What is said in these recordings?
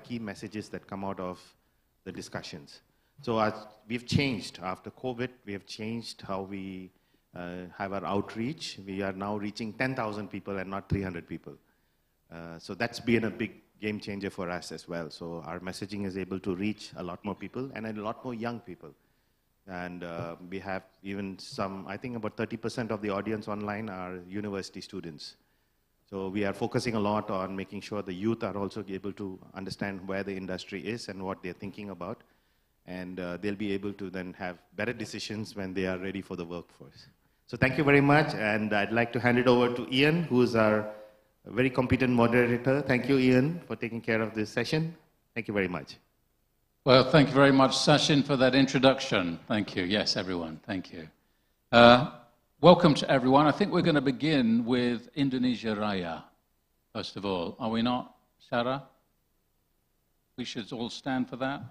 key messages that come out of the discussions. So we've changed after COVID. We have changed how we have our outreach. We are now reaching 10,000 people and not 300 people. So that's been a big game changer for us as well. So our messaging is able to reach a lot more people and a lot more young people. And we have even some, I think about 30% of the audience online are university students. So we are focusing a lot on making sure the youth are also able to understand where the industry is and what they're thinking about. And they'll be able to then have better decisions when they are ready for the workforce. So thank you very much. And I'd like to hand it over to Ian, who is our very competent moderator. Thank you, Ian, for taking care of this session. Thank you very much. Well, thank you very much, Sachin, for that introduction. Thank you. Yes, everyone. Thank you. Welcome to everyone. I think we're going to begin with Indonesia Raya, first of all. Are we not, Sarah? We should all stand for that.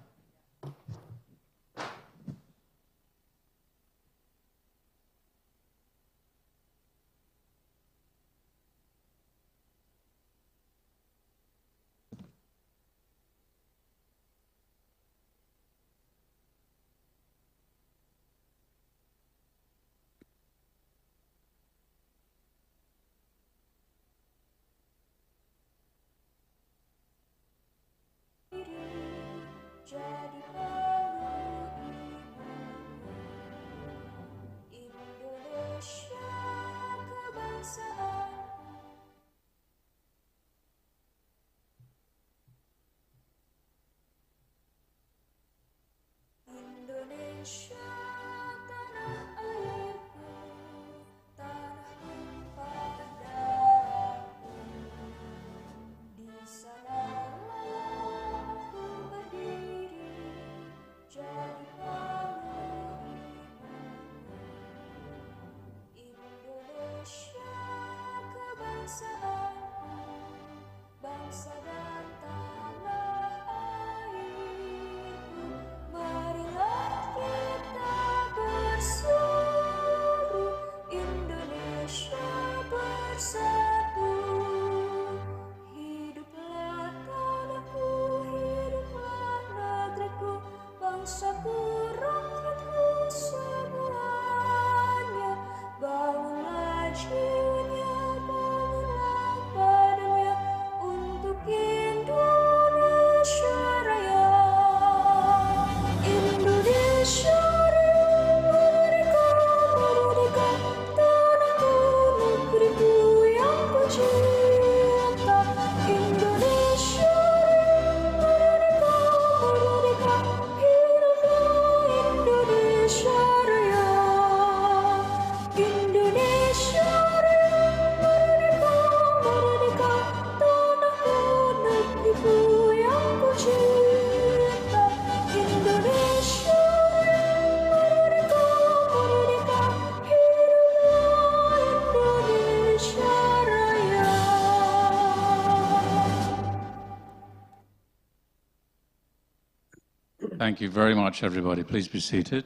Thank you very much, everybody. Please be seated.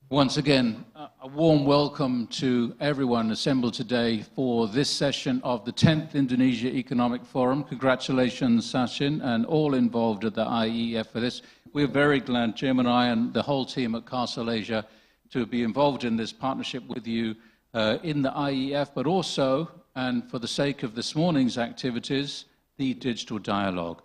Once again, a warm welcome to everyone assembled today for this session of the 10th Indonesia Economic Forum. Congratulations, Sachin, and all involved at the IEF for this. We're very glad, Jim and I and the whole team at Castle Asia, to be involved in this partnership with you in the IEF, but also, and for the sake of this morning's activities, the digital dialogue.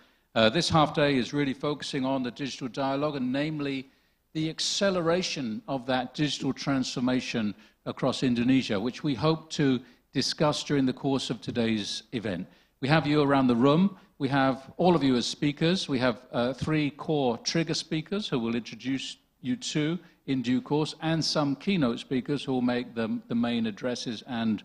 This half day is really focusing on the digital dialogue, and namely the acceleration of that digital transformation across Indonesia, which we hope to discuss during the course of today's event. We have you around the room. We have all of you as speakers. We have 3 core trigger speakers who will introduce you to in due course, and some keynote speakers who will make the main addresses and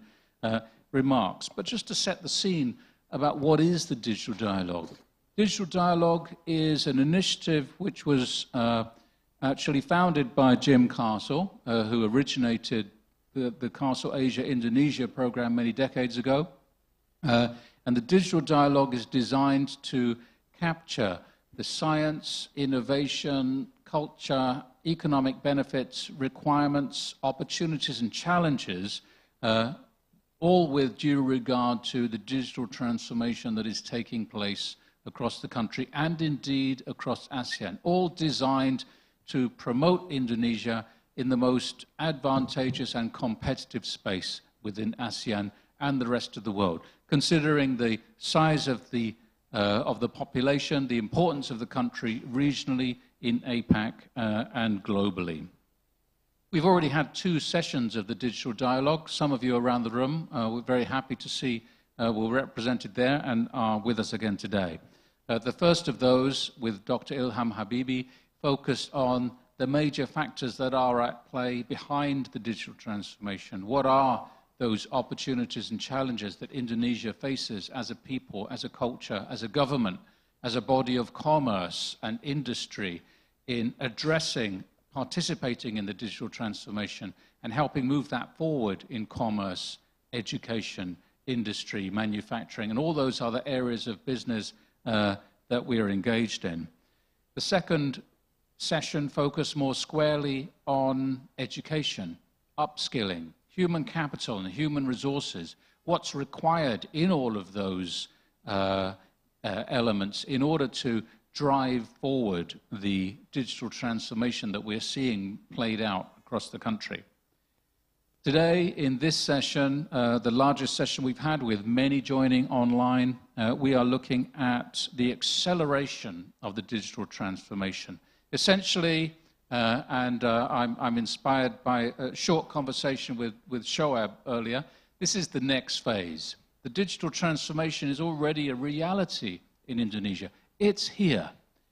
remarks. But just to set the scene about what is the digital dialogue. Digital dialogue is an initiative which was actually founded by Jim Castle, who originated the Castle Asia Indonesia program many decades ago. And the digital dialogue is designed to capture the science, innovation, culture, economic benefits, requirements, opportunities, and challenges, all all with due regard to the digital transformation that is taking place across the country and indeed across ASEAN, all designed to promote Indonesia in the most advantageous and competitive space within ASEAN and the rest of the world, considering the size of the population, the importance of the country regionally, in APAC, and globally. We've already had 2 sessions of the digital dialogue. Some of you around the room, we're very happy to see were represented there and are with us again today. The first of those, with Dr. Ilham Habibi, focused on the major factors that are at play behind the digital transformation. What are those opportunities and challenges that Indonesia faces as a people, as a culture, as a government, as a body of commerce and industry in addressing, participating in the digital transformation and helping move that forward in commerce, education, industry, manufacturing, and all those other areas of business that we are engaged in. The second session focused more squarely on education, upskilling, human capital and human resources, what's required in all of those elements in order to drive forward the digital transformation that we're seeing played out across the country. Today, in this session, the largest session we've had with many joining online, we are looking at the acceleration of the digital transformation. Essentially, I'm inspired by a short conversation with Shoaib earlier, this is the next phase. The digital transformation is already a reality in Indonesia. It's here.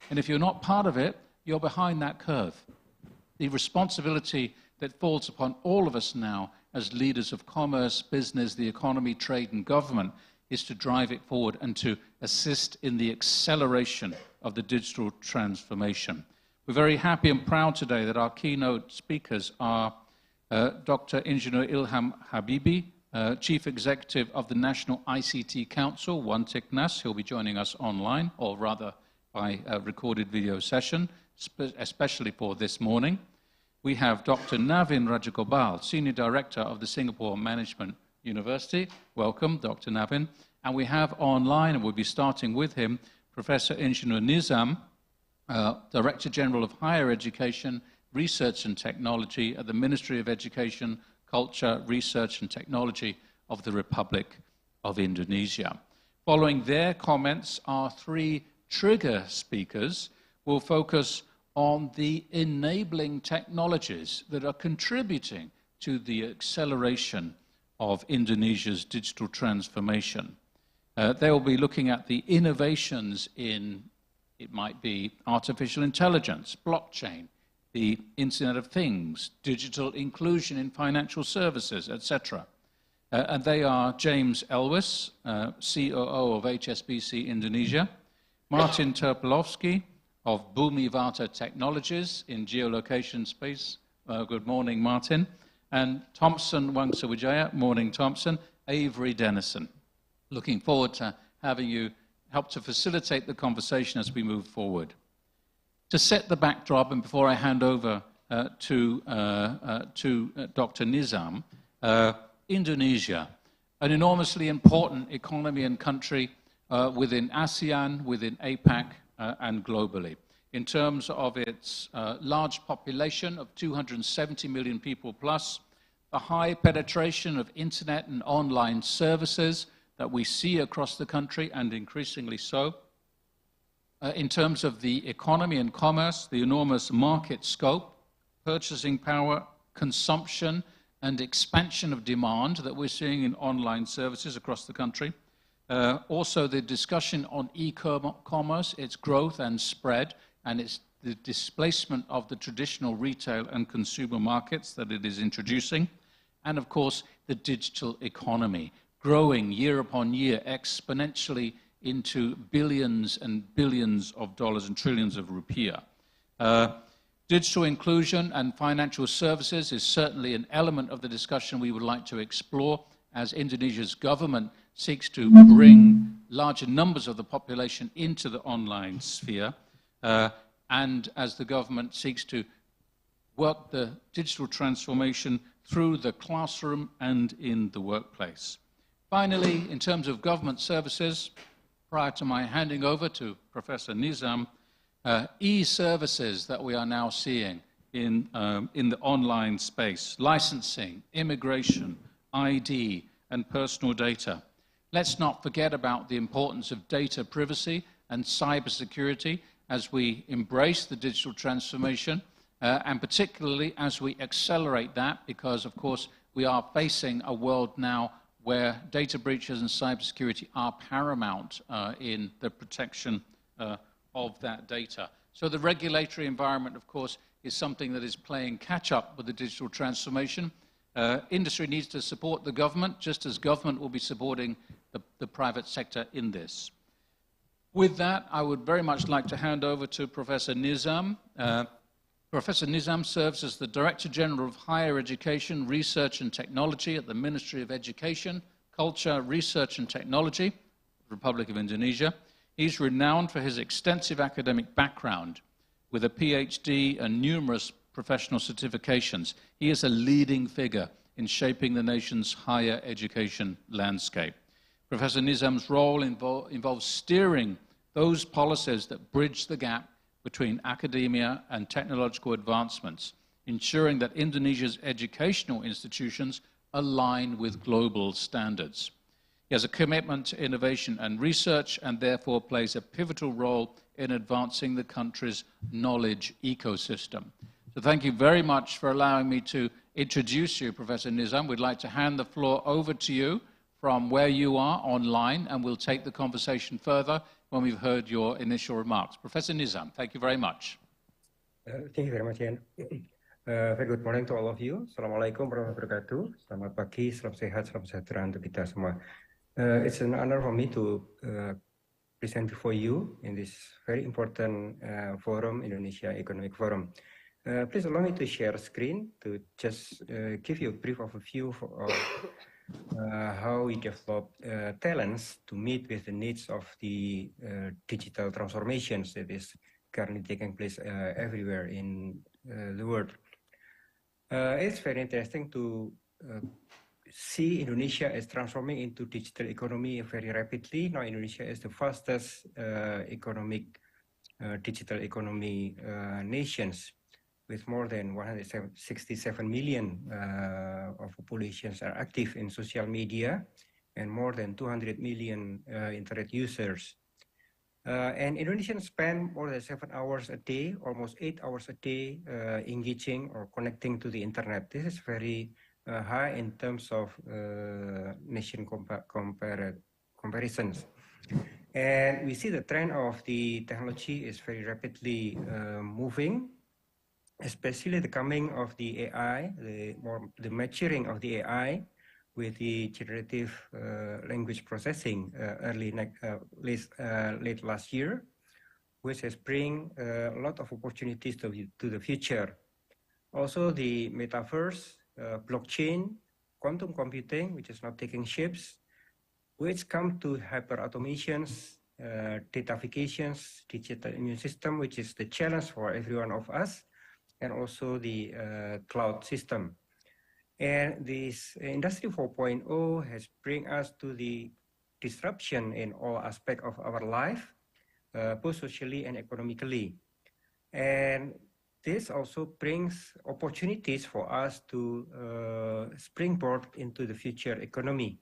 And if you're not part of it, you're behind that curve. The responsibility that falls upon all of us now as leaders of commerce, business, the economy, trade, and government is to drive it forward and to assist in the acceleration of the digital transformation. We're very happy and proud today that our keynote speakers are Dr. Engineer Ilham Habibi, Chief Executive of the National ICT Council, Wantiknas. He'll be joining us online, or rather by a recorded video session, especially for this morning. We have Dr. Navin Rajagopal, Senior Director of the Singapore Management University. Welcome, Dr. Navin. And we have online, and we'll be starting with him, Professor Engineer Nizam, Director General of Higher Education, Research and Technology at the Ministry of Education, Culture, Research and Technology of the Republic of Indonesia. Following their comments, our 3 trigger speakers will focus on the enabling technologies that are contributing to the acceleration of Indonesia's digital transformation. They will be looking at the innovations in, it might be artificial intelligence, blockchain, the Internet of Things, digital inclusion in financial services, etc. And they are James Elwes, COO of HSBC Indonesia, Martin Terpelovsky of Bumi Vata Technologies in geolocation space. Good morning, Martin. And Thompson Wangsawijaya, morning, Thompson. Avery Dennison. Looking forward to having you help to facilitate the conversation as we move forward. To set the backdrop, and before I hand over to Dr. Nizam, Indonesia, an enormously important economy and country within ASEAN, within APAC, and globally. In terms of its large population of 270 million people plus, the high penetration of internet and online services that we see across the country, and increasingly so. In terms of the economy and commerce, the enormous market scope, purchasing power, consumption, and expansion of demand that we're seeing in online services across the country. Also the discussion on e-commerce, its growth and spread, and its the displacement of the traditional retail and consumer markets that it is introducing. And of course, the digital economy, growing year upon year exponentially into billions and billions of dollars and trillions of rupiah. Digital inclusion and financial services is certainly an element of the discussion we would like to explore as Indonesia's government seeks to bring larger numbers of the population into the online sphere, and as the government seeks to work the digital transformation through the classroom and in the workplace. Finally, in terms of government services, prior to my handing over to Professor Nizam, e-services that we are now seeing in the online space, licensing, immigration, ID, and personal data. Let's not forget about the importance of data privacy and cybersecurity as we embrace the digital transformation, and particularly as we accelerate that, because, of course, we are facing a world now where data breaches and cybersecurity are paramount in the protection of that data. So the regulatory environment, of course, is something that is playing catch-up with the digital transformation. Industry needs to support the government, just as government will be supporting the private sector in this. With that, I would very much like to hand over to Professor Nizam. Professor Nizam serves as the Director General of Higher Education, Research and Technology at the Ministry of Education, Culture, Research and Technology, Republic of Indonesia. He's renowned for his extensive academic background with a PhD and numerous professional certifications. He is a leading figure in shaping the nation's higher education landscape. Professor Nizam's role involves steering those policies that bridge the gap between academia and technological advancements, ensuring that Indonesia's educational institutions align with global standards. He has a commitment to innovation and research and therefore plays a pivotal role in advancing the country's knowledge ecosystem. So thank you very much for allowing me to introduce you, Professor Nizam. We'd like to hand the floor over to you from where you are online, and we'll take the conversation further when we've heard your initial remarks. Professor Nizam, thank you very much. Thank you very much, Ian. Very good morning to all of you. Assalamualaikum warahmatullahi wabarakatuh. Selamat pagi, salam sehat, salam sejahtera untuk kita semua. It's an honor for me to present before you in this very important forum, Indonesia Economic Forum. Please allow me to share screen to just give you a brief overview of how we develop talents to meet with the needs of the digital transformations that is currently taking place everywhere in the world. It's very interesting to see Indonesia is transforming into digital economy very rapidly. Now Indonesia is the fastest digital economy nations, with more than 167 million of populations are active in social media and more than 200 million internet users. And Indonesians spend more than 7 hours a day, almost 8 hours a day, engaging or connecting to the internet. This is very high in terms of nation comparisons. And we see the trend of the technology is very rapidly moving, especially the coming of the AI, the maturing of the AI with the generative language processing late last year, which has bring a lot of opportunities to the future. Also the metaverse, blockchain, quantum computing, which is now taking shapes, which come to hyper automations, datafications, digital immune system, which is the challenge for every one of us, and also the cloud system. And this Industry 4.0 has bring us to the disruption in all aspects of our life, both socially and economically. And this also brings opportunities for us to springboard into the future economy.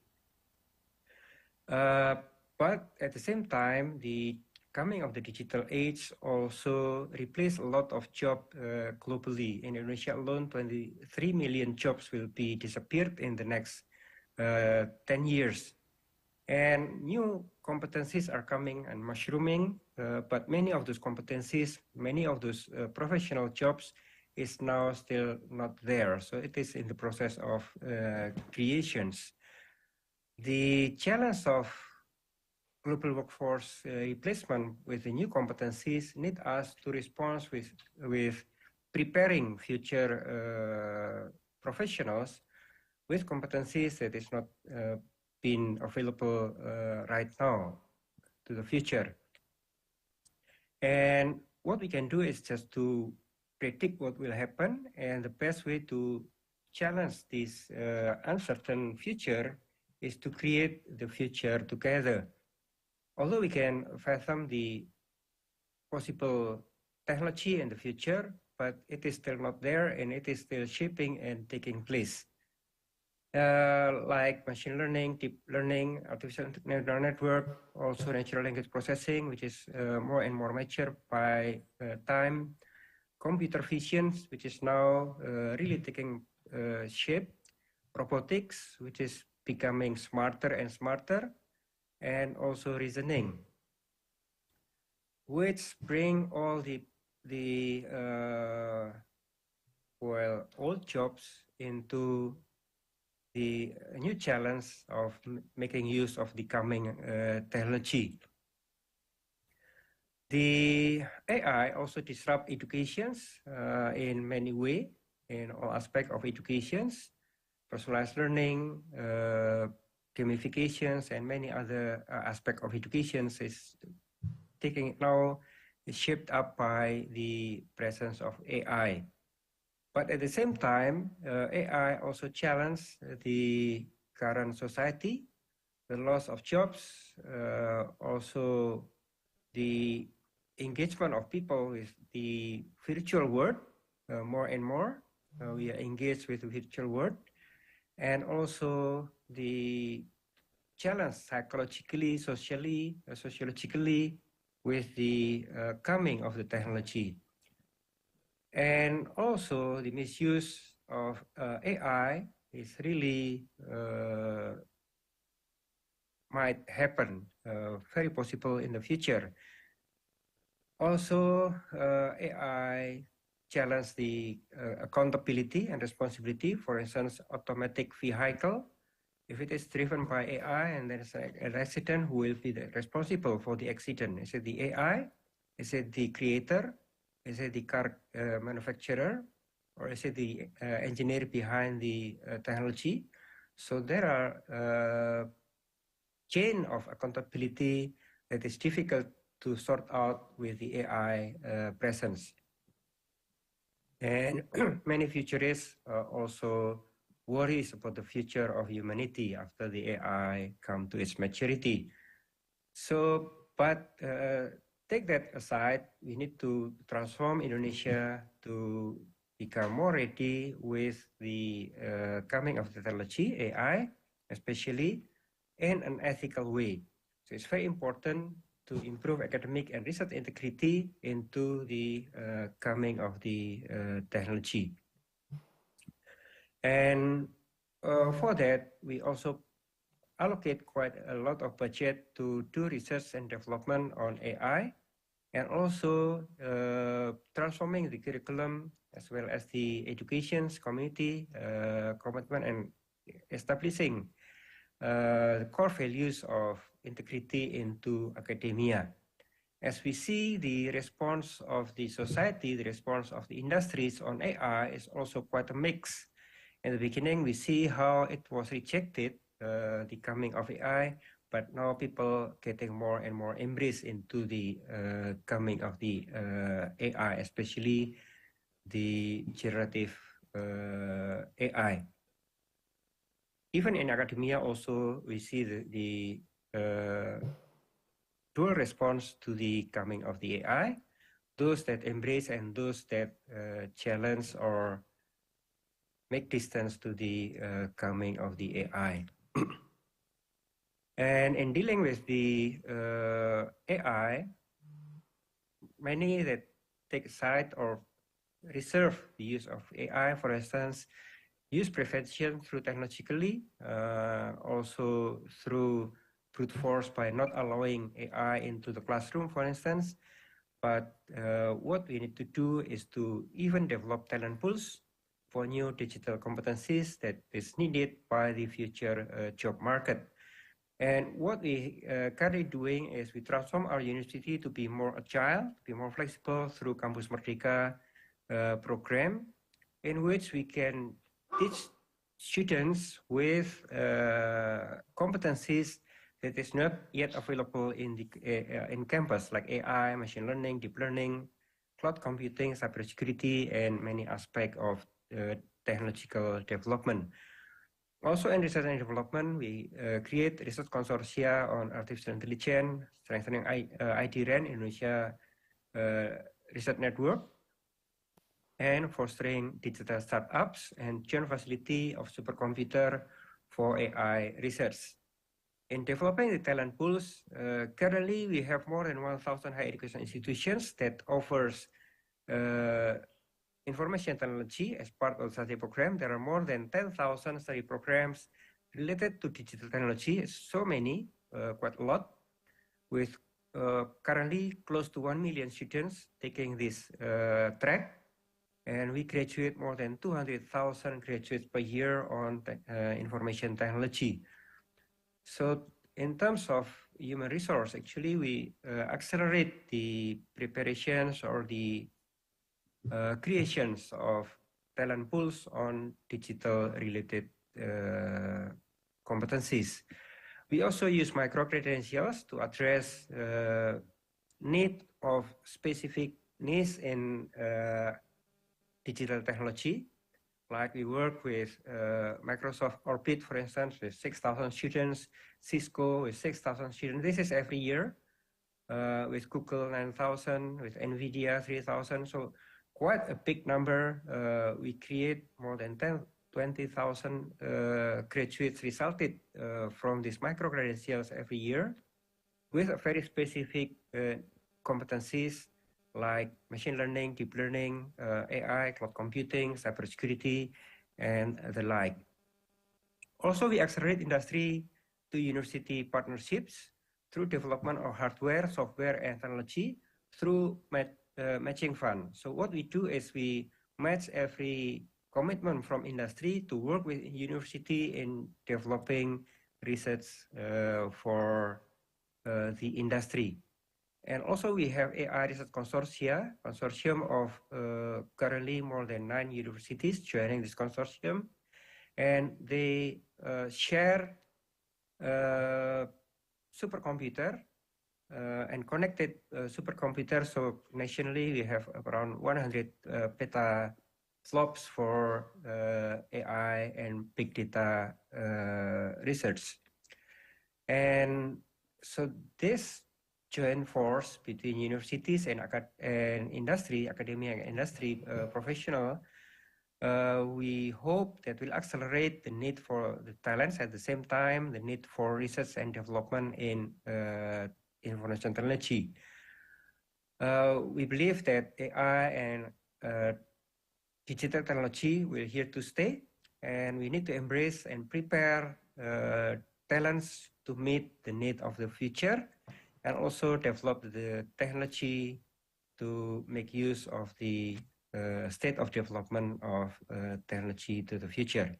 But at the same time, the coming of the digital age also replaced a lot of jobs globally. In Indonesia alone, 23 million jobs will be disappeared in the next 10 years. And new competencies are coming and mushrooming, but many of those competencies, many of those professional jobs is now still not there. So it is in the process of creations. The challenge of global workforce replacement with the new competencies need us to respond with preparing future professionals with competencies that is not been available right now to the future. And what we can do is just to predict what will happen, and the best way to challenge this uncertain future is to create the future together. Although we can fathom the possible technology in the future, but it is still not there and it is still shaping and taking place. Like machine learning, deep learning, artificial neural network, also natural language processing, which is more and more mature by time, computer vision, which is now really taking shape, robotics, which is becoming smarter and smarter, and also reasoning, which bring all the old jobs into the new challenge of making use of the coming technology. The AI also disrupt educations in many ways, in all aspects of educations, personalized learning, gamifications, and many other aspects of educations is taking now is shaped up by the presence of AI. But at the same time, AI also challenges the current society, the loss of jobs, also the engagement of people with the virtual world more and more. We are engaged with the virtual world, and also the challenge psychologically, socially, sociologically with the coming of the technology. And also the misuse of AI is really might happen, very possible in the future. Also, AI challenge the accountability and responsibility. For instance, automatic vehicle, if it is driven by AI and there's an accident, who will be responsible for the accident? Is it the AI? Is it the creator? Is it the car manufacturer? Or is it the engineer behind the technology? So there are chain of accountability that is difficult to sort out with the AI presence. And many futurists also worries about the future of humanity after the AI come to its maturity. So, but take that aside, we need to transform Indonesia to become more ready with the coming of the technology, AI, especially, in an ethical way. So it's very important to improve academic and research integrity into the coming of the technology. And for that, we also allocate quite a lot of budget to do research and development on AI, and also transforming the curriculum as well as the education community commitment and establishing the core values of integrity into academia. As we see the response of the society, the response of the industries on AI is also quite a mix. In the beginning, we see how it was rejected, the coming of AI, but now people getting more and more embraced into the coming of the AI, especially the generative AI. Even in academia also, we see the dual response to the coming of the AI, those that embrace and those that challenge or make distance to the coming of the AI. And in dealing with the AI, many that take side or reserve the use of AI, for instance, use prevention through technologically, also through brute force by not allowing AI into the classroom, for instance. But what we need to do is to even develop talent pools for new digital competencies that is needed by the future job market. And what we currently doing is we transform our university to be more agile, to be more flexible through Campus Merdeka program, in which we can teach students with competencies that is not yet available in the in campus, like AI, machine learning, deep learning, cloud computing, cybersecurity, and many aspects of technological development. Also in research and development, we create research consortia on artificial intelligence, strengthening IDRAN, Indonesia Research Network, and fostering digital startups and joint facility of supercomputer for AI research. In developing the talent pools, currently we have more than 1,000 higher education institutions that offers information technology as part of the study program. There are more than 10,000 study programs related to digital technology, so many, quite a lot, with currently close to 1 million students taking this track. And we graduate more than 200,000 graduates per year on information technology. So in terms of human resource, actually we accelerate the preparations or the creations of talent pools on digital related competencies. We also use micro-credentials to address need of specific needs in digital technology. Like we work with Microsoft Orbit, for instance, with 6,000 students, Cisco with 6,000 students. This is every year. With Google 9,000, with NVIDIA 3,000. So quite a big number. We create more than 20,000 graduates resulted from these micro-credentials every year with a very specific competencies like machine learning, deep learning, AI, cloud computing, cybersecurity, and the like. Also, we accelerate industry to university partnerships through development of hardware, software, and technology through matching fund. So what we do is we match every commitment from industry to work with university in developing research for the industry. And also we have AI Research Consortium of currently more than 9 universities joining this consortium. And they share supercomputer and connected supercomputers. So nationally we have around 100 petaflops for AI and big data research. And so this joint force between universities and industry, academia and industry professional, we hope that will accelerate the need for the talents, at the same time the need for research and development in information technology. We believe that AI and digital technology will here to stay, and we need to embrace and prepare talents to meet the need of the future, and also develop the technology to make use of the state of development of technology to the future.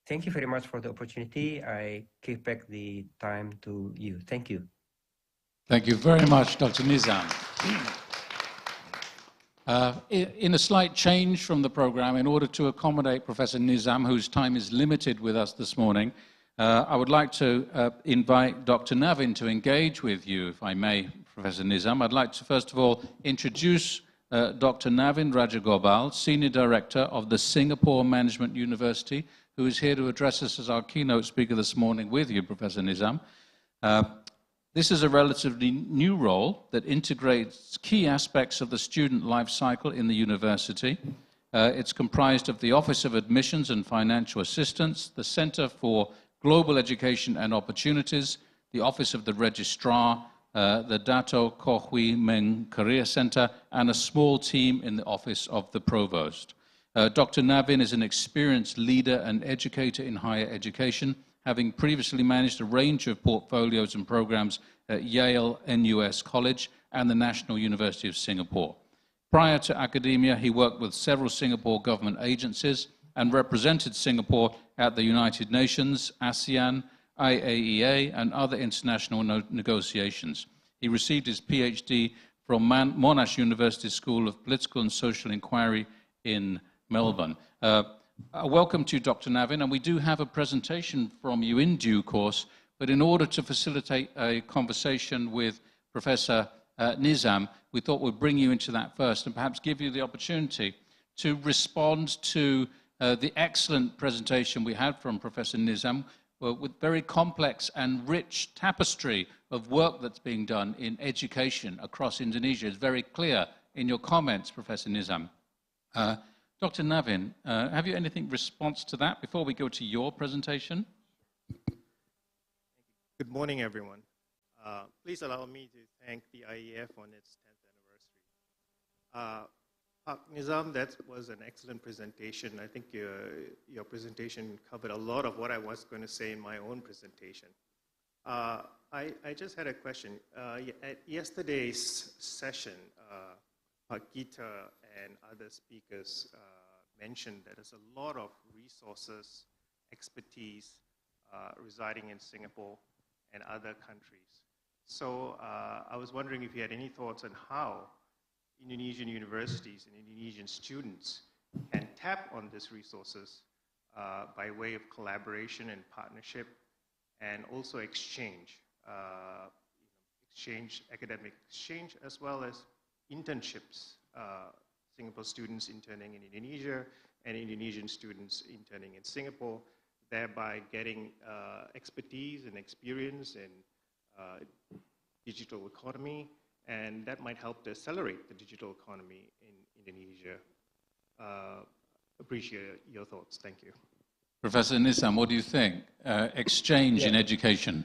Thank you very much for the opportunity. I give back the time to you. Thank you. Thank you very much, Dr. Nizam. In a slight change from the program, in order to accommodate Professor Nizam, whose time is limited with us this morning, I would like to invite Dr. Navin to engage with you, if I may, Professor Nizam. I'd like to, first of all, introduce Dr. Navin Rajagopal, Senior Director of the Singapore Management University, who is here to address us as our keynote speaker this morning with you, Professor Nizam. This is a relatively new role that integrates key aspects of the student life cycle in the university. It's comprised of the Office of Admissions and Financial Assistance, the Center for Global Education and Opportunities, the Office of the Registrar, the Dato Koh Hui Meng Career Center, and a small team in the Office of the Provost. Dr. Navin is an experienced leader and educator in higher education, having previously managed a range of portfolios and programs at Yale NUS College and the National University of Singapore. Prior to academia, he worked with several Singapore government agencies and represented Singapore at the United Nations, ASEAN, IAEA, and other international negotiations. He received his PhD from Monash University School of Political and Social Inquiry in Melbourne. Welcome to you, Dr. Navin, and we do have a presentation from you in due course, but in order to facilitate a conversation with Professor Nizam, we thought we'd bring you into that first and perhaps give you the opportunity to respond to the excellent presentation we had from Professor Nizam, with very complex and rich tapestry of work that's being done in education across Indonesia. It's very clear in your comments, Professor Nizam. Dr. Navin, have you anything response to that before we go to your presentation? Good morning, everyone. Please allow me to thank the IEF on its 10th anniversary. Pak Nizam, that was an excellent presentation. I think your presentation covered a lot of what I was going to say in my own presentation. I just had a question. At yesterday's session, Pak Gita and other speakers mentioned that there's a lot of resources, expertise residing in Singapore and other countries. So I was wondering if you had any thoughts on how Indonesian universities and Indonesian students can tap on these resources by way of collaboration and partnership, and also exchange, academic exchange, as well as internships. Singapore students interning in Indonesia and Indonesian students interning in Singapore, thereby getting expertise and experience in digital economy, and that might help to accelerate the digital economy in Indonesia. Appreciate your thoughts. Thank you. Professor Nizam, what do you think? Exchange in education.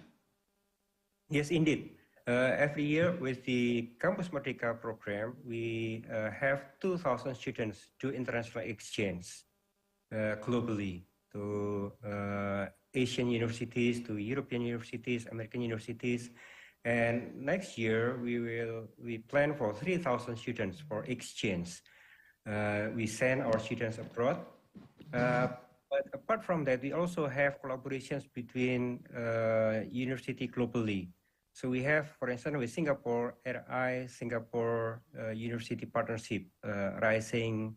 Yes, indeed. Every year with the Campus Merdeka program, we have 2,000 students do international exchange globally to Asian universities, to European universities, American universities. And next year, we plan for 3,000 students for exchange. We send our students abroad. But apart from that, we also have collaborations between university globally. So we have, for instance, with Singapore, RI, Singapore University Partnership, Rising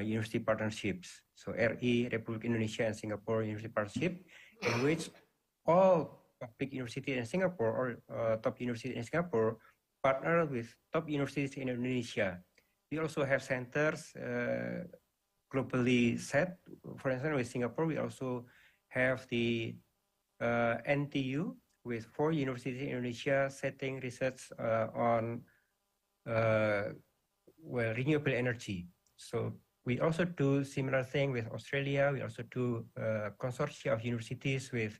University Partnerships. So RI, Republic Indonesia, and Singapore University Partnership, in which all public universities in Singapore or top universities in Singapore partner with top universities in Indonesia. We also have centers globally set. For instance, with Singapore, we also have the NTU with 4 universities in Indonesia setting research on renewable energy. So we also do similar thing with Australia. We also do consortia of universities with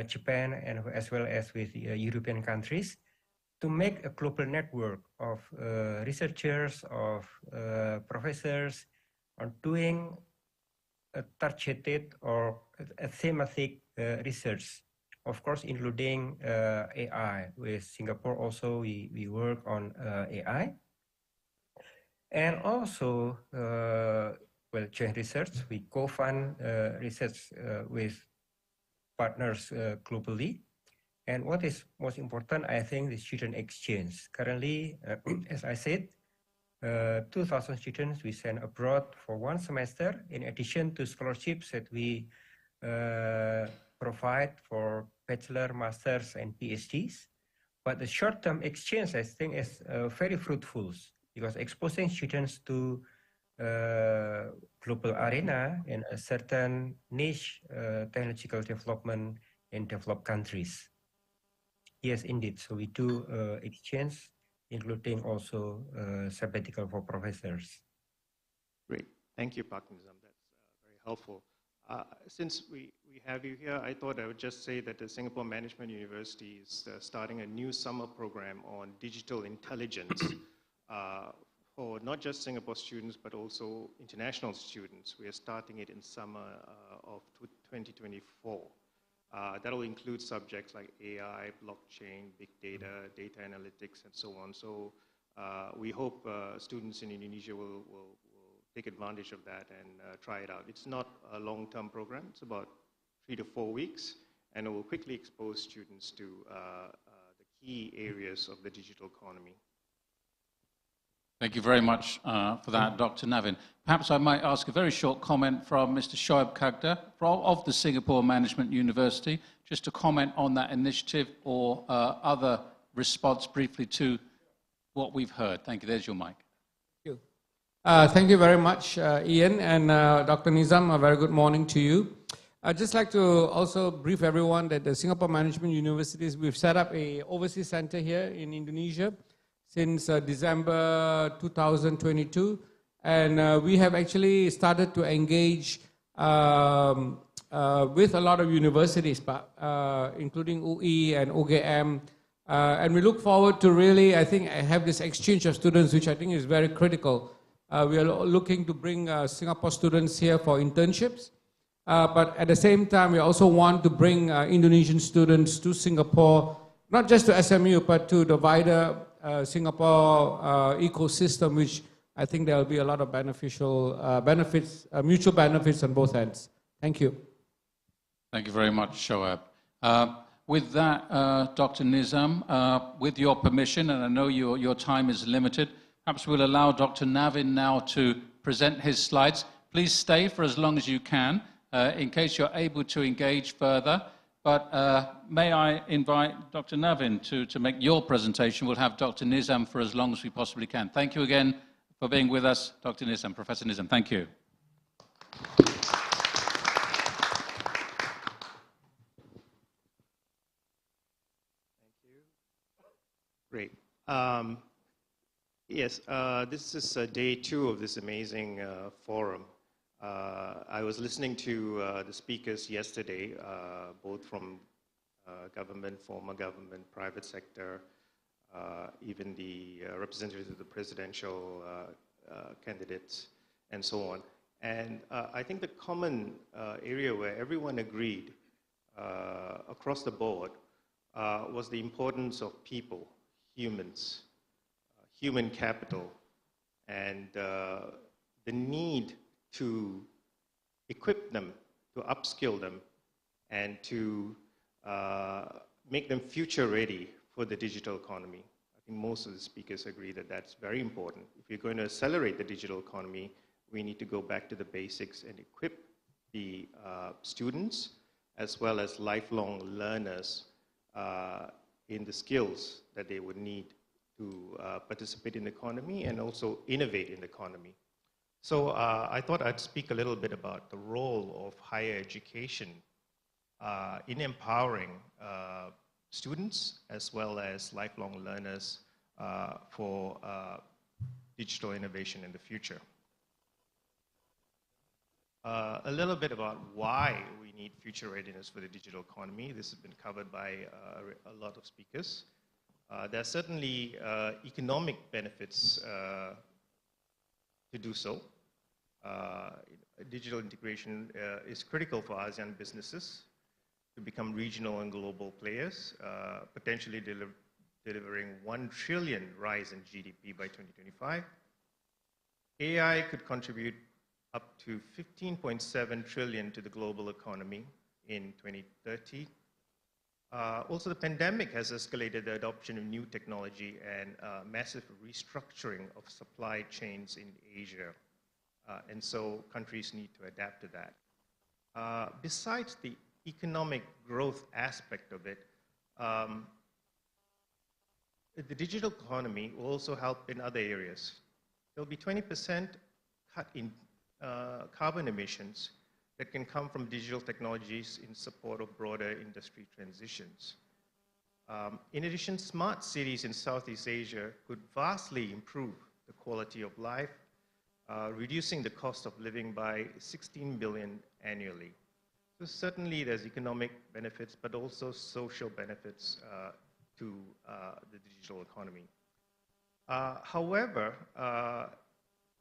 Japan and as well as with European countries to make a global network of researchers, of professors on doing a targeted or a thematic research. Of course, including AI. With Singapore also, we work on AI. And also, joint research, we co-fund research with partners globally. And what is most important, I think, the student exchange. Currently, as I said, 2,000 students we send abroad for 1 semester, in addition to scholarships that we provide for bachelor, masters, and PhDs. But the short-term exchange, I think, is very fruitful because exposing students to global arena in a certain niche technological development in developed countries. Yes, indeed. So we do exchange, including also sabbatical for professors. Great. Thank you, Pak Nizam. That's very helpful. Since we have you here, I thought I would just say that the Singapore Management University is starting a new summer program on digital intelligence for not just Singapore students, but also international students. We are starting it in summer of 2024. That will include subjects like AI, blockchain, big data, data analytics, and so on. So we hope students in Indonesia will take advantage of that and try it out. It's not a long-term program. It's about 3 to 4 weeks, and it will quickly expose students to the key areas of the digital economy. Thank you very much for that, Dr. Navin. Perhaps I might ask a very short comment from Mr. Shoaib Kagda of the Singapore Management University, just to comment on that initiative or other response briefly to what we've heard. Thank you. There's your mic. Thank you. Thank you very much, Ian, and Dr. Nizam, a very good morning to you. I'd just like to also brief everyone that the Singapore Management Universities, we've set up a overseas center here in Indonesia since December 2022, and we have actually started to engage with a lot of universities, including UI and OGM, and we look forward to really, I think, have this exchange of students, which I think is very critical. We are looking to bring Singapore students here for internships, but at the same time, we also want to bring Indonesian students to Singapore, not just to SMU, but to the wider Singapore ecosystem, which I think there will be a lot of beneficial benefits, mutual benefits on both ends. Thank you. Thank you very much, Shoaib. With that, Dr. Nizam, with your permission, and I know your time is limited, perhaps we'll allow Dr. Navin now to present his slides. Please stay for as long as you can, in case you're able to engage further. But may I invite Dr. Navin to make your presentation. We'll have Dr. Nizam for as long as we possibly can. Thank you again for being with us, Dr. Nizam, Professor Nizam. Thank you. Great. Yes, this is day 2 of this amazing forum. I was listening to the speakers yesterday, both from government, former government, private sector, even the representatives of the presidential candidates, and so on. And I think the common area where everyone agreed across the board was the importance of people, humans, human capital, and the need to equip them, to upskill them, and to make them future ready for the digital economy. I think most of the speakers agree that that's very important. If you're going to accelerate the digital economy, we need to go back to the basics and equip the students as well as lifelong learners in the skills that they would need to participate in the economy and also innovate in the economy. So I thought I'd speak a little bit about the role of higher education in empowering students as well as lifelong learners for digital innovation in the future. A little bit about why we need future readiness for the digital economy. This has been covered by a lot of speakers. There are certainly economic benefits to do so. Digital integration is critical for ASEAN businesses to become regional and global players, potentially delivering 1 trillion rise in GDP by 2025. AI could contribute up to 15.7 trillion to the global economy in 2030. Also, the pandemic has escalated the adoption of new technology and massive restructuring of supply chains in Asia. And so countries need to adapt to that. Besides the economic growth aspect of it, the digital economy will also help in other areas. There will be 20% cut in carbon emissions that can come from digital technologies in support of broader industry transitions. In addition, smart cities in Southeast Asia could vastly improve the quality of life, reducing the cost of living by 16 billion annually. So certainly there's economic benefits, but also social benefits to the digital economy. However,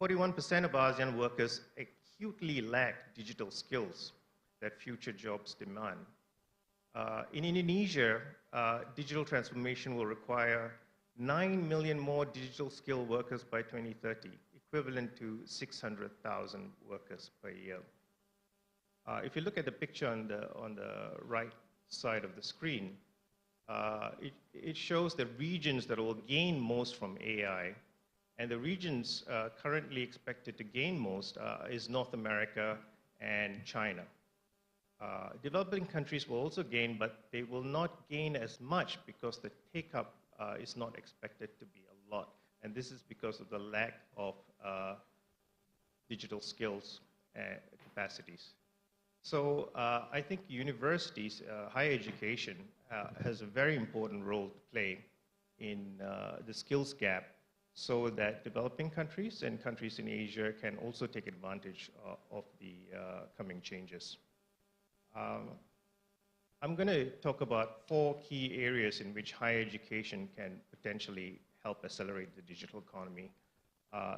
41% of ASEAN workers acutely lack digital skills that future jobs demand. In Indonesia, digital transformation will require 9 million more digital skilled workers by 2030, equivalent to 600,000 workers per year. If you look at the picture on the right side of the screen, it shows the regions that will gain most from AI. And the regions currently expected to gain most is North America and China. Developing countries will also gain, but they will not gain as much because the take-up is not expected to be a lot. And this is because of the lack of digital skills and capacities. So I think universities, higher education, has a very important role to play in the skills gap so that developing countries and countries in Asia can also take advantage of the coming changes. I'm going to talk about 4 key areas in which higher education can potentially help accelerate the digital economy.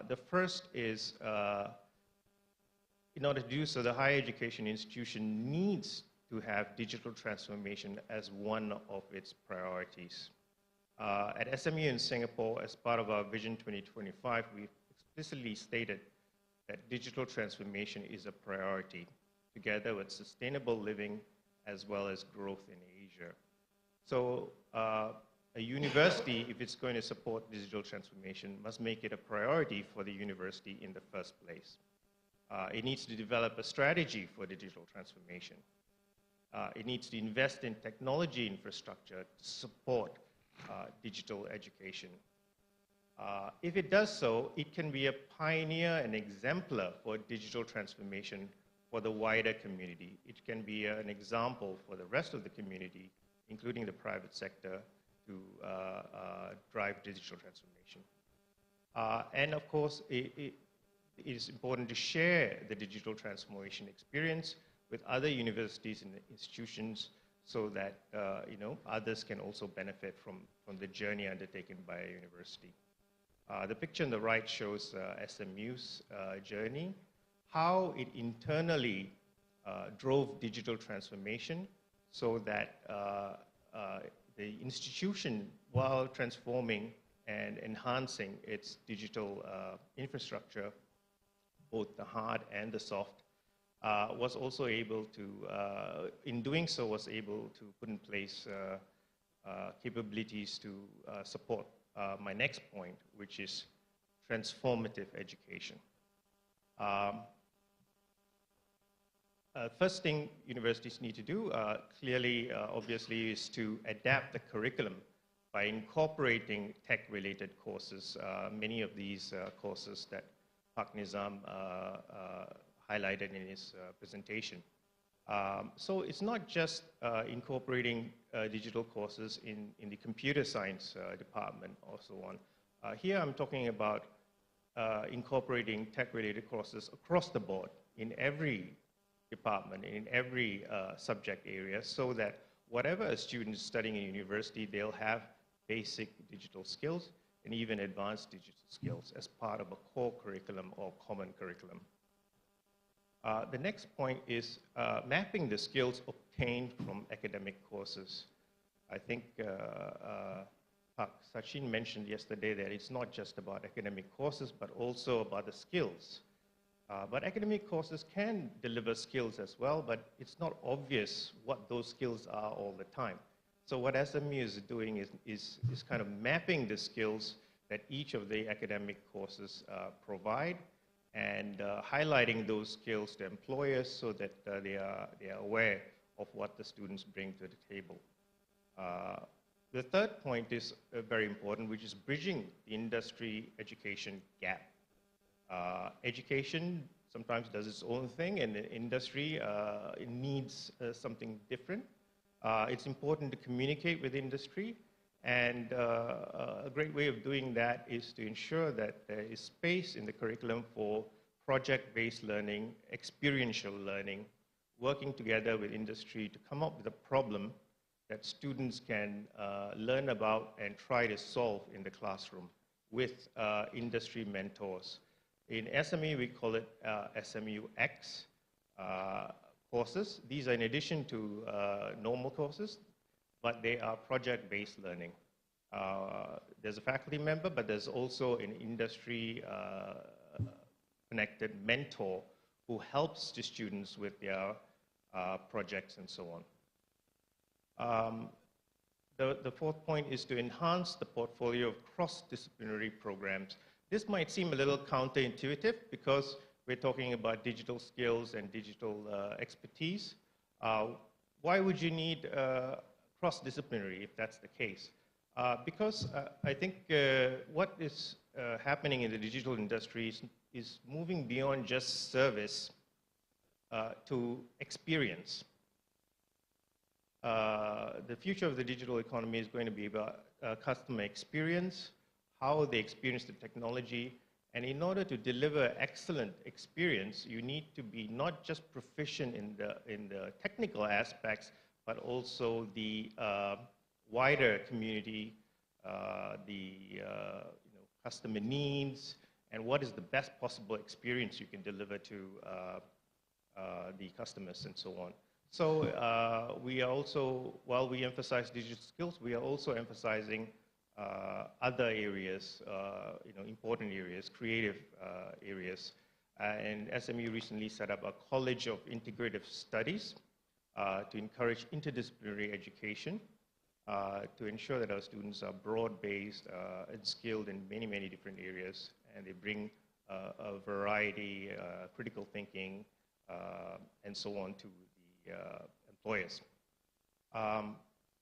The first is, in order to do so, the higher education institution needs to have digital transformation as one of its priorities. At SMU in Singapore, as part of our Vision 2025, we've explicitly stated that digital transformation is a priority, together with sustainable living as well as growth in Asia. So a university, if it's going to support digital transformation, must make it a priority for the university in the first place. It needs to develop a strategy for digital transformation. It needs to invest in technology infrastructure to support digital education. If it does so, it can be a pioneer and exemplar for digital transformation for the wider community. It can be an example for the rest of the community, including the private sector, to drive digital transformation. And of course, it is important to share the digital transformation experience with other universities and institutions so that others can also benefit from the journey undertaken by a university. The picture on the right shows SMU's journey, how it internally drove digital transformation so that the institution, while transforming and enhancing its digital infrastructure, both the hard and the soft, was also able to, in doing so, was able to put in place capabilities to support my next point, which is transformative education. First thing universities need to do, clearly, obviously, is to adapt the curriculum by incorporating tech-related courses, many of these courses that Pak Nizam highlighted in his presentation. So it's not just incorporating digital courses in the computer science department or so on. Here I'm talking about incorporating tech-related courses across the board in every department, in every subject area, so that whatever a student is studying in university, they'll have basic digital skills and even advanced digital skills as part of a core curriculum or common curriculum. The next point is mapping the skills obtained from academic courses. I think Pak Sachin mentioned yesterday that it's not just about academic courses, but also about the skills. But academic courses can deliver skills as well, but it's not obvious what those skills are all the time. So what SMU is doing is kind of mapping the skills that each of the academic courses provide, and highlighting those skills to employers so that they are aware of what the students bring to the table. The third point is very important, which is bridging the industry education gap. Education sometimes does its own thing, and the industry it needs something different. It's important to communicate with industry, and a great way of doing that is to ensure that there is space in the curriculum for project-based learning, experiential learning, working together with industry to come up with a problem that students can learn about and try to solve in the classroom with industry mentors. In SME, we call it SMUX courses. These are in addition to normal courses, but they are project-based learning. There's a faculty member, but there's also an industry connected mentor who helps the students with their projects and so on. The fourth point is to enhance the portfolio of cross-disciplinary programs. This might seem a little counterintuitive because we're talking about digital skills and digital expertise. Why would you need cross-disciplinary if that's the case? Because I think what is happening in the digital industry is moving beyond just service to experience. The future of the digital economy is going to be about customer experience, how they experience the technology, and in order to deliver excellent experience, you need to be not just proficient in the technical aspects, but also the wider community, the customer needs, and what is the best possible experience you can deliver to the customers and so on. So we are also, while we emphasize digital skills, we are also emphasizing other areas, important areas, creative areas. And SMU recently set up a College of Integrative Studies to encourage interdisciplinary education, to ensure that our students are broad-based and skilled in many, many different areas, and they bring a variety, critical thinking, and so on to the employers.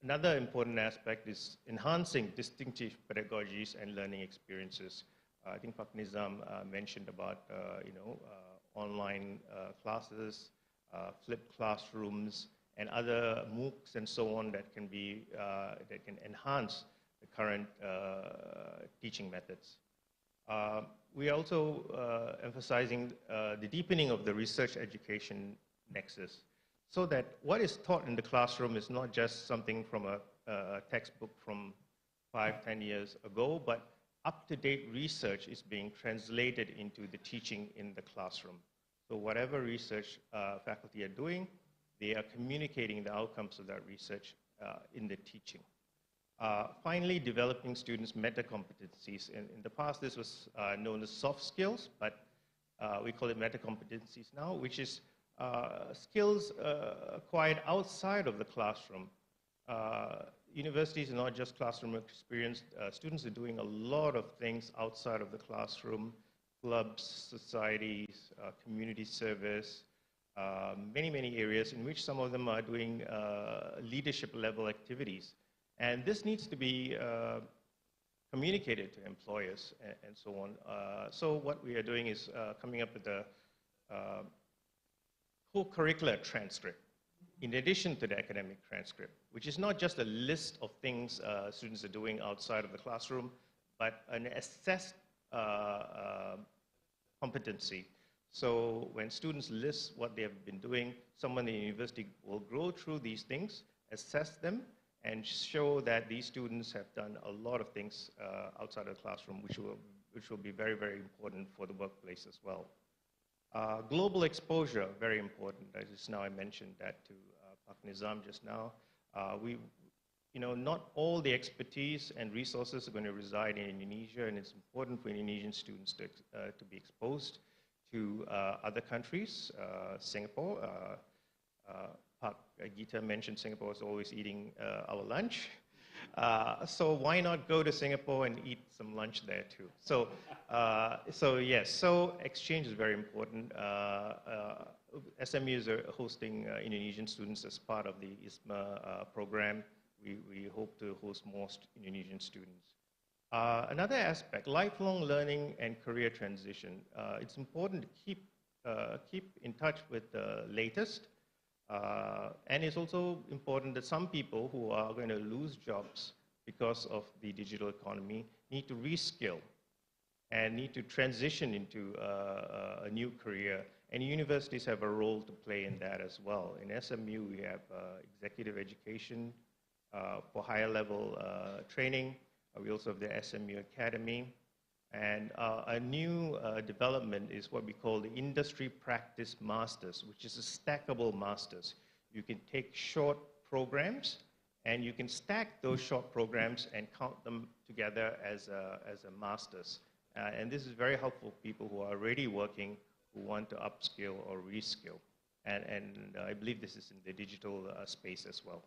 Another important aspect is enhancing distinctive pedagogies and learning experiences. I think Pak Nizam mentioned about online classes, flipped classrooms, and other MOOCs and so on that can be that can enhance the current teaching methods. We are also emphasizing the deepening of the research education nexus, so that what is taught in the classroom is not just something from a textbook from 5-10 years ago, but up-to-date research is being translated into the teaching in the classroom. So whatever research faculty are doing, they are communicating the outcomes of that research in the teaching. Finally, developing students' meta competencies. In the past, this was known as soft skills, but we call it meta competencies now, which is skills acquired outside of the classroom. Universities are not just classroom experience. Students are doing a lot of things outside of the classroom: clubs, societies, community service, many, many areas in which some of them are doing leadership level activities. And this needs to be communicated to employers and so on. So what we are doing is coming up with a co-curricular transcript in addition to the academic transcript, which is not just a list of things students are doing outside of the classroom, but an assessed competency. So when students list what they have been doing, someone in the university will go through these things, assess them, and show that these students have done a lot of things outside of the classroom, which will be very, very important for the workplace as well. Global exposure, very important. Just now I mentioned that to Pak Nizam just now. Not all the expertise and resources are going to reside in Indonesia, and it's important for Indonesian students to be exposed to other countries. Singapore, Pak Gita mentioned Singapore is always eating our lunch. So why not go to Singapore and eat some lunch there too? So yes, so exchange is very important. SMUs are hosting Indonesian students as part of the ISMA program. We hope to host more Indonesian students. Another aspect, lifelong learning and career transition. It's important to keep in touch with the latest. And it's also important that some people who are going to lose jobs because of the digital economy need to reskill and need to transition into a new career. And universities have a role to play in that as well. In SMU, we have executive education for higher level training. We also have the SMU Academy. And a new development is what we call the Industry Practice Masters, which is a stackable masters. You can take short programs, and you can stack those short programs and count them together as a master's. And this is very helpful for people who are already working, who want to upskill or reskill. And I believe this is in the digital space as well.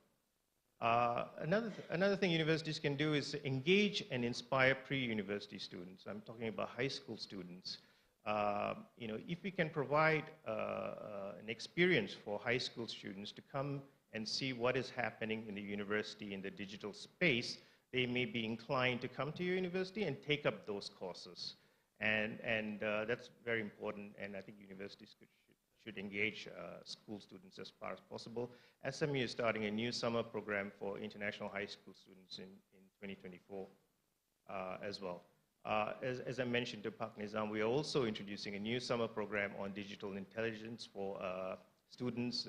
Another thing universities can do is engage and inspire pre-university students. I'm talking about high school students. If we can provide an experience for high school students to come and see what is happening in the university in the digital space, they may be inclined to come to your university and take up those courses. And that's very important, and I think universities should engage school students as far as possible. SMU is starting a new summer program for international high school students in 2024 as well. As I mentioned to Pak Nizam, we are also introducing a new summer program on digital intelligence for students.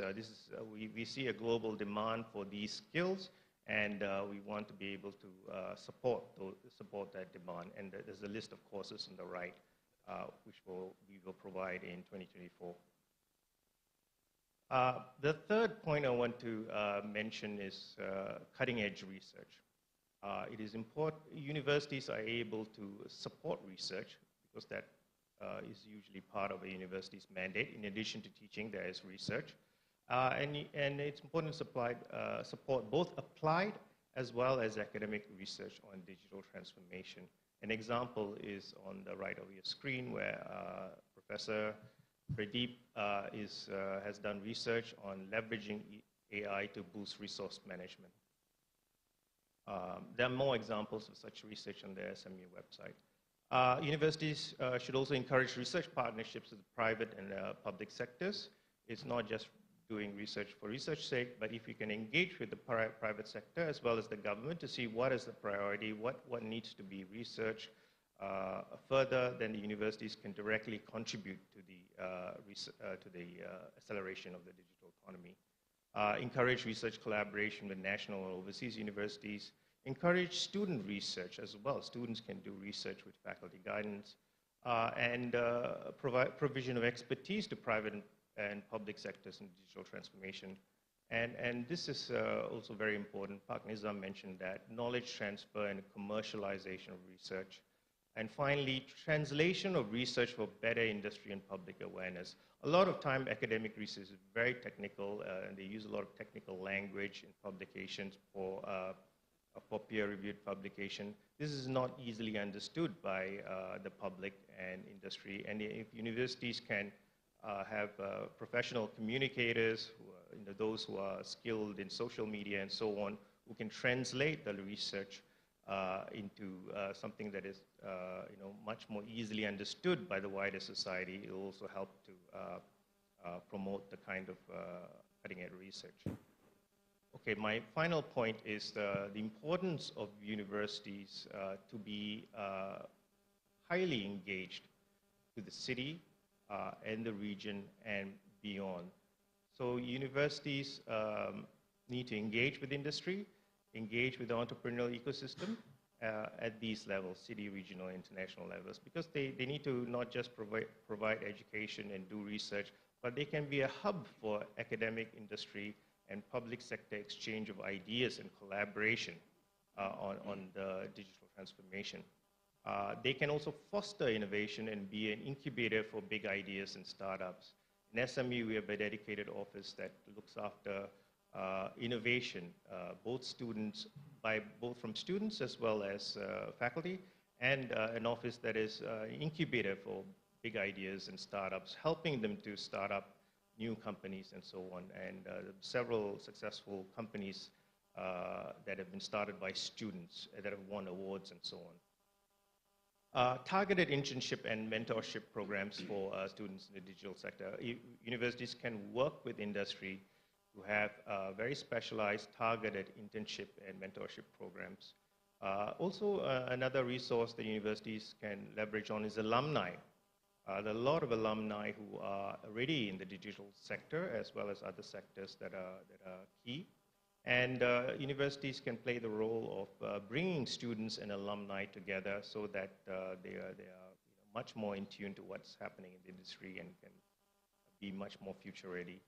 We see a global demand for these skills, and we want to be able to support that demand. And there's a list of courses on the right, which we will provide in 2024. The third point I want to mention is cutting-edge research. It is important universities are able to support research because that is usually part of a university's mandate. In addition to teaching, there is research. And it's important to support both applied as well as academic research on digital transformation. An example is on the right of your screen where Professor Pradeep has done research on leveraging AI to boost resource management. There are more examples of such research on the SMU website. Universities should also encourage research partnerships with the private and public sectors. It's not just doing research for research's sake, but if you can engage with the private sector as well as the government to see what is the priority, what needs to be researched further, then the universities can directly contribute to the acceleration of the digital economy. Encourage research collaboration with national and overseas universities. Encourage student research as well. Students can do research with faculty guidance. And provide provision of expertise to private and public sectors in digital transformation. And this is also very important. Pak Nizam mentioned that knowledge transfer and commercialization of research. And finally, translation of research for better industry and public awareness. A lot of time, academic research is very technical, and they use a lot of technical language in publications for peer-reviewed publication. This is not easily understood by the public and industry. And if universities can have professional communicators, those who are skilled in social media and so on, who can translate the research into something that is much more easily understood by the wider society, it will also help to promote the kind of cutting-edge research. Okay, my final point is the importance of universities to be highly engaged to the city and the region and beyond. So universities need to engage with industry, engage with the entrepreneurial ecosystem at these levels, city, regional, international levels, because they need to not just provide education and do research, but they can be a hub for academic, industry, and public sector exchange of ideas and collaboration on the digital transformation. They can also foster innovation and be an incubator for big ideas and startups. In SMU, we have a dedicated office that looks after innovation, both from students as well as faculty, and an office that is an incubator for big ideas and startups, helping them to start up new companies and so on. And several successful companies that have been started by students that have won awards and so on. Targeted internship and mentorship programs for students in the digital sector. Universities can work with industry to have very specialized targeted internship and mentorship programs. Also, another resource that universities can leverage on is alumni. There are a lot of alumni who are already in the digital sector as well as other sectors that are key. And universities can play the role of bringing students and alumni together so that they are much more in tune to what's happening in the industry and can be much more future ready.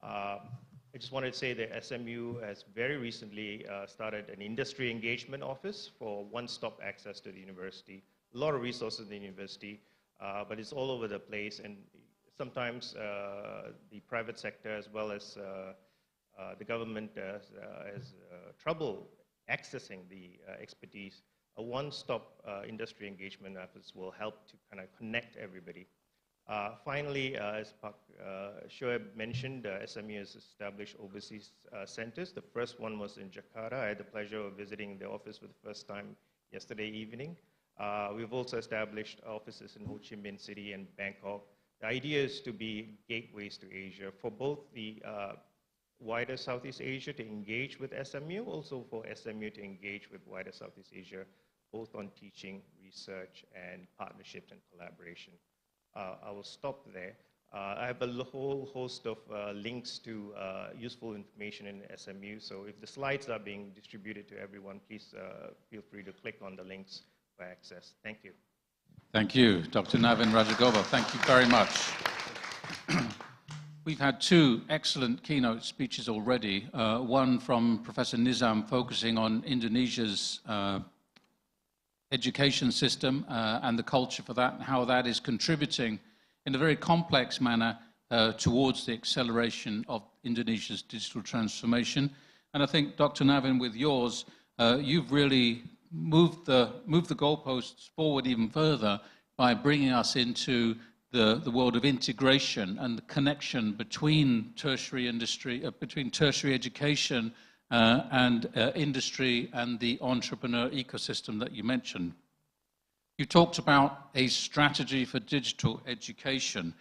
I just wanted to say that SMU has very recently started an industry engagement office for one-stop access to the university. A lot of resources in the university, but it's all over the place, and sometimes the private sector as well as the government has trouble accessing the expertise. A one-stop industry engagement office will help to kind of connect everybody. Finally, as Pak Shoaib mentioned, SME has established overseas centers. The first one was in Jakarta. I had the pleasure of visiting the office for the first time yesterday evening. We've also established offices in Ho Chi Minh City and Bangkok. The idea is to be gateways to Asia for both the wider Southeast Asia to engage with SMU, also for SMU to engage with wider Southeast Asia, both on teaching, research, and partnerships and collaboration. I will stop there. I have a whole host of links to useful information in SMU, so if the slides are being distributed to everyone, please feel free to click on the links for access. Thank you. Thank you, Dr. Navin Rajagopal. Thank you very much. We've had two excellent keynote speeches already, one from Professor Nizam focusing on Indonesia's education system and the culture for that, and how that is contributing in a very complex manner towards the acceleration of Indonesia's digital transformation. And I think, Dr. Navin, with yours, you've really moved the goalposts forward even further by bringing us into the world of integration and the connection between tertiary industry, between tertiary education and industry and the entrepreneur ecosystem that you mentioned. You talked about a strategy for digital education.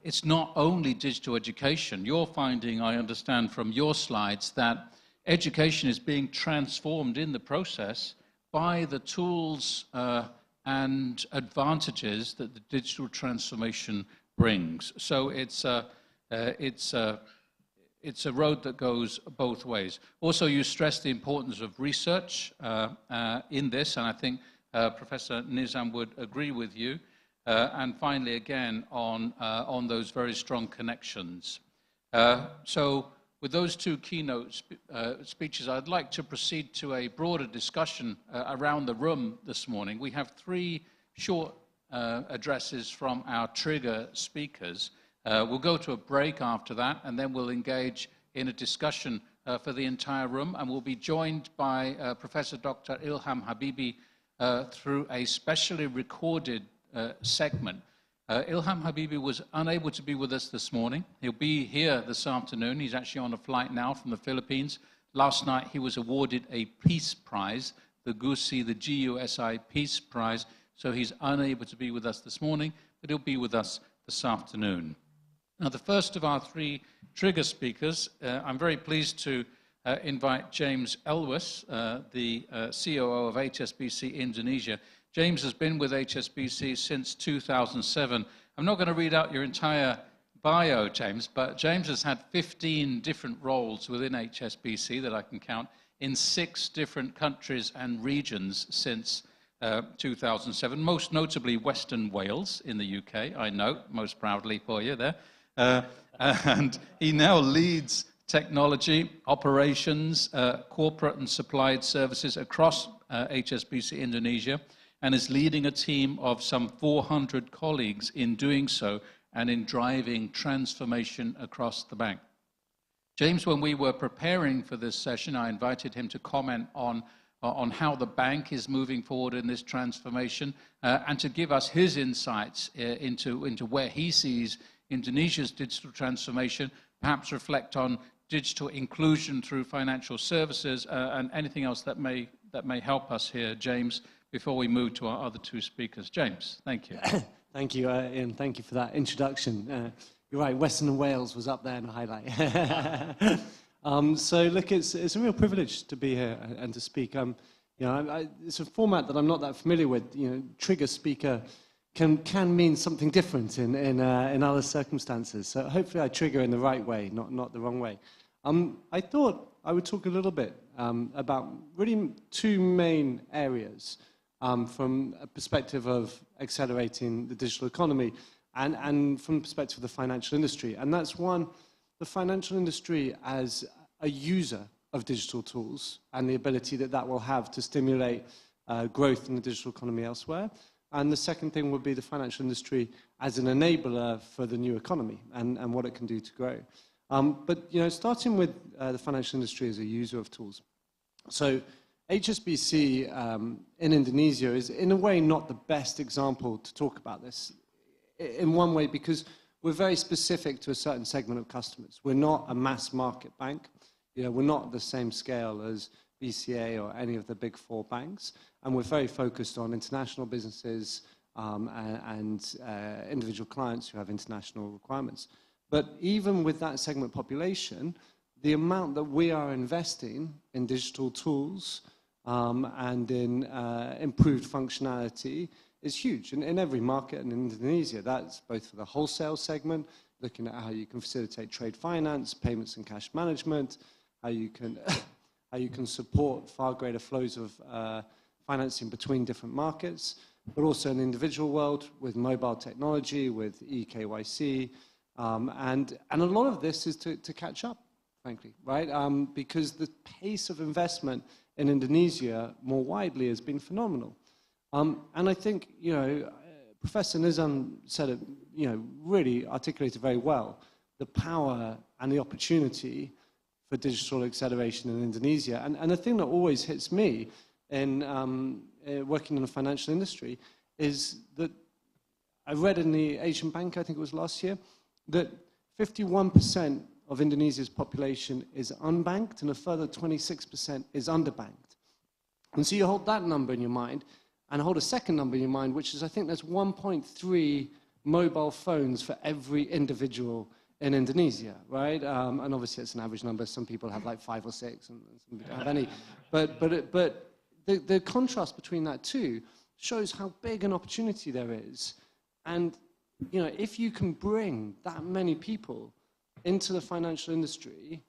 It's not only digital education. You're finding, I understand from your slides, that education is being transformed in the process by the tools and advantages that the digital transformation brings. So it's a road that goes both ways. Also, you stress the importance of research in this, and I think Professor Nizam would agree with you. And finally, again, on those very strong connections. So with those two keynote speeches, I'd like to proceed to a broader discussion around the room this morning. We have three short addresses from our trigger speakers. We'll go to a break after that, and then we'll engage in a discussion for the entire room, and we'll be joined by Professor Dr. Ilham Habibi through a specially recorded segment. Ilham Habibi was unable to be with us this morning. He'll be here this afternoon. He's actually on a flight now from the Philippines. Last night he was awarded a Peace Prize, the GUSI, the GUSI Peace Prize, so he's unable to be with us this morning, but he'll be with us this afternoon. Now, the first of our three trigger speakers, I'm very pleased to invite James Elwes, the COO of HSBC Indonesia. James has been with HSBC since 2007. I'm not going to read out your entire bio, James, but James has had 15 different roles within HSBC that I can count in 6 different countries and regions since 2007, most notably Western Wales in the UK, I know, most proudly for you there. And he now leads technology, operations, corporate and supplied services across HSBC Indonesia, and is leading a team of some 400 colleagues in doing so and in driving transformation across the bank. James, when we were preparing for this session, I invited him to comment on how the bank is moving forward in this transformation and to give us his insights into where he sees Indonesia's digital transformation, perhaps reflect on digital inclusion through financial services and anything else that may help us here, James, before we move to our other two speakers. James, thank you. Thank you, Ian. Thank you for that introduction. You're right, Western Wales was up there in the highlight. So, look, it's a real privilege to be here and to speak. It's a format that I'm not that familiar with. Trigger speaker can mean something different in other circumstances. So hopefully I trigger in the right way, not the wrong way. I thought I would talk a little bit about really 2 main areas from a perspective of accelerating the digital economy and from the perspective of the financial industry. And that's one, the financial industry as a user of digital tools and the ability that will have to stimulate growth in the digital economy elsewhere. And the second thing would be the financial industry as an enabler for the new economy and what it can do to grow. But starting with the financial industry as a user of tools. So HSBC in Indonesia is in a way not the best example to talk about this. in one way because we're very specific to a certain segment of customers. We're not a mass market bank. You know, we're not the same scale as BCA or any of the big four banks, and we're very focused on international businesses and individual clients who have international requirements. But even with that segment population, the amount that we are investing in digital tools and in improved functionality is huge. And in every market in Indonesia, that's both for the wholesale segment, looking at how you can facilitate trade finance, payments and cash management, how you can support far greater flows of financing between different markets, but also in the individual world with mobile technology, with eKYC, and a lot of this is to catch up, frankly, right? Because the pace of investment in Indonesia more widely has been phenomenal. And I think, you know, Professor Nizam said it, you know, really articulated very well, the power and the opportunity for digital acceleration in Indonesia. And the thing that always hits me in working in the financial industry is that I read in the Asian Bank, I think it was last year, that 51% of Indonesia's population is unbanked and a further 26% is underbanked. And so you hold that number in your mind and hold a second number in your mind, which is I think there's 1.3 mobile phones for every individual in Indonesia, right? And obviously it's an average number. Some people have like 5 or 6 and some people don't have any. But the contrast between that two shows how big an opportunity there is. And, you know, if you can bring that many people into the financial industry,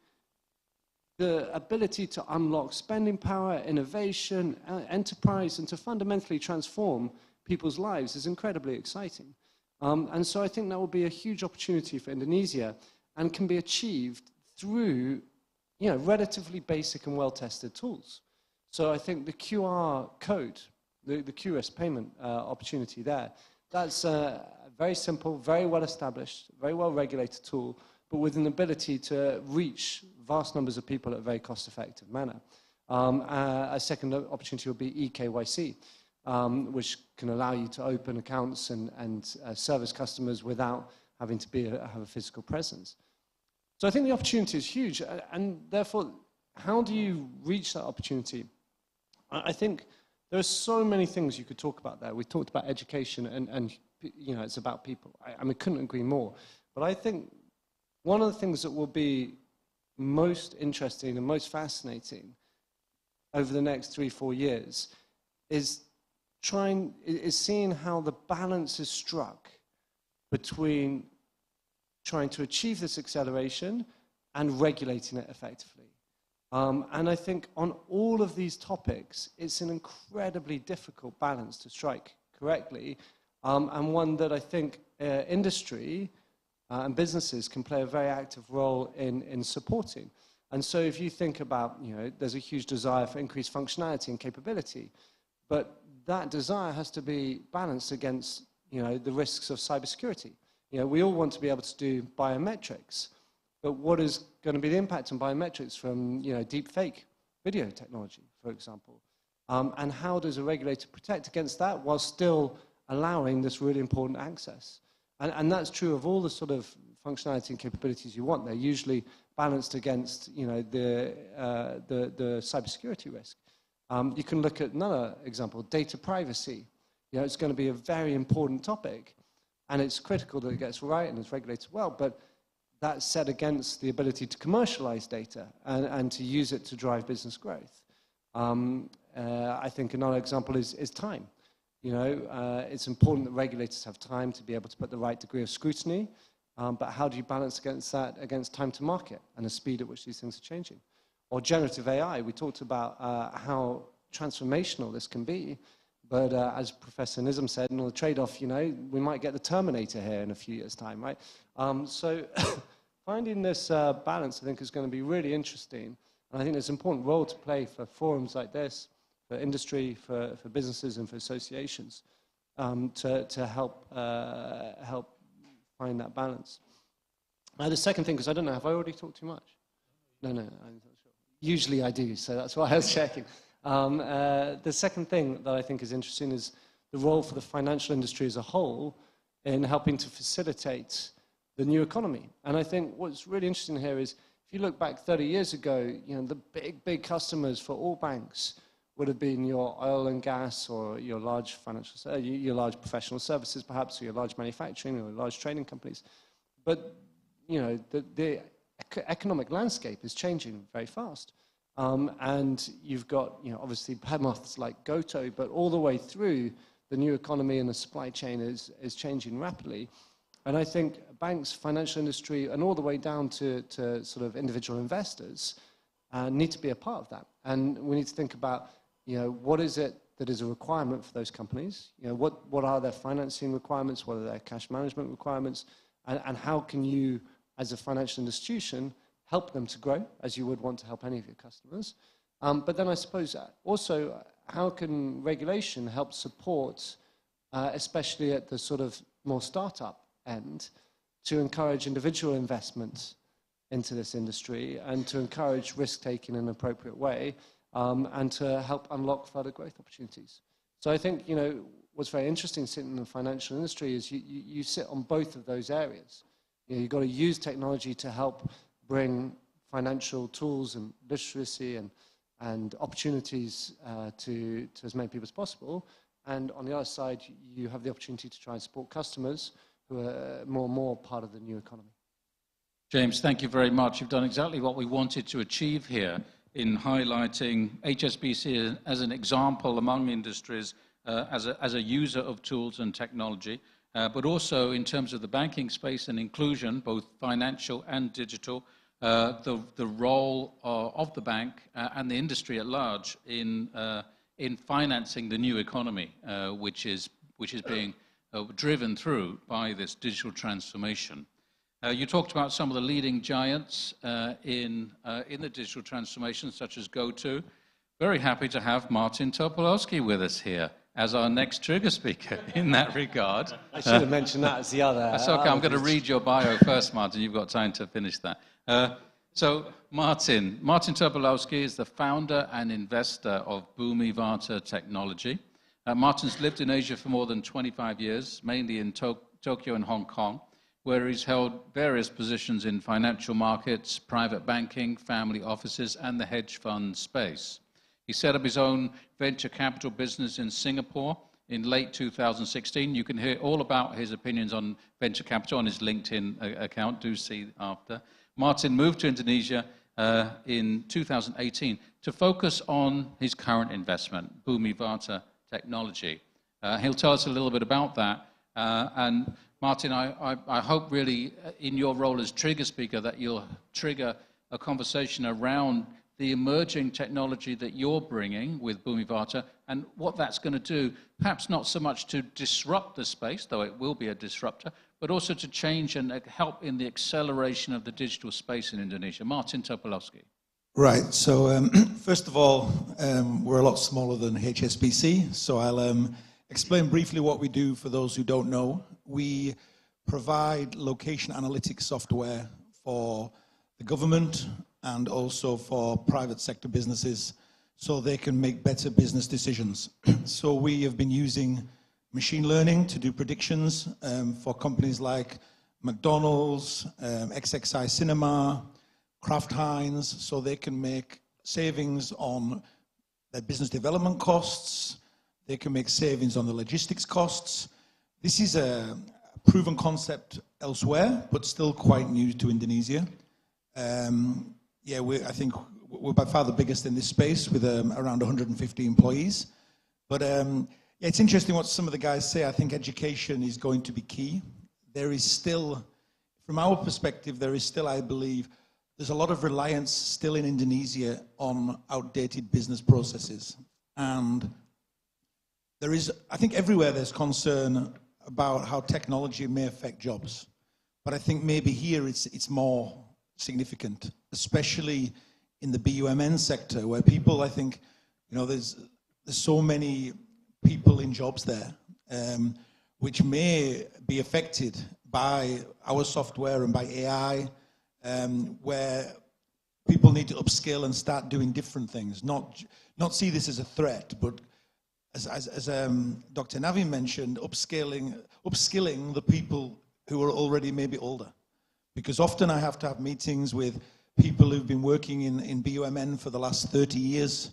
the ability to unlock spending power, innovation, enterprise, and to fundamentally transform people's lives is incredibly exciting. And so I think that will be a huge opportunity for Indonesia and can be achieved through, you know, relatively basic and well-tested tools. So I think the QR code, the QRIS payment opportunity there, that's a very simple, very well-established, very well-regulated tool, but with an ability to reach vast numbers of people at a very cost-effective manner. A second opportunity would be eKYC, which can allow you to open accounts and service customers without having to have a physical presence. So I think the opportunity is huge, and therefore, how do you reach that opportunity? I think there are so many things you could talk about there. We talked about education, and you know, it's about people. I mean, couldn't agree more. But I think one of the things that will be most interesting and most fascinating over the next 3-4 years is seeing how the balance is struck between trying to achieve this acceleration and regulating it effectively. And I think on all of these topics, it's an incredibly difficult balance to strike correctly, and one that I think industry and businesses can play a very active role in supporting. And so if you think about, you know, there's a huge desire for increased functionality and capability, but that desire has to be balanced against, you know, the risks of cybersecurity. You know, we all want to be able to do biometrics, but what is going to be the impact on biometrics from, you know, deep fake video technology, for example? And how does a regulator protect against that while still allowing this really important access? And that's true of all the sort of functionality and capabilities you want. They're usually balanced against, you know, the cybersecurity risk. You can look at another example, data privacy. You know, it's going to be a very important topic, and it's critical that it gets right and it's regulated well, but that's set against the ability to commercialize data and to use it to drive business growth. I think another example is time. You know, it's important that regulators have time to be able to put the right degree of scrutiny, but how do you balance against that, against time to market and the speed at which these things are changing? Or generative AI, we talked about how transformational this can be, but as Professor Nizam said, and on the trade-off, you know, we might get the Terminator here in a few years' time, right? So finding this balance, I think, is going to be really interesting, and I think there's an important role to play for forums like this, for industry, for businesses, and for associations to help find that balance. The second thing, because I don't know, have I already talked too much? No, I'm not sure. Usually I do, so that's why I was checking. The second thing that I think is interesting is the role for the financial industry as a whole in helping to facilitate the new economy. And I think what's really interesting here is, if you look back 30 years ago, the big customers for all banks would have been your oil and gas, or your large your large professional services, perhaps, or your large manufacturing, or large trading companies. But the economic landscape is changing very fast, and you've got obviously behemoths like Goto, but all the way through the new economy and the supply chain is changing rapidly. And I think banks, financial industry, and all the way down to sort of individual investors need to be a part of that. And we need to think about, what is it that is a requirement for those companies? What are their financing requirements? What are their cash management requirements? And how can you, as a financial institution, help them to grow, as you would want to help any of your customers? But then I suppose also, how can regulation help support, especially at the sort of more startup end, to encourage individual investment into this industry and to encourage risk-taking in an appropriate way, and to help unlock further growth opportunities. So I think, what's very interesting sitting in the financial industry is you sit on both of those areas. You've got to use technology to help bring financial tools and literacy and opportunities to as many people as possible. And on the other side, you have the opportunity to try and support customers who are more and more part of the new economy. James, thank you very much. You've done exactly what we wanted to achieve here in highlighting HSBC as an example among industries, as a user of tools and technology, but also in terms of the banking space and inclusion, both financial and digital, the role of the bank and the industry at large in financing the new economy, which is being driven through by this digital transformation. You talked about some of the leading giants in the digital transformation, such as GoTo. Very happy to have Martin Topolowski with us here as our next trigger speaker in that regard. I should have mentioned that as the other. That's okay. I'm going to read your bio first, Martin. You've got time to finish that. So Martin Topolowski is the founder and investor of Boomi Vata Technology. Martin's lived in Asia for more than 25 years, mainly in Tokyo and Hong Kong, where he's held various positions in financial markets, private banking, family offices, and the hedge fund space. He set up his own venture capital business in Singapore in late 2016. You can hear all about his opinions on venture capital on his LinkedIn account. Do see after. Martin moved to Indonesia in 2018 to focus on his current investment, Boomi Vata Technology. He'll tell us a little bit about that. And Martin, I hope really in your role as trigger speaker that you'll trigger a conversation around the emerging technology that you're bringing with Boomi Vata and what that's going to do, perhaps not so much to disrupt the space, though it will be a disruptor, but also to change and help in the acceleration of the digital space in Indonesia. Martin Topolowski. Right, so first of all, we're a lot smaller than HSBC, so I'll explain briefly what we do for those who don't know. We provide location analytics software for the government and also for private sector businesses so they can make better business decisions. So we have been using machine learning to do predictions for companies like McDonald's, XXI Cinema, Kraft Heinz, so they can make savings on their business development costs, they can make savings on the logistics costs. This is a proven concept elsewhere, but still quite new to Indonesia. I think we're by far the biggest in this space with around 150 employees. But it's interesting what some of the guys say. I think education is going to be key. There is still, from our perspective, I believe, there's a lot of reliance still in Indonesia on outdated business processes. And there is, I think everywhere there's concern about how technology may affect jobs. But I think maybe here it's more significant, especially in the BUMN sector, where people, I think, there's so many people in jobs there, which may be affected by our software and by AI, where people need to upskill and start doing different things, not see this as a threat, but as Dr. Navi mentioned, upskilling upskilling the people who are already maybe older. Because often I have to have meetings with people who've been working in BUMN for the last 30 years,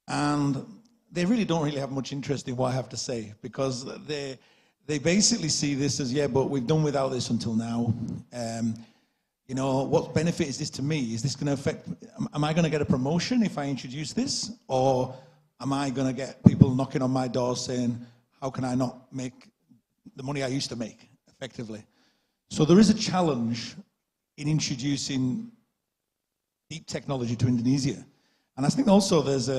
and they really don't really have much interest in what I have to say, because they basically see this as, yeah, but we've done without this until now. You know, what benefit is this to me? Is this going to affect, am I going to get a promotion if I introduce this? Or am I going to get people knocking on my door saying, how can I not make the money I used to make effectively? So there is a challenge in introducing deep technology to Indonesia. And I think also there's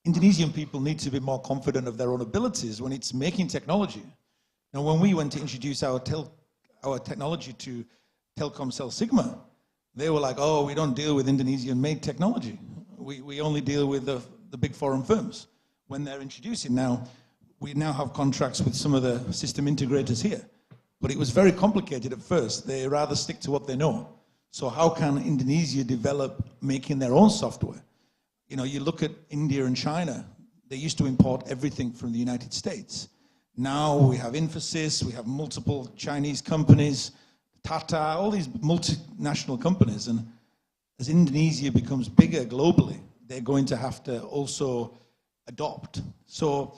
Indonesian people need to be more confident of their own abilities when it's making technology. Now, when we went to introduce our technology to Telkomsel Sigma, they were like, oh, we don't deal with Indonesian-made technology. We only deal with the big foreign firms when they're introducing. Now, we now have contracts with some of the system integrators here, but it was very complicated at first. They rather stick to what they know. So how can Indonesia develop making their own software? You know, you look at India and China, they used to import everything from the United States. Now we have Infosys, we have multiple Chinese companies, Tata, all these multinational companies. And as Indonesia becomes bigger globally, they're going to have to also adopt. So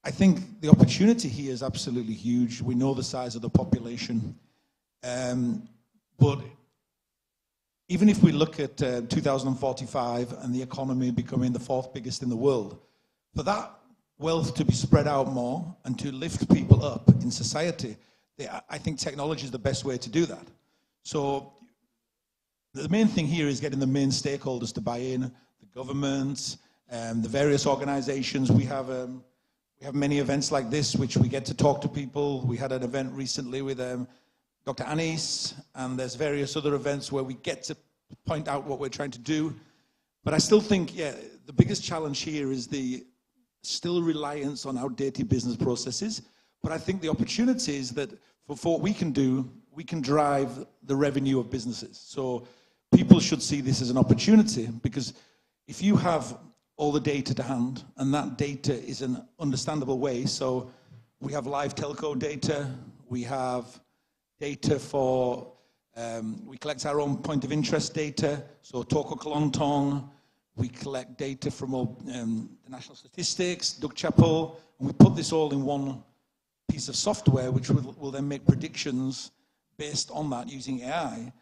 I think the opportunity here is absolutely huge. We know the size of the population. But even if we look at 2045 and the economy becoming the 4th biggest in the world, for that wealth to be spread out more and to lift people up in society, I think technology is the best way to do that. So the main thing here is getting the main stakeholders to buy in, the governments, the various organizations. We have many events like this, which we get to talk to people. We had an event recently with Dr. Anis, and there's various other events where we get to point out what we're trying to do. But I still think, yeah, the biggest challenge here is the still reliance on outdated business processes. But I think the opportunity is that for what we can do, we can drive the revenue of businesses. So people should see this as an opportunity, because if you have all the data to hand, and that data is an understandable way, so we have live telco data, we have data for, we collect our own point of interest data, so Toko Kelontong, we collect data from all, the national statistics, Dukcapil, and we put this all in one piece of software, which will then make predictions based on that using AI.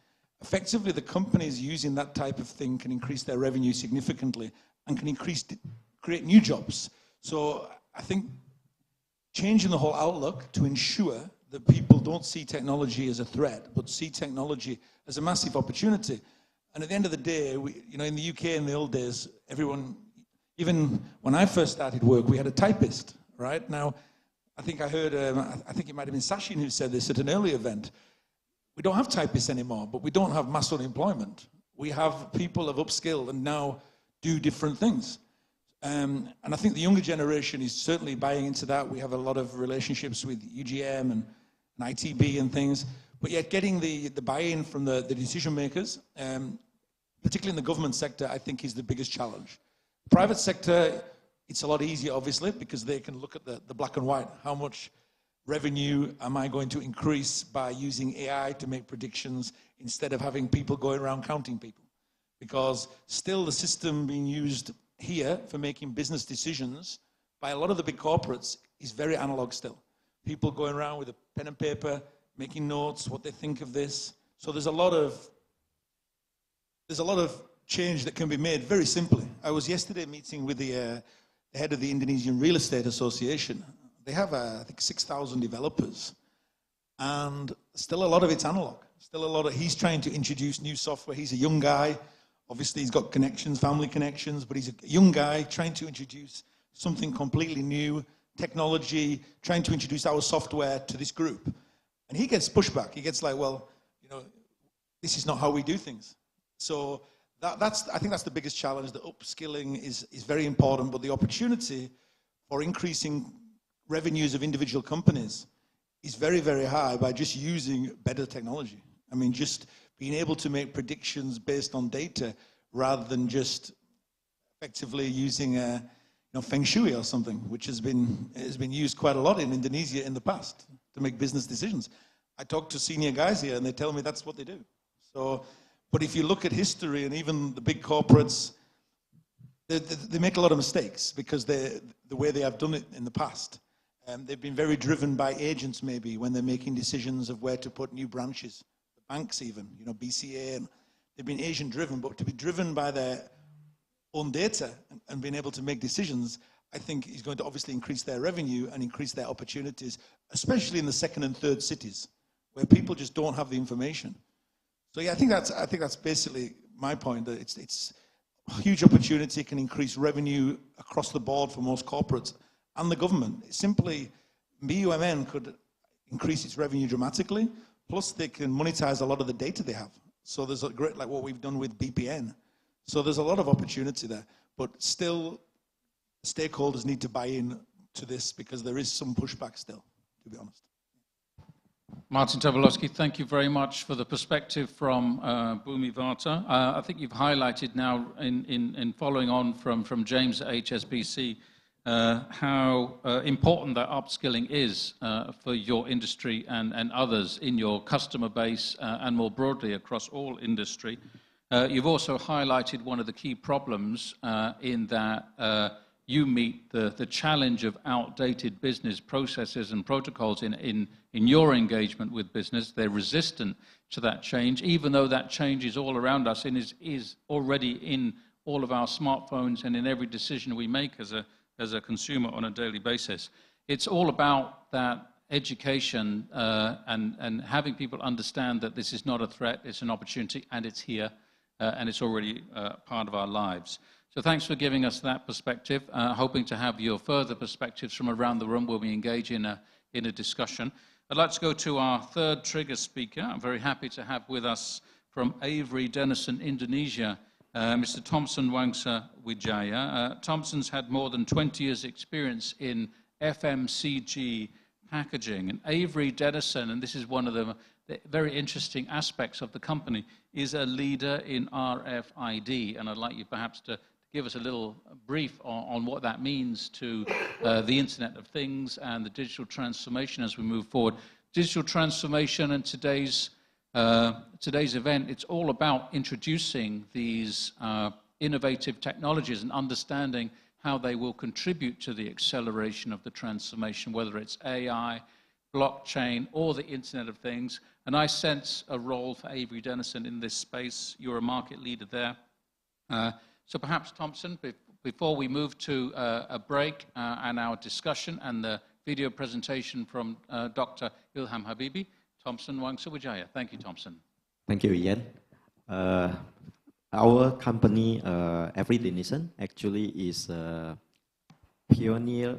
Effectively, the companies using that type of thing can increase their revenue significantly and can create new jobs. So I think changing the whole outlook to ensure that people don't see technology as a threat, but see technology as a massive opportunity. And at the end of the day, you know, in the UK in the old days, everyone, even when I first started work, we had a typist, right? Now, I think I heard, I think it might have been Sachin who said this at an earlier event. We don't have typists anymore, but we don't have mass unemployment. We have people have upskilled and now do different things. And I think the younger generation is certainly buying into that. We have a lot of relationships with UGM and ITB and things, but yet getting the buy-in from the decision makers, particularly in the government sector, I think is the biggest challenge. Private sector, it's a lot easier, obviously, because they can look at the black and white. How much revenue am I going to increase by using AI to make predictions instead of having people going around counting people? Because still the system being used here for making business decisions by a lot of the big corporates is very analog still. People going around with a pen and paper, making notes, what they think of this. So there's a lot of change that can be made very simply. I was yesterday meeting with the head of the Indonesian Real Estate Association. They have, I think, 6,000 developers, and still a lot of it's analog. Still a lot of, he's trying to introduce new software. He's a young guy. Obviously, he's got connections, family connections, but he's a young guy trying to introduce something completely new, technology, trying to introduce our software to this group. And he gets pushback. He gets like, well, you know, this is not how we do things. So I think that's the biggest challenge. The upskilling is very important, but the opportunity for increasing revenues of individual companies is very, very high by just using better technology. I mean, just being able to make predictions based on data rather than just effectively using Feng Shui or something, which has been used quite a lot in Indonesia in the past. to make business decisions. I talk to senior guys here and they tell me that's what they do. So, but if you look at history and even the big corporates, they make a lot of mistakes because the way they have done it in the past. They've been very driven by agents maybe when they're making decisions of where to put new branches, the banks even, you know, BCA, and they've been agent driven, but to be driven by their own data and being able to make decisions, I think is going to obviously increase their revenue and increase their opportunities, especially in the second and third cities where people just don't have the information. So yeah, I think that's basically my point, that it's a huge opportunity, can increase revenue across the board for most corporates and the government. Simply, BUMN could increase its revenue dramatically, plus they can monetize a lot of the data they have. So there's a great, like what we've done with BPN. So there's a lot of opportunity there, but still stakeholders need to buy in to this because there is some pushback still, to be honest. Martin Tobolowsky, thank you very much for the perspective from Bhumi Vata. I think you've highlighted now in following on from James at HSBC how important that upskilling is for your industry and others in your customer base and more broadly across all industry. You've also highlighted one of the key problems in that you meet the challenge of outdated business processes and protocols in your engagement with business. They're resistant to that change, even though that change is all around us and is already in all of our smartphones and in every decision we make as a consumer on a daily basis. It's all about that education and having people understand that this is not a threat, it's an opportunity, and it's here, and it's already part of our lives. So thanks for giving us that perspective. Hoping to have your further perspectives from around the room when we engage in a discussion. I'd like to go to our third trigger speaker. I'm very happy to have with us from Avery Dennison, Indonesia, Mr. Thompson Wangsa Wijaya. Thompson's had more than 20 years' experience in FMCG packaging. And Avery Dennison, and this is one of the very interesting aspects of the company, is a leader in RFID. And I'd like you perhaps to give us a little brief on what that means to the Internet of Things and the digital transformation as we move forward. Digital transformation and today's event, it's all about introducing these innovative technologies and understanding how they will contribute to the acceleration of the transformation, whether it's AI, blockchain, or the Internet of Things. And I sense a role for Avery Dennison in this space. You're a market leader there. So perhaps, Thompson, before we move to a break and our discussion and the video presentation from Dr. Ilham Habibi, Thompson Wangsa Wijaya. Thank you, Thompson. Thank you, Ian. Our company, Avery Dennison, actually is a pioneer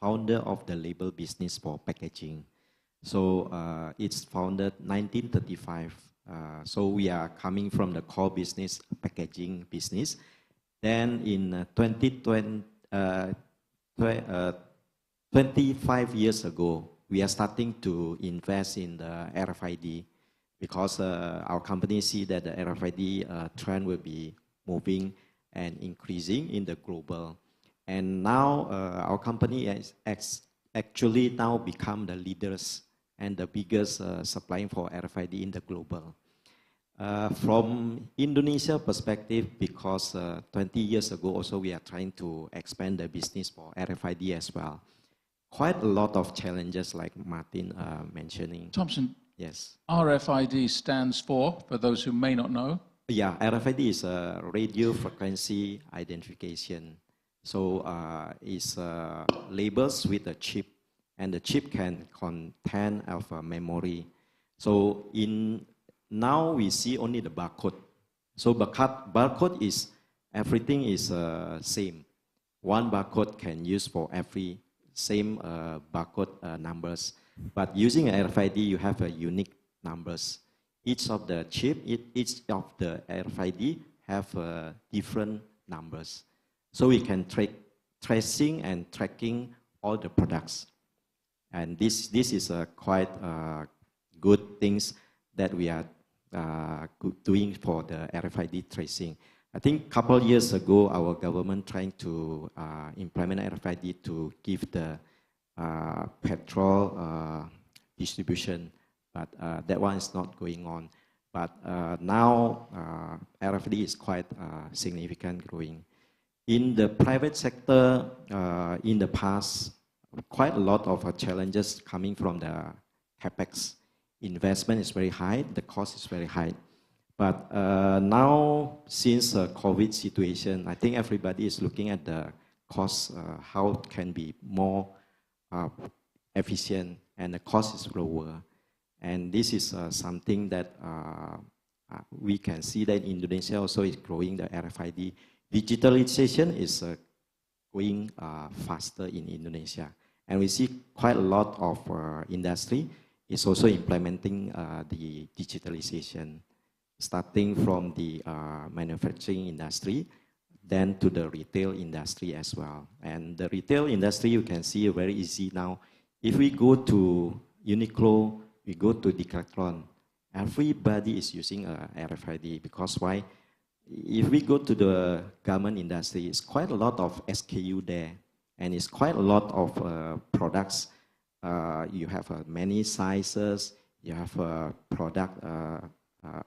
founder of the label business for packaging. So it's founded 1935. So we are coming from the core business, packaging business. Then in 25 years ago, we are starting to invest in the RFID because our company see that the RFID trend will be moving and increasing in the global. And now our company has actually now become the leaders and the biggest supplying for RFID in the global. From Indonesia perspective, because 20 years ago also we are trying to expand the business for RFID as well. Quite a lot of challenges like Martin mentioning. Thompson, yes. RFID stands for those who may not know? Yeah, RFID is a radio frequency identification. So it's labels with a chip, and the chip can contain of a memory. So now we see only the barcode. So barcode is, everything is same. One barcode can use for every same barcode numbers. But using RFID, you have a unique numbers. Each of the chip, each of the RFID have different numbers. So we can tracing and tracking all the products. And this is a quite good things that we are doing for the RFID tracing. I think a couple years ago, our government trying to implement RFID to give the petrol distribution, but that one is not going on. But now RFID is quite significant growing. In the private sector, in the past, quite a lot of challenges coming from the capex. Investment is very high, the cost is very high. But now, since the COVID situation, I think everybody is looking at the cost, how it can be more efficient, and the cost is lower. And this is something that we can see that Indonesia also is growing the RFID. Digitalization is going faster in Indonesia. And we see quite a lot of industry is also implementing the digitalization, starting from the manufacturing industry, then to the retail industry as well. And the retail industry, you can see very easy now. If we go to Uniqlo, we go to Decathlon, everybody is using RFID, because why? If we go to the garment industry, it's quite a lot of SKU there, and it's quite a lot of products. You have many sizes, you have a product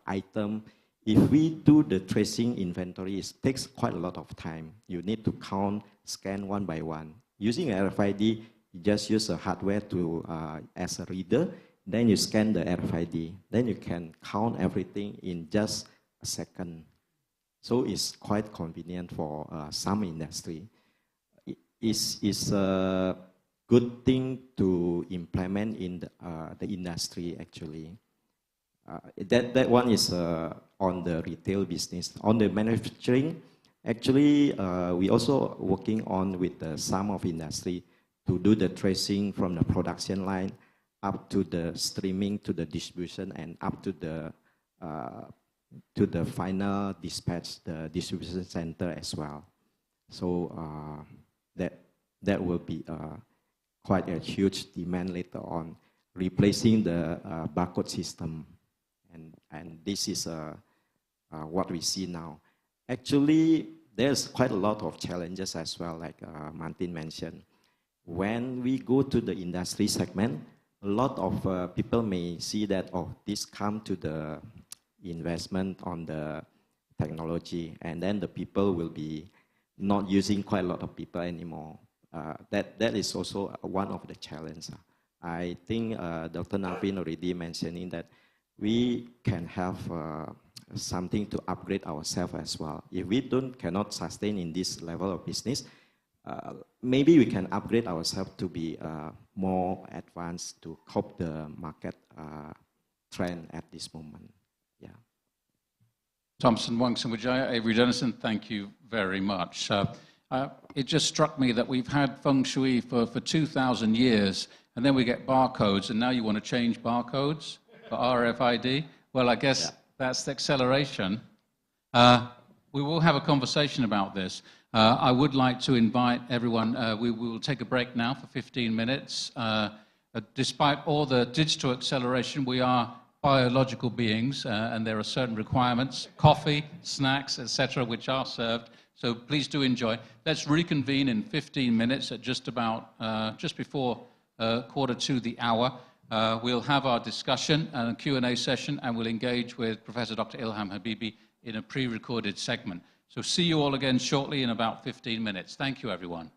item. If we do the tracing inventory, it takes quite a lot of time. You need to count, scan one by one. Using RFID, you just use a hardware to as a reader, then you scan the RFID, then you can count everything in just a second. So it's quite convenient for some industry. It's a good thing to implement in the industry actually. That one is on the retail business. On the manufacturing, actually we also working on with some of industry to do the tracing from the production line up to the streaming to the distribution and up to the final dispatch, the distribution center as well. So that will be quite a huge demand later on, replacing the barcode system. And this is what we see now. Actually, there's quite a lot of challenges as well, like Martin mentioned. When we go to the industry segment, a lot of people may see that, oh, this come to the investment on the technology, and then the people will be not using quite a lot of people anymore. That is also one of the challenges. I think Dr. Navin already mentioning that we can have something to upgrade ourselves as well. If we cannot sustain in this level of business, maybe we can upgrade ourselves to be more advanced to cope the market trend at this moment. Yeah. Thompson, Wangson Wijaya, Avery Dennison, thank you very much. It just struck me that we've had feng shui for 2,000 years, and then we get barcodes, and now you want to change barcodes for RFID? Well, I guess that's the acceleration. We will have a conversation about this. I would like to invite everyone, we will take a break now for 15 minutes. Despite all the digital acceleration, we are biological beings, and there are certain requirements, coffee, snacks, etc., which are served. So please do enjoy. Let's reconvene in 15 minutes at just before 1:45. We'll have our discussion and a Q&A session, and we'll engage with Professor Dr. Ilham Habibi in a pre-recorded segment. So see you all again shortly in about 15 minutes. Thank you, everyone.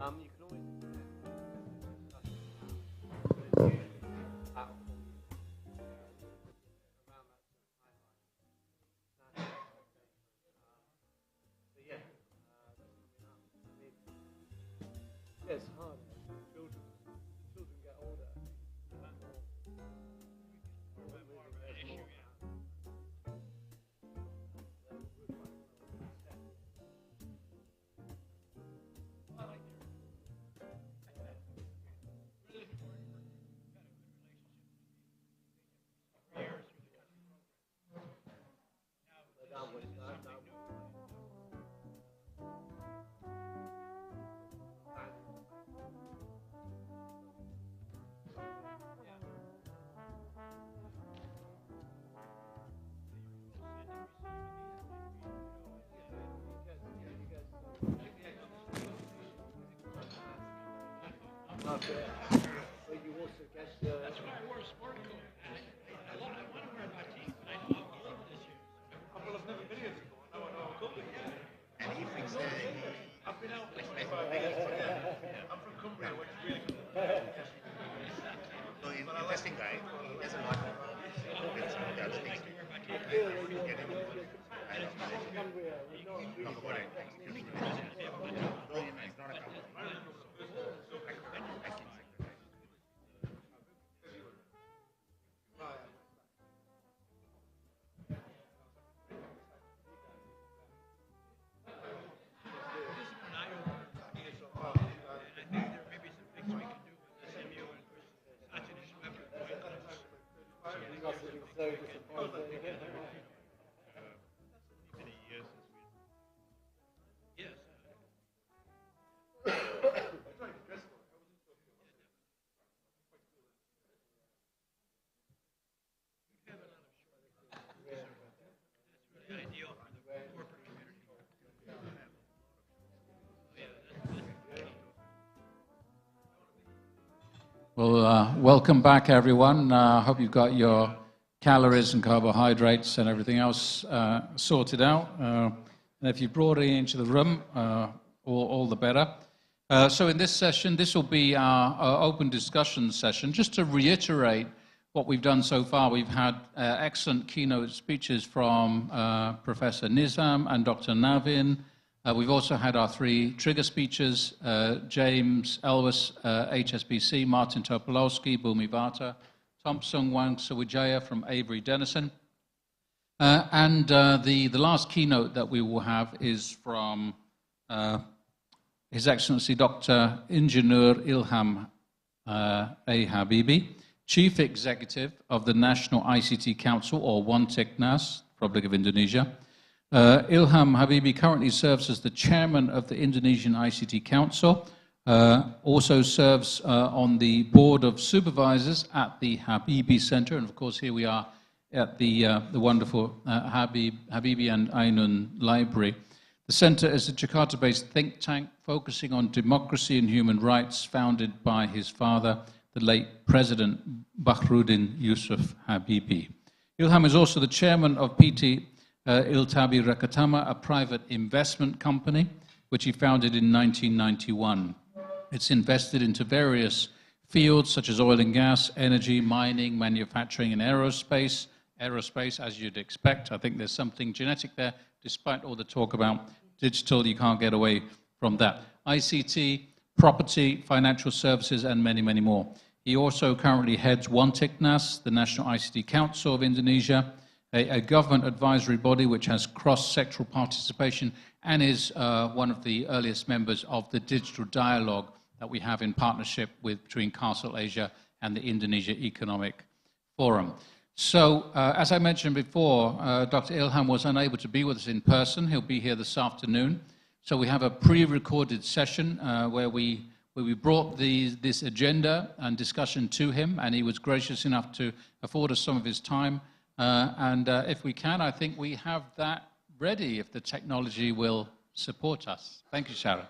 You can always it's hard. Children get older. But you also get that's why I wore a sport coat. I want to wear my team. I know I'm all over this year. Well, I've never been here before. I know I'm covered. And he thinks that I've been out for 25 years. I'm from Cumbria, which is really good. So interesting guy. He does a lot of with some of the other things. It's not a company. Well, welcome back, everyone. I hope you've got your calories and carbohydrates and everything else sorted out. And if you brought it into the room, all the better. So in this session, this will be our open discussion session. Just to reiterate what we've done so far, we've had excellent keynote speeches from Professor Nizam and Dr. Navin. We've also had our three trigger speeches, James Elwes, HSBC, Martin Topolowski, Bhumi Bhatta, Thompson Wang Sawijaya from Avery Dennison. And the last keynote that we will have is from His Excellency Dr. Engineer Ilham A. Habibi, Chief Executive of the National ICT Council, or One-Teknas, Republic of Indonesia. Ilham Habibi currently serves as the chairman of the Indonesian ICT Council, also serves on the board of supervisors at the Habibi Center, and of course here we are at the wonderful Habibi and Ainun Library. The center is a Jakarta-based think tank focusing on democracy and human rights, founded by his father, the late President Bahruddin Yusuf Habibi. Ilham is also the chairman of PT Iltabi Rekatama, a private investment company, which he founded in 1991. It's invested into various fields such as oil and gas, energy, mining, manufacturing, and aerospace. Aerospace, as you'd expect. I think there's something genetic there. Despite all the talk about digital, you can't get away from that. ICT, property, financial services, and many, many more. He also currently heads One-Teknas, the National ICT Council of Indonesia, a government advisory body which has cross-sectoral participation, and is one of the earliest members of the digital dialogue that we have in partnership between Castle Asia and the Indonesia Economic Forum. So, as I mentioned before, Dr. Ilham was unable to be with us in person. He'll be here this afternoon. So we have a pre-recorded session where we brought this agenda and discussion to him, and he was gracious enough to afford us some of his time. And if we can, I think we have that ready if the technology will support us. Thank you, Sharon.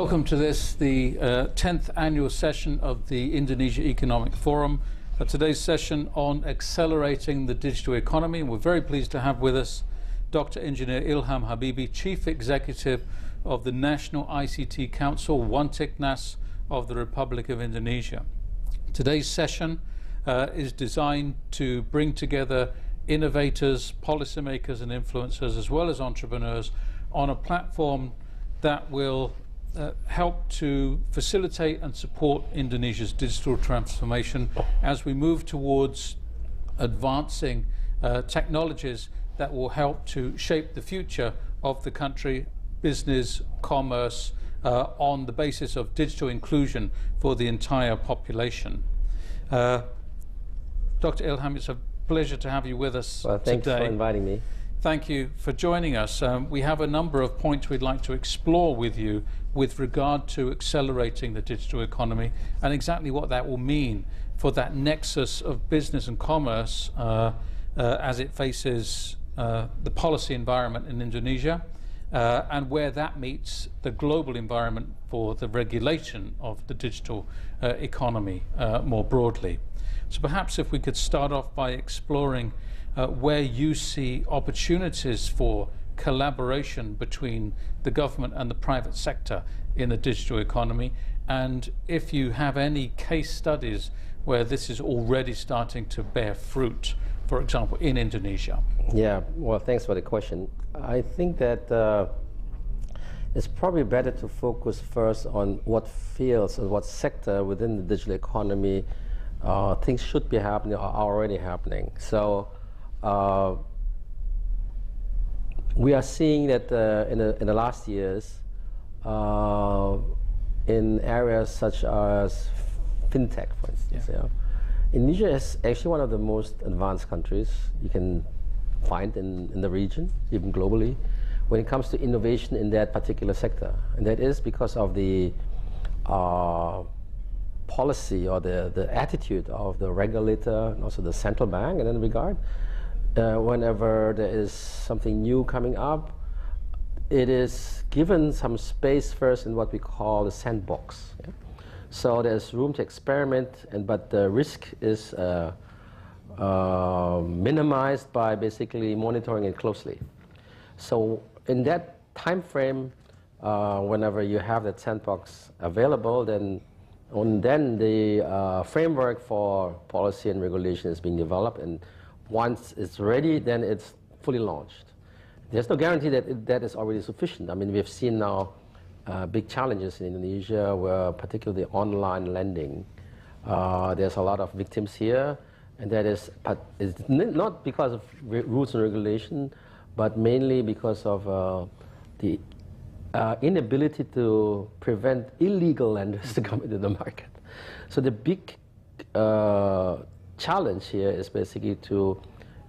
Welcome to this, the 10th annual session of the Indonesia Economic Forum. Today's session on accelerating the digital economy. And we're very pleased to have with us Dr. Engineer Ilham Habibi, Chief Executive of the National ICT Council, Wantiknas of the Republic of Indonesia. Today's session is designed to bring together innovators, policymakers and influencers, as well as entrepreneurs, on a platform that will help to facilitate and support Indonesia's digital transformation as we move towards advancing technologies that will help to shape the future of the country, business, commerce, on the basis of digital inclusion for the entire population. Dr. Ilham, it's a pleasure to have you with us today. Thanks for inviting me. Thank you for joining us. We have a number of points we'd like to explore with you with regard to accelerating the digital economy and exactly what that will mean for that nexus of business and commerce as it faces the policy environment in Indonesia and where that meets the global environment for the regulation of the digital economy more broadly. So perhaps if we could start off by exploring where you see opportunities for collaboration between the government and the private sector in the digital economy, and if you have any case studies where this is already starting to bear fruit, for example, in Indonesia. Yeah, well, thanks for the question. I think that it's probably better to focus first on what fields and what sector within the digital economy things should be happening or are already happening. So we are seeing that in the last years, in areas such as fintech, for instance, Indonesia is actually one of the most advanced countries you can find in the region, even globally, when it comes to innovation in that particular sector. And that is because of the policy or the attitude of the regulator and also the central bank in that regard. Whenever there is something new coming up, it is given some space first in what we call the sandbox. Yeah? So there's room to experiment, but the risk is minimized by basically monitoring it closely. So in that time frame, whenever you have that sandbox available, then the framework for policy and regulation is being developed, and once it's ready, then it's fully launched. There's no guarantee that that is already sufficient. I mean, we've seen now big challenges in Indonesia, where particularly online lending, there's a lot of victims here, and that is it's not because of rules and regulation, but mainly because of the inability to prevent illegal lenders to come into the market. So the big challenge here is basically to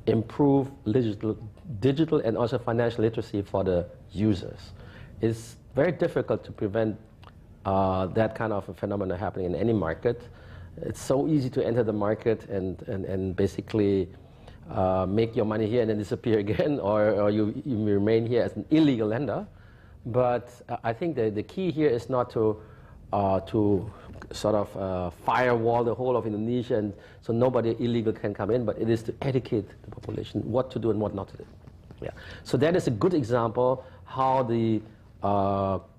improve digital and also financial literacy for the users. It's very difficult to prevent that kind of a phenomenon happening in any market. It's so easy to enter the market and basically make your money here and then disappear again, or you remain here as an illegal lender. But I think the key here is not to sort of firewall the whole of Indonesia, and so nobody illegal can come in, but it is to educate the population what to do and what not to do. Yeah. So that is a good example how the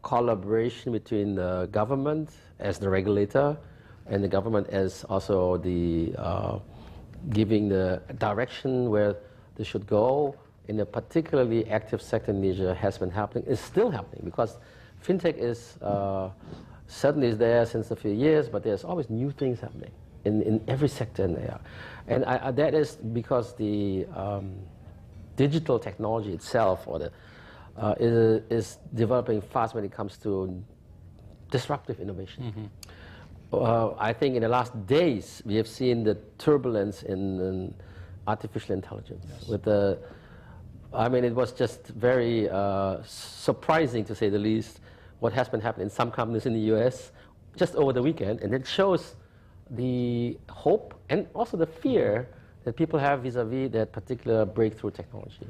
collaboration between the government as the regulator and the government as also the giving the direction where they should go in a particularly active sector in Indonesia has been happening, is still happening, because fintech is certainly is there since a few years, but there's always new things happening in every sector in there. And that is because the digital technology itself or the, is developing fast when it comes to disruptive innovation. Mm-hmm. I think in the last days, we have seen the turbulence in artificial intelligence. Yes. With the, I mean, it was just very surprising, to say the least, what has been happening in some companies in the US just over the weekend. And it shows the hope and also the fear that people have vis-a-vis that particular breakthrough technology.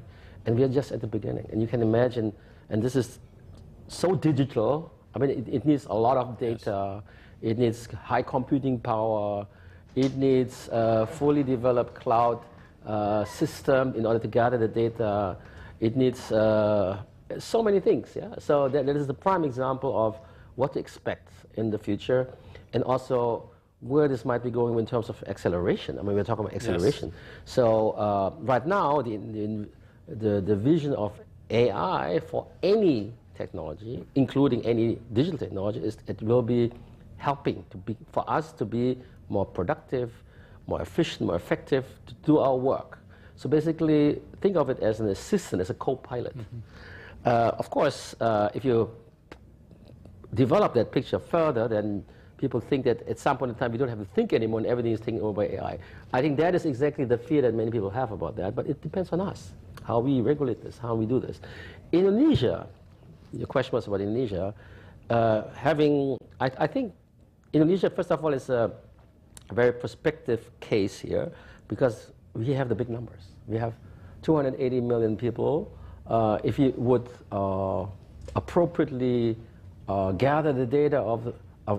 And we are just at the beginning. And you can imagine, and this is so digital, I mean, it needs a lot of data. Yes. It needs high computing power. It needs a fully developed cloud system in order to gather the data. It needs so many things. Yeah? So that is the prime example of what to expect in the future, and also where this might be going in terms of acceleration. I mean, we're talking about acceleration. Yes. So right now, the vision of AI for any technology, including any digital technology, is it will be helping for us to be more productive, more efficient, more effective to do our work. So basically, think of it as an assistant, as a co-pilot. Of course, if you develop that picture further, then people think that at some point in time we don't have to think anymore and everything is taken over by AI. I think that is exactly the fear that many people have about that, but it depends on us, how we regulate this, how we do this. Indonesia, your question was about Indonesia, I think Indonesia, first of all, is a very prospective case here because we have the big numbers. We have 280 million people. If you would appropriately gather the data of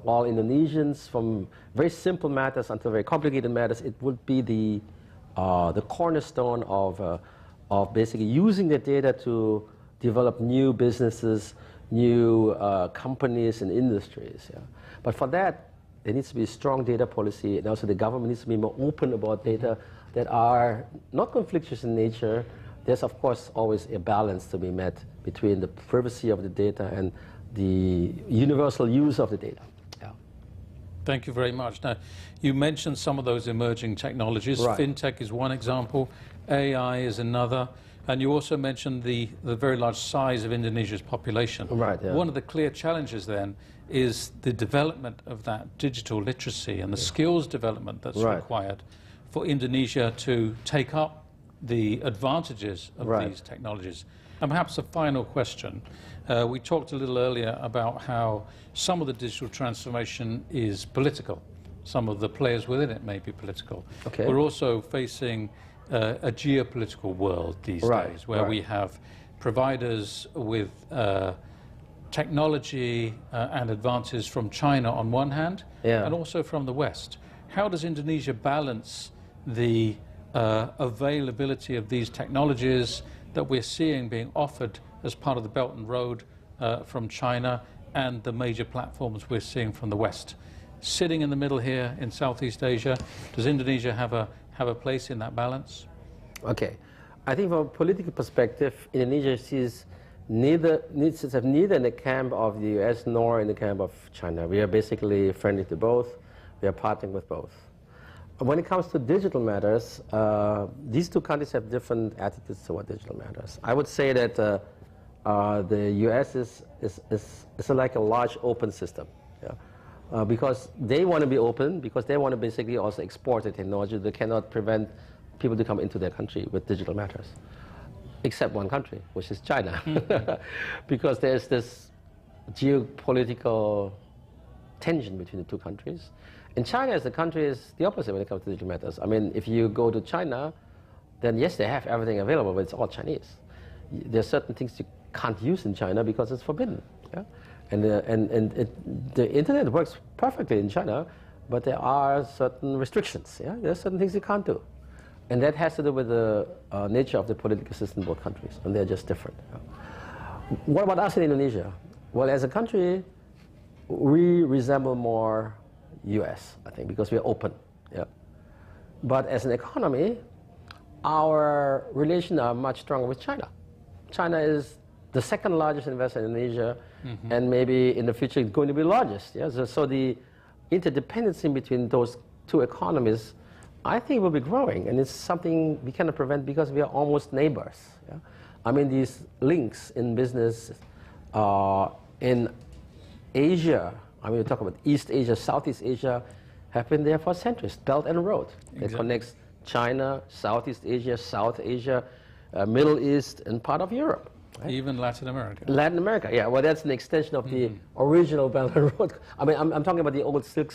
all Indonesians, from very simple matters until very complicated matters, it would be the cornerstone of basically using the data to develop new businesses, new companies and industries. Yeah. But for that, there needs to be a strong data policy, and also the government needs to be more open about data that are not conflictuous in nature. There's, of course, always a balance to be met between the privacy of the data and the universal use of the data. Yeah. Thank you very much. Now, you mentioned some of those emerging technologies. Right. Fintech is one example, AI is another, and you also mentioned the very large size of Indonesia's population. Right, yeah. One of the clear challenges then is the development of that digital literacy and the skills development that's required for Indonesia to take up the advantages of these technologies. And perhaps a final question. We talked a little earlier about how some of the digital transformation is political. Some of the players within it may be political. Okay. We're also facing a geopolitical world these days where we have providers with technology and advances from China on one hand and also from the West. How does Indonesia balance the availability of these technologies that we're seeing being offered as part of the Belt and Road from China and the major platforms we're seeing from the West? Sitting in the middle here in Southeast Asia, does Indonesia have a place in that balance? Okay. I think from a political perspective, Indonesia needs to have neither in the camp of the US nor in the camp of China. We are basically friendly to both. We are partnering with both. When it comes to digital matters, these two countries have different attitudes toward digital matters. I would say that the US is like a large open system. Yeah? Because they want to be open, because they want to basically also export the technology. They cannot prevent people to come into their country with digital matters, except one country, which is China. Because there's this geopolitical tension between the two countries. And China as a country is the opposite when it comes to digital matters. I mean, if you go to China, then yes, they have everything available, but it's all Chinese. There are certain things you can't use in China because it's forbidden. Yeah? And the internet works perfectly in China, but there are certain restrictions. Yeah? There are certain things you can't do. And that has to do with the nature of the political system in both countries, and they're just different. Yeah? What about us in Indonesia? Well, as a country, we resemble more US, I think, because we're open. Yeah. But as an economy, our relations are much stronger with China. China is the second largest investor in Indonesia, and maybe in the future going to be the largest. Yeah? So the interdependency between those two economies, I think, will be growing, and it's something we cannot prevent because we are almost neighbors. Yeah? I mean, these links in business in Asia, I mean, we talk about East Asia, Southeast Asia, have been there for centuries. Belt and Road. It connects China, Southeast Asia, South Asia, Middle East, and part of Europe. Right? Even Latin America. Latin America, yeah. Well, that's an extension of the original Belt and Road. I mean, I'm talking about the old Silk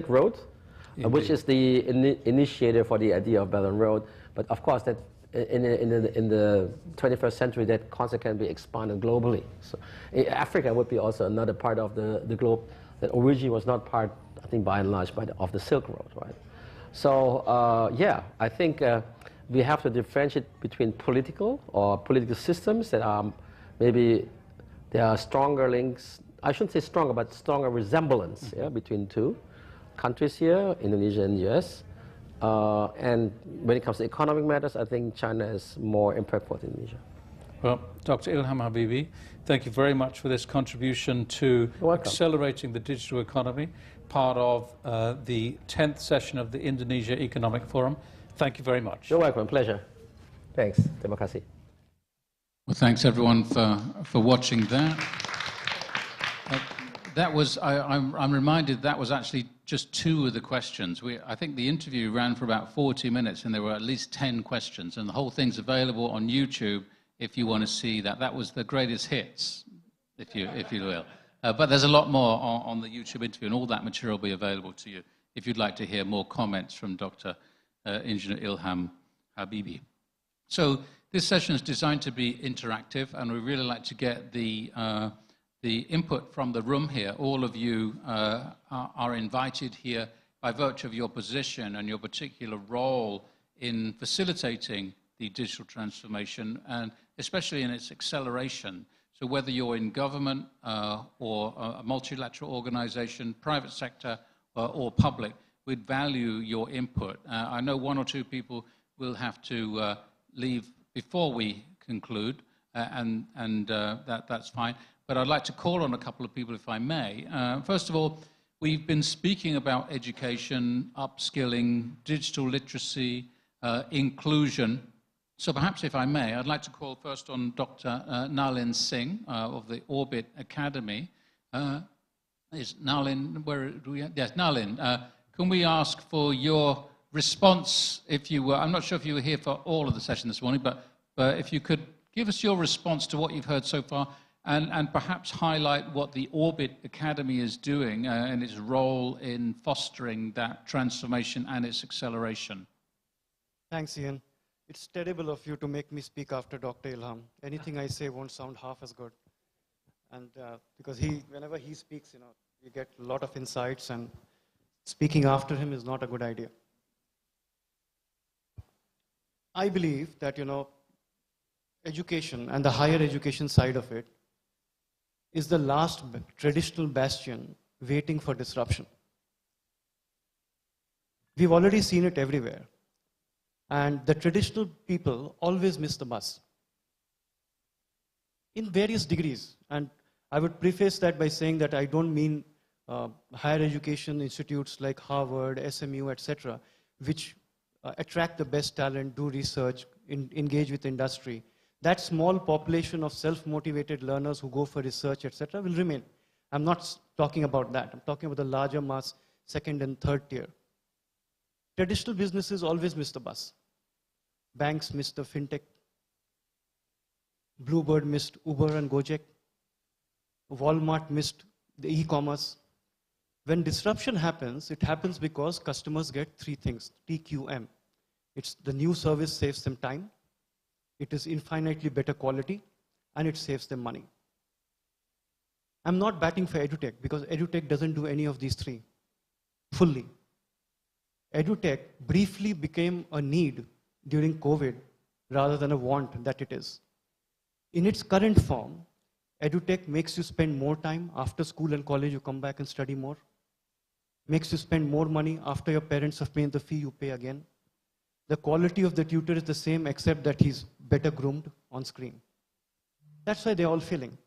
Road, which is the initiator for the idea of Belt and Road. But of course, that in the 21st century, that concept can be expanded globally. So Africa would be also another part of the globe that originally was not part, I think, by and large, of the Silk Road, right? So yeah, I think we have to differentiate between political systems that are maybe there are stronger links. I shouldn't say stronger, but stronger resemblance between two countries here, Indonesia and US. And when it comes to economic matters, I think China is more impactful than Indonesia. Well, Dr. Ilham Habibi, thank you very much for this contribution to accelerating the digital economy, part of the 10th session of the Indonesia Economic Forum. Thank you very much. You're welcome. Pleasure. Thanks. Terima kasih. Well, thanks everyone for watching that. That was, I'm reminded that was actually just 2 of the questions. I think the interview ran for about 40 minutes and there were at least 10 questions, and the whole thing's available on YouTube if you want to see that. That was the greatest hits, if you will. But there's a lot more on the YouTube interview, and all that material will be available to you if you'd like to hear more comments from Dr. Engineer Ilham Habibi. So this session is designed to be interactive, and we really like to get the input from the room here. All of you are invited here by virtue of your position and your particular role in facilitating the digital transformation, and especially in its acceleration. So whether you're in government or a multilateral organization, private sector or public, we'd value your input. I know 1 or 2 people will have to leave before we conclude, and that's fine. But I'd like to call on a couple of people, if I may. First of all, we've been speaking about education, upskilling, digital literacy, inclusion. So perhaps, if I may, I'd like to call first on Dr. Nalin Singh of the Orbit Academy. Is Nalin, where do we have? Yes, Nalin, can we ask for your response, if you were, I'm not sure if you were here for all of the session this morning, but if you could give us your response to what you've heard so far, and perhaps highlight what the Orbit Academy is doing and its role in fostering that transformation and its acceleration. Thanks, Ian. It's terrible of you to make me speak after Dr. Ilham. Anything I say won't sound half as good. And because whenever he speaks, you get a lot of insights, and speaking after him is not a good idea. I believe that, education and the higher education side of it is the last traditional bastion waiting for disruption. We've already seen it everywhere. And the traditional people always miss the bus in various degrees. And I would preface that by saying that I don't mean higher education institutes like Harvard, SMU, etc., which attract the best talent, do research, engage with industry. That small population of self-motivated learners who go for research, etc., will remain. I'm not talking about that. I'm talking about the larger mass, 2nd and 3rd tier. Traditional businesses always miss the bus. Banks missed the fintech. Bluebird missed Uber and Gojek. Walmart missed the e-commerce. When disruption happens, it happens because customers get 3 things, TQM. It's the new service saves them time, it is infinitely better quality, and it saves them money. I'm not batting for EduTech because EduTech doesn't do any of these 3 fully. EduTech briefly became a need during COVID rather than a want that it is. In its current form, EduTech makes you spend more time after school and college, you come back and study more. Makes you spend more money after your parents have paid the fee, you pay again. The quality of the tutor is the same except that he's better groomed on screen. That's why they're all failing.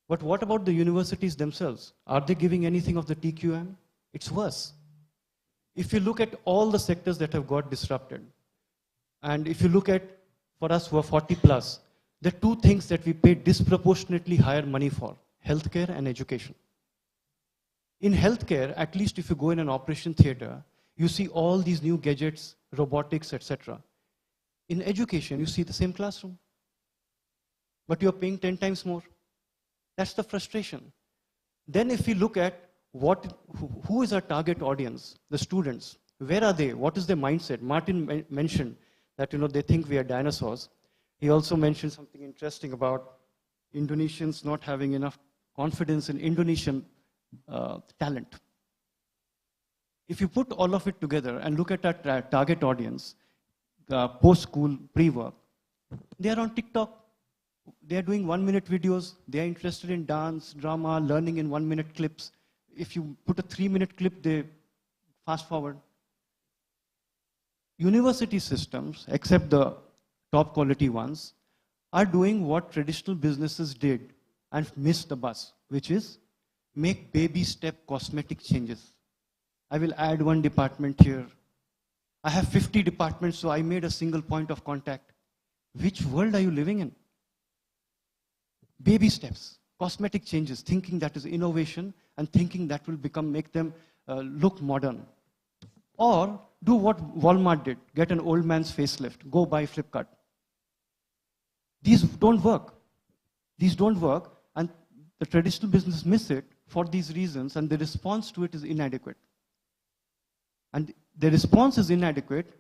But what about the universities themselves? Are they giving anything of the TQM? It's worse. If you look at all the sectors that have got disrupted, and if you look at, for us who are 40 plus, the 2 things that we pay disproportionately higher money for, healthcare and education. In healthcare, at least if you go in an operation theater, you see all these new gadgets, robotics, etc. In education, you see the same classroom, but you're paying 10 times more. That's the frustration. Then if we look at who is our target audience, the students, where are they, what is their mindset? Martin mentioned that they think we are dinosaurs. He also mentioned something interesting about Indonesians not having enough confidence in Indonesian talent. If you put all of it together and look at our target audience, post-school, pre-work, they are on TikTok. They are doing 1-minute videos. They are interested in dance, drama, learning in 1-minute clips. If you put a 3-minute clip, they fast forward. University systems, except the top quality ones, are doing what traditional businesses did and missed the bus, which is make baby step cosmetic changes. I will add 1 department here. I have 50 departments, so I made a single point of contact. Which world are you living in? Baby steps, cosmetic changes, thinking that is innovation and thinking that will make them look modern. Or do what Walmart did, get an old man's facelift, go buy Flipkart. These don't work. These don't work, and the traditional business miss it for these reasons, and the response to it is inadequate. And the response is inadequate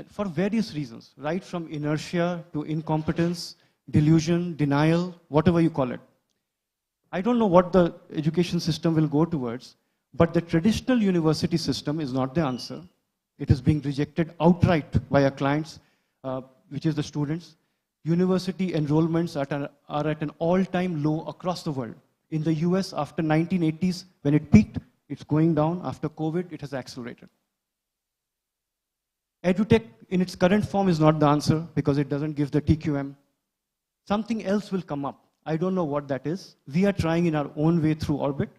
for various reasons, right from inertia to incompetence, delusion, denial, whatever you call it. I don't know what the education system will go towards, but the traditional university system is not the answer. It is being rejected outright by our clients, which is the students. University enrollments are at an all-time low across the world. In the US, after 1980s, when it peaked, it's going down. After COVID, it has accelerated. EduTech in its current form is not the answer because it doesn't give the TQM. Something else will come up. I don't know what that is. We are trying in our own way through Orbit,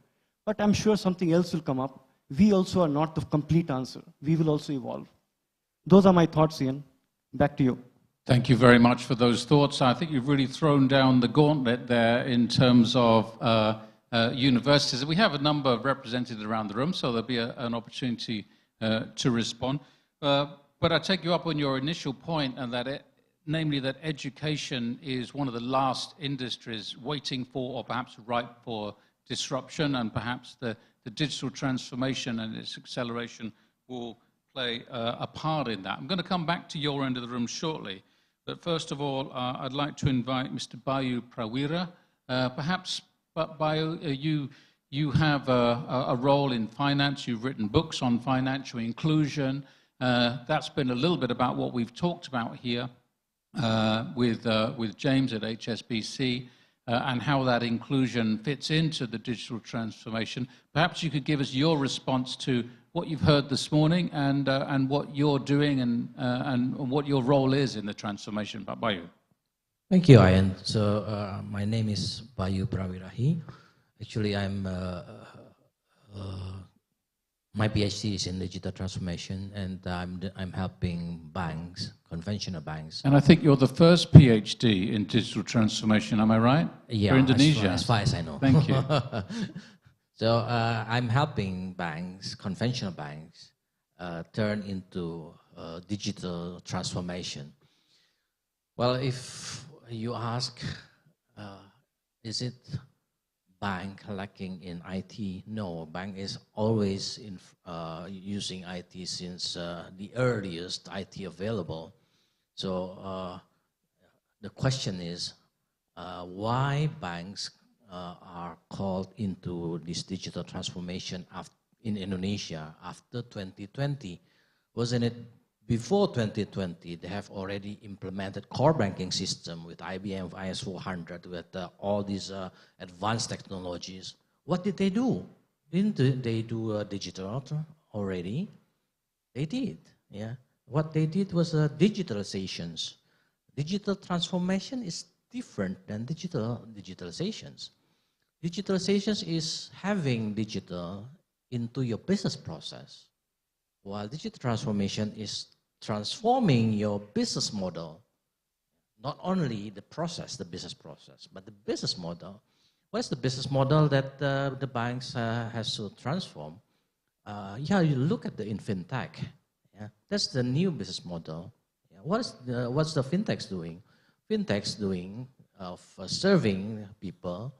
but I'm sure something else will come up. We also are not the complete answer. We will also evolve. Those are my thoughts, Ian. Back to you. Thank you very much for those thoughts. I think you've really thrown down the gauntlet there in terms of universities. We have a number represented around the room, so there'll be an opportunity to respond. But I take you up on your initial point, and that namely that education is one of the last industries waiting for, or perhaps ripe for, disruption, and perhaps the digital transformation and its acceleration will play a part in that. I'm going to come back to your end of the room shortly, but first of all, I'd like to invite Mr. Bayu Prawira. Perhaps, Bayu, you have a role in finance. You've written books on financial inclusion. That's been a little bit about what we've talked about here with James at HSBC. And how that inclusion fits into the digital transformation. Perhaps you could give us your response to what you've heard this morning and what you're doing and what your role is in the transformation. Bayu. Thank you, Ian. So my name is Bayu Prawirahi. Actually, my PhD is in digital transformation, and I'm helping banks, conventional banks. And I think you're the first PhD in digital transformation, am I right? Yeah, for Indonesia. as far as I know. Thank you. So I'm helping banks, conventional banks, turn into digital transformation. Well, if you ask, is it bank lacking in IT? No, bank is always using IT since the earliest IT available. So the question is, why banks are called into this digital transformation in Indonesia after 2020? Wasn't it before 2020, they have already implemented core banking system with IBM IS400 with all these advanced technologies. What did they do? Didn't they do digital already? They did, yeah. What they did was digitalizations. Digital transformation is different than digitalizations. Digitalizations is having digital into your business process, while digital transformation is transforming your business model, not only the process, the business process, but the business model. What is the business model that the banks has to transform? Yeah, you look at the fintech. Yeah, that's the new business model. Yeah, what's the fintechs doing? Fintechs doing of serving people,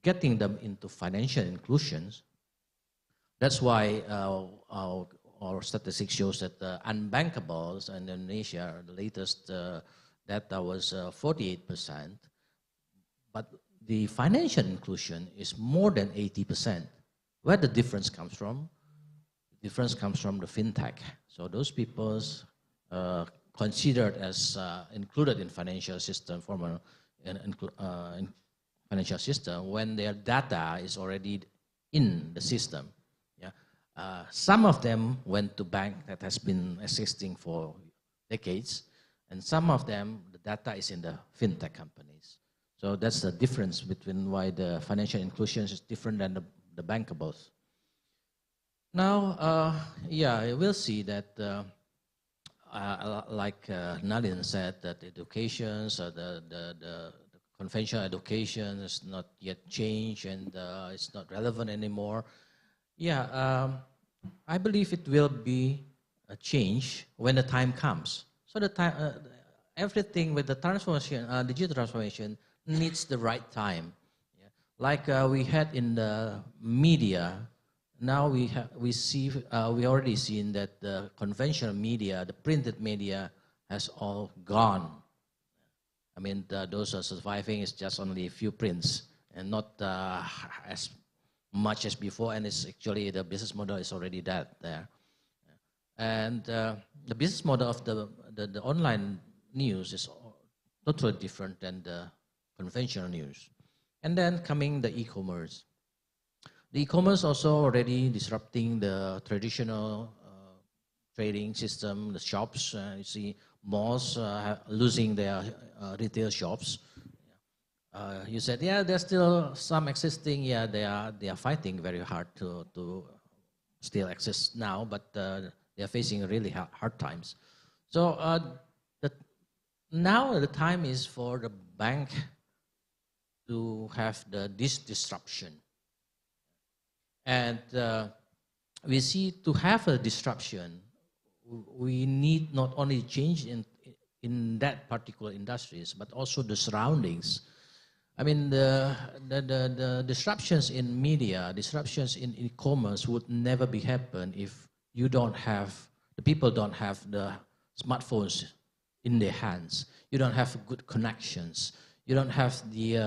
getting them into financial inclusions. That's why or statistics shows that unbankables in Indonesia, the latest data was 48%, but the financial inclusion is more than 80%. Where the difference comes from? The difference comes from the fintech. So those people considered as included in financial system, in financial system, when their data is already in the system. Yeah? Some of them went to bank that has been existing for decades, and some of them, the data is in the fintech companies. So that's the difference between why the financial inclusion is different than the bankables. Now, yeah, we'll see that, like Nalin said, that education, so the conventional education is not yet changed and it's not relevant anymore. Yeah, I believe it will be a change when the time comes. So the time, everything with the transformation, digital transformation, needs the right time. Yeah. Like we had in the media, now we already seen that the conventional media, the printed media, has all gone. I mean, those are surviving is just only a few prints and not as much as before. And it's actually the business model is already dead there. And the business model of the online news is totally different than the conventional news. And then coming the e-commerce. The e-commerce also already disrupting the traditional trading system, the shops. You see malls losing their retail shops. You said, yeah, there's still some existing. Yeah, they are fighting very hard to still exist now, but they are facing really hard times. So now the time is for the bank to have this disruption. And we see to have a disruption, we need not only change in that particular industries, but also the surroundings. I mean, the disruptions in media, disruptions in e-commerce would never be happen if you don't have, the people don't have the smartphones in their hands. You don't have good connections. You don't have the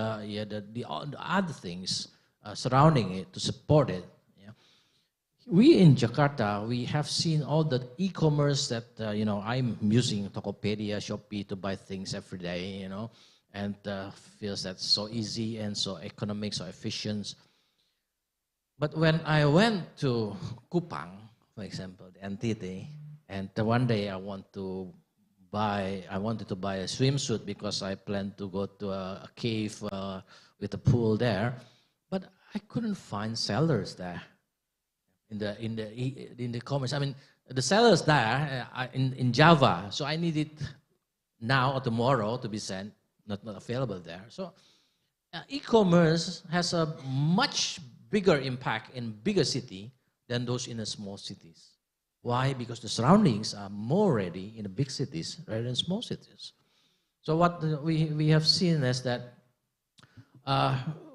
other things surrounding it to support it. Yeah. We in Jakarta, we have seen all the e-commerce that, you know, I'm using Tokopedia, Shopee to buy things every day, you know, and feels that's so easy and so economic, so efficient. But when I went to Kupang, for example, the NTT, and one day I wanted to buy a swimsuit because I planned to go to a cave with a pool there, but I couldn't find sellers there in the commerce. I mean, the sellers there in Java, so I need it now or tomorrow to be sent, not available there. So e-commerce has a much bigger impact in bigger city than those in the small cities. Why? Because the surroundings are more ready in the big cities rather than small cities. So what we have seen is that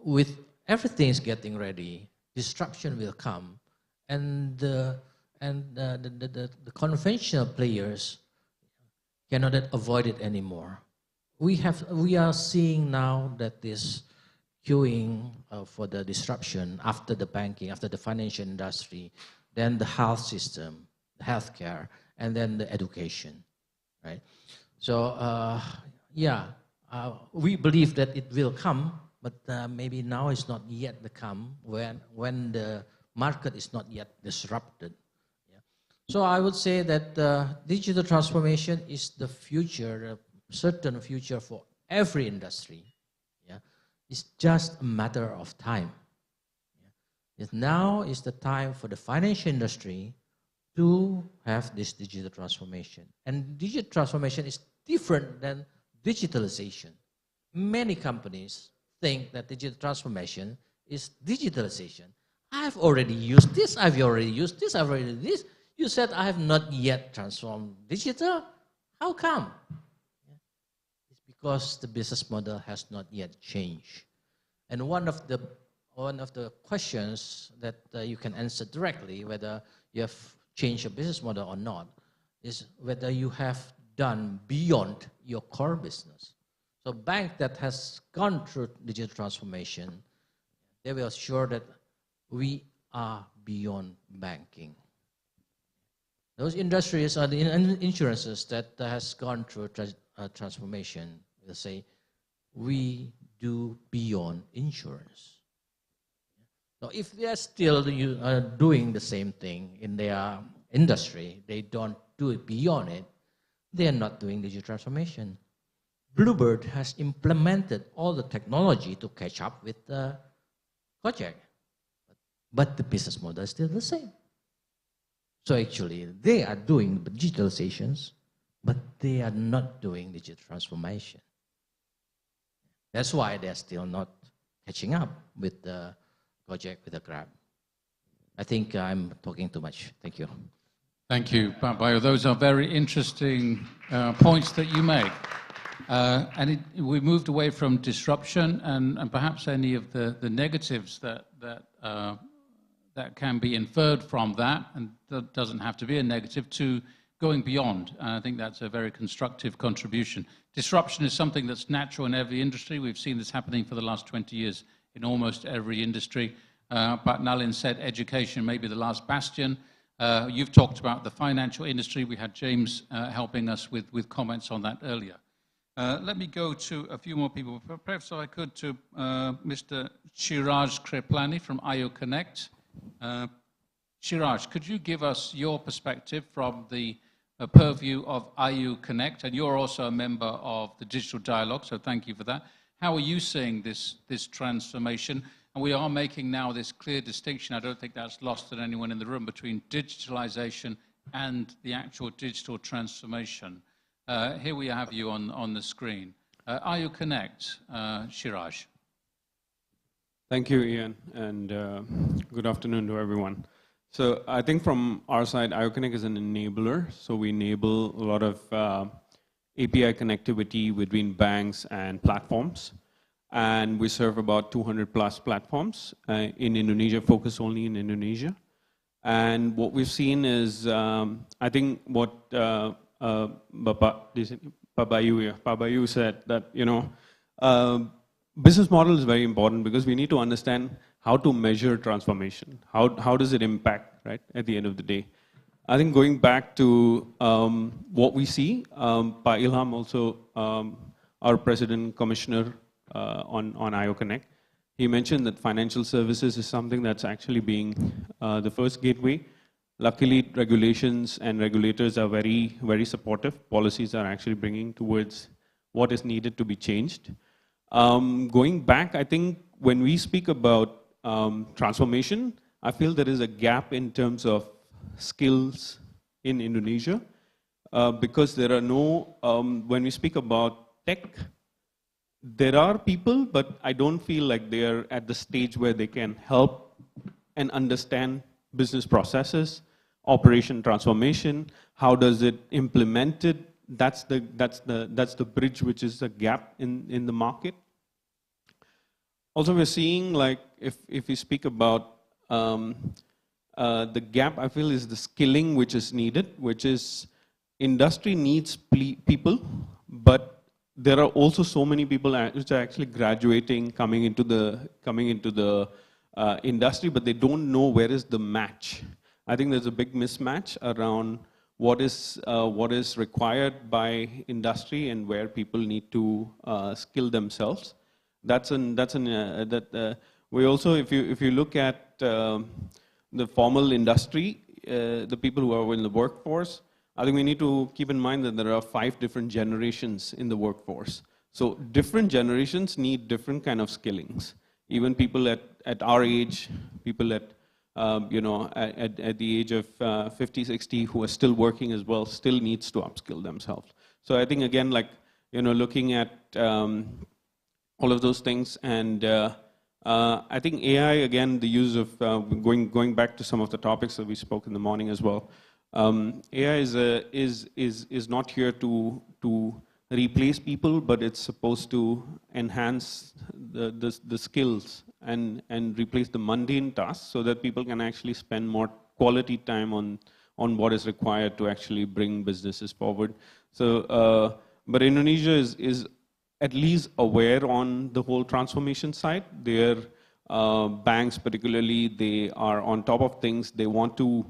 with everything is getting ready, disruption will come, and the conventional players cannot avoid it anymore. We are seeing now that this queuing for the disruption after the banking, after the financial industry, then the health system, the healthcare, and then the education, right? So we believe that it will come, but maybe now is not yet the come when the market is not yet disrupted. Yeah. So I would say that digital transformation is the future, a certain future for every industry. Yeah. It's just a matter of time. Yeah. Now is the time for the financial industry to have this digital transformation. And digital transformation is different than digitalization. Many companies think that digital transformation is digitalization. I've already used this, I've already used this, I've already used this. You said I have not yet transformed digital. How come? It's because the business model has not yet changed. And one of the questions that you can answer directly, whether you have change your business model or not is whether you have done beyond your core business. So bank that has gone through digital transformation, they will assure that we are beyond banking. Those industries are the insurances that has gone through transformation. Will say, we do beyond insurance. So if they are still doing the same thing in their industry, they don't do it beyond it, they are not doing digital transformation. Bluebird has implemented all the technology to catch up with the project, but the business model is still the same. So actually, they are doing digitalizations, but they are not doing digital transformation. That's why they're still not catching up with the project with the Grab. I think I'm talking too much. Thank you. Thank you, Pak Bayu. Those are very interesting points that you make. We moved away from disruption and perhaps any of the negatives that can be inferred from that, and that doesn't have to be a negative, to going beyond. And I think that's a very constructive contribution. Disruption is something that's natural in every industry. We've seen this happening for the last 20 years in almost every industry. But Nalin said education may be the last bastion. You've talked about the financial industry. We had James helping us with comments on that earlier. Let me go to a few more people. Perhaps if I could to Mr. Shiraj Kriplani from IO Connect. Shiraj, could you give us your perspective from the purview of IU Connect? And you're also a member of the Digital Dialogue, so thank you for that. How are you seeing this transformation? And we are making now this clear distinction, I don't think that's lost on anyone in the room, between digitalization and the actual digital transformation. Here we have you on the screen. IU Connect, Shiraj. Thank you, Ian, and good afternoon to everyone. So I think from our side, IO Connect is an enabler. So we enable a lot of API connectivity between banks and platforms. And we serve about 200 plus platforms in Indonesia, focus only in Indonesia. And what we've seen is, I think what Bayu said, that, business model is very important because we need to understand how to measure transformation. How does it impact, right, at the end of the day? I think going back to what we see, Pak Ilham also, our President Commissioner on IO Connect, he mentioned that financial services is something that's actually being the first gateway. Luckily, regulations and regulators are very, very supportive. Policies are actually bringing towards what is needed to be changed. Going back, I think when we speak about transformation, I feel there is a gap in terms of skills in Indonesia because there are no, when we speak about tech, there are people, but I don't feel like they are at the stage where they can help and understand business processes, operation transformation, how does it implement it. That's the bridge which is a gap in the market. Also, we're seeing, like, if we speak about the gap, I feel is the skilling which is needed, which is industry needs people, but there are also so many people which are actually graduating, coming into the industry, but they don't know where is the match. I think there's a big mismatch around what is required by industry and where people need to skill themselves. We also, if you look at the formal industry, the people who are in the workforce, I think we need to keep in mind that there are 5 different generations in the workforce. So different generations need different kind of skillings. Even people at our age, people at the age of 50, 60 who are still working as well, still needs to upskill themselves. So I think again, like, looking at all of those things, and I think AI, again, the use of going back to some of the topics that we spoke in the morning as well. AI is not here to replace people, but it's supposed to enhance the skills and replace the mundane tasks so that people can actually spend more quality time on on what is required to actually bring businesses forward. So, but Indonesia is at least aware on the whole transformation side. Their banks particularly, they are on top of things. They want to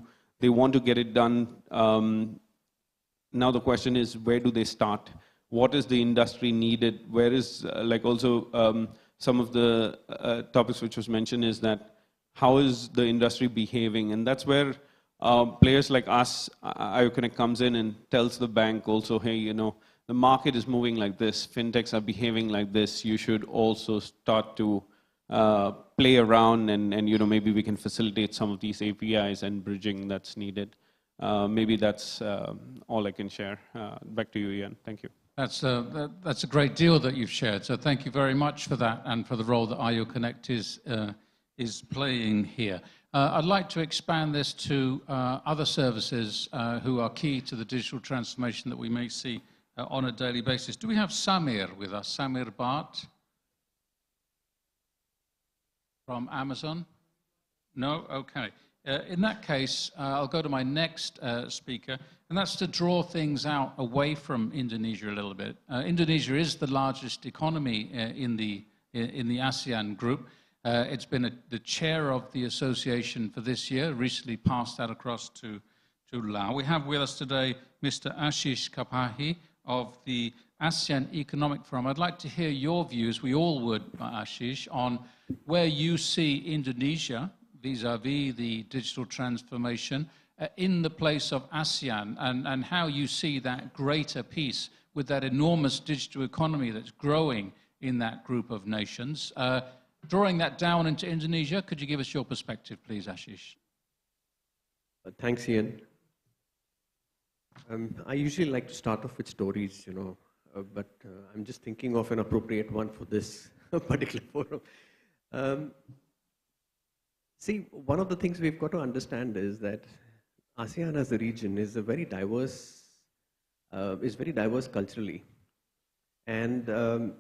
get it done. Now the question is, where do they start? What is the industry needed? Where is, like also some of the topics which was mentioned is that how is the industry behaving? And that's where players like us, IOConnect comes in and tells the bank also, hey, you know, the market is moving like this, fintechs are behaving like this, you should also start to play around and you know, maybe we can facilitate some of these APIs and bridging that's needed. Maybe that's all I can share. Back to you, Ian. Thank you. That's a great deal that you've shared. So thank you very much for that and for the role that IOConnect is playing here. I'd like to expand this to other services who are key to the digital transformation that we may see on a daily basis. Do we have Samir with us? Samir Bhatt from Amazon? No? Okay. In that case, I'll go to my next speaker, and that's to draw things out away from Indonesia a little bit. Indonesia is the largest economy in the ASEAN group. It's been the chair of the association for this year, recently passed that across to Laos. We have with us today Mr. Ashish Kapahi of the ASEAN Economic Forum. I'd like to hear your views, we all would, Ashish, on where you see Indonesia vis-a-vis the digital transformation in the place of ASEAN and how you see that greater piece with that enormous digital economy that's growing in that group of nations. Drawing that down into Indonesia, could you give us your perspective, please, Ashish? Thanks, Ian. I usually like to start off with stories, you know, but I'm just thinking of an appropriate one for this particular forum. See, one of the things we've got to understand is that ASEAN as a region is very diverse culturally. And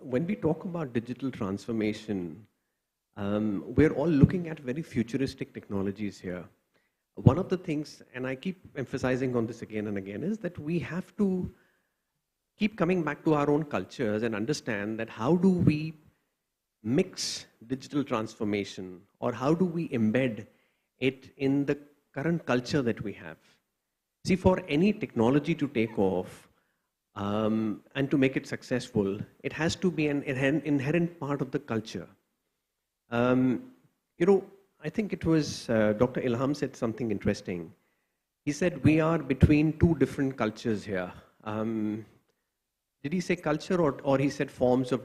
when we talk about digital transformation, we're all looking at very futuristic technologies here. One of the things, and I keep emphasizing on this again and again, is that we have to keep coming back to our own cultures and understand that how do we mix digital transformation, or how do we embed it in the current culture that we have. See, for any technology to take off and to make it successful, it has to be an inherent part of the culture. You know, I think it was Dr. Ilham said something interesting. He said we are between two different cultures here. Did he say culture or he said forms of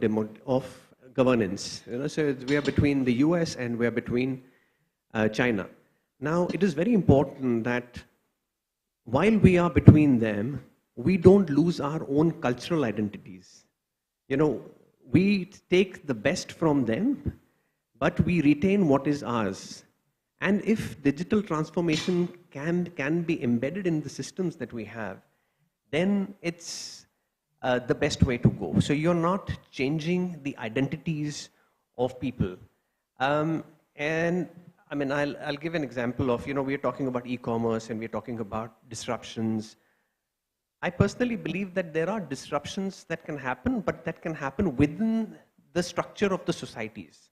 governance? You know, so we are between the US and we are between China. Now, it is very important that while we are between them, we don't lose our own cultural identities. You know, we take the best from them, but we retain what is ours. And if digital transformation can be embedded in the systems that we have, then it's the best way to go. So you're not changing the identities of people. And I mean, I'll give an example of, you know, we're talking about e-commerce and we're talking about disruptions. I personally believe that there are disruptions that can happen, but that can happen within the structure of the societies.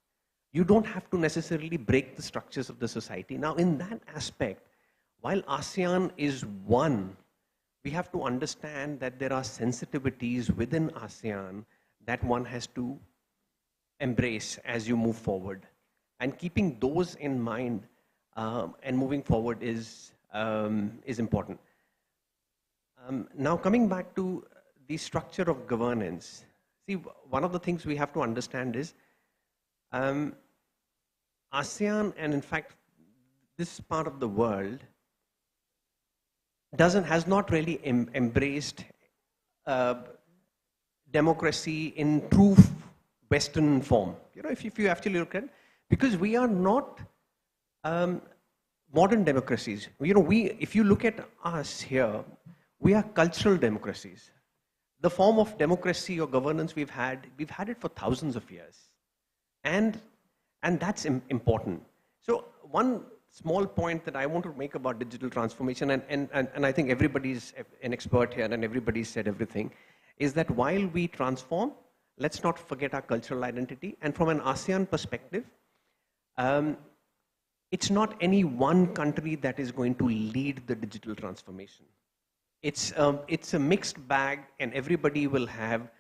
You don't have to necessarily break the structures of the society. Now, in that aspect, while ASEAN is one, we have to understand that there are sensitivities within ASEAN that one has to embrace as you move forward. And keeping those in mind and moving forward is important. Now, coming back to the structure of governance, see, one of the things we have to understand is ASEAN, and in fact, this part of the world has not really embraced democracy in true Western form. You know, if you actually look at it, because we are not modern democracies. You know, if you look at us here, we are cultural democracies. The form of democracy or governance we've had it for thousands of years. And that's important. So one small point that I want to make about digital transformation, and I think everybody's an expert here and everybody's said everything, is that while we transform, let's not forget our cultural identity. And from an ASEAN perspective, it's not any one country that is going to lead the digital transformation. It's a mixed bag, and everybody will have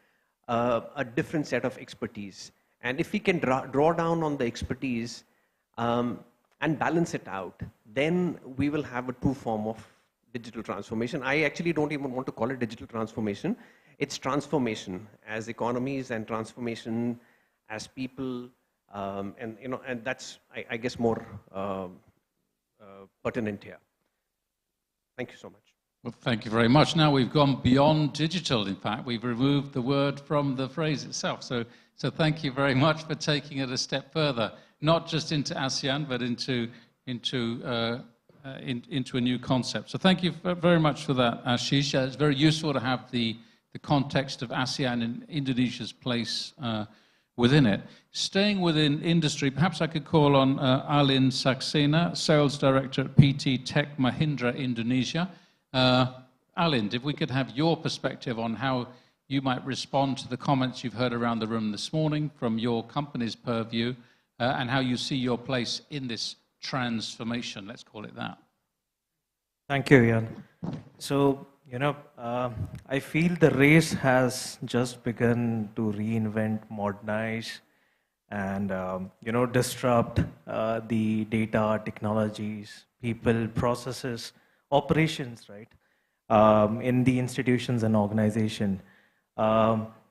a different set of expertise. And if we can draw down on the expertise and balance it out, then we will have a true form of digital transformation. I actually don't even want to call it digital transformation. It's transformation as economies and transformation as people, and that's, I guess, more pertinent here. Thank you so much. Well, thank you very much. Now we've gone beyond digital. In fact, we've removed the word from the phrase itself. So thank you very much for taking it a step further, not just into ASEAN, but into a new concept. So thank you very much for that, Ashish. It's very useful to have the context of ASEAN and Indonesia's place within it. Staying within industry, perhaps I could call on Alin Saxena, Sales Director at PT Tech Mahindra Indonesia. Alin, if we could have your perspective on how you might respond to the comments you've heard around the room this morning from your company's purview, and how you see your place in this transformation, let's call it that. Thank you, Ian. So, I feel the race has just begun to reinvent, modernize, and, disrupt the data, technologies, people, processes, operations, right, in the institutions and organization.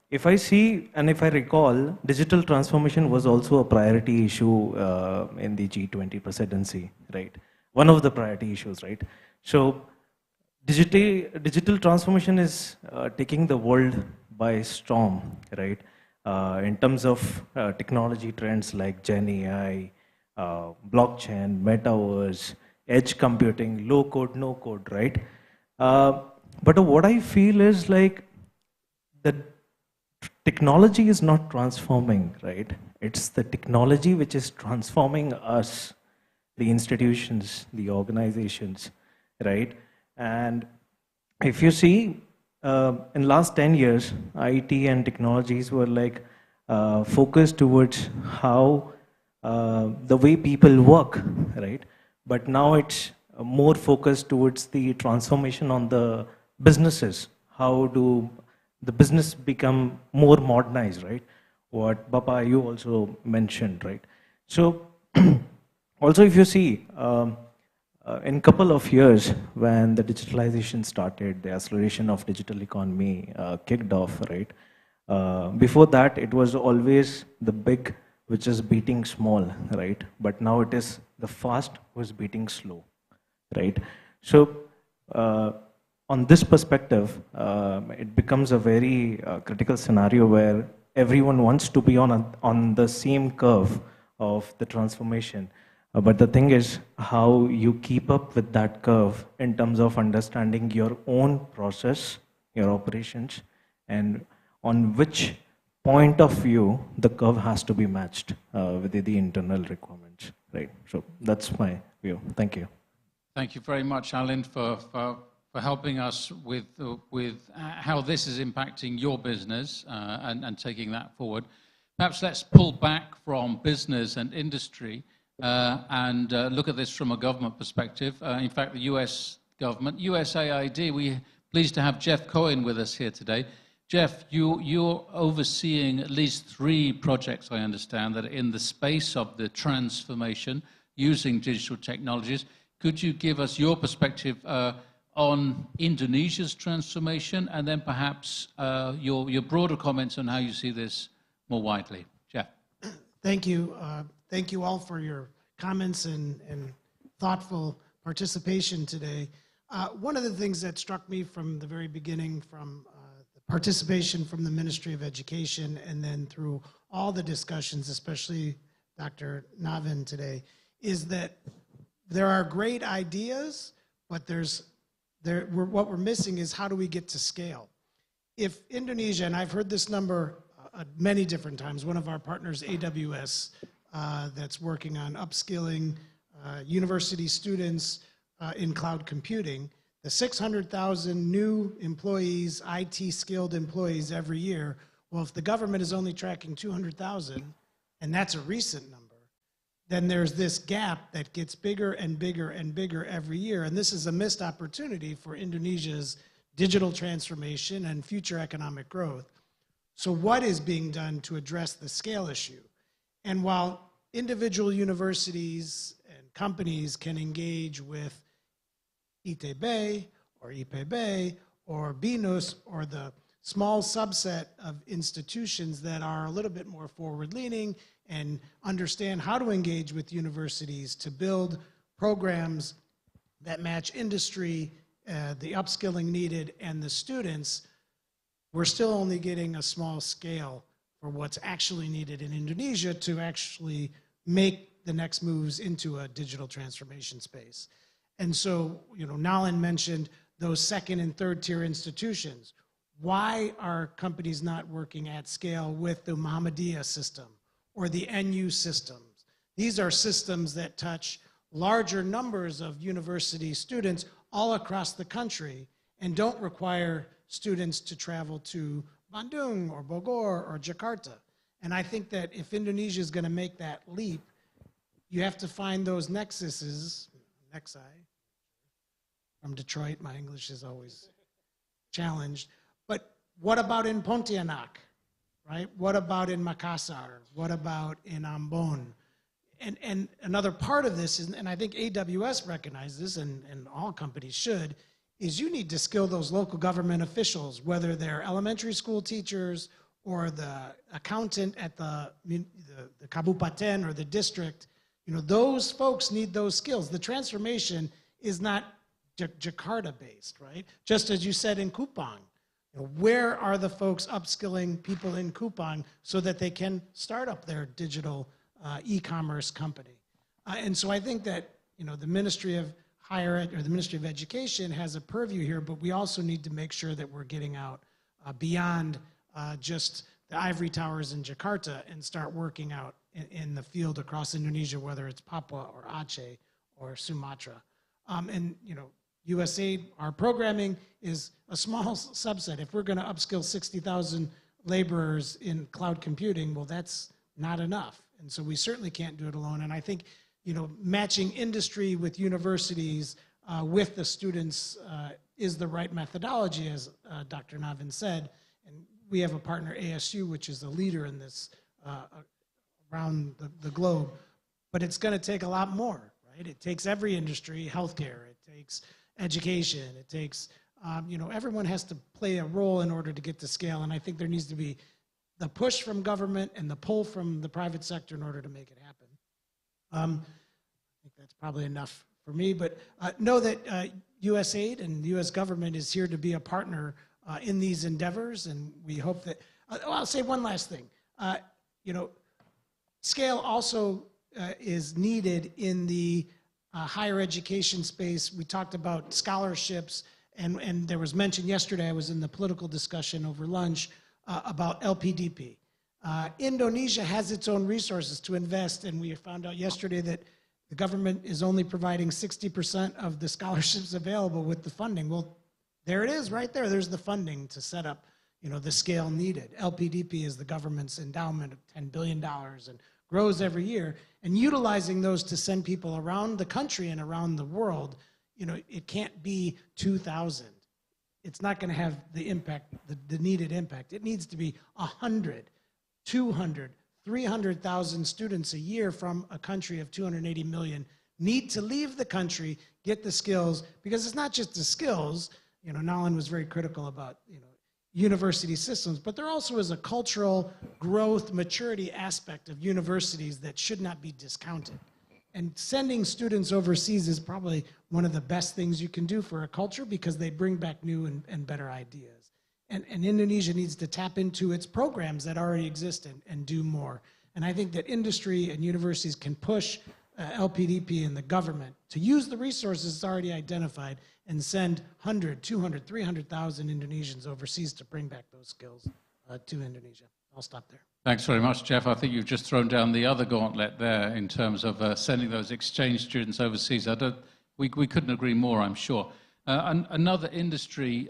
If I see, and if I recall, digital transformation was also a priority issue in the G20 presidency, right? One of the priority issues, right? So digital transformation is taking the world by storm, right? In terms of technology trends like Gen AI, blockchain, metaverse, edge computing, low code, no code, right? But what I feel is like the technology is not transforming, right? It's the technology which is transforming us, the institutions, the organizations, right? And if you see, in last 10 years, IT and technologies were like focused towards how the way people work, right? But now it's more focused towards the transformation on the businesses. How do the business become more modernized, right? What Bapa, you also mentioned, right? So also if you see, in a couple of years when the digitalization started, the acceleration of digital economy kicked off, right? Before that, it was always the big which is beating small, right? But now it is the fast who is beating slow, right? So on this perspective, it becomes a very critical scenario where everyone wants to be on the same curve of the transformation. But the thing is how you keep up with that curve in terms of understanding your own process, your operations, and on which point of view the curve has to be matched with the internal requirements, right? So that's my view. Thank you. Thank you very much, Alin, for helping us with how this is impacting your business and taking that forward. Perhaps let's pull back from business and industry and look at this from a government perspective. In fact, the US government, USAID, we're pleased to have Jeff Cohen with us here today. Jeff, you're overseeing at least 3 projects, I understand, that are in the space of the transformation using digital technologies. Could you give us your perspective on Indonesia's transformation, and then perhaps your broader comments on how you see this more widely? Jeff. Thank you. Thank you all for your comments and thoughtful participation today. One of the things that struck me from the very beginning, from the participation from the Ministry of Education and then through all the discussions, especially Dr. Navin today, is that there are great ideas, but what we're missing is how do we get to scale? If Indonesia, and I've heard this number many different times, one of our partners, AWS, that's working on upskilling university students in cloud computing, the 600,000 new employees, IT skilled employees every year, well, if the government is only tracking 200,000, and that's a recent number, then there's this gap that gets bigger and bigger and bigger every year. And this is a missed opportunity for Indonesia's digital transformation and future economic growth. So what is being done to address the scale issue? And while individual universities and companies can engage with ITB or IPB or BINUS or the small subset of institutions that are a little bit more forward-leaning and understand how to engage with universities to build programs that match industry, the upskilling needed, and the students, we're still only getting a small scale for what's actually needed in Indonesia to actually make the next moves into a digital transformation space. And so, Nalin mentioned those second and third tier institutions. Why are companies not working at scale with the Muhammadiyah system or the NU systems? These are systems that touch larger numbers of university students all across the country and don't require students to travel to Bandung or Bogor or Jakarta. And I think that if Indonesia is going to make that leap, you have to find those nexi. From Detroit, my English is always challenged. But what about in Pontianak, right? What about in Makassar? What about in Ambon? And another part of this is, and I think AWS recognizes this, and all companies should, is you need to skill those local government officials, whether they're elementary school teachers or the accountant at the kabupaten or the district. Those folks need those skills. The transformation is not Jakarta-based, right? Just as you said in Kupang. Where are the folks upskilling people in Kupang so that they can start up their digital e-commerce company? And so I think that the Ministry of Higher Ed or the Ministry of Education has a purview here, but we also need to make sure that we're getting out beyond just the ivory towers in Jakarta and start working out in the field across Indonesia, whether it's Papua or Aceh or Sumatra. And USAID, our programming is a small subset. If we're going to upskill 60,000 laborers in cloud computing, well, that's not enough. And so we certainly can't do it alone. And I think, matching industry with universities, with the students is the right methodology, as Dr. Navin said. And we have a partner, ASU, which is a leader in this around the globe. But it's going to take a lot more, right? It takes every industry, healthcare, it takes education, it takes, everyone has to play a role in order to get to scale. And I think there needs to be the push from government and the pull from the private sector in order to make it happen. I think that's probably enough for me, but know that USAID and the US government is here to be a partner in these endeavors, and we hope that, I'll say one last thing. Scale also is needed in the higher education space. We talked about scholarships, and there was mention yesterday, I was in the political discussion over lunch about LPDP. Indonesia has its own resources to invest, and we found out yesterday that the government is only providing 60% of the scholarships available with the funding. Well, there it is right there. There's the funding to set up the scale needed. LPDP is the government's endowment of $10 billion and grows every year. And utilizing those to send people around the country and around the world, it can't be 2,000. It's not going to have the impact, the needed impact. It needs to be 100, 200, 300,000 students a year from a country of 280 million need to leave the country, get the skills, because it's not just the skills. Nalin was very critical about, university systems, but there also is a cultural growth, maturity aspect of universities that should not be discounted. And sending students overseas is probably one of the best things you can do for a culture because they bring back new and better ideas. And Indonesia needs to tap into its programs that already exist and do more. And I think that industry and universities can push LPDP and the government to use the resources already identified and send 100, 200, 300,000 Indonesians overseas to bring back those skills to Indonesia. I'll stop there. Thanks very much, Jeff. I think you've just thrown down the other gauntlet there in terms of sending those exchange students overseas. We couldn't agree more, I'm sure. Another industry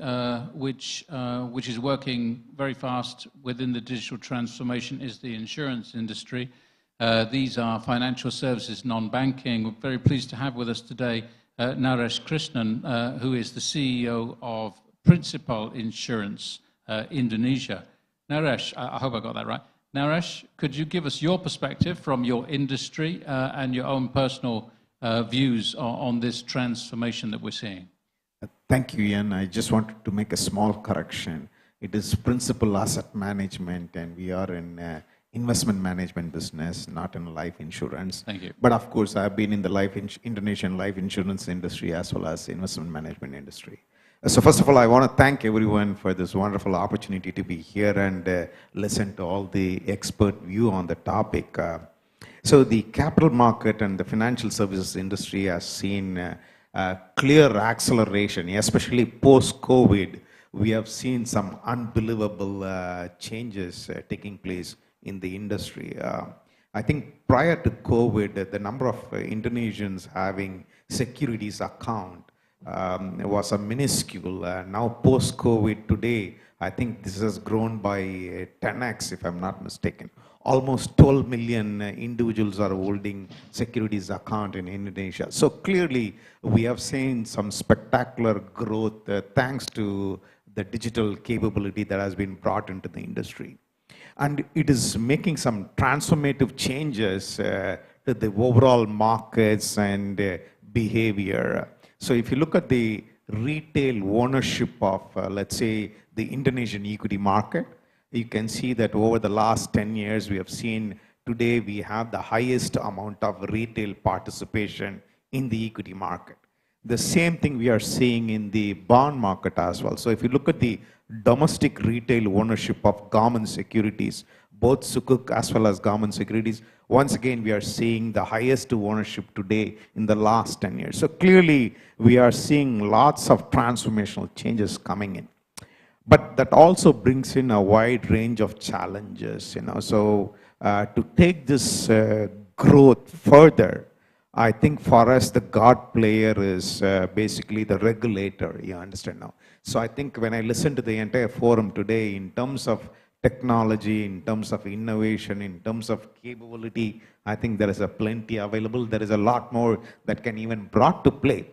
which is working very fast within the digital transformation is the insurance industry. These are financial services, non-banking. We're very pleased to have with us today Naresh Krishnan, who is the CEO of Principal Insurance Indonesia. Naresh, I hope I got that right. Naresh, could you give us your perspective from your industry and your own personal views on this transformation that we're seeing? Thank you, Ian. I just wanted to make a small correction. It is Principal Asset Management, and we are in investment management business, not in life insurance. Thank you. But of course, I've been in the Indonesian life insurance industry as well as investment management industry. So first of all, I want to thank everyone for this wonderful opportunity to be here and listen to all the expert view on the topic. So the capital market and the financial services industry has seen clear acceleration, especially post-COVID. We have seen some unbelievable changes taking place in the industry. I think prior to COVID, the number of Indonesians having securities account was a minuscule. Now post-COVID today, I think this has grown by 10x, if I'm not mistaken. Almost 12 million individuals are holding securities account in Indonesia. So clearly, we have seen some spectacular growth thanks to the digital capability that has been brought into the industry. And it is making some transformative changes to the overall markets and behavior. So if you look at the retail ownership of, let's say, the Indonesian equity market, you can see that over the last 10 years, we have seen today we have the highest amount of retail participation in the equity market. The same thing we are seeing in the bond market as well. So if you look at the domestic retail ownership of government securities, both Sukuk as well as government securities, once again, we are seeing the highest ownership today in the last 10 years. So clearly, we are seeing lots of transformational changes coming in. But that also brings in a wide range of challenges, So to take this growth further, I think for us, the God player is basically the regulator, you understand now. So I think when I listen to the entire forum today, in terms of technology, in terms of innovation, in terms of capability, I think there is a plenty available. There is a lot more that can even brought to play.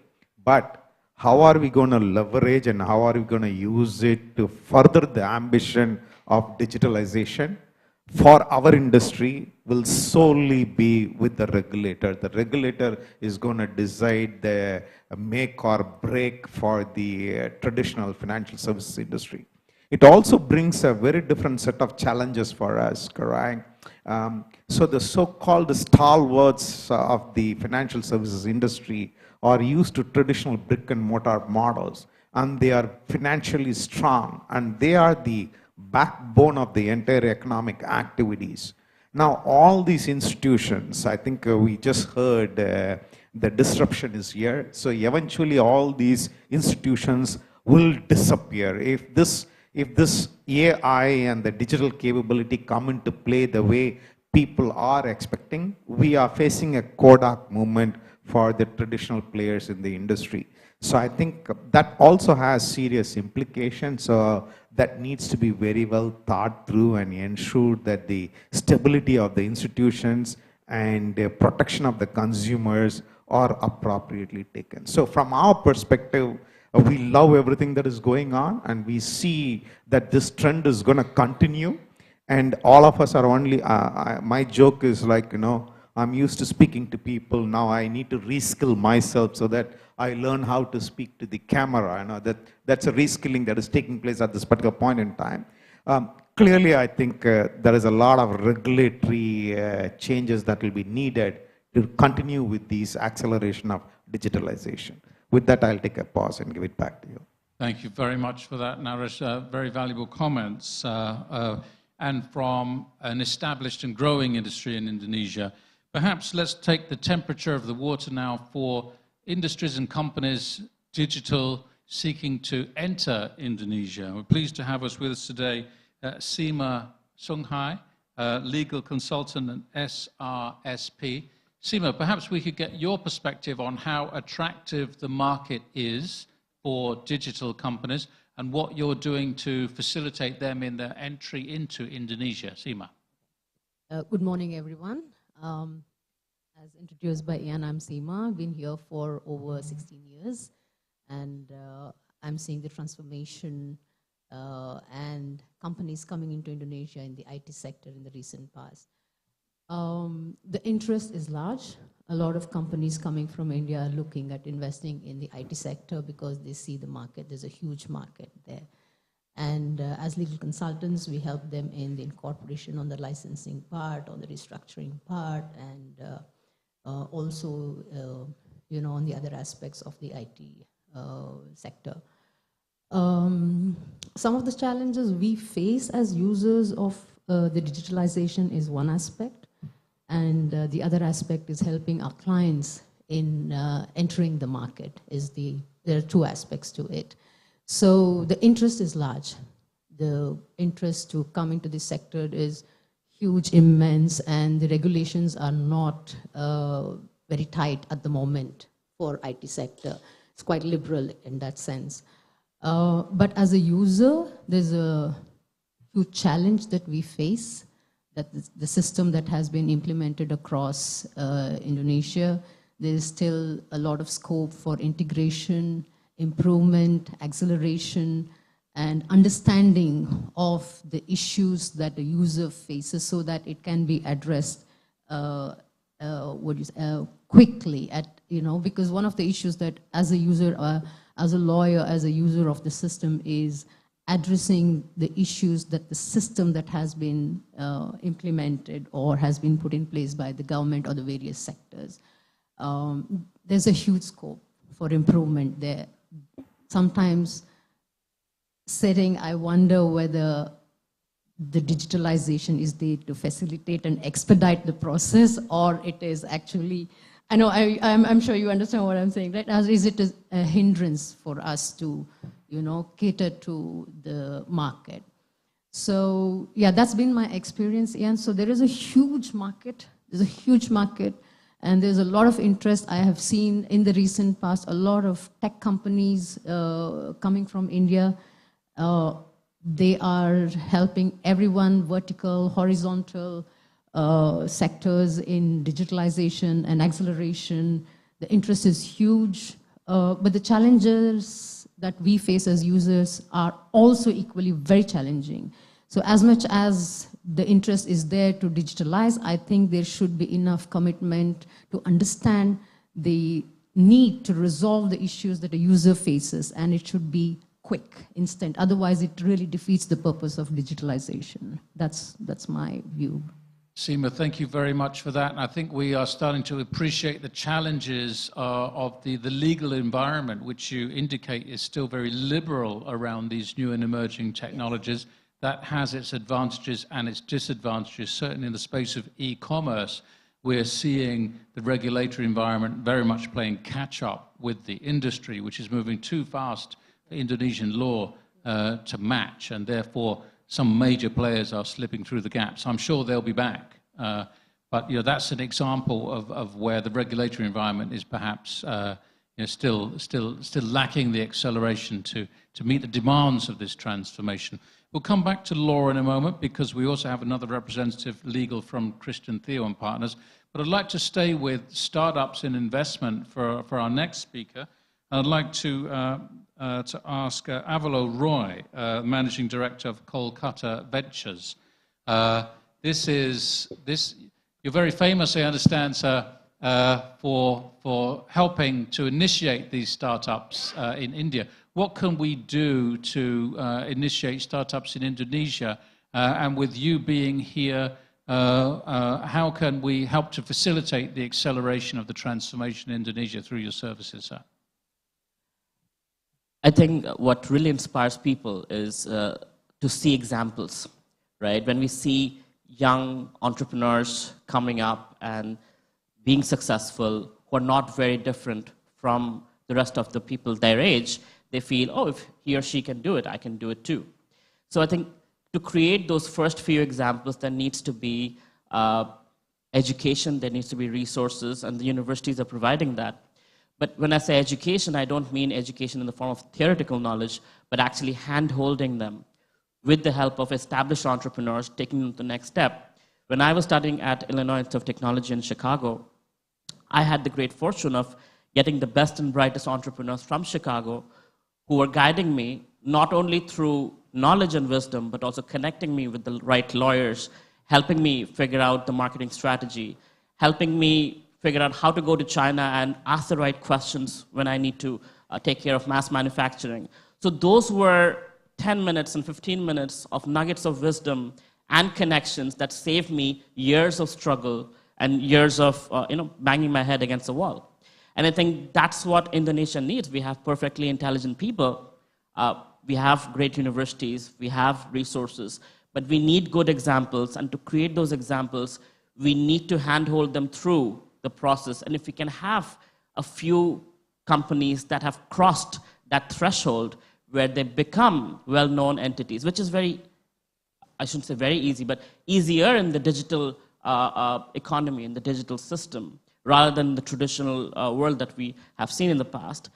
But how are we going to leverage and how are we going to use it to further the ambition of digitalization? For our industry will solely be with the regulator. The regulator is going to decide the make or break for the traditional financial services industry. It also brings a very different set of challenges for us, correct? So the so-called stalwarts of the financial services industry are used to traditional brick and mortar models, and they are financially strong, and they are the backbone of the entire economic activities. Now, all these institutions, I think we just heard the disruption is here. So eventually all these institutions will disappear. If this AI and the digital capability come into play the way people are expecting, we are facing a Kodak moment for the traditional players in the industry. So I think that also has serious implications that needs to be very well thought through and ensure that the stability of the institutions and the protection of the consumers are appropriately taken. So from our perspective, we love everything that is going on, and we see that this trend is going to continue, and all of us are only, my joke is like, I'm used to speaking to people, now I need to reskill myself so that I learn how to speak to the camera. That's a reskilling that is taking place at this particular point in time. Clearly, I think there is a lot of regulatory changes that will be needed to continue with these acceleration of digitalization. With that, I'll take a pause and give it back to you. Thank you very much for that, Naresh. Very valuable comments. And from an established and growing industry in Indonesia, perhaps let's take the temperature of the water now for industries and companies, digital, seeking to enter Indonesia. We're pleased to have us with us today, Seema Sung Hai, legal consultant and SRSP. Seema, perhaps we could get your perspective on how attractive the market is for digital companies and what you're doing to facilitate them in their entry into Indonesia. Seema. Good morning, everyone. As introduced by Ian, I'm Seema. I've been here for over 16 years, and I'm seeing the transformation and companies coming into Indonesia in the IT sector in the recent past. The interest is large. A lot of companies coming from India are looking at investing in the IT sector because they see the market. There's a huge market there. And as legal consultants, we help them in the incorporation on the licensing part, on the restructuring part, and also, on the other aspects of the IT sector. Some of the challenges we face as users of the digitalization is one aspect, and the other aspect is helping our clients in entering the market. There are two aspects to it. So the interest is large. The interest to come into this sector is huge, immense, and the regulations are not very tight at the moment for IT sector. It's quite liberal in that sense. But as a user, there's a huge challenge that we face, that the system that has been implemented across Indonesia, there's still a lot of scope for integration, improvement, acceleration, and understanding of the issues that the user faces so that it can be addressed quickly because one of the issues that as a user, as a lawyer, as a user of the system is addressing the issues that the system that has been implemented or has been put in place by the government or the various sectors. There's a huge scope for improvement there. Sometimes I wonder whether the digitalization is there to facilitate and expedite the process, or it is actually, I'm sure you understand what I'm saying, right? Is it a hindrance for us to, cater to the market? So, yeah, that's been my experience, Ian. So there is a huge market. There's a huge market. And there's a lot of interest. I have seen in the recent past a lot of tech companies coming from India. They are helping everyone, vertical, horizontal sectors in digitalization and acceleration. The interest is huge, but the challenges that we face as users are also equally very challenging. So as much as the interest is there to digitalize, I think there should be enough commitment to understand the need to resolve the issues that a user faces, and it should be quick, instant. Otherwise, it really defeats the purpose of digitalization. That's my view. Seema, thank you very much for that. And I think we are starting to appreciate the challenges of the legal environment, which you indicate is still very liberal around these new and emerging technologies. That has its advantages and its disadvantages. Certainly in the space of e-commerce, we're seeing the regulatory environment very much playing catch-up with the industry, which is moving too fast for Indonesian law to match, and therefore some major players are slipping through the gaps. I'm sure they'll be back. But that's an example of where the regulatory environment is perhaps still lacking the acceleration to meet the demands of this transformation. We'll come back to law in a moment because we also have another representative legal from Christian Theo and Partners. But I'd like to stay with startups and investment for our next speaker. I'd like to ask Avalo Roy, Managing Director of Kolkata Ventures. You're very famous, I understand, sir, for helping to initiate these startups in India. What can we do to initiate startups in Indonesia? And with you being here, how can we help to facilitate the acceleration of the transformation in Indonesia through your services, sir? I think what really inspires people is to see examples, right? When we see young entrepreneurs coming up and being successful, who are not very different from the rest of the people their age, they feel, oh, if he or she can do it, I can do it too. So I think to create those first few examples, there needs to be education, there needs to be resources, and the universities are providing that. But when I say education, I don't mean education in the form of theoretical knowledge, but actually hand-holding them with the help of established entrepreneurs, taking them to the next step. When I was studying at Illinois Institute of Technology in Chicago, I had the great fortune of getting the best and brightest entrepreneurs from Chicago who were guiding me not only through knowledge and wisdom, but also connecting me with the right lawyers, helping me figure out the marketing strategy, helping me figure out how to go to China and ask the right questions when I need to take care of mass manufacturing. So those were 10 minutes and 15 minutes of nuggets of wisdom and connections that saved me years of struggle and years of banging my head against the wall. And I think that's what Indonesia needs. We have perfectly intelligent people. We have great universities. We have resources. But we need good examples. And to create those examples, we need to handhold them through the process. And if we can have a few companies that have crossed that threshold where they become well-known entities, which is very, I shouldn't say very easy, but easier in the digital economy, in the digital system, rather than the traditional world that we have seen in the past.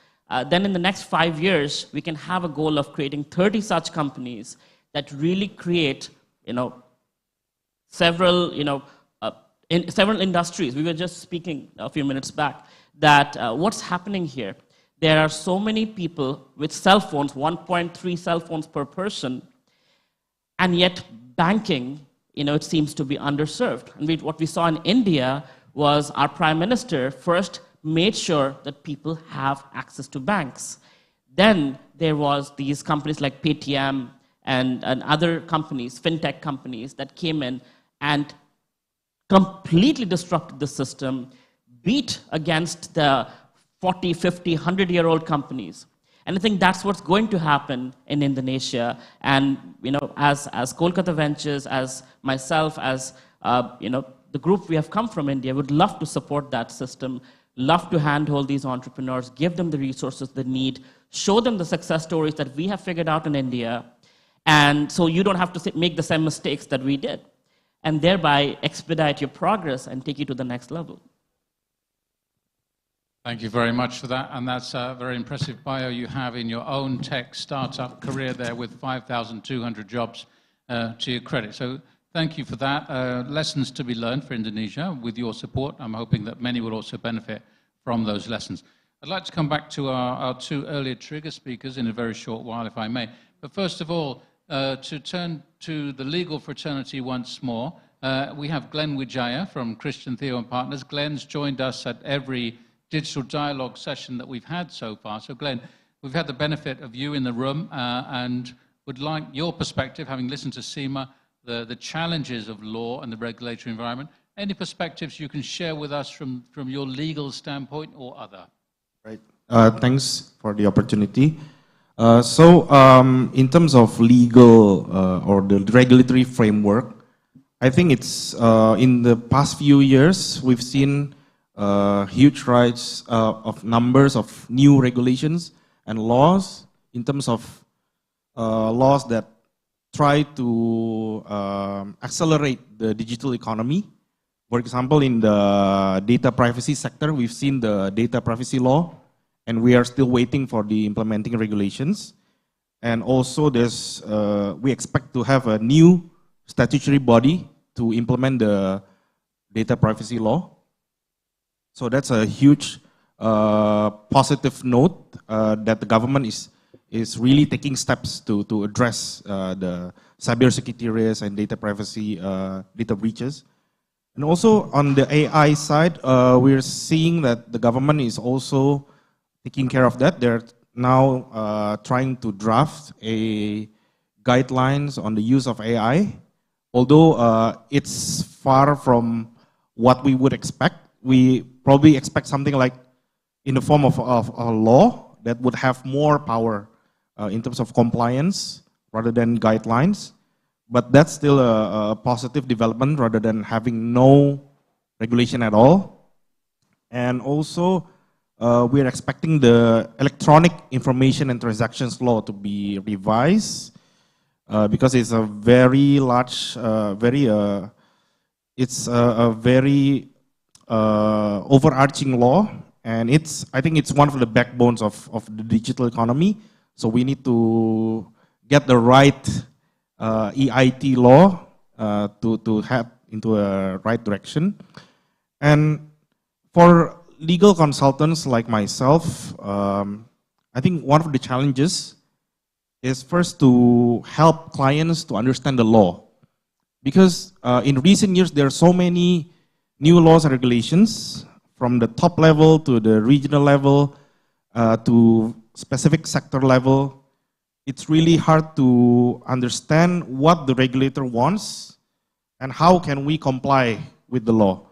Then in the next 5 years, we can have a goal of creating 30 such companies that really create, several, in several industries. We were just speaking a few minutes back that what's happening here, there are so many people with cell phones, 1.3 cell phones per person, and yet banking, it seems to be underserved. And what we saw in India was our Prime Minister first made sure that people have access to banks. Then there was these companies like Paytm and other companies, fintech companies, that came in and completely disrupted the system, beat against the 40, 50, 100-year-old companies. And I think that's what's going to happen in Indonesia. And as Kolkata Ventures, as myself, as the group we have come from India, would love to support that system, love to handhold these entrepreneurs, give them the resources they need, show them the success stories that we have figured out in India, and so you don't have to make the same mistakes that we did, and thereby expedite your progress and take you to the next level. Thank you very much for that, and that's a very impressive bio you have in your own tech startup career there with 5,200 jobs to your credit. So thank you for that. Lessons to be learned for Indonesia with your support. I'm hoping that many will also benefit from those lessons. I'd like to come back to our two earlier trigger speakers in a very short while, if I may. But first of all, to turn to the legal fraternity once more, we have Glenn Wijaya from Christian Theo and Partners. Glenn's joined us at every digital dialogue session that we've had so far. So Glenn, we've had the benefit of you in the room and would like your perspective, having listened to Seema, the challenges of law and the regulatory environment. Any perspectives you can share with us from your legal standpoint or other? Right. Thanks for the opportunity. In terms of legal or the regulatory framework, I think it's in the past few years, we've seen huge rise of numbers of new regulations and laws in terms of laws that try to accelerate the digital economy. For example, in the data privacy sector, we've seen the data privacy law, and we are still waiting for the implementing regulations. And also there's, we expect to have a new statutory body to implement the data privacy law. So that's a huge positive note that the government is really taking steps to address the cybersecurity risks and data privacy, data breaches. And also on the AI side, we're seeing that the government is also taking care of that. They're now trying to draft a guidelines on the use of AI. Although it's far from what we would expect, we probably expect something like in the form of a law that would have more power in terms of compliance rather than guidelines. But that's still a positive development rather than having no regulation at all. And also, we're expecting the electronic information and transactions law to be revised because it's a very large, it's a very overarching law, and I think it's one of the backbones of the digital economy. So we need to get the right EIT law to head into a right direction. And for legal consultants like myself, I think one of the challenges is first to help clients to understand the law. Because in recent years, there are so many new laws and regulations from the top level to the regional level to specific sector level. It's really hard to understand what the regulator wants and how can we comply with the law.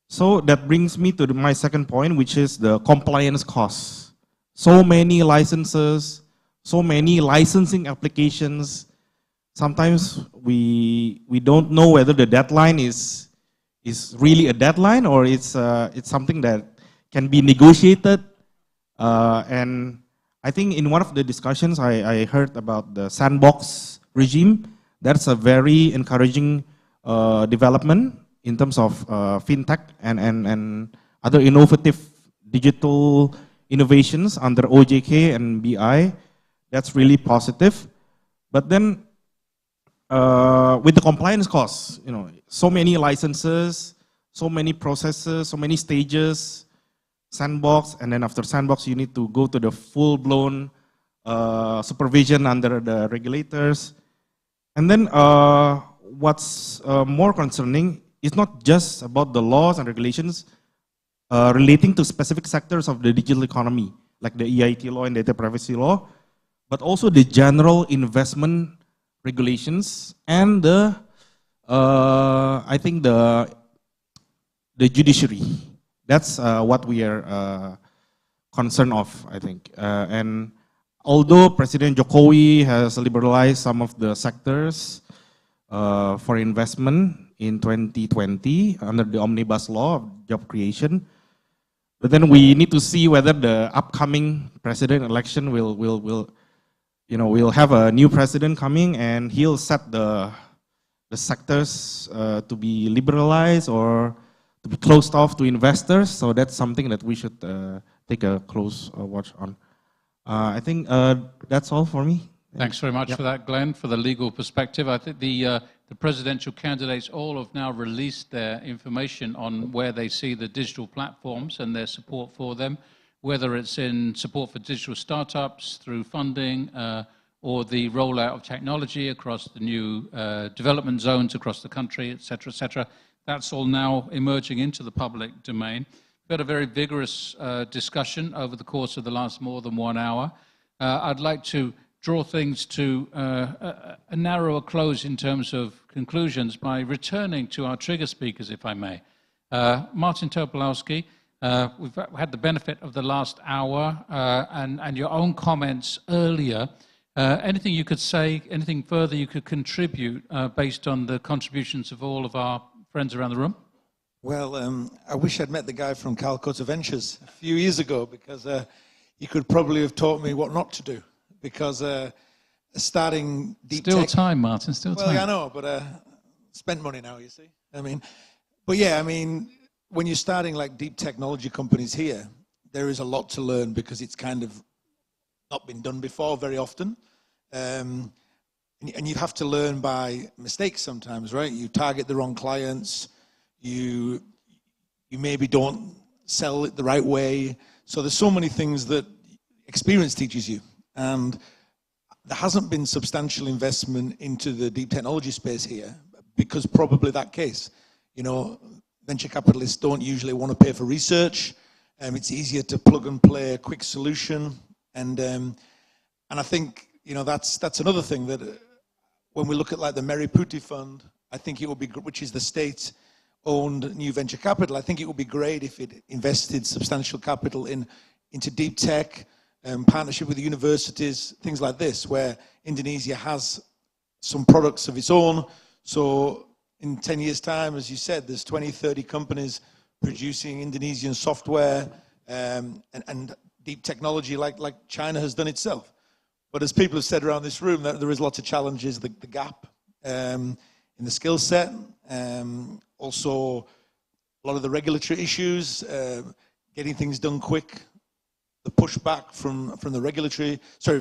So that brings me to my second point, which is the compliance costs. So many licenses, so many licensing applications. Sometimes we don't know whether the deadline is really a deadline or it's something that can be negotiated. And I think in one of the discussions I heard about the sandbox regime. That's a very encouraging development in terms of fintech and other innovative digital innovations under OJK and BI. That's really positive. But then with the compliance costs, so many licenses, so many processes, so many stages, sandbox, and then after sandbox, you need to go to the full-blown supervision under the regulators. And then what's more concerning is not just about the laws and regulations relating to specific sectors of the digital economy, like the EIT law and data privacy law, but also the general investment regulations and I think the judiciary. That's what we are concerned of, I think. And although President Jokowi has liberalized some of the sectors for investment in 2020 under the Omnibus Law of Job Creation, but then we need to see whether the upcoming president election we'll have a new president coming and he'll set the sectors to be liberalized or to be closed off to investors. So that's something that we should take a close watch on. I think that's all for me. Thanks very much for that, Glenn, for the legal perspective. I think the presidential candidates all have now released their information on where they see the digital platforms and their support for them, whether it's in support for digital startups through funding or the rollout of technology across the new development zones across the country, et cetera, et cetera. That's all now emerging into the public domain. We had a very vigorous discussion over the course of the last more than 1 hour. I'd like to draw things to a narrower close in terms of conclusions by returning to our trigger speakers, if I may. Martin Topolowski, we've had the benefit of the last hour and your own comments earlier. Anything you could say, anything further you could contribute based on the contributions of all of our friends around the room? Well, I wish I'd met the guy from Calcutta Ventures a few years ago, because he could probably have taught me what not to do. Because starting deep still tech... time, Martin, still time. Well, I know, but spent money now, you see. But yeah, when you're starting like deep technology companies here, there is a lot to learn because it's kind of not been done before very often. And you have to learn by mistakes sometimes, right? You target the wrong clients, you maybe don't sell it the right way. So there's so many things that experience teaches you. And there hasn't been substantial investment into the deep technology space here because probably that case. Venture capitalists don't usually want to pay for research. It's easier to plug and play a quick solution. And I think, that's another thing that when we look at like the Meriputty Fund, I think it would be, which is the state-owned new venture capital, I think it would be great if it invested substantial capital into deep tech, partnership with the universities, things like this, where Indonesia has some products of its own. So in 10 years' time, as you said, there's 20, 30 companies producing Indonesian software and deep technology like China has done itself. But as people have said around this room, there is lots of challenges, the gap in the skill set, also a lot of the regulatory issues, getting things done quick, the pushback from the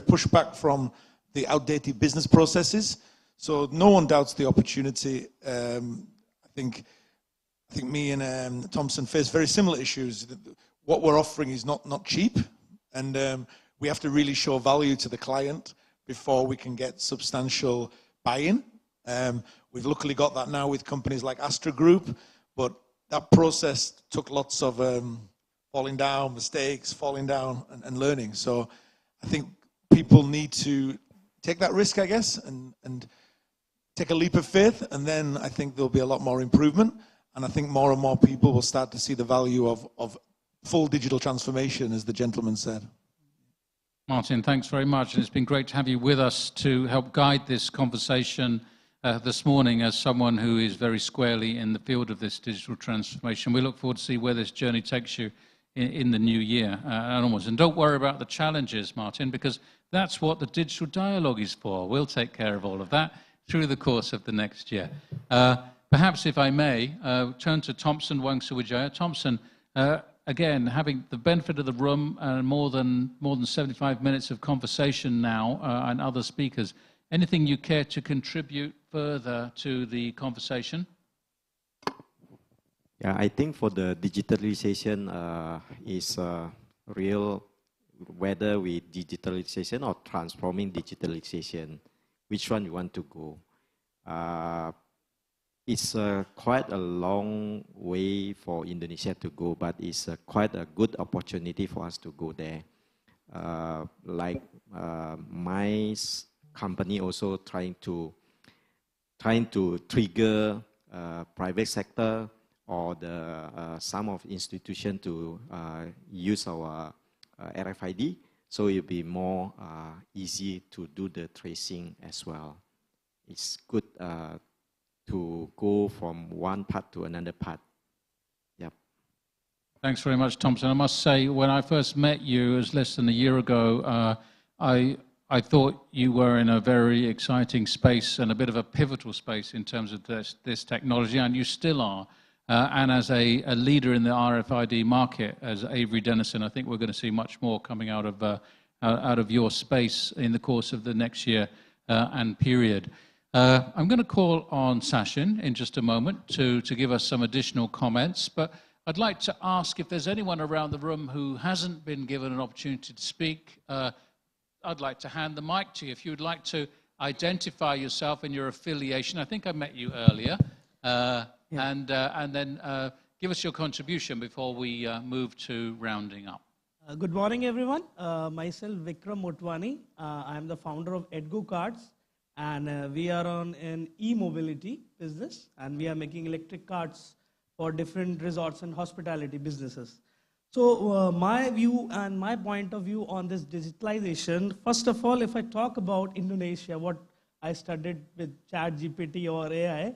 pushback from the outdated business processes. So no one doubts the opportunity. I think me and Thompson face very similar issues. What we're offering is not cheap, and we have to really show value to the client before we can get substantial buy-in. We've luckily got that now with companies like Astra Group, but that process took lots of falling down, mistakes, falling down, and learning. So I think people need to take that risk, I guess, and take a leap of faith, and then I think there'll be a lot more improvement, and I think more and more people will start to see the value of full digital transformation, as the gentleman said. Martin, thanks very much. And it's been great to have you with us to help guide this conversation this morning as someone who is very squarely in the field of this digital transformation. We look forward to see where this journey takes you in the new year and onwards. And don't worry about the challenges, Martin, because that's what the digital dialogue is for. We'll take care of all of that through the course of the next year. Perhaps, if I may, turn to Thompson Wangsawijaya. Thompson, again, having the benefit of the room and more than 75 minutes of conversation now and other speakers, anything you care to contribute further to the conversation? Yeah, I think for the digitalization is real, whether we digitalization or transforming digitalization, which one you want to go. It's quite a long way for Indonesia to go, but it's quite a good opportunity for us to go there. My company also trying to trigger private sector or some of institution to use our RFID, so it'll be more easy to do the tracing as well. It's good to go from one part to another part. Yep. Thanks very much, Thompson. I must say, when I first met you, it was less than a year ago, I thought you were in a very exciting space and a bit of a pivotal space in terms of this technology, and you still are. And as a leader in the RFID market, as Avery Dennison, I think we're going to see much more coming out of your space in the course of the next year and period. I'm going to call on Sachin in just a moment to give us some additional comments, but I'd like to ask if there's anyone around the room who hasn't been given an opportunity to speak. I'd like to hand the mic to you. If you'd like to identify yourself and your affiliation. I think I met you earlier. And then give us your contribution before we move to rounding up. Good morning, everyone. Myself, Vikram Motwani. I'm the founder of Edgo Cards, and we are on an e-mobility business, and we are making electric cards for different resorts and hospitality businesses. So my view and my point of view on this digitalization, first of all, if I talk about Indonesia, what I studied with ChatGPT or AI,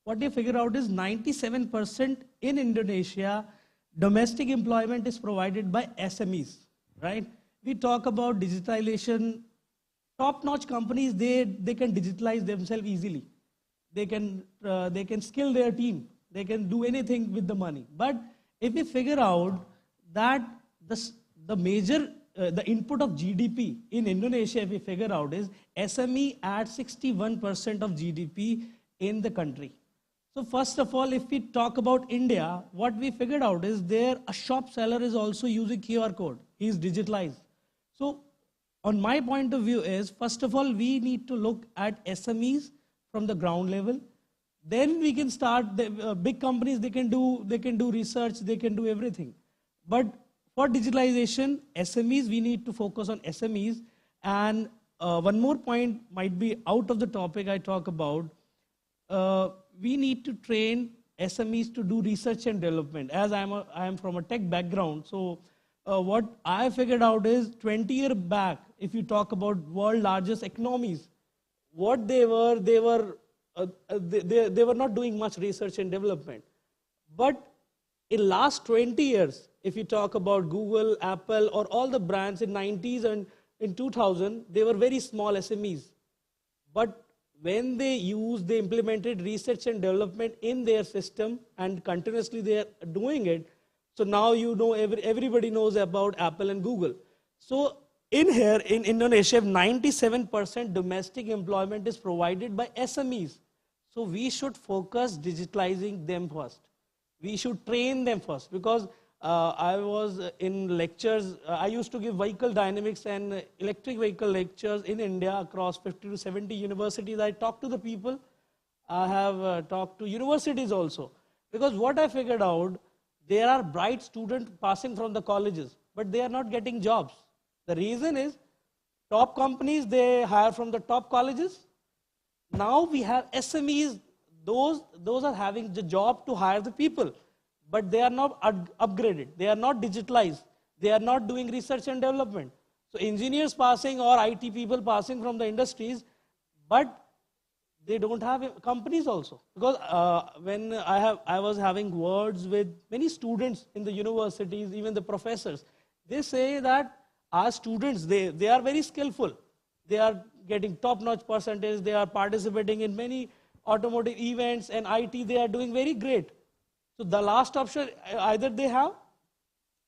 what they figure out is 97% in Indonesia, domestic employment is provided by SMEs, right? We talk about digitalization, top-notch companies, they can digitalize themselves easily. They can skill their team. They can do anything with the money. But if we figure out that the input of GDP in Indonesia, if we figure out, is SME at 61% of GDP in the country. So first of all, if we talk about India, what we figured out is a shop seller is also using QR code. He is digitalized. So on my point of view is, first of all, we need to look at SMEs from the ground level. Then we can start, the big companies, they can do research, they can do everything. But for digitalization, SMEs, we need to focus on SMEs. And one more point might be out of the topic I talk about. We need to train SMEs to do research and development. As I am from a tech background, so what I figured out is 20 years back, if you talk about world largest economies, what they were not doing much research and development. But in last 20 years, if you talk about Google, Apple, or all the brands in 90s and in 2000, they were very small SMEs. But when they implemented research and development in their system, and continuously they are doing it. So now everybody knows about Apple and Google. So in here, in Indonesia, 97% domestic employment is provided by SMEs. So we should focus digitalizing them first. We should train them first, because I was in lectures, I used to give vehicle dynamics and electric vehicle lectures in India across 50 to 70 universities. I talked to the people. I have talked to universities also. Because what I figured out, there are bright students passing from the colleges, but they are not getting jobs. The reason is, top companies, they hire from the top colleges. Now we have SMEs, those are having the job to hire the people, but they are not upgraded, they are not digitalized, they are not doing research and development. So engineers passing or IT people passing from the industries, but they don't have companies also. Because when I was having words with many students in the universities, even the professors, they say that our students, they are very skillful. They are getting top-notch percentage, they are participating in many automotive events, and IT, they are doing very great. So the last option, either they have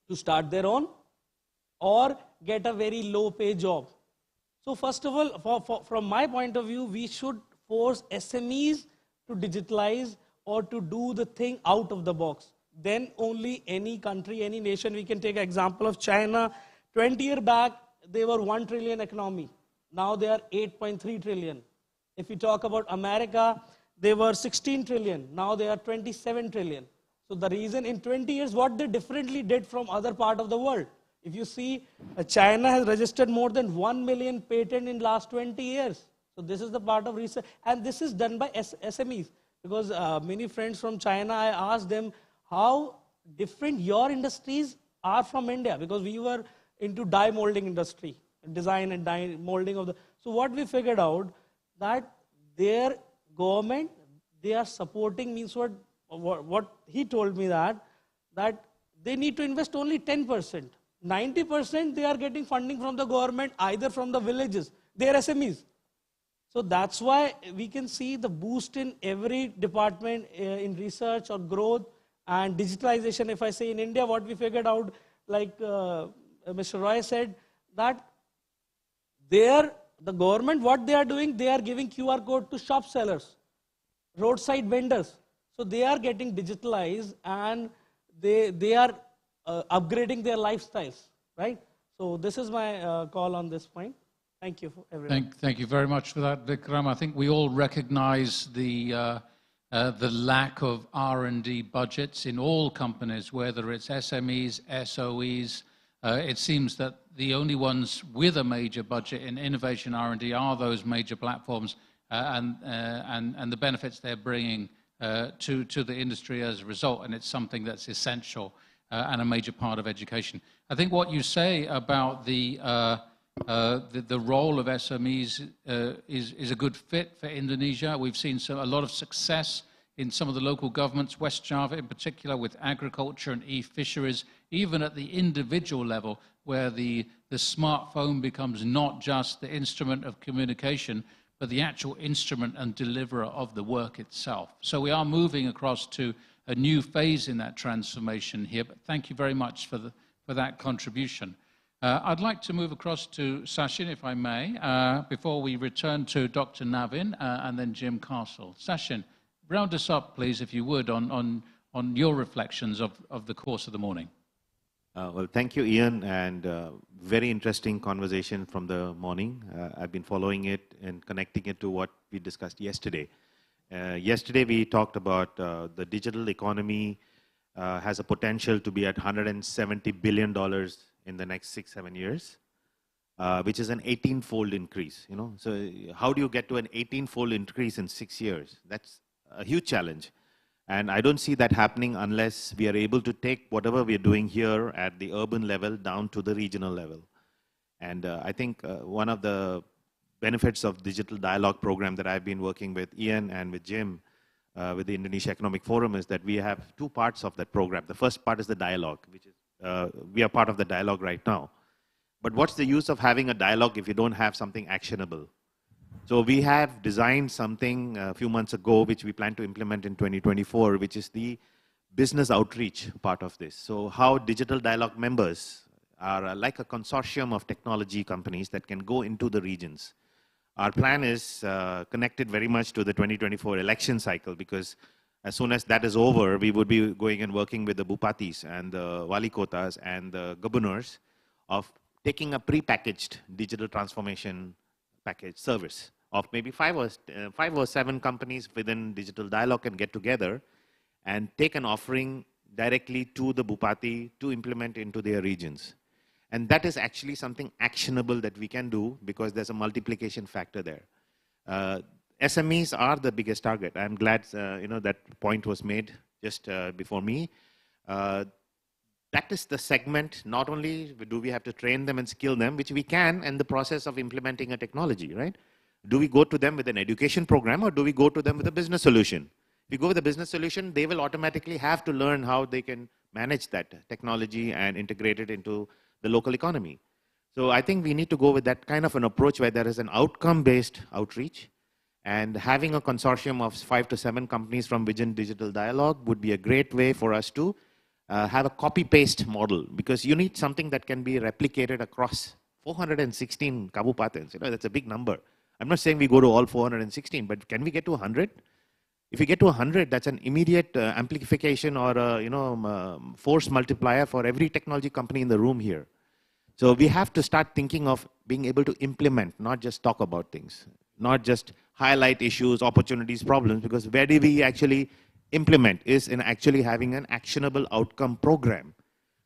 to start their own or get a very low pay job. So first of all, from my point of view, we should force SMEs to digitalize or to do the thing out of the box. Then only any country, any nation, we can take an example of China. 20 years back, they were 1 trillion economy. Now they are 8.3 trillion. If we talk about America, they were 16 trillion. Now they are 27 trillion. So the reason in 20 years, what they differently did from other part of the world. If you see, China has registered more than 1 million patents in last 20 years. So this is the part of research. And this is done by SMEs. Because many friends from China, I asked them how different your industries are from India. Because we were into die molding industry, design and die molding of the. So what we figured out, that their government, they are supporting, means what he told me, that they need to invest only 10%. 90% they are getting funding from the government, either from the villages. They are SMEs. So that's why we can see the boost in every department in research or growth and digitalization. If I say in India, what we figured out, like Mr. Roy said, that the government, what they are doing, they are giving QR code to shop sellers, roadside vendors. So they are getting digitalized, and they are upgrading their lifestyles, right? So this is my call on this point. Thank you, everyone. Thank you very much for that, Vikram. I think we all recognize the lack of R&D budgets in all companies, whether it's SMEs, SOEs. It seems that the only ones with a major budget in innovation R&D are those major platforms and the benefits they're bringing to the industry as a result, and it's something that's essential and a major part of education. I think what you say about the role of SMEs is a good fit for Indonesia. We've seen a lot of success in some of the local governments, West Java in particular, with agriculture and e-fisheries, even at the individual level, where the smartphone becomes not just the instrument of communication, but the actual instrument and deliverer of the work itself. So we are moving across to a new phase in that transformation here, but thank you very much for that contribution. I'd like to move across to Sachin, if I may, before we return to Dr. Navin and then Jim Castle. Sachin, round us up, please, if you would, on your reflections of the course of the morning. Well, thank you, Ian, and very interesting conversation from the morning. I've been following it and connecting it to what we discussed yesterday. Yesterday, we talked about the digital economy has a potential to be at $170 billion in the next 6-7 years, which is an 18-fold increase. You know, so how do you get to an 18-fold increase in 6 years? That's a huge challenge. And I don't see that happening unless we are able to take whatever we're doing here at the urban level down to the regional level. And I think one of the benefits of digital dialogue program that I've been working with Ian and with Jim with the Indonesia Economic Forum is that we have two parts of that program. The first part is the dialogue, which is we are part of the dialogue right now. But what's the use of having a dialogue if you don't have something actionable? So we have designed something a few months ago, which we plan to implement in 2024, which is the business outreach part of this. So how digital dialogue members are like a consortium of technology companies that can go into the regions. Our plan is connected very much to the 2024 election cycle, because as soon as that is over, we would be going and working with the Bupatis and the Wali Kotas and the governors of taking a pre-packaged digital transformation package service of maybe 5 or 7 companies within Digital Dialogue can get together and take an offering directly to the Bupati to implement into their regions. And that is actually something actionable that we can do, because there's a multiplication factor there. SMEs are the biggest target. I'm glad that point was made just before me. That is the segment. Not only do we have to train them and skill them, which we can in the process of implementing a technology, right? Do we go to them with an education program, or do we go to them with a business solution? If you go with a business solution, they will automatically have to learn how they can manage that technology and integrate it into the local economy. So I think we need to go with that kind of an approach where there is an outcome-based outreach, and having a consortium of 5 to 7 companies from within Digital Dialogue would be a great way for us to have a copy-paste model, because you need something that can be replicated across 416 kabupatens. That's a big number. I'm not saying we go to all 416, but can we get to 100? If we get to 100, that's an immediate amplification or force multiplier for every technology company in the room here. So we have to start thinking of being able to implement, not just talk about things, not just highlight issues, opportunities, problems, because where do we actually implement is in actually having an actionable outcome program.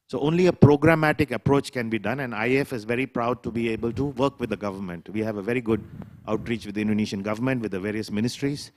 So only a programmatic approach can be done, and IAF is very proud to be able to work with the government. We have a very good outreach with the Indonesian government, with the various ministries.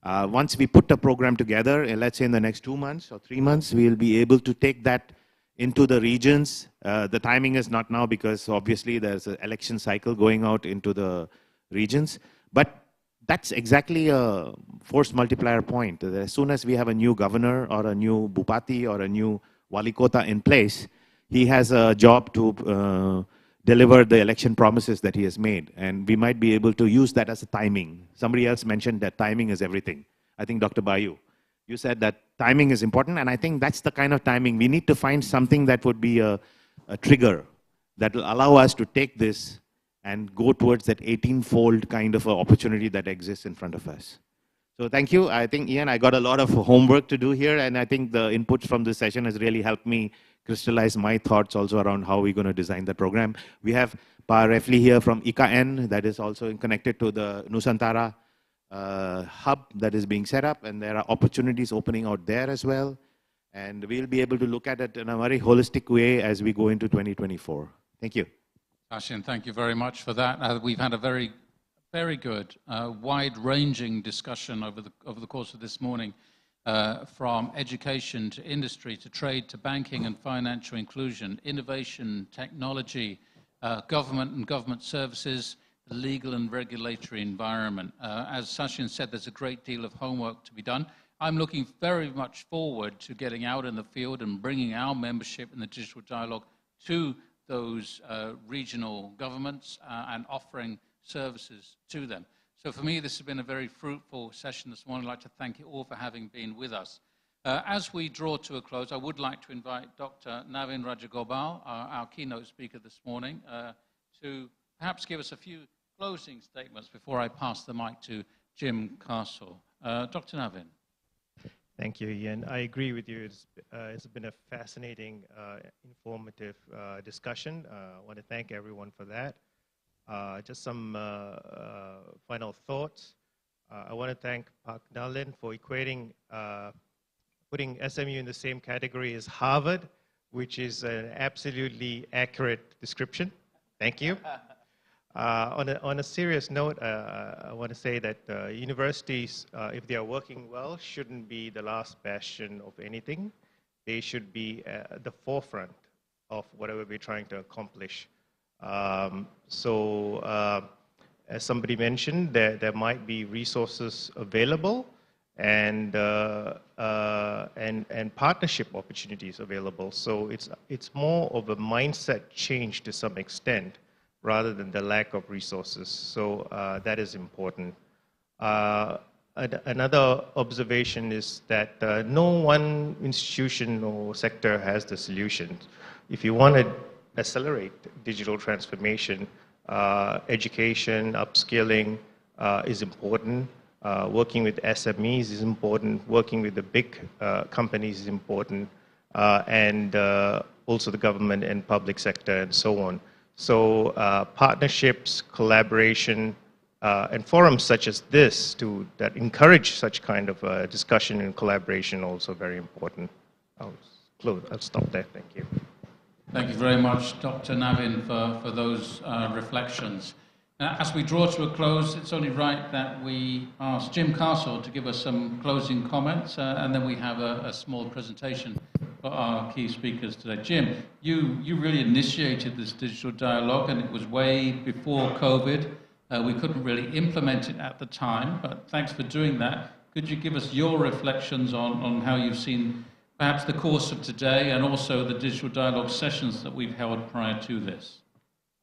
Once we put a program together, let's say in the next 2 months or 3 months, we'll be able to take that into the regions. The timing is not now, because obviously there's an election cycle going out into the regions. But that's exactly a force multiplier point. As soon as we have a new governor or a new Bupati or a new Wali Kota in place, he has a job to deliver the election promises that he has made. And we might be able to use that as a timing. Somebody else mentioned that timing is everything. I think Dr. Bayu, you said that timing is important, and I think that's the kind of timing. We need to find something that would be a trigger that will allow us to take this and go towards that 18-fold kind of opportunity that exists in front of us. So thank you. I think, Ian, I got a lot of homework to do here, and I think the inputs from this session has really helped me crystallize my thoughts also around how we're going to design the program. We have Pa Refli here from IKN that is also connected to the Nusantara hub that is being set up, and there are opportunities opening out there as well. And we'll be able to look at it in a very holistic way as we go into 2024. Thank you. Sachin, thank you very much for that. We've had a very good, wide-ranging discussion over the course of this morning, from education to industry to trade to banking and financial inclusion, innovation, technology, government and government services, the legal and regulatory environment. As Sachin said, there's a great deal of homework to be done. I'm looking very much forward to getting out in the field and bringing our membership in the Digital Dialogue to those regional governments and offering services to them. So for me, this has been a very fruitful session this morning. I'd like to thank you all for having been with us. As we draw to a close, I would like to invite Dr. Navin Rajagopal, our keynote speaker this morning, to perhaps give us a few closing statements before I pass the mic to Jim Castle. Dr. Navin. Thank you, Ian. I agree with you. It's been a fascinating, informative discussion. I want to thank everyone for that. Just some final thoughts. I want to thank Pak Nalin for equating, putting SMU in the same category as Harvard, which is an absolutely accurate description. Thank you. On a serious note, I want to say that universities, if they are working well, shouldn't be the last bastion of anything. They should be at the forefront of whatever we're trying to accomplish. As somebody mentioned, there might be resources available, and partnership opportunities available. So it's more of a mindset change to some extent rather than the lack of resources. So that is important. Another observation is that no one institution or sector has the solution. If you want to accelerate digital transformation, education, upskilling is important. Working with SMEs is important. Working with the big companies is important. And also the government and public sector and so on. So partnerships, collaboration, and forums such as this that encourage such kind of discussion and collaboration also very important. I'll stop there. Thank you. Thank you very much, Dr. Navin, for those reflections. As we draw to a close, it's only right that we ask Jim Castle to give us some closing comments, and then we have a small presentation for our key speakers today. Jim, you really initiated this digital dialogue, and it was way before COVID. We couldn't really implement it at the time, but thanks for doing that. Could you give us your reflections on how you've seen perhaps the course of today and also the digital dialogue sessions that we've held prior to this?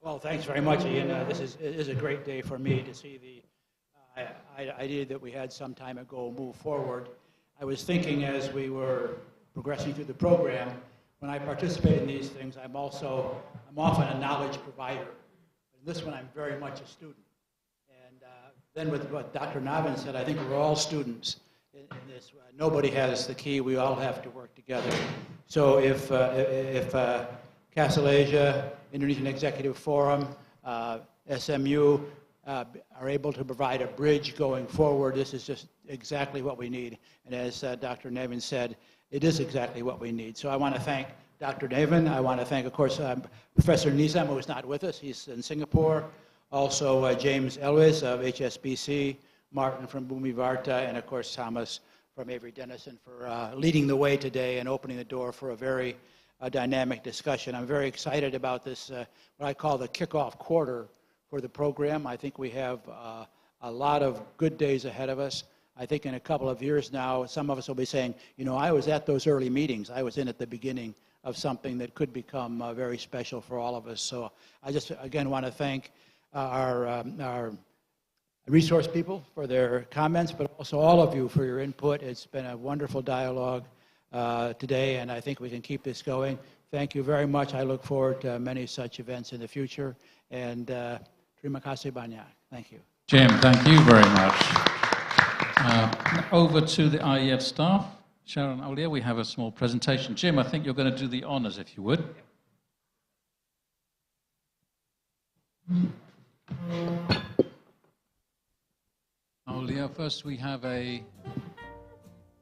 Well, thanks very much, Ian. This is a great day for me to see the idea that we had some time ago move forward. I was thinking as we were progressing through the program, when I participate in these things, I'm often a knowledge provider. In this one, I'm very much a student. And then with what Dr. Navin said, I think we're all students in this. Nobody has the key. We all have to work together. So if Castle Asia, Indonesian Executive Forum, SMU are able to provide a bridge going forward, this is just exactly what we need. And as Dr. Navin said, it is exactly what we need. So I want to thank Dr. Navin. I want to thank, of course, Professor Nizam, who is not with us. He's in Singapore. Also, James Elwes of HSBC, Martin from Bumi Varta, and, of course, Thomas from Avery Dennison for leading the way today and opening the door for a very dynamic discussion. I'm very excited about this, what I call the kickoff quarter for the program. I think we have a lot of good days ahead of us. I think in a couple of years now, some of us will be saying, you know, I was at those early meetings. I was in at the beginning of something that could become very special for all of us. So I just, again, want to thank our resource people for their comments, but also all of you for your input. It's been a wonderful dialogue today, and I think we can keep this going. Thank you very much. I look forward to many such events in the future. And terima kasih banyak. Thank you. Jim, thank you very much. Over to the IEF staff. Sharon Aulia, we have a small presentation. Jim, I think you're going to do the honors, if you would. Aulia, first we have a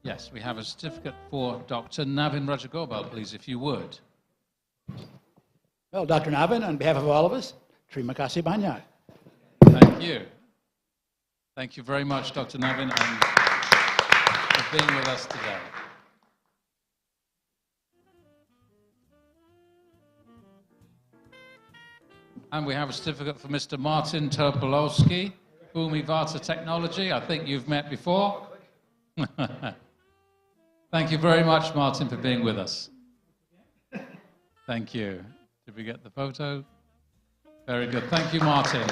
certificate for Dr. Navin Rajagopal, please, if you would. Well, Dr. Navin, on behalf of all of us, terima kasih banyak. Thank you. Thank you very much, Dr. Navin, and for being with us today. And we have a certificate for Mr. Martin Topolowski, Bumi Varta Technology. I think you've met before. Thank you very much, Martin, for being with us. Thank you. Did we get the photo? Very good. Thank you, Martin.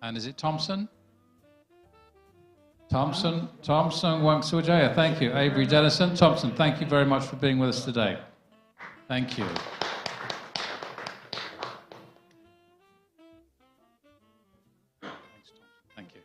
And is it Thompson? Thompson Wangsujaya. Thank you. Avery Dennison. Thompson, thank you very much for being with us today. Thank you. Thank you.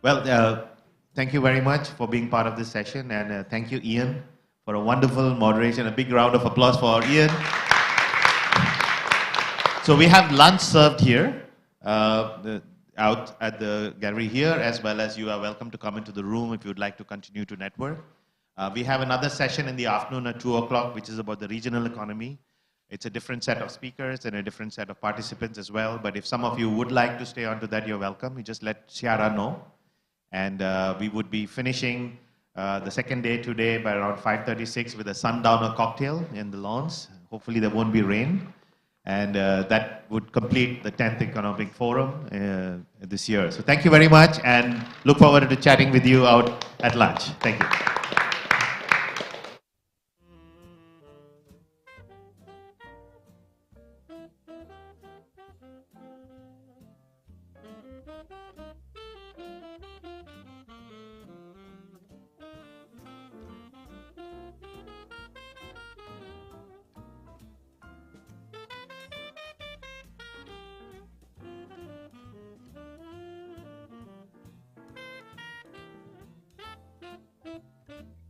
Well, thank you very much for being part of this session, and thank you, Ian, for a wonderful moderation. A big round of applause for Ian. So we have lunch served here, out at the gallery here, as well as you are welcome to come into the room if you would like to continue to network. We have another session in the afternoon at 2 o'clock, which is about the regional economy. It's a different set of speakers and a different set of participants as well. But if some of you would like to stay on to that, you're welcome. You just let Ciara know. And we would be finishing the second day today by around 5:36 with a sundowner cocktail in the lawns. Hopefully there won't be rain. And that would complete the 10th Economic Forum this year. So thank you very much and look forward to chatting with you out at lunch. Thank you. Thank you.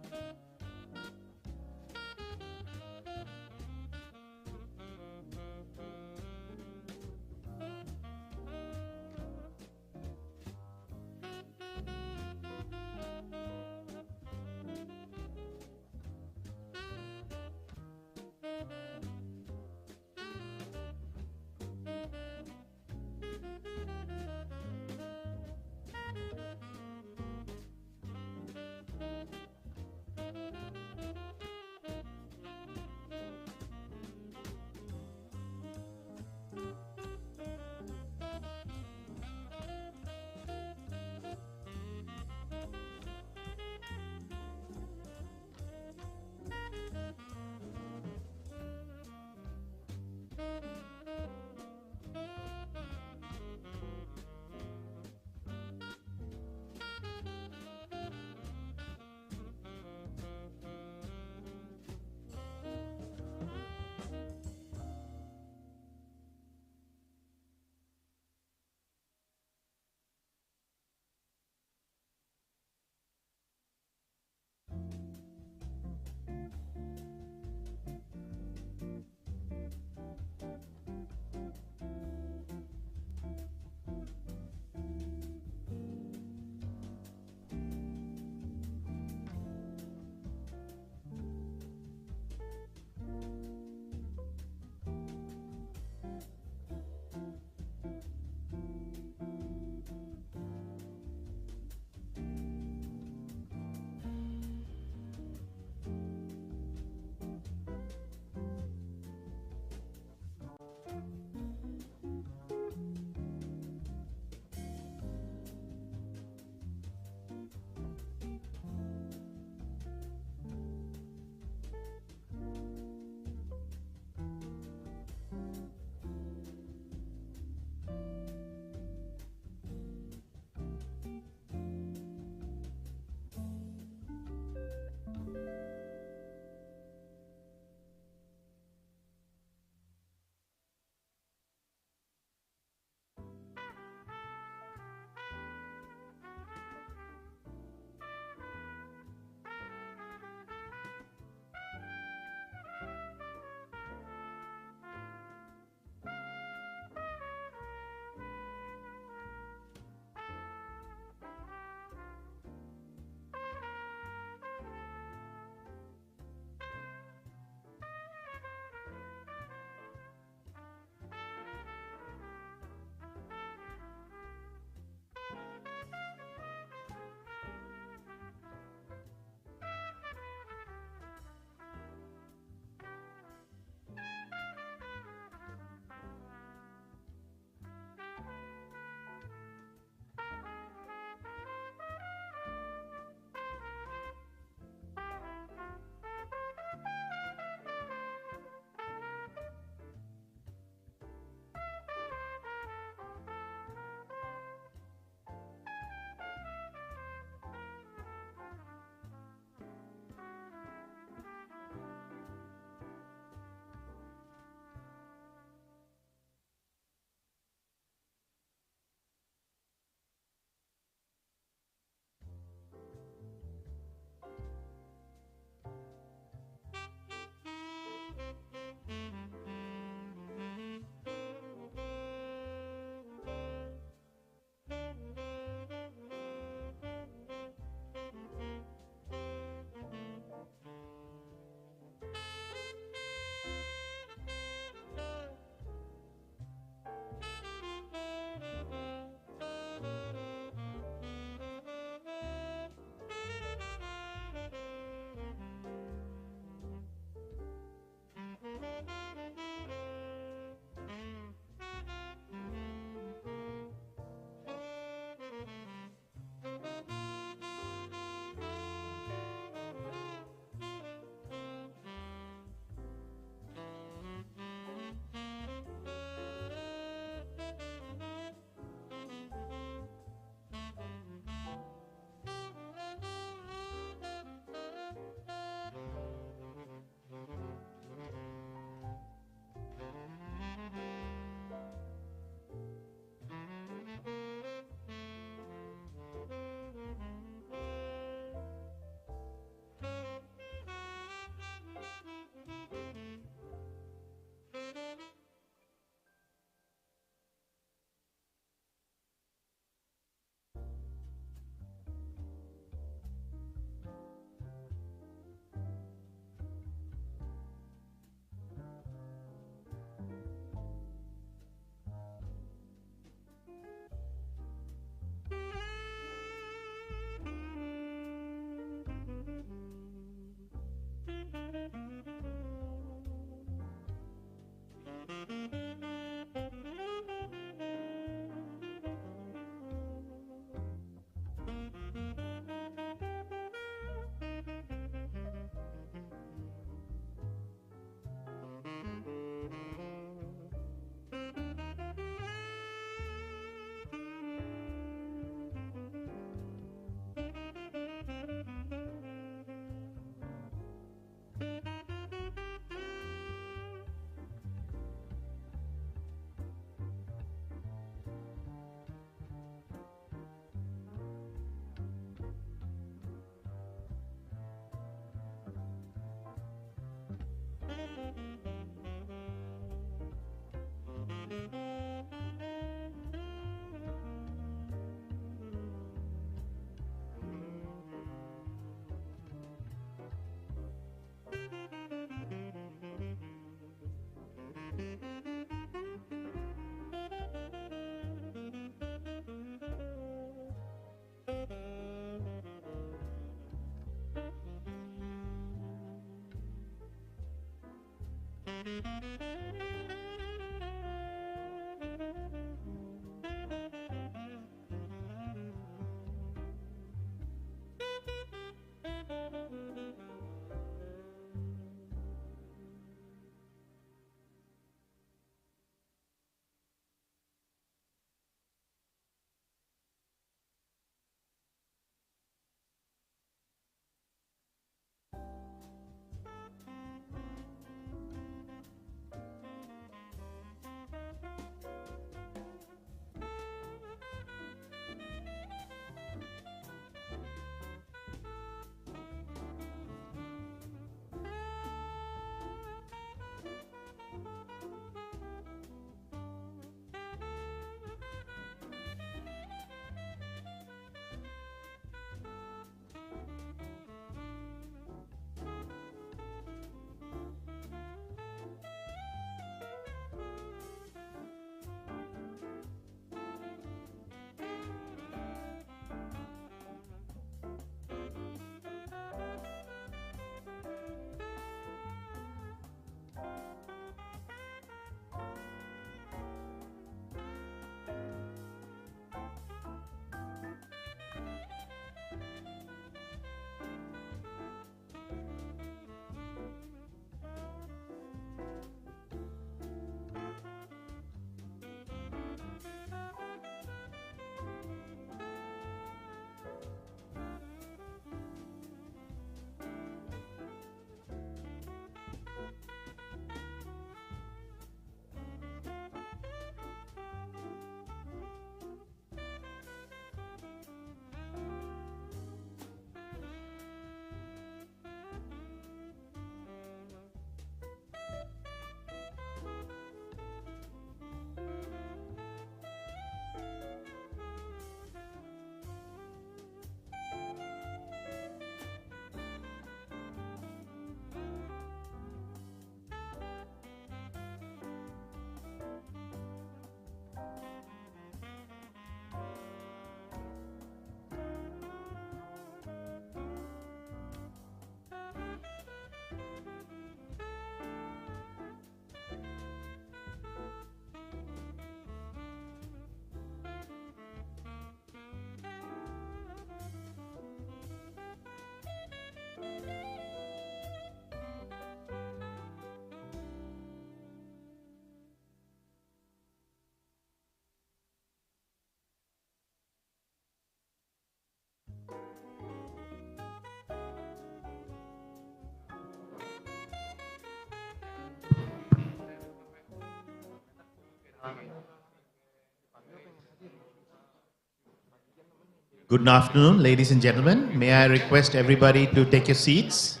Good afternoon, ladies and gentlemen. May I request everybody to take your seats?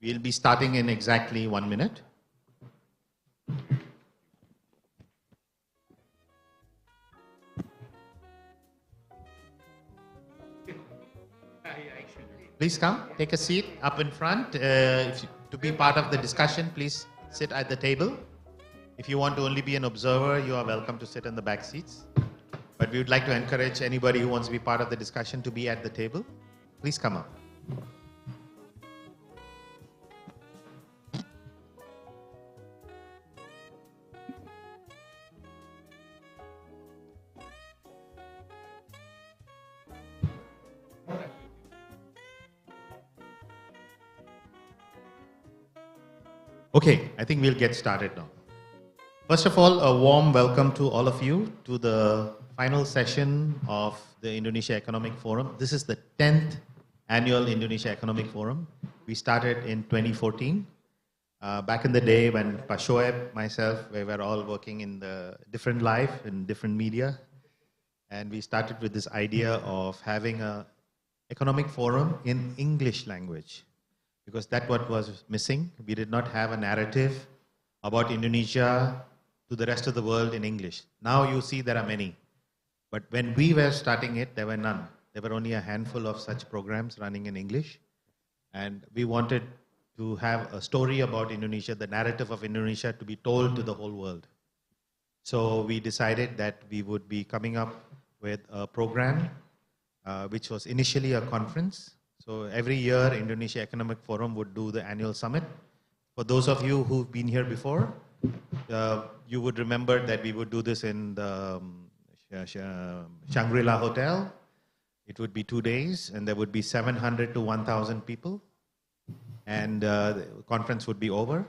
We'll be starting in exactly 1 minute. Please come, take a seat up in front. To be part of the discussion, please sit at the table. If you want to only be an observer, you are welcome to sit in the back seats. But we would like to encourage anybody who wants to be part of the discussion to be at the table. Please come up. Okay, I think we'll get started now. First of all, a warm welcome to all of you to the final session of the Indonesia Economic Forum. This is the 10th Annual Indonesia Economic Forum. We started in 2014. Back in the day when Pa Shoaib, myself, we were all working in the different life, in different media. And we started with this idea of having an economic forum in English language, because that's what was missing. We did not have a narrative about Indonesia to the rest of the world in English. Now you see there are many. But when we were starting it, there were none. There were only a handful of such programs running in English. And we wanted to have a story about Indonesia, the narrative of Indonesia to be told to the whole world. So we decided that we would be coming up with a program, which was initially a conference. So every year, Indonesia Economic Forum would do the annual summit. For those of you who've been here before, you would remember that we would do this in the Shangri-La Hotel. It would be 2 days, and there would be 700 to 1,000 people. And the conference would be over,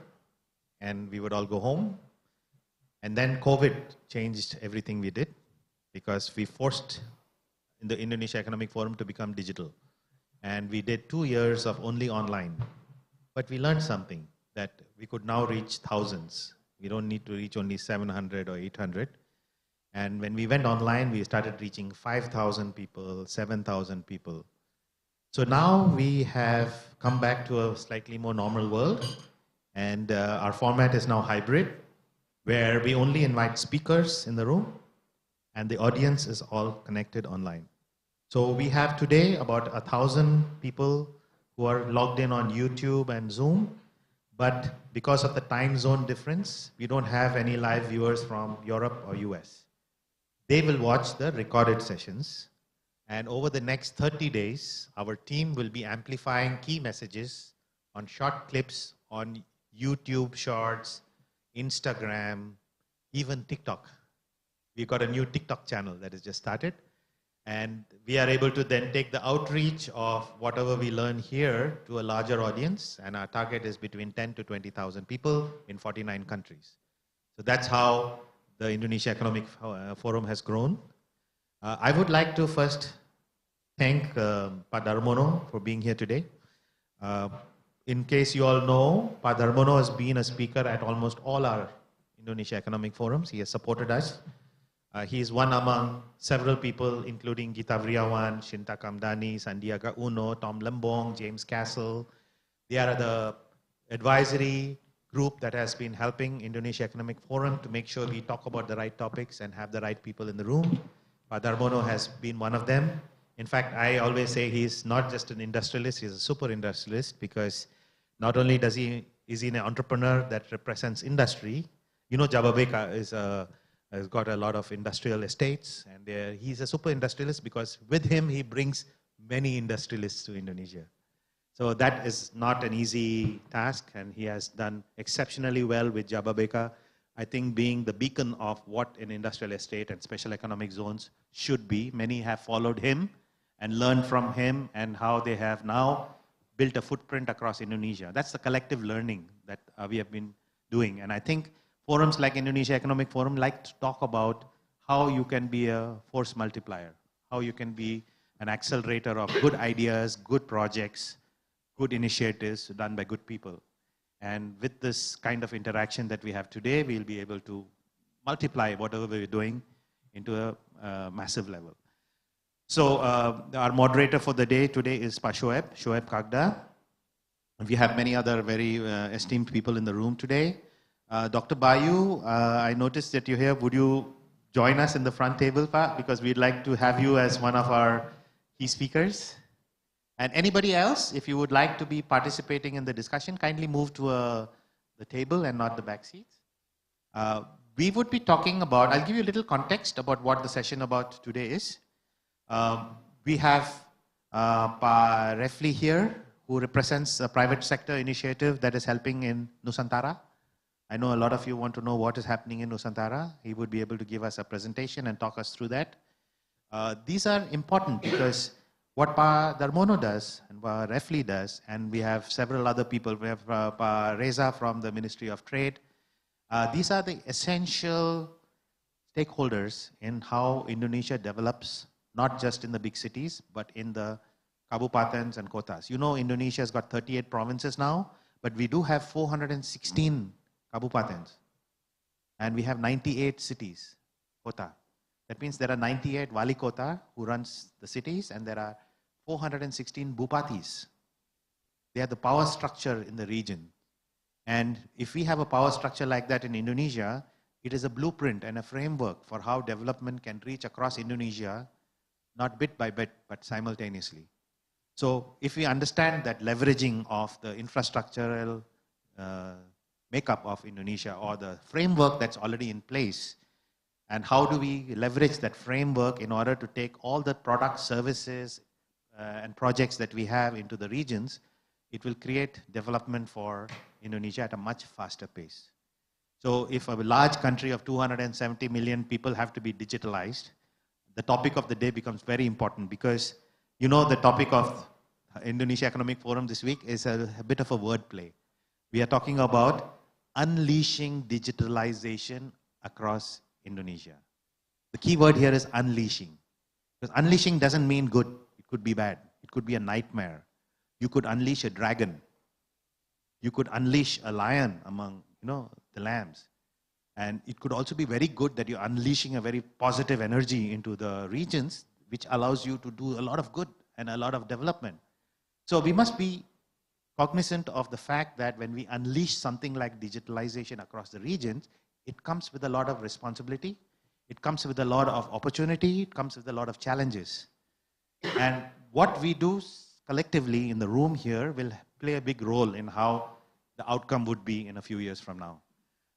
and we would all go home. And then COVID changed everything we did, because we forced the Indonesia Economic Forum to become digital. And we did 2 years of only online. But we learned something, that we could now reach thousands. We don't need to reach only 700 or 800. And when we went online, we started reaching 5,000 people, 7,000 people. So now we have come back to a slightly more normal world. And our format is now hybrid, where we only invite speakers in the room, and the audience is all connected online. So we have today about 1,000 people who are logged in on YouTube and Zoom, but because of the time zone difference, we don't have any live viewers from Europe or US. They will watch the recorded sessions, and over the next 30 days, our team will be amplifying key messages on short clips on YouTube Shorts, Instagram, even TikTok. We've got a new TikTok channel that has just started. And we are able to then take the outreach of whatever we learn here to a larger audience. And our target is between 10 to 20,000 people in 49 countries. So that's how the Indonesia Economic Forum has grown. I would like to first thank Pak Darmono for being here today. In case you all know, Pak Darmono has been a speaker at almost all our Indonesia Economic Forums. He has supported us. He is one among several people, including Gita Vriawan, Shinta Kamdani, Sandiaga Uno, Tom Lembong, James Castle. They are the advisory group that has been helping Indonesia Economic Forum to make sure we talk about the right topics and have the right people in the room. Pak Darmono has been one of them. In fact, I always say he's not just an industrialist, he's a super industrialist, because not only is he an entrepreneur that represents industry. You know, Jababeka has got a lot of industrial estates, and he's a super industrialist because with him he brings many industrialists to Indonesia. So that is not an easy task, and he has done exceptionally well with Jababeka. I think being the beacon of what an industrial estate and special economic zones should be. Many have followed him and learned from him, and how they have now built a footprint across Indonesia. That's the collective learning that we have been doing. And I think forums like Indonesia Economic Forum like to talk about how you can be a force multiplier, how you can be an accelerator of good ideas, good projects, good initiatives done by good people. And with this kind of interaction that we have today, we'll be able to multiply whatever we're doing into a massive level. So our moderator for the day today is Pa Shoaib Kagda. We have many other very esteemed people in the room today. Dr. Bayu, I noticed that you're here. Would you join us in the front table, Pa? Because we'd like to have you as one of our key speakers. And anybody else, if you would like to be participating in the discussion, kindly move to the table and not the back seats. We would be talking about, I'll give you a little context about what the session about today is. We have Pa Refli here, who represents a private sector initiative that is helping in Nusantara. I know a lot of you want to know what is happening in Nusantara. He would be able to give us a presentation and talk us through that. These are important because what Pa Darmono does and Pa Refli does, and we have several other people. We have Pa Reza from the Ministry of Trade. These are the essential stakeholders in how Indonesia develops, not just in the big cities, but in the kabupatens and kotas. You know, Indonesia has got 38 provinces now, but we do have 416 kabupatens, and we have 98 cities, kota. That means there are 98 wali kota who runs the cities, and there are 416 bupatis. They are the power structure in the region. And if we have a power structure like that in Indonesia, it is a blueprint and a framework for how development can reach across Indonesia, not bit by bit, but simultaneously. So if we understand that leveraging of the infrastructural makeup of Indonesia, or the framework that's already in place, and how do we leverage that framework in order to take all the products, services, and projects that we have into the regions, it will create development for Indonesia at a much faster pace. So if a large country of 270 million people have to be digitalized, the topic of the day becomes very important, because you know the topic of Indonesia Economic Forum this week is a bit of a wordplay. We are talking about unleashing digitalization across Indonesia. The key word here is unleashing. Because unleashing doesn't mean good. It could be bad. It could be a nightmare. You could unleash a dragon. You could unleash a lion among, the lambs. And it could also be very good that you're unleashing a very positive energy into the regions, which allows you to do a lot of good and a lot of development. So we must be cognizant of the fact that when we unleash something like digitalization across the regions, it comes with a lot of responsibility, it comes with a lot of opportunity, it comes with a lot of challenges. And what we do collectively in the room here will play a big role in how the outcome would be in a few years from now.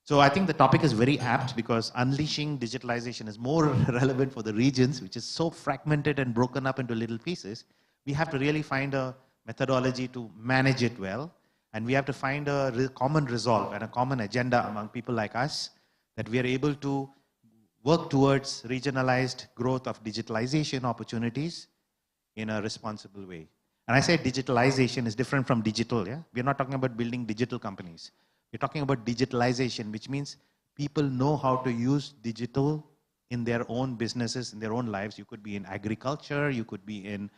So I think the topic is very apt, because unleashing digitalization is more relevant for the regions, which is so fragmented and broken up into little pieces. We have to really find a methodology to manage it well, and we have to find a common resolve and a common agenda among people like us, that we are able to work towards regionalized growth of digitalization opportunities in a responsible way. And I say digitalization is different from digital. Yeah? We're not talking about building digital companies. We're talking about digitalization, which means people know how to use digital in their own businesses, in their own lives. You could be in agriculture, you could be in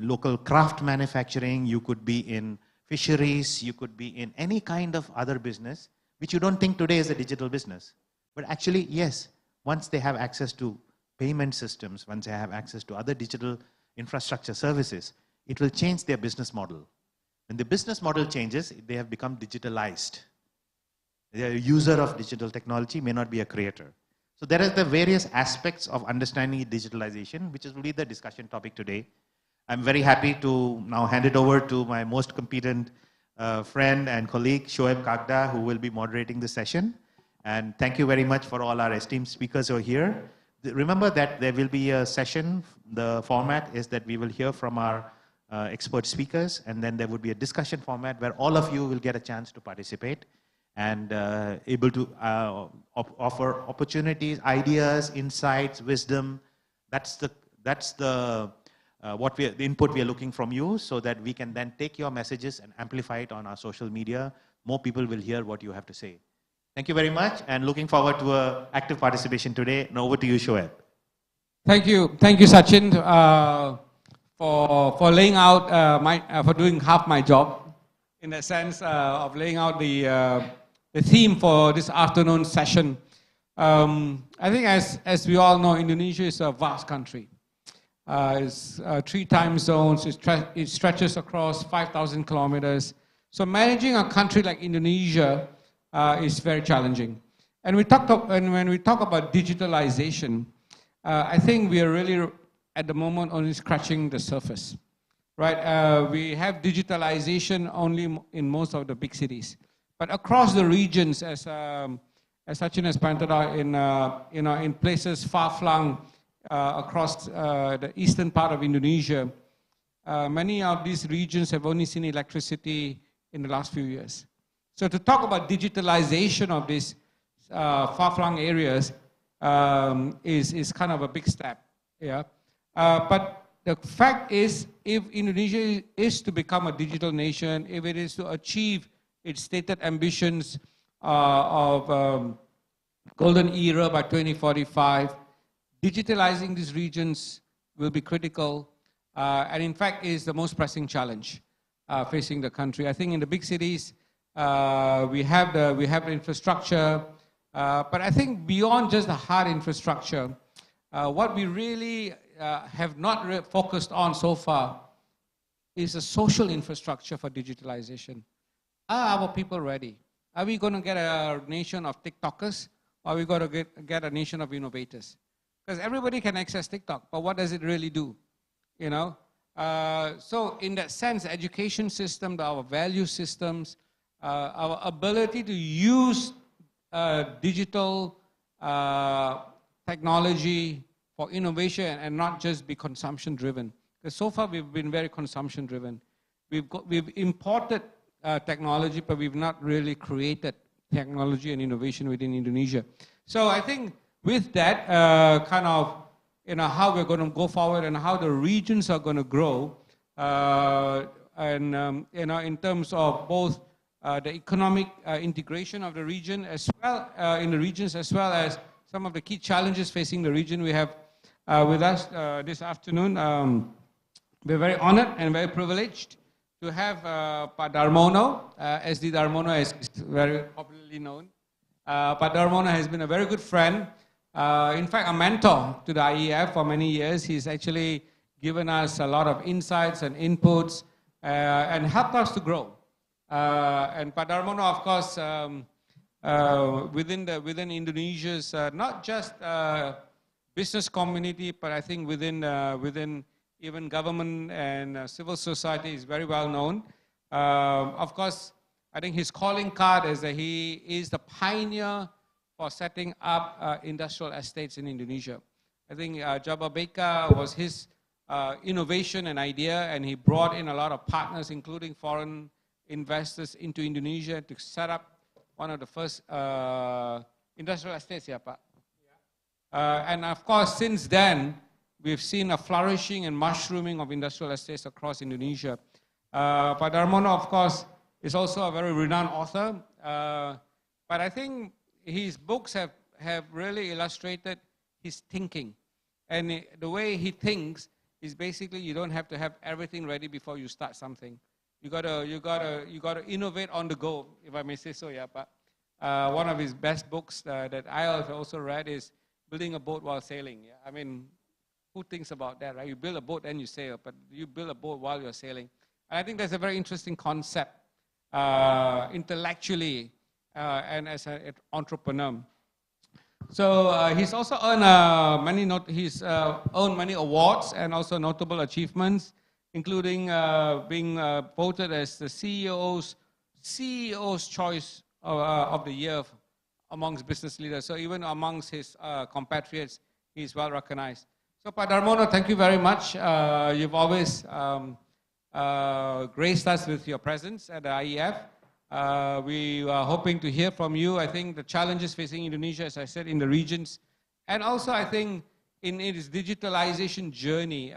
local craft manufacturing, you could be in fisheries, you could be in any kind of other business, which you don't think today is a digital business. But actually, yes, once they have access to payment systems, once they have access to other digital infrastructure services, it will change their business model. When the business model changes, they have become digitalized. They are a user of digital technology, may not be a creator. So there are the various aspects of understanding digitalization, which will be the discussion topic today. I'm very happy to now hand it over to my most competent friend and colleague, Shoaib Kagda, who will be moderating the session. And thank you very much for all our esteemed speakers who are here. Remember that there will be a session. The format is that we will hear from our expert speakers, and then there would be a discussion format where all of you will get a chance to participate and able to offer opportunities, ideas, insights, wisdom. That's the input we are looking from you, so that we can then take your messages and amplify it on our social media. More people will hear what you have to say. Thank you very much, and looking forward to active participation today. Now over to you, Shoaib. Thank you, Sachin, for laying out for doing half my job, in the sense of laying out the theme for this afternoon session. I think, as we all know, Indonesia is a vast country. It's 3 time zones. It stretches across 5,000 kilometers. So managing a country like Indonesia is very challenging. And when we talk about digitalization, I think we are really at the moment only scratching the surface, right? We have digitalization only in most of the big cities, but across the regions, as Sachin has pointed out, in places far-flung across the eastern part of Indonesia, many of these regions have only seen electricity in the last few years. So to talk about digitalization of these far-flung areas is kind of a big step, yeah. But the fact is, if Indonesia is to become a digital nation, if it is to achieve its stated ambitions of golden era by 2045, digitalizing these regions will be critical, and in fact is the most pressing challenge facing the country. I think in the big cities, we have the infrastructure, but I think beyond just the hard infrastructure, what we really have not focused on so far is a social infrastructure for digitalization. Are our people ready? Are we going to get a nation of TikTokers, or are we going to get a nation of innovators? Because everybody can access TikTok, but what does it really do? You know? So in that sense, education system, our value systems, our ability to use digital technology for innovation and not just be consumption driven. Because so far we've been very consumption driven. we've imported technology, but we've not really created technology and innovation within Indonesia. So I think with that kind of, how we're going to go forward and how the regions are going to grow, in terms of both the economic integration of the region as well, in the regions, as well as some of the key challenges facing the region. We have with us this afternoon, we're very honored and very privileged to have Pak Darmono, SD Darmono, as is very popularly known. Pak Darmono has been a very good friend, in fact, a mentor to the IEF for many years. He's actually given us a lot of insights and inputs and helped us to grow. And Pak Darmono, of course, within Indonesia's not just business community, but I think within even government and civil society is very well known. Of course, I think his calling card is that he is the pioneer for setting up industrial estates in Indonesia. I think Jababeka was his innovation and idea, and he brought in a lot of partners, including foreign investors, into Indonesia to set up one of the first industrial estates, yeah, Pak. And of course, since then, we've seen a flourishing and mushrooming of industrial estates across Indonesia. Pak Darmono, of course, is also a very renowned author, but I think his books have really illustrated his thinking. And the way he thinks is basically you don't have to have everything ready before you start something. You gotta innovate on the go, if I may say so, yeah, Pak. One of his best books that I have also read is Building a Boat While Sailing. Yeah? I mean, who thinks about that, right? You build a boat and you sail, but you build a boat while you're sailing. And I think that's a very interesting concept, intellectually and as an entrepreneur. So he's also earned many awards and also notable achievements, including being voted as the CEO's Choice of the Year amongst business leaders. So even amongst his compatriots, he's well recognized. So Pak Darmono, thank you very much. You've always graced us with your presence at the IEF. We are hoping to hear from you. I think the challenges facing Indonesia, as I said, in the regions, and also I think in its digitalization journey, there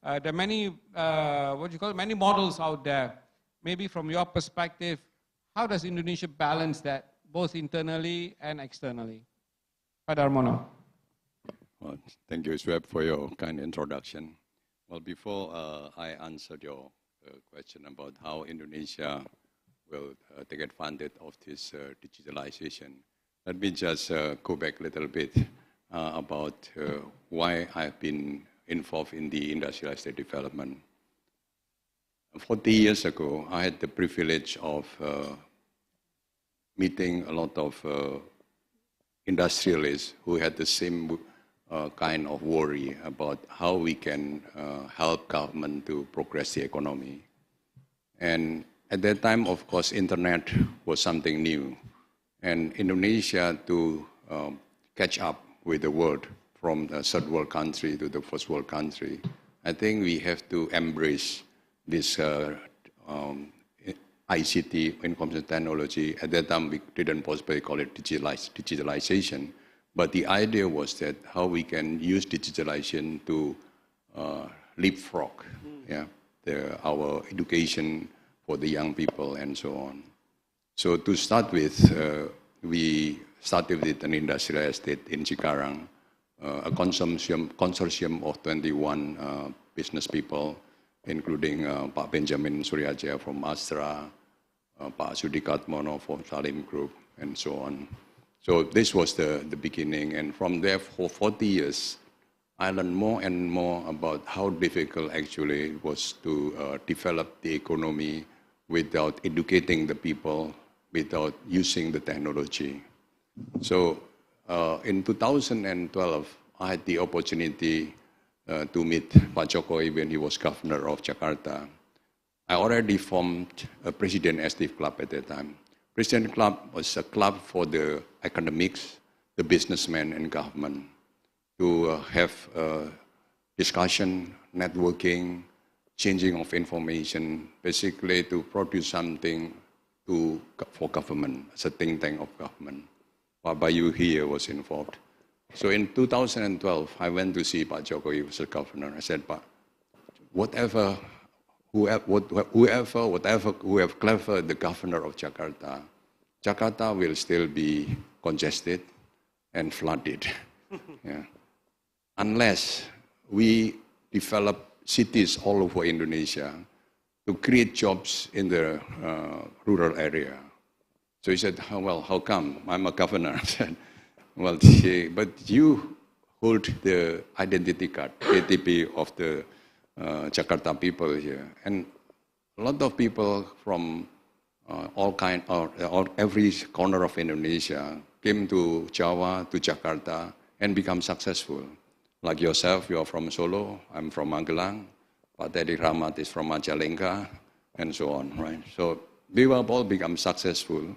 are many, many models out there. Maybe from your perspective, how does Indonesia balance that, both internally and externally? Pak Darmono. Well, thank you, Sweb, for your kind introduction. Well, before I answered your question about how Indonesia will take advantage of this digitalization, let me just go back a little bit about why I've been involved in the industrial estate development. 40 years ago, I had the privilege of meeting a lot of industrialists who had the same kind of worry about how we can help government to progress the economy. And at that time, of course, internet was something new. And Indonesia to catch up with the world, from the third world country to the first world country, I think we have to embrace this ICT, information technology. At that time, we didn't possibly call it digitalization, but the idea was that how we can use digitalization to leapfrog our education for the young people and so on. So to start with, we started with an industrial estate in Cikarang, a consortium of 21 business people, including Pak Benjamin Suryaja from Astra, Pak Sudikatmono from Salim Group, and so on. So this was the beginning, and from there for 40 years, I learned more and more about how difficult actually it was to develop the economy without educating the people, without using the technology. So in 2012, I had the opportunity to meet Pak Jokowi when he was governor of Jakarta. I already formed a President SD Club at that time. President Club was a club for the academics, the businessmen, and government to have discussion, networking, changing of information, basically to produce something for government, as a think tank of government. Pak Bayu here was involved. So in 2012, I went to see Pak Jokowi as a governor. I said, Pak, whoever clever the governor of Jakarta, Jakarta will still be congested and flooded. Yeah. Unless we develop cities all over Indonesia to create jobs in the rural area. So he said, well, how come? I'm a governor. I said, well, but you hold the identity card, ATP of the Jakarta people here. And a lot of people from every corner of Indonesia came to Java, to Jakarta, and become successful. Like yourself, you are from Solo, I'm from Magelang, Pak Teddy Rahmat is from Majalengka, and so on, right? So we will all become successful,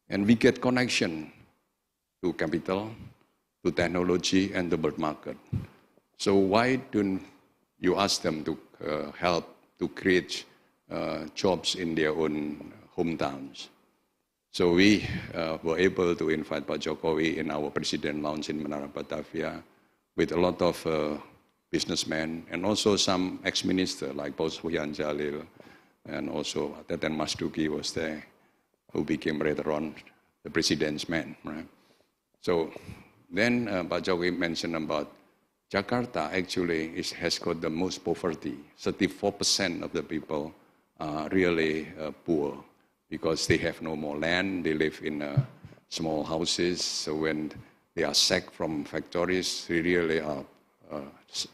and we get connection to capital, to technology, and the world market. So why don't you ask them to help to create jobs in their own hometowns? So we were able to invite Pak Jokowi in our president lounge in Menara Batavia with a lot of businessmen and also some ex-minister like Paul Suhyan Jalil, and also Teten Mas Duki was there, who became later on the president's man, right? So then Pak Jokowi mentioned about Jakarta actually has got the most poverty. 34% of the people are really poor because they have no more land, they live in small houses, so when they are sacked from factories, they really are,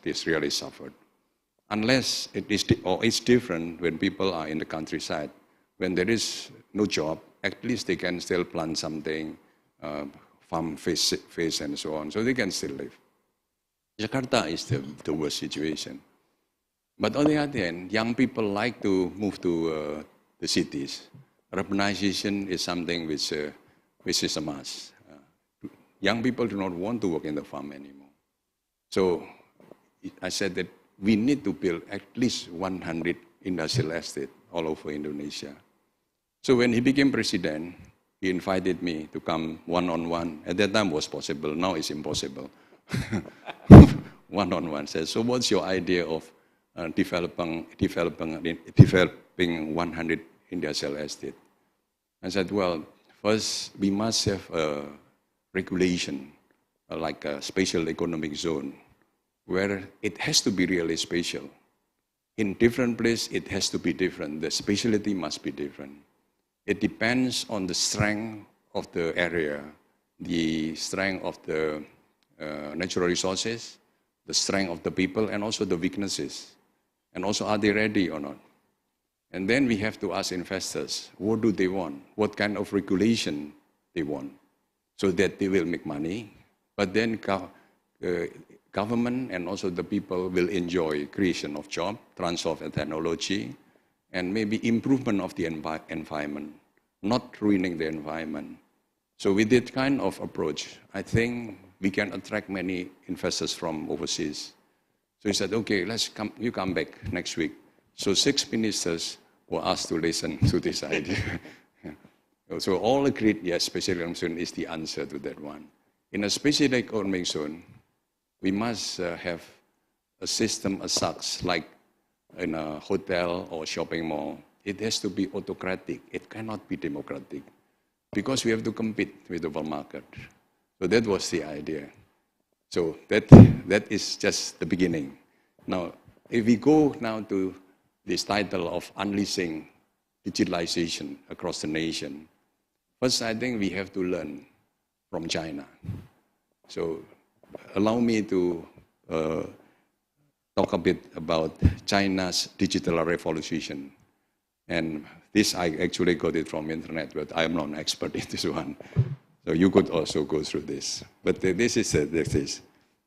it's really suffered. Unless it's different when people are in the countryside. When there is no job, at least they can still plant something, farm fish and so on, so they can still live. Jakarta is the worst situation. But on the other hand, young people like to move to the cities. Urbanization is something which is a must. Young people do not want to work in the farm anymore. So I said that we need to build at least 100 industrial estates all over Indonesia. So when he became president, he invited me to come one-on-one. At that time it was possible, now it's impossible. One-on-one. Says, so what's your idea of developing 100 industrial estates? I said, well, first we must have a regulation, like a special economic zone, where it has to be really special. In different places, it has to be different. The specialty must be different. It depends on the strength of the area, the strength of the natural resources, the strength of the people, and also the weaknesses. And also, are they ready or not? And then we have to ask investors, what do they want? What kind of regulation they want? So that they will make money, but then government and also the people will enjoy creation of job, transfer of technology, and maybe improvement of the environment, not ruining the environment. So with that kind of approach, I think we can attract many investors from overseas. So he said, okay, you come back next week. So 6 ministers were asked to listen to this idea. So all agreed, yes, special economic zone is the answer to that one. In a special economic zone, we must have a system as such, like in a hotel or shopping mall. It has to be autocratic. It cannot be democratic because we have to compete with the world market. So that was the idea. So that is just the beginning. Now, if we go now to this title of unleashing digitalization across the nation, first I think we have to learn from China. So allow me to talk a bit about China's digital revolution. And this, I actually got it from internet, but I am not an expert in this one. So you could also go through this. But this is.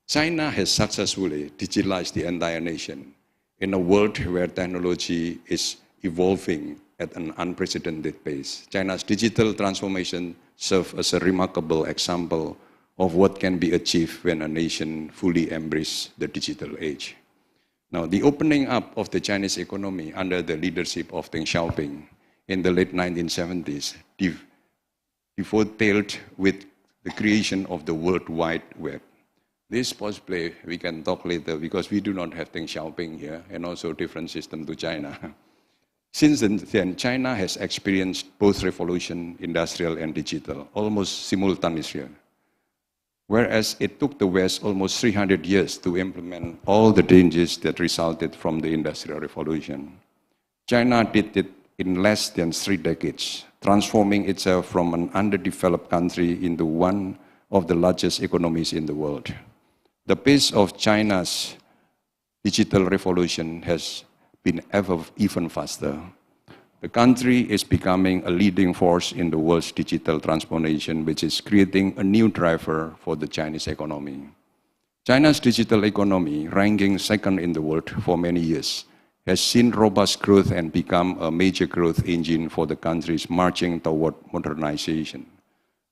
China has successfully digitalized the entire nation in a world where technology is evolving at an unprecedented pace. China's digital transformation serves as a remarkable example of what can be achieved when a nation fully embraces the digital age. Now, the opening up of the Chinese economy under the leadership of Deng Xiaoping in the late 1970s dovetailed with the creation of the World Wide Web. This possibly we can talk later because we do not have Deng Xiaoping here and also different system to China. Since then, China has experienced both revolution, industrial and digital, almost simultaneously. Whereas it took the West almost 300 years to implement all the changes that resulted from the Industrial Revolution. China did it in less than 3 decades, transforming itself from an underdeveloped country into one of the largest economies in the world. The pace of China's digital revolution has been even faster. The country is becoming a leading force in the world's digital transformation, which is creating a new driver for the Chinese economy. China's digital economy, ranking second in the world for many years, has seen robust growth and become a major growth engine for the countries marching toward modernization.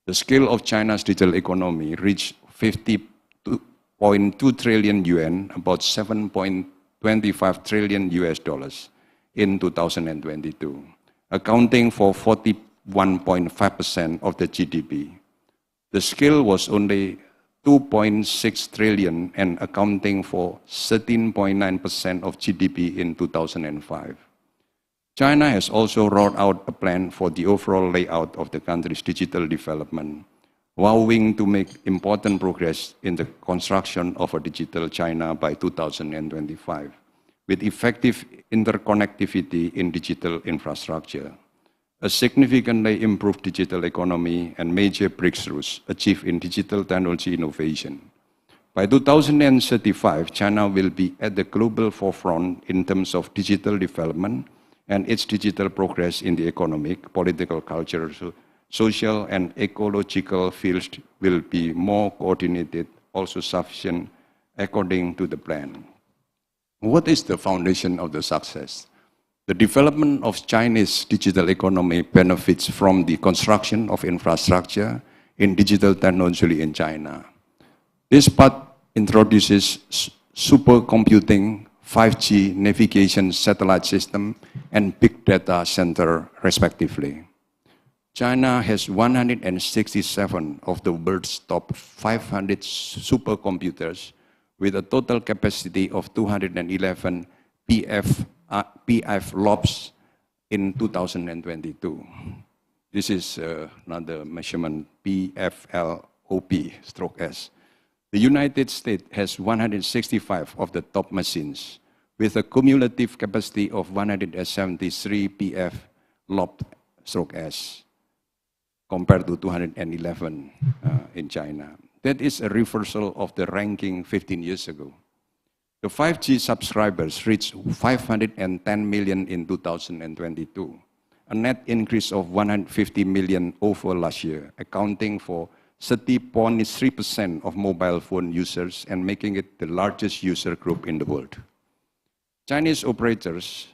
The scale of China's digital economy reached 50.2 trillion yuan, about 7.25 trillion US dollars in 2022, accounting for 41.5% of the GDP. The scale was only 2.6 trillion and accounting for 13.9% of GDP in 2005. China has also rolled out a plan for the overall layout of the country's digital development, vowing to make important progress in the construction of a digital China by 2025, with effective interconnectivity in digital infrastructure, a significantly improved digital economy, and major breakthroughs achieved in digital technology innovation. By 2035, China will be at the global forefront in terms of digital development, and its digital progress in the economic, political, cultural, social, and ecological fields will be more coordinated, also sufficient, according to the plan. What is the foundation of the success? The development of Chinese digital economy benefits from the construction of infrastructure in digital technology in China. This part introduces supercomputing, 5G navigation satellite system, and big data center, respectively. China has 167 of the world's top 500 supercomputers with a total capacity of 211 PF-LOPS in 2022. This is another measurement, PFLOP/S. The United States has 165 of the top machines with a cumulative capacity of 173 PF-LOP/S compared to 211 in China. That is a reversal of the ranking 15 years ago. The 5G subscribers reached 510 million in 2022, a net increase of 150 million over last year, accounting for 30.3% of mobile phone users and making it the largest user group in the world. Chinese operators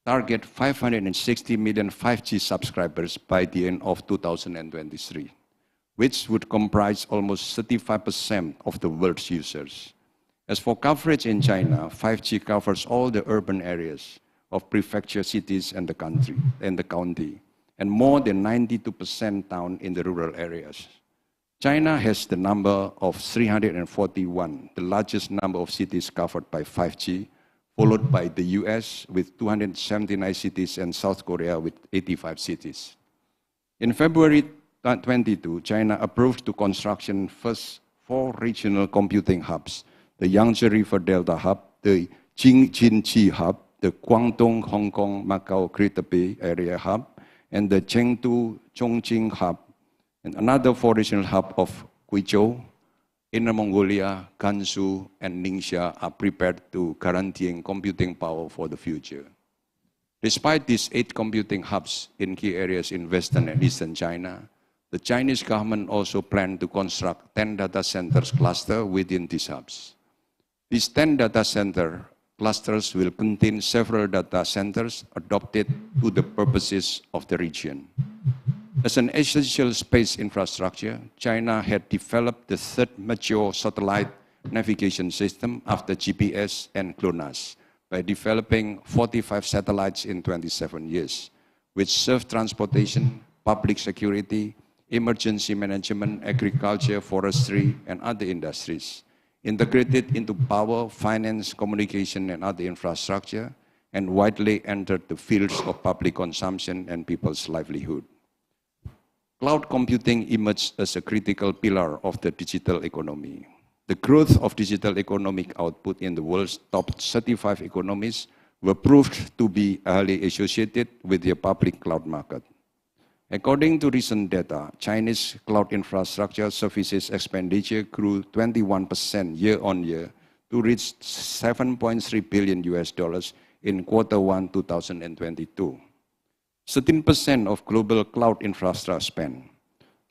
target 560 million 5G subscribers by the end of 2023, which would comprise almost 35% of the world's users. As for coverage in China, 5G covers all the urban areas of prefecture cities and the county, and more than 92% down in the rural areas. China has the number of 341, the largest number of cities covered by 5G, followed by the US with 279 cities and South Korea with 85 cities. In February 2022, China approved the construction first 4 regional computing hubs: the Yangtze River Delta Hub, the Jing-Jin-Ji Hub, the Guangdong, Hong Kong, Macau Greater Bay Area Hub, and the Chengdu, Chongqing Hub, and another 4 regional hubs of Guizhou, Inner Mongolia, Gansu, and Ningxia are prepared to guaranteeing computing power for the future. Despite these 8 computing hubs in key areas in Western and Eastern China, the Chinese government also planned to construct 10 data centers cluster within these hubs. These 10 data center clusters will contain several data centers adopted to the purposes of the region. As an essential space infrastructure, China had developed the 3rd mature satellite navigation system after GPS and GLONASS by developing 45 satellites in 27 years, which serve transportation, public security, emergency management, agriculture, forestry, and other industries, integrated into power, finance, communication, and other infrastructure, and widely entered the fields of public consumption and people's livelihood. Cloud computing emerged as a critical pillar of the digital economy. The growth of digital economic output in the world's top 35 economies were proved to be highly associated with the public cloud market. According to recent data, Chinese cloud infrastructure services expenditure grew 21% year-on-year to reach $7.3 billion in Q1 2022. 13% of global cloud infrastructure spend.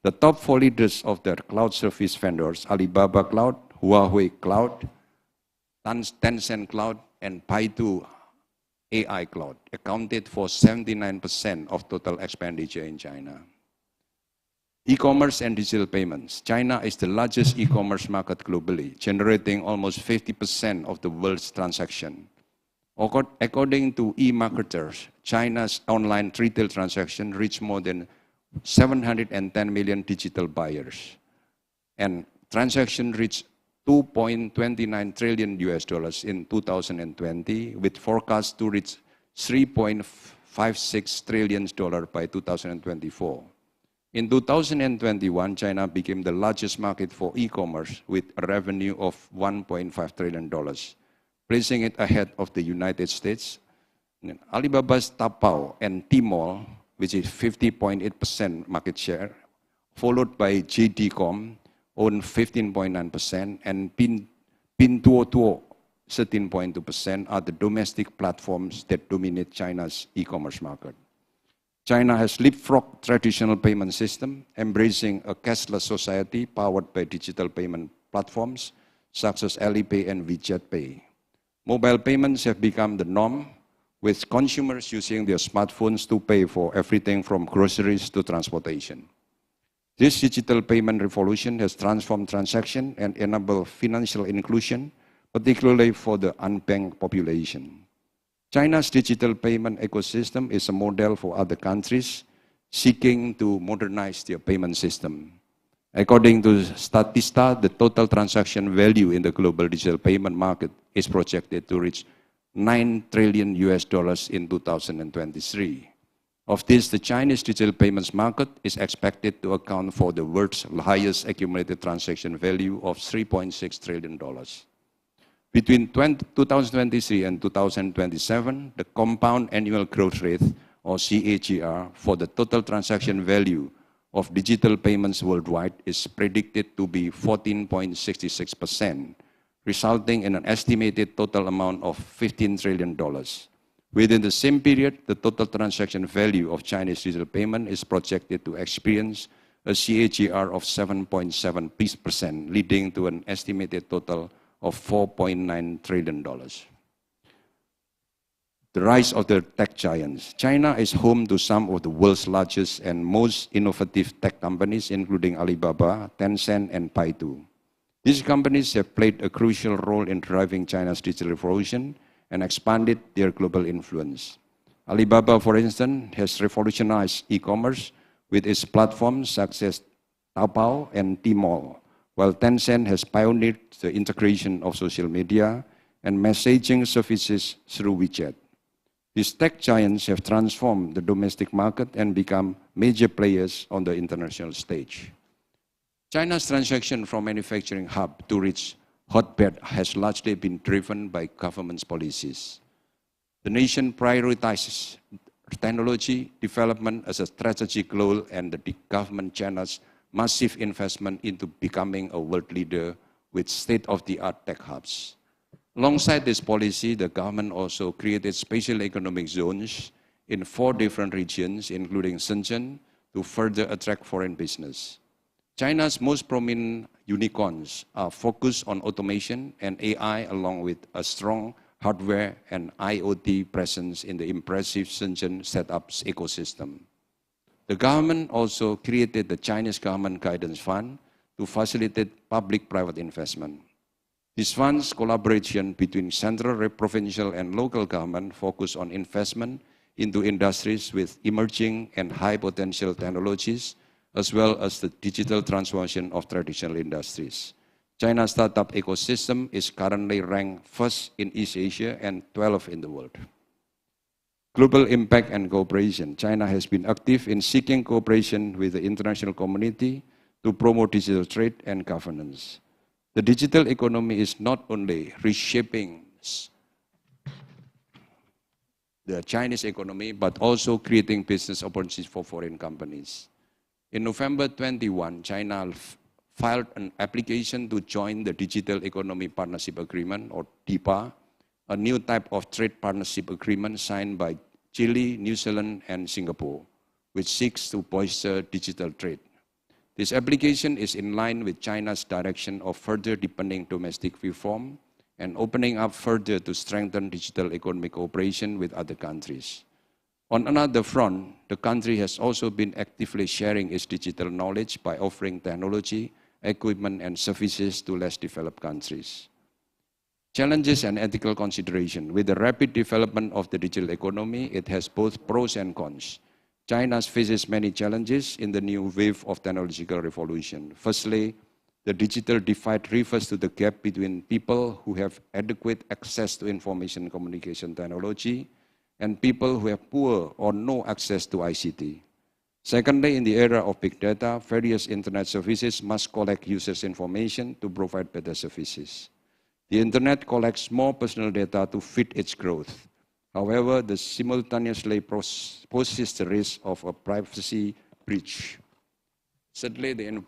The top 4 leaders of their cloud service vendors, Alibaba Cloud, Huawei Cloud, Tencent Cloud, and Baidu AI Cloud, accounted for 79% of total expenditure in China. E-commerce and digital payments. China is the largest e-commerce market globally, generating almost 50% of the world's transactions. According to eMarketers, China's online retail transactions reached more than 710 million digital buyers, and transactions reached $2.29 trillion in 2020, with forecast to reach $3.56 trillion by 2024. In 2021, China became the largest market for e-commerce with a revenue of $1.5 trillion, placing it ahead of the United States. Alibaba's Taobao and Tmall, which is 50.8% market share, followed by JD.com, own 15.9%, and Pinduoduo, 13.2%, are the domestic platforms that dominate China's e-commerce market. China has leapfrogged traditional payment system, embracing a cashless society powered by digital payment platforms such as Alipay and WeChat Pay. Mobile payments have become the norm, with consumers using their smartphones to pay for everything from groceries to transportation. This digital payment revolution has transformed transactions and enabled financial inclusion, particularly for the unbanked population. China's digital payment ecosystem is a model for other countries seeking to modernize their payment system. According to Statista, the total transaction value in the global digital payment market is projected to reach $9 trillion in 2023. Of this, the Chinese digital payments market is expected to account for the world's highest accumulated transaction value of $3.6 trillion. Between 2023 and 2027, the compound annual growth rate, or CAGR, for the total transaction value of digital payments worldwide is predicted to be 14.66%, resulting in an estimated total amount of $15 trillion. Within the same period, the total transaction value of Chinese digital payment is projected to experience a CAGR of 7.7%, leading to an estimated total of $4.9 trillion. The rise of the tech giants. China is home to some of the world's largest and most innovative tech companies, including Alibaba, Tencent, and Baidu. These companies have played a crucial role in driving China's digital revolution and expanded their global influence. Alibaba, for instance, has revolutionized e-commerce with its platforms such as Taobao and Tmall, while Tencent has pioneered the integration of social media and messaging services through WeChat. These tech giants have transformed the domestic market and become major players on the international stage. China's transition from manufacturing hub to rich hotbed has largely been driven by government's policies. The nation prioritizes technology development as a strategic goal, and the government channels massive investment into becoming a world leader with state-of-the-art tech hubs. Alongside this policy, the government also created special economic zones in 4 different regions, including Shenzhen, to further attract foreign business. China's most prominent unicorns are focused on automation and AI, along with a strong hardware and IoT presence in the impressive Shenzhen setups ecosystem. The government also created the Chinese Government Guidance Fund to facilitate public-private investment. This funds collaboration between central, provincial, and local government focus on investment into industries with emerging and high potential technologies, as well as the digital transformation of traditional industries. China's startup ecosystem is currently ranked first in East Asia and 12th in the world. Global impact and cooperation. China has been active in seeking cooperation with the international community to promote digital trade and governance. The digital economy is not only reshaping the Chinese economy, but also creating business opportunities for foreign companies. In November 21, China filed an application to join the Digital Economy Partnership Agreement, or DIPA, a new type of trade partnership agreement signed by Chile, New Zealand, and Singapore, which seeks to bolster digital trade. This application is in line with China's direction of further deepening domestic reform and opening up further to strengthen digital economic cooperation with other countries. On another front, the country has also been actively sharing its digital knowledge by offering technology, equipment, and services to less developed countries. Challenges and ethical consideration. With the rapid development of the digital economy, it has both pros and cons. China faces many challenges in the new wave of technological revolution. Firstly, the digital divide refers to the gap between people who have adequate access to information and communication technology and people who have poor or no access to ICT. Secondly, in the era of big data, various internet services must collect users' information to provide better services. The internet collects more personal data to fit its growth. However, this simultaneously poses the risk of a privacy breach. Thirdly, the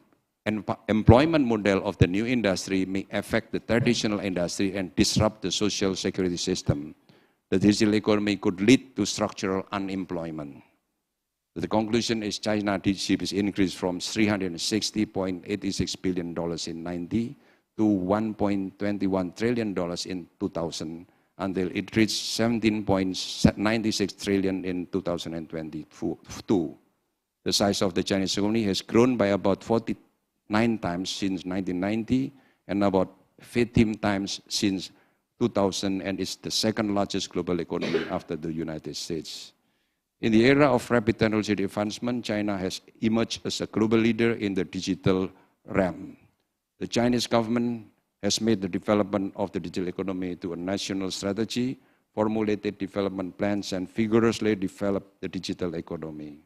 employment model of the new industry may affect the traditional industry and disrupt the social security system. The digital economy could lead to structural unemployment. The conclusion is China GDP is increased from $360.86 billion in 90 to $1.21 trillion in 2000, until it reached $17.96 trillion in 2022. The size of the Chinese economy has grown by about 49 times since 1990 and about 15 times since 2000, and is the second largest global economy after the United States. In the era of rapid technology advancement, China has emerged as a global leader in the digital realm. The Chinese government has made the development of the digital economy to a national strategy, formulated development plans, and vigorously developed the digital economy.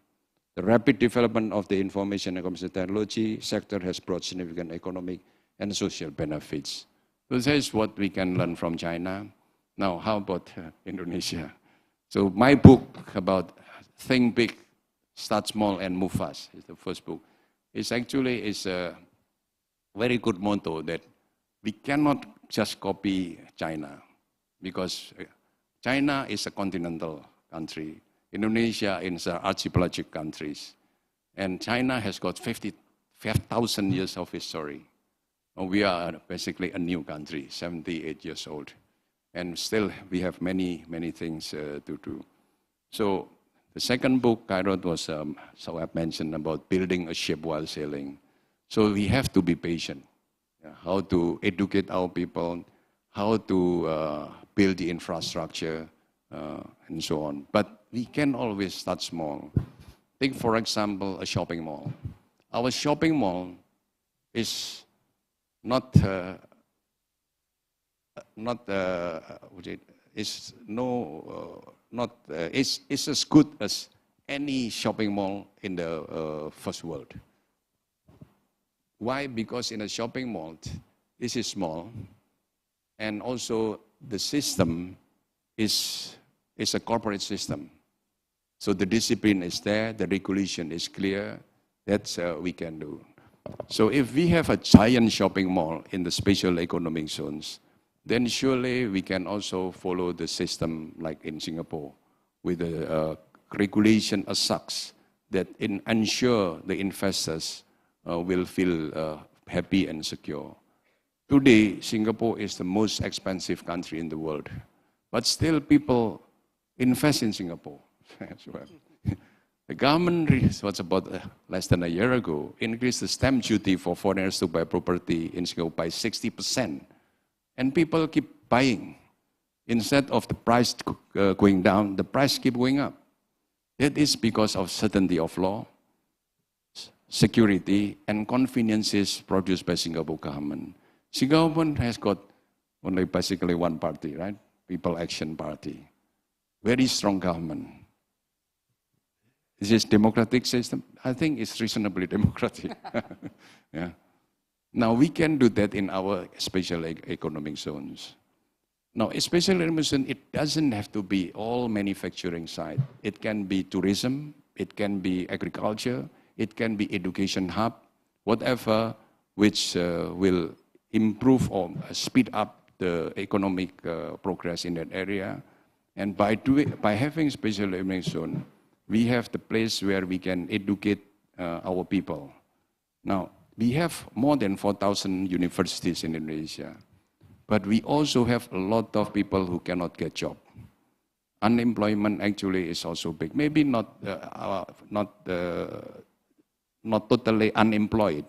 The rapid development of the information and communication technology sector has brought significant economic and social benefits. So that is what we can learn from China. Now, how about Indonesia? So my book about Think Big, Start Small, and Move Fast is the first book. It's actually a very good motto that we cannot just copy China, because China is a continental country. Indonesia is an archipelagic countries. And China has got 5,000 years of history. We are basically a new country, 78 years old. And still we have many, many things to do. So the second book I wrote was, so I mentioned about building a ship while sailing. So we have to be patient. How to educate our people, how to build the infrastructure, and so on. But we can always start small. Take, for example, a shopping mall. Our shopping mall is it's as good as any shopping mall in the first world. Why? Because in a shopping mall, this is small, and also the system is a corporate system. So the discipline is there, the regulation is clear, that's we can do. So if we have a giant shopping mall in the special economic zones, then surely we can also follow the system like in Singapore with the regulation as such that ensure the investors will feel happy and secure. Today, Singapore is the most expensive country in the world, but still people invest in Singapore as well. The government, was about less than a year ago, increased the stamp duty for foreigners to buy property in Singapore by 60%. And people keep buying. Instead of the price going down, the price keep going up. That is because of certainty of law, security, and conveniences produced by Singapore government. Singapore government has got only basically one party, right? People Action Party. Very strong government. Is this democratic system? I think it's reasonably democratic. Yeah. Now we can do that in our special economic zones. Now, special economic zone, it doesn't have to be all manufacturing side. It can be tourism, it can be agriculture, it can be education hub, whatever which will improve or speed up the economic progress in that area. And by having special economic zone, we have the place where we can educate our people. Now, we have more than 4,000 universities in Indonesia, but we also have a lot of people who cannot get job. Unemployment actually is also big. Maybe not totally unemployed.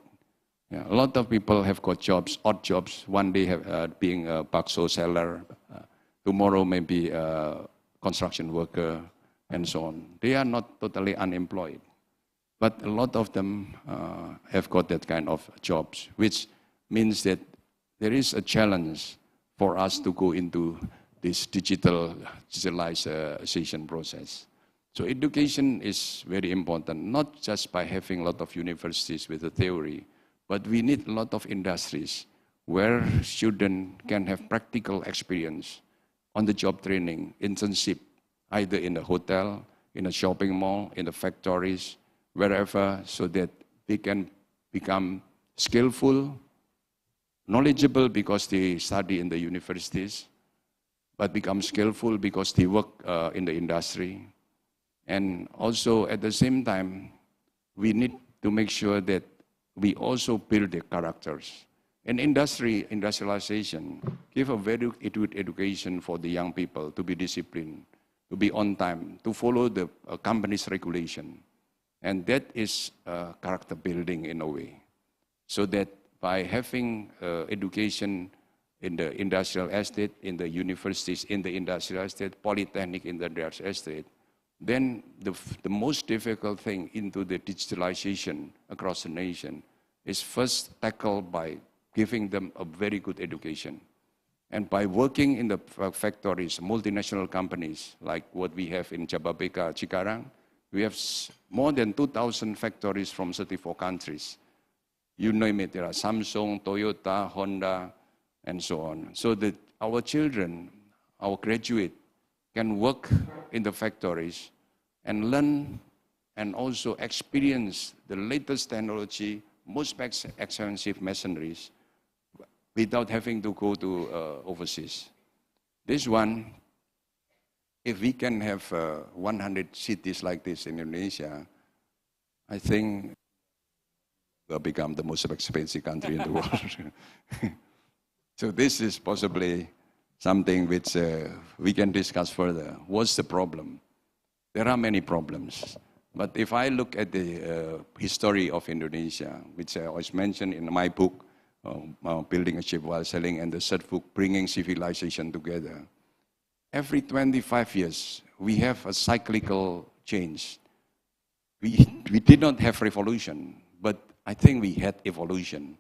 Yeah, a lot of people have got jobs, odd jobs. One day being a bakso seller, tomorrow maybe a construction worker, and so on. They are not totally unemployed. But a lot of them have got that kind of jobs, which means that there is a challenge for us to go into this digitalization process. So education is very important, not just by having a lot of universities with the theory, but we need a lot of industries where students can have practical experience on the job training, internship, either in a hotel, in a shopping mall, in the factories, wherever, so that they can become skillful, knowledgeable because they study in the universities, but become skillful because they work in the industry. And also at the same time, we need to make sure that we also build their characters. And industrialization, give a very good education for the young people to be disciplined, to be on time, to follow the company's regulation. And that is character building in a way. So that by having education in the industrial estate, in the universities, in the industrial estate, polytechnic in the industrial estate, then the most difficult thing into the digitalization across the nation is first tackled by giving them a very good education. And by working in the factories, multinational companies, like what we have in Jababeka, Cikarang, we have more than 2,000 factories from 34 countries. You name it, there are Samsung, Toyota, Honda, and so on. So that our children, our graduates, can work in the factories and learn and also experience the latest technology, most expensive machineries, without having to go to overseas. This one, if we can have 100 cities like this in Indonesia, I think we'll become the most expensive country in the world. So this is possibly something which we can discuss further. What's the problem? There are many problems. But if I look at the history of Indonesia, which I was mentioned in my book, Building a Ship While Sailing, and the third book, Bringing Civilization Together, every 25 years, we have a cyclical change. We did not have revolution, but I think we had evolution.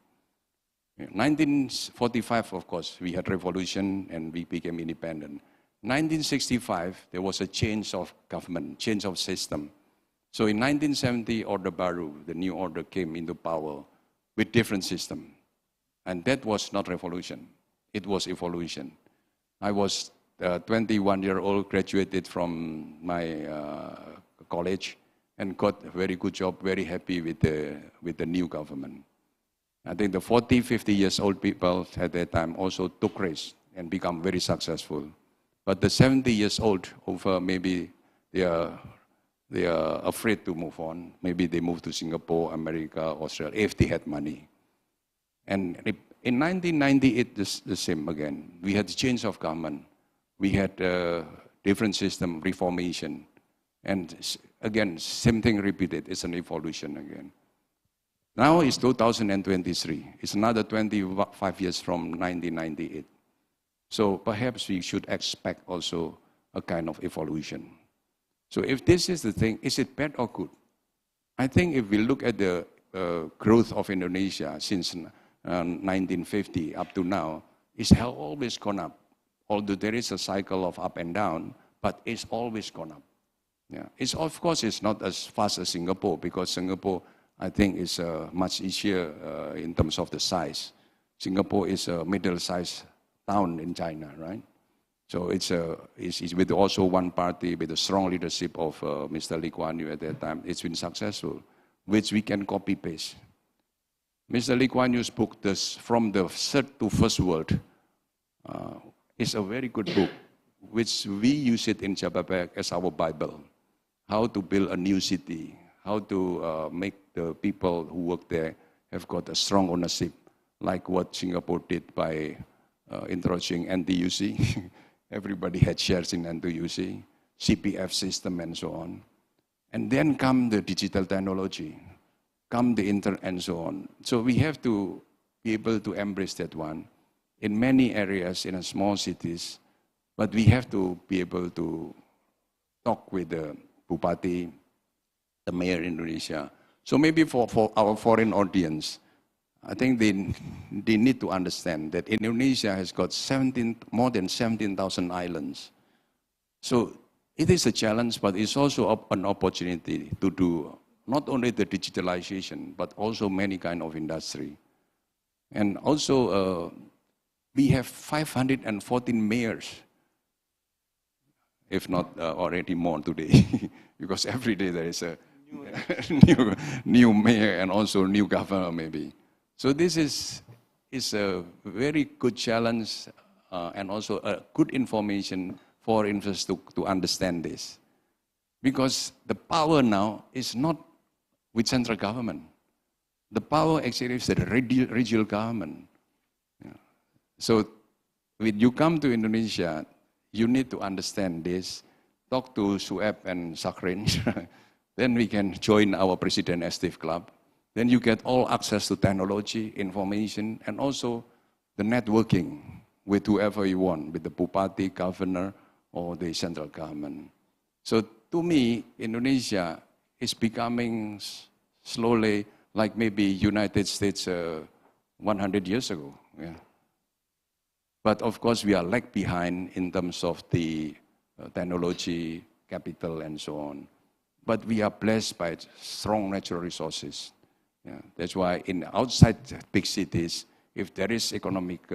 1945, of course, we had revolution and we became independent. 1965, there was a change of government, change of system. So in 1970, Order Baru, the new order, came into power with different system. And that was not revolution, it was evolution. I was 21-year-old, graduated from my college and got a very good job, very happy with the new government. I think the 40, 50 years old people at that time also took risks and become very successful. But the 70 years old, over maybe they are afraid to move on. Maybe they move to Singapore, America, Australia, if they had money. And in 1998, the same again. We had change of government. We had a different system, reformation. And again, same thing repeated. It's an evolution again. Now it's 2023. It's another 25 years from 1998. So perhaps we should expect also a kind of evolution. So if this is the thing, is it bad or good? I think if we look at the growth of Indonesia since 1950 up to now, it has always gone up. Although there is a cycle of up and down, but it's always gone up. Yeah. It's, of course, it's not as fast as Singapore, because Singapore, I think, is much easier in terms of the size. Singapore is a middle-sized town in China, right? So it's with also one party, with the strong leadership of Mr. Lee Kuan Yew at that time. It's been successful, which we can copy-paste. Mr. Lee Kuan Yew's book, From the Third to First World, is a very good book, which we use it in Jabodetabek as our Bible. How to build a new city, how to make the people who work there have got a strong ownership, like what Singapore did by introducing NTUC. Everybody had shares in NTUC, CPF system and so on. And then come the digital technology, come the internet and so on. So we have to be able to embrace that one in many areas in small cities, but we have to be able to talk with the Bupati, the mayor in Indonesia. So maybe for our foreign audience, I think they need to understand that Indonesia has got more than 17,000 islands. So it is a challenge, but it's also an opportunity to do not only the digitalization, but also many kind of industry. And also, we have 514 mayors, if not already more today, because every day there is a new mayor and also new governor maybe. So this is a very good challenge and also a good information for investors to understand this. Because the power now is not with central government. The power actually is the regional government. Yeah. So when you come to Indonesia, you need to understand this. Talk to Sueb and Sakrin. Then we can join our President Estive Club. Then you get all access to technology, information, and also the networking with whoever you want, with the Bupati, governor, or the central government. So to me, Indonesia is becoming slowly like maybe United States 100 years ago. Yeah. But of course, we are lag behind in terms of the technology, capital, and so on. But we are blessed by strong natural resources. Yeah. That's why in outside big cities, if there is economic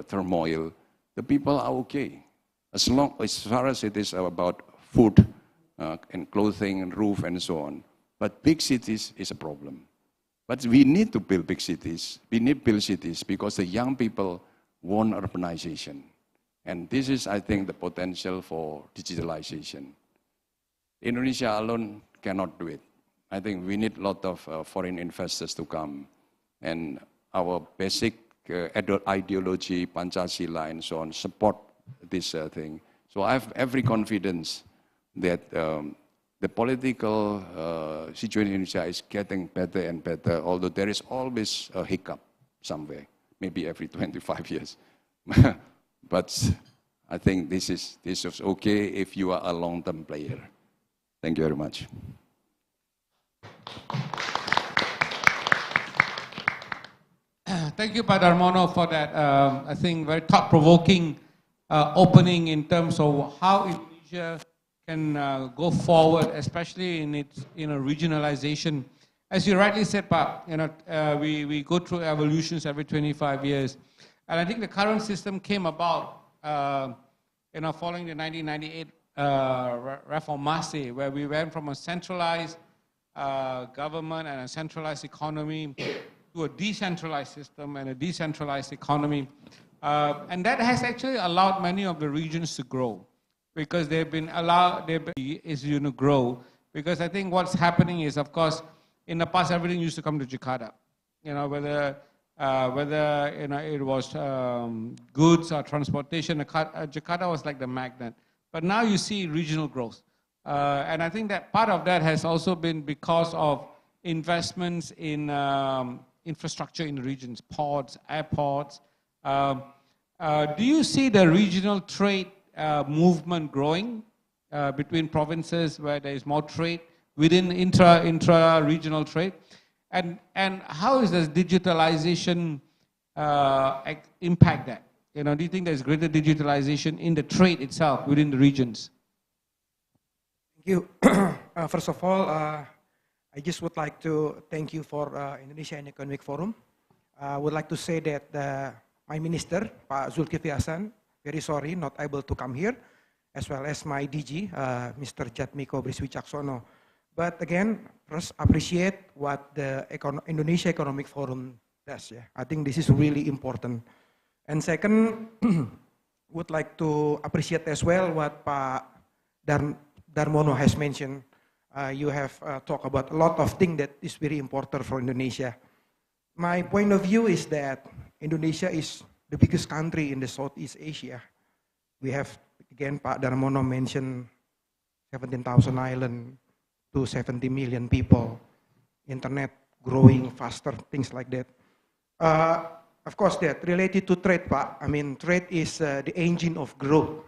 turmoil, the people are okay. As far as it is about food and clothing and roof and so on. But big cities is a problem. But we need to build big cities. We need to build cities because the young people want urbanization. And this is, I think, the potential for digitalization. Indonesia alone cannot do it. I think we need a lot of foreign investors to come. And our basic ideology, Pancasila and so on, support this thing. So I have every confidence that the political situation in Indonesia is getting better and better, although there is always a hiccup somewhere, maybe every 25 years. But I think this is okay if you are a long-term player. Thank you very much. Thank you, Pak Darmono, for that, I think, very thought-provoking opening in terms of how Indonesia can go forward, especially in its regionalization. As you rightly said, Pak, we go through evolutions every 25 years. And I think the current system came about following the 1998 Reformasi, where we went from a centralized government and a centralized economy to a decentralized system and a decentralized economy. And that has actually allowed many of the regions to grow because they've been allowed, to grow. Because I think what's happening is, of course, in the past, everything used to come to Jakarta. Whether it was goods or transportation, Jakarta was like the magnet. But now you see regional growth. And I think that part of that has also been because of investments in infrastructure in the regions, ports, airports. Do you see the regional trade movement growing between provinces where there is more trade within intra-regional trade? And how is this digitalization impact that? You know, do you think there's greater digitalization in the trade itself within the regions? Thank you. First of all, I just would like to thank you for Indonesia Economic Forum. I would like to say that my minister, Pak Zulkifli Hasan, very sorry not able to come here, as well as my DG, Mr. Jatmiko Briswicaksono. But again, first appreciate what the Indonesia Economic Forum does. Yeah, I think this is really important. And second, would like to appreciate as well what Pak Darmono has mentioned. You have talked about a lot of things that is very important for Indonesia. My point of view is that Indonesia is the biggest country in the Southeast Asia. We have, again, Pak Darmono mentioned 17,000 islands to 70 million people, internet growing faster, things like that. Of course, that related to trade, Pak. I mean, trade is the engine of growth.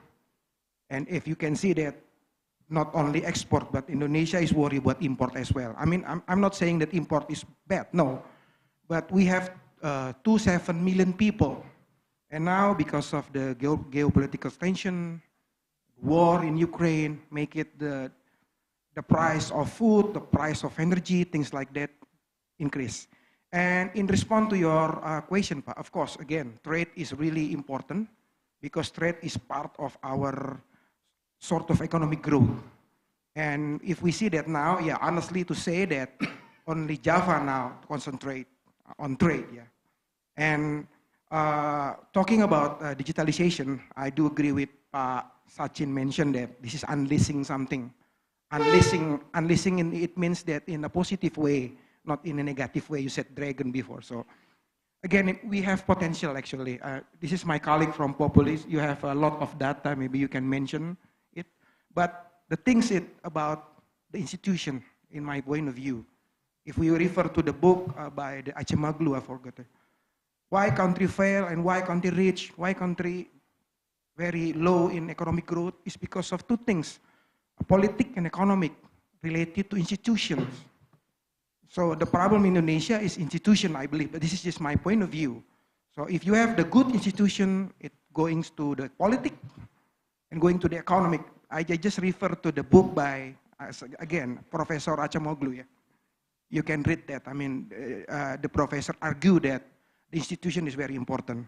And if you can see that, not only export, but Indonesia is worried about import as well. I mean, I'm not saying that import is bad, no. But we have 27 million people. And now, because of the geopolitical tension, war in Ukraine, make it the price of food, the price of energy, things like that increase. And in response to your question, Pak, of course, again, trade is really important because trade is part of our sort of economic growth. And if we see that now, yeah, honestly to say that only Java now concentrate on trade, yeah. And talking about digitalization, I do agree with Sachin mentioned that this is unleashing something. Unleashing it means that in a positive way, not in a negative way. You said dragon before. So again, we have potential actually. This is my colleague from Populis. You have a lot of data, maybe you can mention it. But the things about the institution, in my point of view, if we refer to the book by the Acemoglu, I forgot it. Why country fail and why country rich, why country very low in economic growth is because of two things, politics and economic related to institutions. So the problem in Indonesia is institution, I believe, but this is just my point of view. So if you have the good institution, it going to the politics and going to the economic. I just refer to the book by, again, Professor Acemoglu. Yeah. You can read that. I mean, the professor argued that the institution is very important.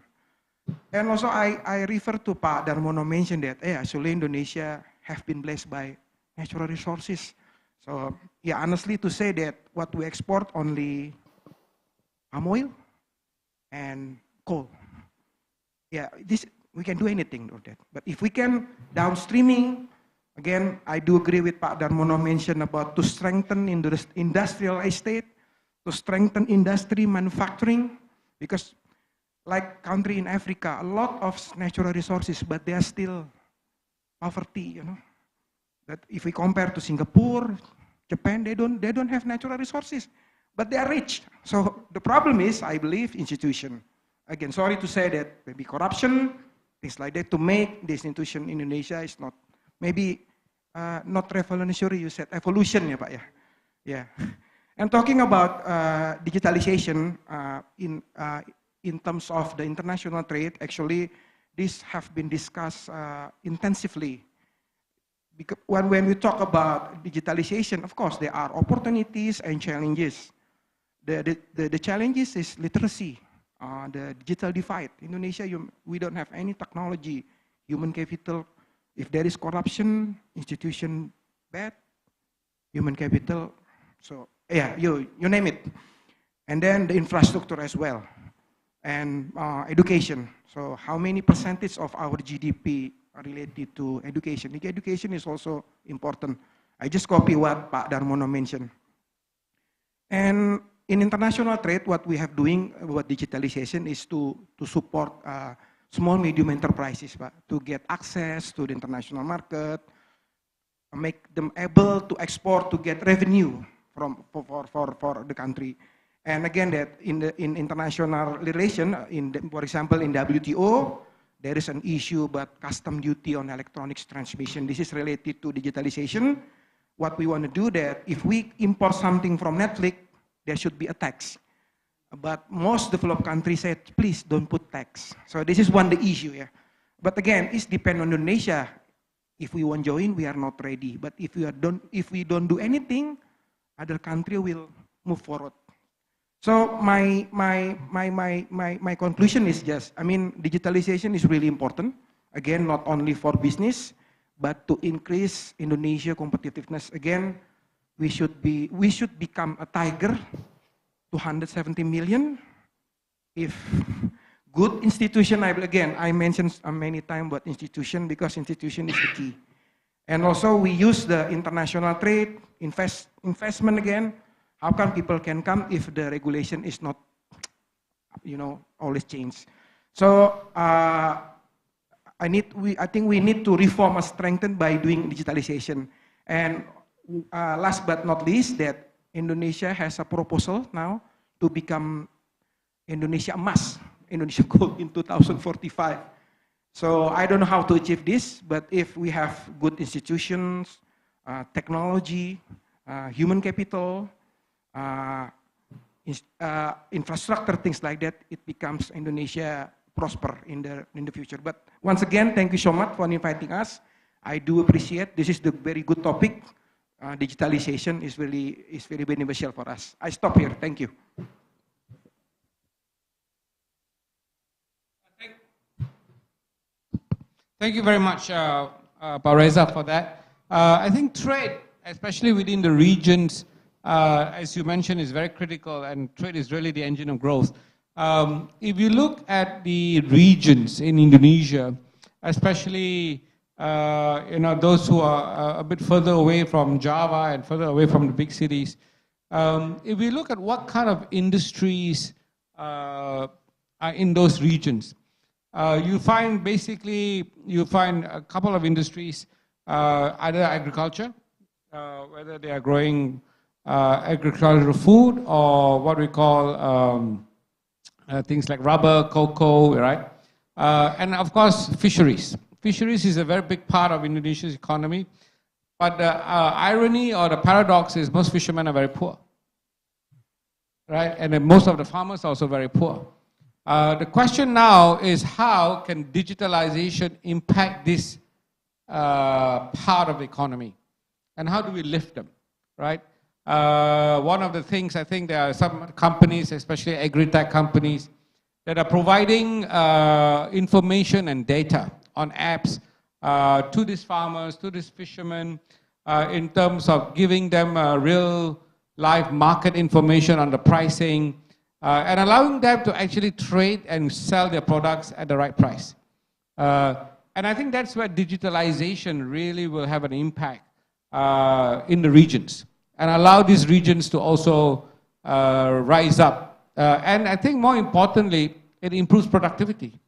And also I refer to Pak Darmono mentioned that, actually Indonesia have been blessed by natural resources. So, yeah, honestly to say that what we export only palm oil and coal. Yeah, this we can do anything with that. But if we can downstreaming, again, I do agree with Pak Darmono mentioned about to strengthen industrial estate, to strengthen industry manufacturing, because like country in Africa, a lot of natural resources, but they are still poverty, you know. That if we compare to Singapore, Japan, they don't have natural resources, but they are rich. So the problem is, I believe, institution. Again, sorry to say that maybe corruption, things like that, to make this institution in Indonesia is not, maybe not revolutionary, you said evolution, ya Pak, ya. Yeah. And talking about digitalization in terms of the international trade, actually, this have been discussed intensively. Because when we talk about digitalization, of course, there are opportunities and challenges. The challenges is literacy, the digital divide. Indonesia, we don't have any technology, human capital. If there is corruption, institution bad, human capital, so yeah, you name it. And then the infrastructure as well. And education. So how many percentage of our GDP are related to education? Education is also important. I just copy what Pak Darmono mentioned. And in international trade, what we have doing about digitalization is to support small, medium enterprises, Pak, to get access to the international market, make them able to export, to get revenue for the country. And again, that in international relation, for example, in WTO, There is an issue about custom duty on electronics transmission. This is related to digitalization. What we want to do that if we import something from Netflix, there should be a tax. But most developed countries said, please don't put tax. So this is one the issue, yeah. But again, it's depend on Indonesia. If we want join, we are not ready. But if we don't do anything, other country will move forward. So my conclusion is just, I mean, digitalization is really important. Again, not only for business, but to increase Indonesia competitiveness. Again, we should become a tiger, 270 million. If good institution, I mentioned many times about institution because institution is the key. And also we use the international trade, investment again. How come people can come if the regulation is not, always changed? So I think we need to reform and strengthen by doing digitalization. And last but not least, that Indonesia has a proposal now to become Indonesia Emas, Indonesia Gold in 2045. So I don't know how to achieve this, but if we have good institutions, technology, human capital, infrastructure, things like that, it becomes Indonesia prosper in the future. But once again, thank you so much for inviting us. I do appreciate. This is the very good topic. Digitalization is very beneficial for us. I stop here. Thank you. Thank you very much, Pak Reza, for that. I think trade, especially within the regions, as you mentioned, is very critical, and trade is really the engine of growth. If you look at the regions in Indonesia, especially those who are a bit further away from Java and further away from the big cities, if we look at what kind of industries are in those regions, you find a couple of industries, either agriculture, whether they are growing agricultural food or what we call things like rubber, cocoa, right? And of course, fisheries. Fisheries is a very big part of Indonesia's economy. But the irony or the paradox is most fishermen are very poor, right? And then most of the farmers are also very poor. The question now is how can digitalization impact this part of the economy? And how do we lift them, right? One of the things, I think there are some companies, especially agri-tech companies, that are providing information and data on apps to these farmers, to these fishermen, in terms of giving them real live market information on the pricing, and allowing them to actually trade and sell their products at the right price. And I think that's where digitalization really will have an impact in the regions and allow these regions to also rise up. And I think more importantly, it improves productivity,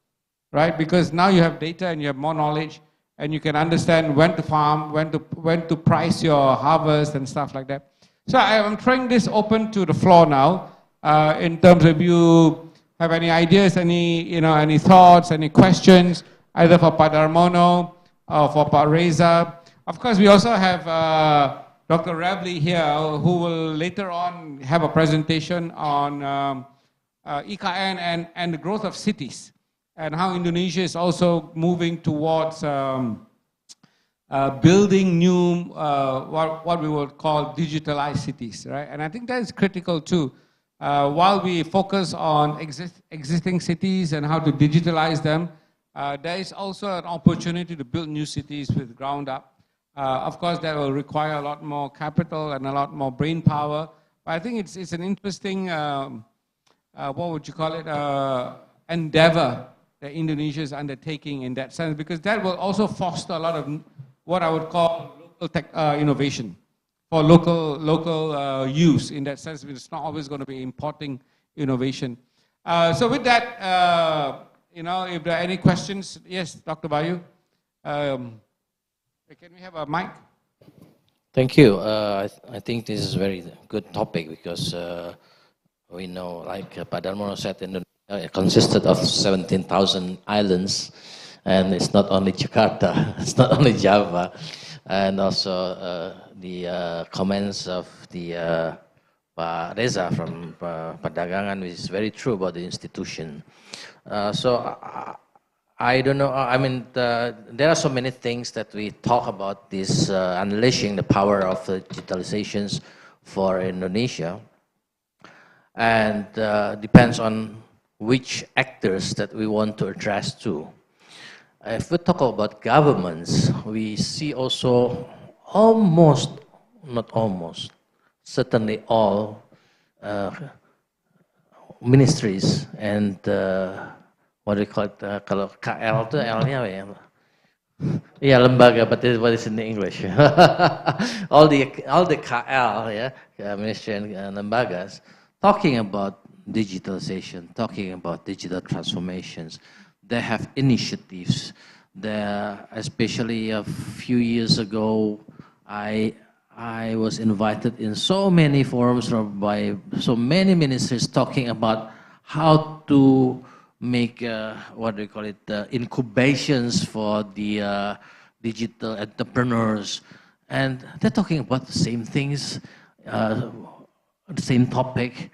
right? Because now you have data and you have more knowledge and you can understand when to farm, when to price your harvest and stuff like that. So I'm throwing this open to the floor now. In terms of you have any ideas, any thoughts, any questions, either for Pak Darmono or for Pak Reza. Of course, we also have Dr. Ravli here, who will later on have a presentation on IKN and the growth of cities and how Indonesia is also moving towards building new, what we would call digitalized cities, right? And I think that is critical too. While we focus on existing cities and how to digitalize them, there is also an opportunity to build new cities with ground up. Of course, that will require a lot more capital and a lot more brain power. But I think it's an interesting, what would you call it, endeavor that Indonesia is undertaking in that sense, because that will also foster a lot of what I would call local tech innovation. For local use in that sense, it's not always going to be importing innovation. So with that, if there are any questions, yes, Dr. Bayu. Can we have a mic? Thank you. I think this is a very good topic because we know, like Pak Darmono said, Indonesia consisted of 17,000 islands. And it's not only Jakarta, it's not only Java, and also the comments of the Pak Reza from Perdagangan, which is very true about the institution. I don't know, I mean, there are so many things that we talk about this unleashing the power of digitalizations for Indonesia, and depends on which actors that we want to address to. If we talk about governments, we see also almost, not almost, certainly all ministries and what do you call it, kalau KL itu L-nya apa ya? Yeah, lembaga, but this is what is in the English. all the KL, yeah, ministry and lembagas, talking about digitalization, talking about digital transformations. They have initiatives. Especially a few years ago, I was invited in so many forums by so many ministries talking about how to make, what do you call it, incubations for the digital entrepreneurs. And they're talking about the same things, the same topic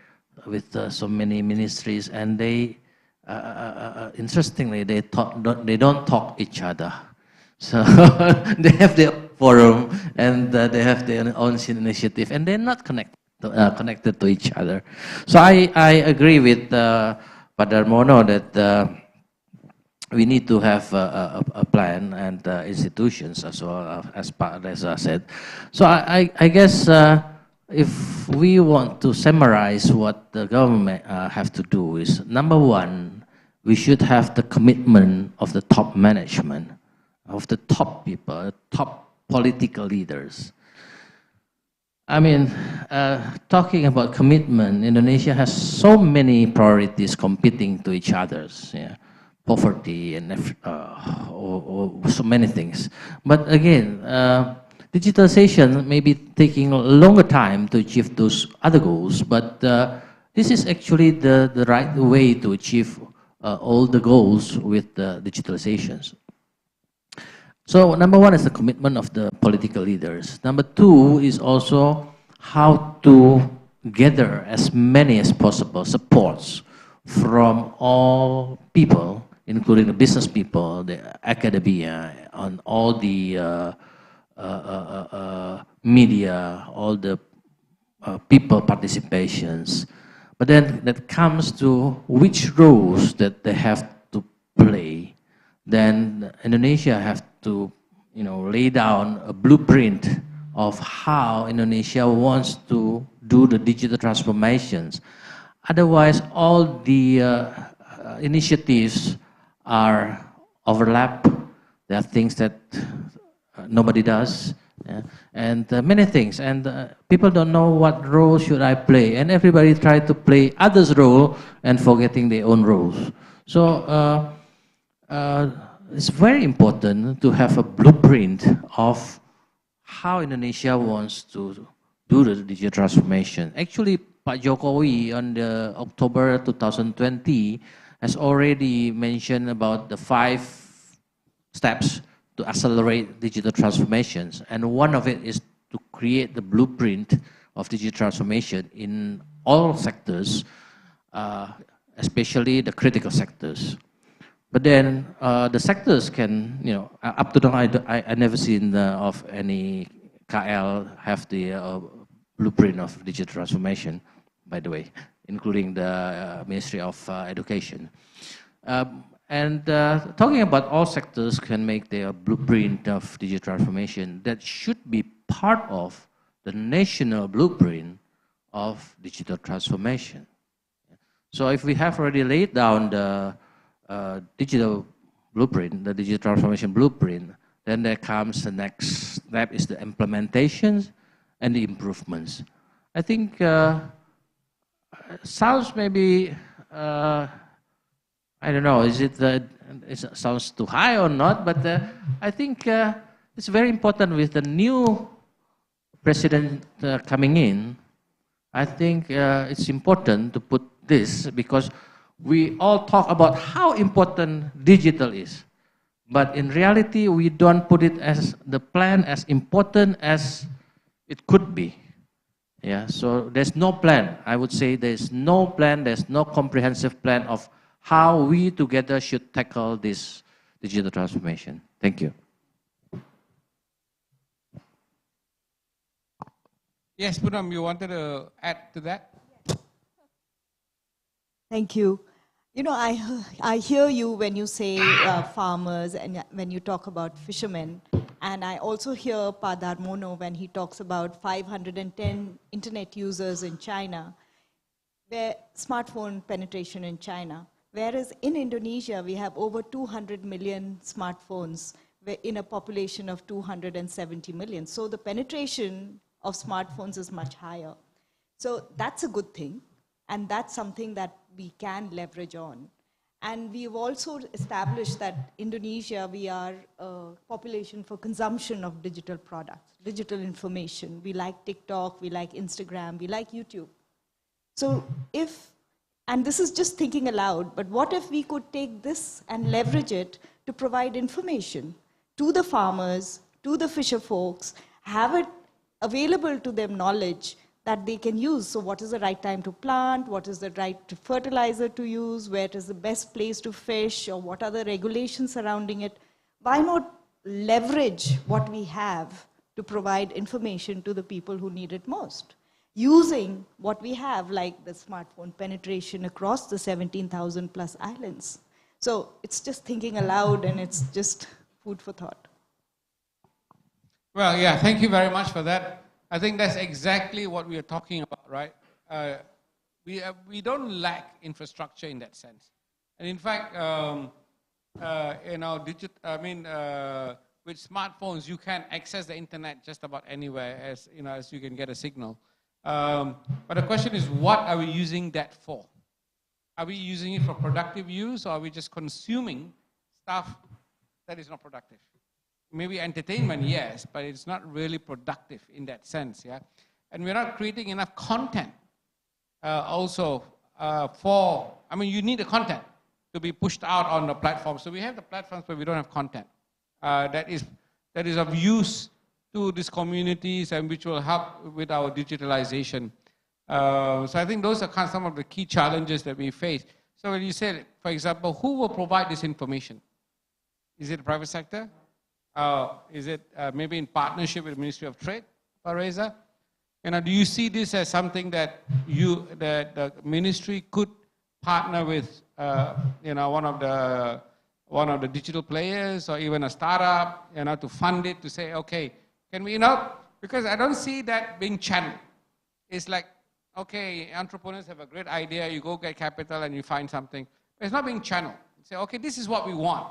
with so many ministries. And they, interestingly, they don't talk each other. So they have their forum and they have their own initiative, and they're not connected to each other. So I agree with Pak Darmono that we need to have a plan and institutions as well, as Pak Reza said. So I guess if we want to summarize what the government have to do is, number one, we should have the commitment of the top management, of the top people, top political leaders. I mean, talking about commitment, Indonesia has so many priorities competing to each other's, yeah, poverty and so many things. But again, digitalization may be taking a longer time to achieve those other goals, but this is actually the right way to achieve all the goals with digitalizations. So number one is the commitment of the political leaders. Number two is also how to gather as many as possible supports from all people, including the business people, the academia, on all the media, all the people participations. But then that comes to which roles that they have to play. Then Indonesia have to, lay down a blueprint of how Indonesia wants to do the digital transformations. Otherwise, all the initiatives are overlap. There are things that nobody does, yeah, and many things. And people don't know what role should I play, and everybody try to play others' role and forgetting their own roles. So. It's very important to have a blueprint of how Indonesia wants to do the digital transformation. Actually, Pak Jokowi on the October 2020 has already mentioned about the 5 steps to accelerate digital transformations. And one of it is to create the blueprint of digital transformation in all sectors, especially the critical sectors. But then the sectors can, up to now, I never seen of any KL have the blueprint of digital transformation, by the way, including the Ministry of Education. And talking about all sectors can make their blueprint of digital transformation, that should be part of the national blueprint of digital transformation. So if we have already laid down the digital blueprint, the digital transformation blueprint, then there comes the next step is the implementations and the improvements. I think sounds maybe, I don't know, it sounds too high or not, but I think it's very important with the new president coming in. I think it's important to put this because we all talk about how important digital is, But in reality, we don't put it as the plan as important as it could be. Yeah, so there's no plan. I would say there's no plan, there's no comprehensive plan of how we together should tackle this digital transformation. Thank you. Yes, Poonam, you wanted to add to that? Thank you. You know, I hear you when you say farmers and when you talk about fishermen. And I also hear Pa Darmono when he talks about 510 internet users in China, where smartphone penetration in China. Whereas in Indonesia, we have over 200 million smartphones in a population of 270 million. So the penetration of smartphones is much higher. So that's a good thing. And that's something that we can leverage on. And we've also established that Indonesia, we are a population for consumption of digital products, digital information. We like TikTok, we like Instagram, we like YouTube. So and this is just thinking aloud, but what if we could take this and leverage it to provide information to the farmers, to the fisher folks, have it available to them knowledge that they can use. So what is the right time to plant? What is the right fertilizer to use? Where is the best place to fish? Or what are the regulations surrounding it? Why not leverage what we have to provide information to the people who need it most? Using what we have, like the smartphone penetration across the 17,000 plus islands. So it's just thinking aloud and it's just food for thought. Well, yeah, thank you very much for that. I think that's exactly what we are talking about, right? We don't lack infrastructure in that sense. And in fact, with smartphones, you can access the internet just about anywhere as you can get a signal. But the question is, what are we using that for? Are we using it for productive use, or are we just consuming stuff that is not productive? Maybe entertainment, yes, but it's not really productive in that sense, yeah? And we're not creating enough content you need the content to be pushed out on the platform. So we have the platforms where we don't have content that is of use to these communities and which will help with our digitalization. So I think those are some of the key challenges that we face. So when you say, for example, who will provide this information? Is it the private sector? Is it maybe in partnership with the Ministry of Trade, Reza? Do you see this as something that the ministry could partner with, one of the digital players or even a startup, to fund it, to say, okay, can we because I don't see that being channeled. It's like, okay, entrepreneurs have a great idea, you go get capital and you find something. But it's not being channeled. You say, okay, this is what we want,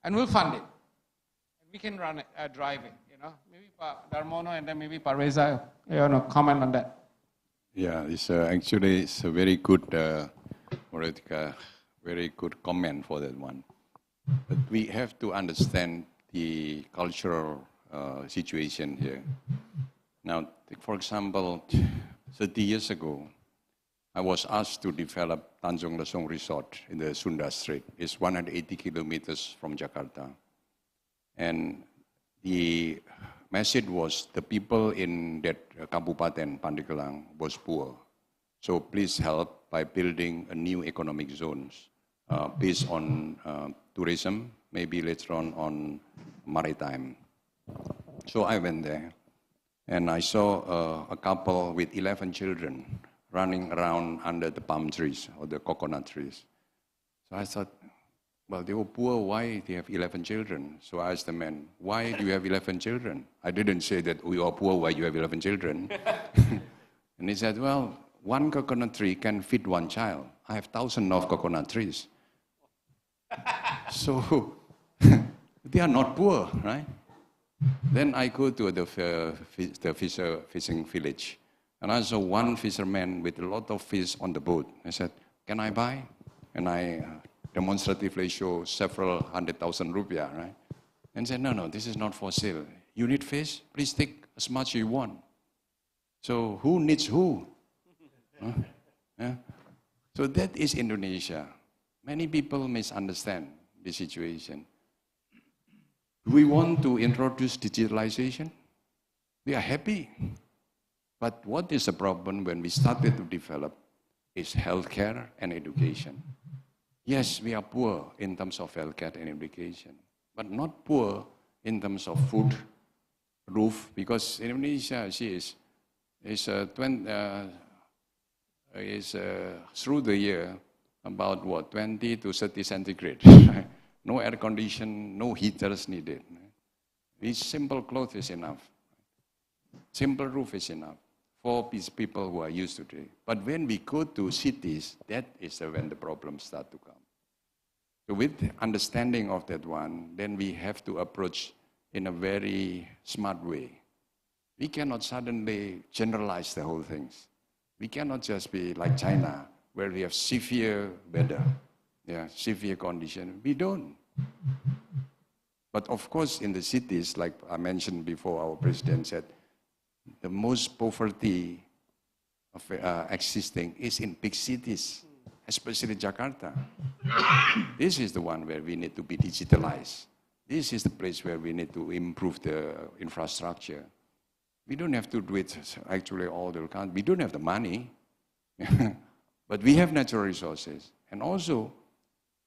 and we'll fund it. We can run it, drive it, Maybe Darmono and then maybe Reza, comment on that. Yeah, it's actually it's a very good, very good comment for that one. But we have to understand the cultural situation here. Now, for example, 30 years ago, I was asked to develop Tanjung Lesung Resort in the Sunda Strait. It's 180 kilometers from Jakarta. And the message was the people in that Kabupaten, Pandeglang, was poor. So please help by building a new economic zones based on tourism, maybe later on maritime. So I went there and I saw a couple with 11 children running around under the palm trees or the coconut trees. So I thought, well, they were poor, why they have 11 children? So I asked the man, why do you have 11 children? I didn't say that we are poor, why you have 11 children? And he said, well, one coconut tree can feed one child. I have thousands of coconut trees. So they are not poor, right? Then I go to the fishing village. And I saw one fisherman with a lot of fish on the boat. I said, can I buy? And I demonstratively show several 100,000 rupiah, right? And said, no, this is not for sale. You need fish? Please take as much as you want. So who needs who? Huh? Yeah? So that is Indonesia. Many people misunderstand the situation. Do we want to introduce digitalization? We are happy. But what is the problem when we started to develop is healthcare and education. Yes, we are poor in terms of healthcare and education, but not poor in terms of food, roof, because Indonesia is through the year about what, 20 to 30 centigrade. No air condition, no heaters needed. This simple clothes is enough. Simple roof is enough for these people who are used to it. But when we go to cities, that is when the problems start to come. So with the understanding of that one, then we have to approach in a very smart way. We cannot suddenly generalize the whole things. We cannot just be like China, where we have severe weather, severe condition. We don't. But of course, in the cities, like I mentioned before, our president said, the most poverty of existing is in big cities, especially Jakarta. This is the one where we need to be digitalized. This is the place where we need to improve the infrastructure. We don't have to do it actually all the time. We don't have the money, but we have natural resources. And also,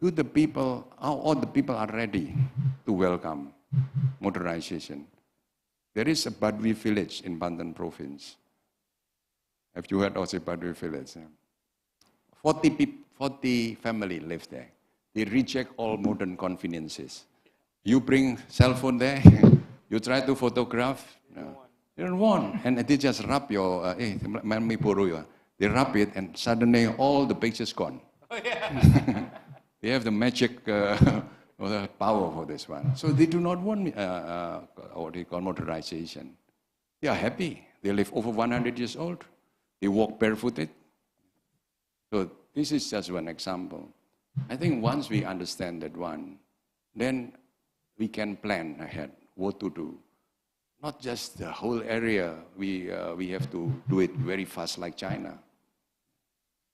do the people, how all the people are ready to welcome modernization. There is a Badui village in Banten province. Have you heard of the Badui village? 40 families live there. They reject all modern conveniences. You bring cell phone there, you try to photograph, you don't want. And they just rub your, they rub it and suddenly all the pictures gone. Oh, yeah. They have the magic the power for this one. So they do not want what they call modernization. They are happy. They live over 100 years old. They walk barefooted. So this is just one example. I think once we understand that one, then we can plan ahead what to do. Not just the whole area, we have to do it very fast like China.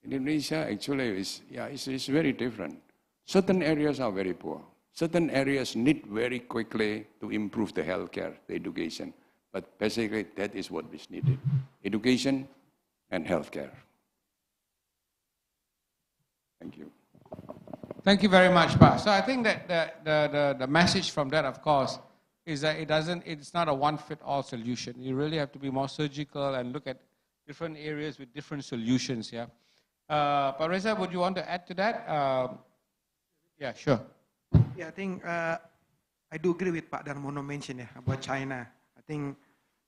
Indonesia actually is very different. Certain areas are very poor. Certain areas need very quickly to improve the healthcare, the education. But basically, that is what is needed. Education and healthcare. Thank you. Thank you very much, Pa. So I think that the message from that, of course, is that it's not a one-fit-all solution. You really have to be more surgical and look at different areas with different solutions, yeah. Pak Reza, would you want to add to that? Yeah, sure. Yeah, I think I do agree with Pak Darmono mentioned about China. I think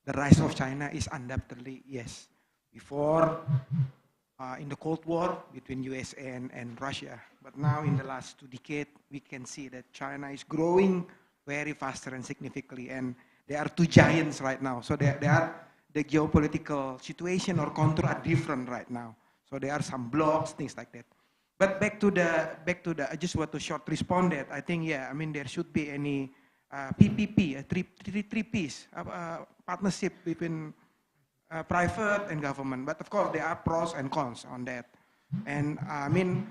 the rise of China is undoubtedly, yes. Before, in the Cold War between USA and Russia. But now in the last 2 decades, we can see that China is growing very faster and significantly. And there are 2 giants right now. So there are the geopolitical situation or contour are different right now. So there are some blocks, things like that. But back to the I just want to short respond that. I think, yeah, I mean, there should be any PPP, a three-piece partnership between private and government. But of course, there are pros and cons on that. And I mean,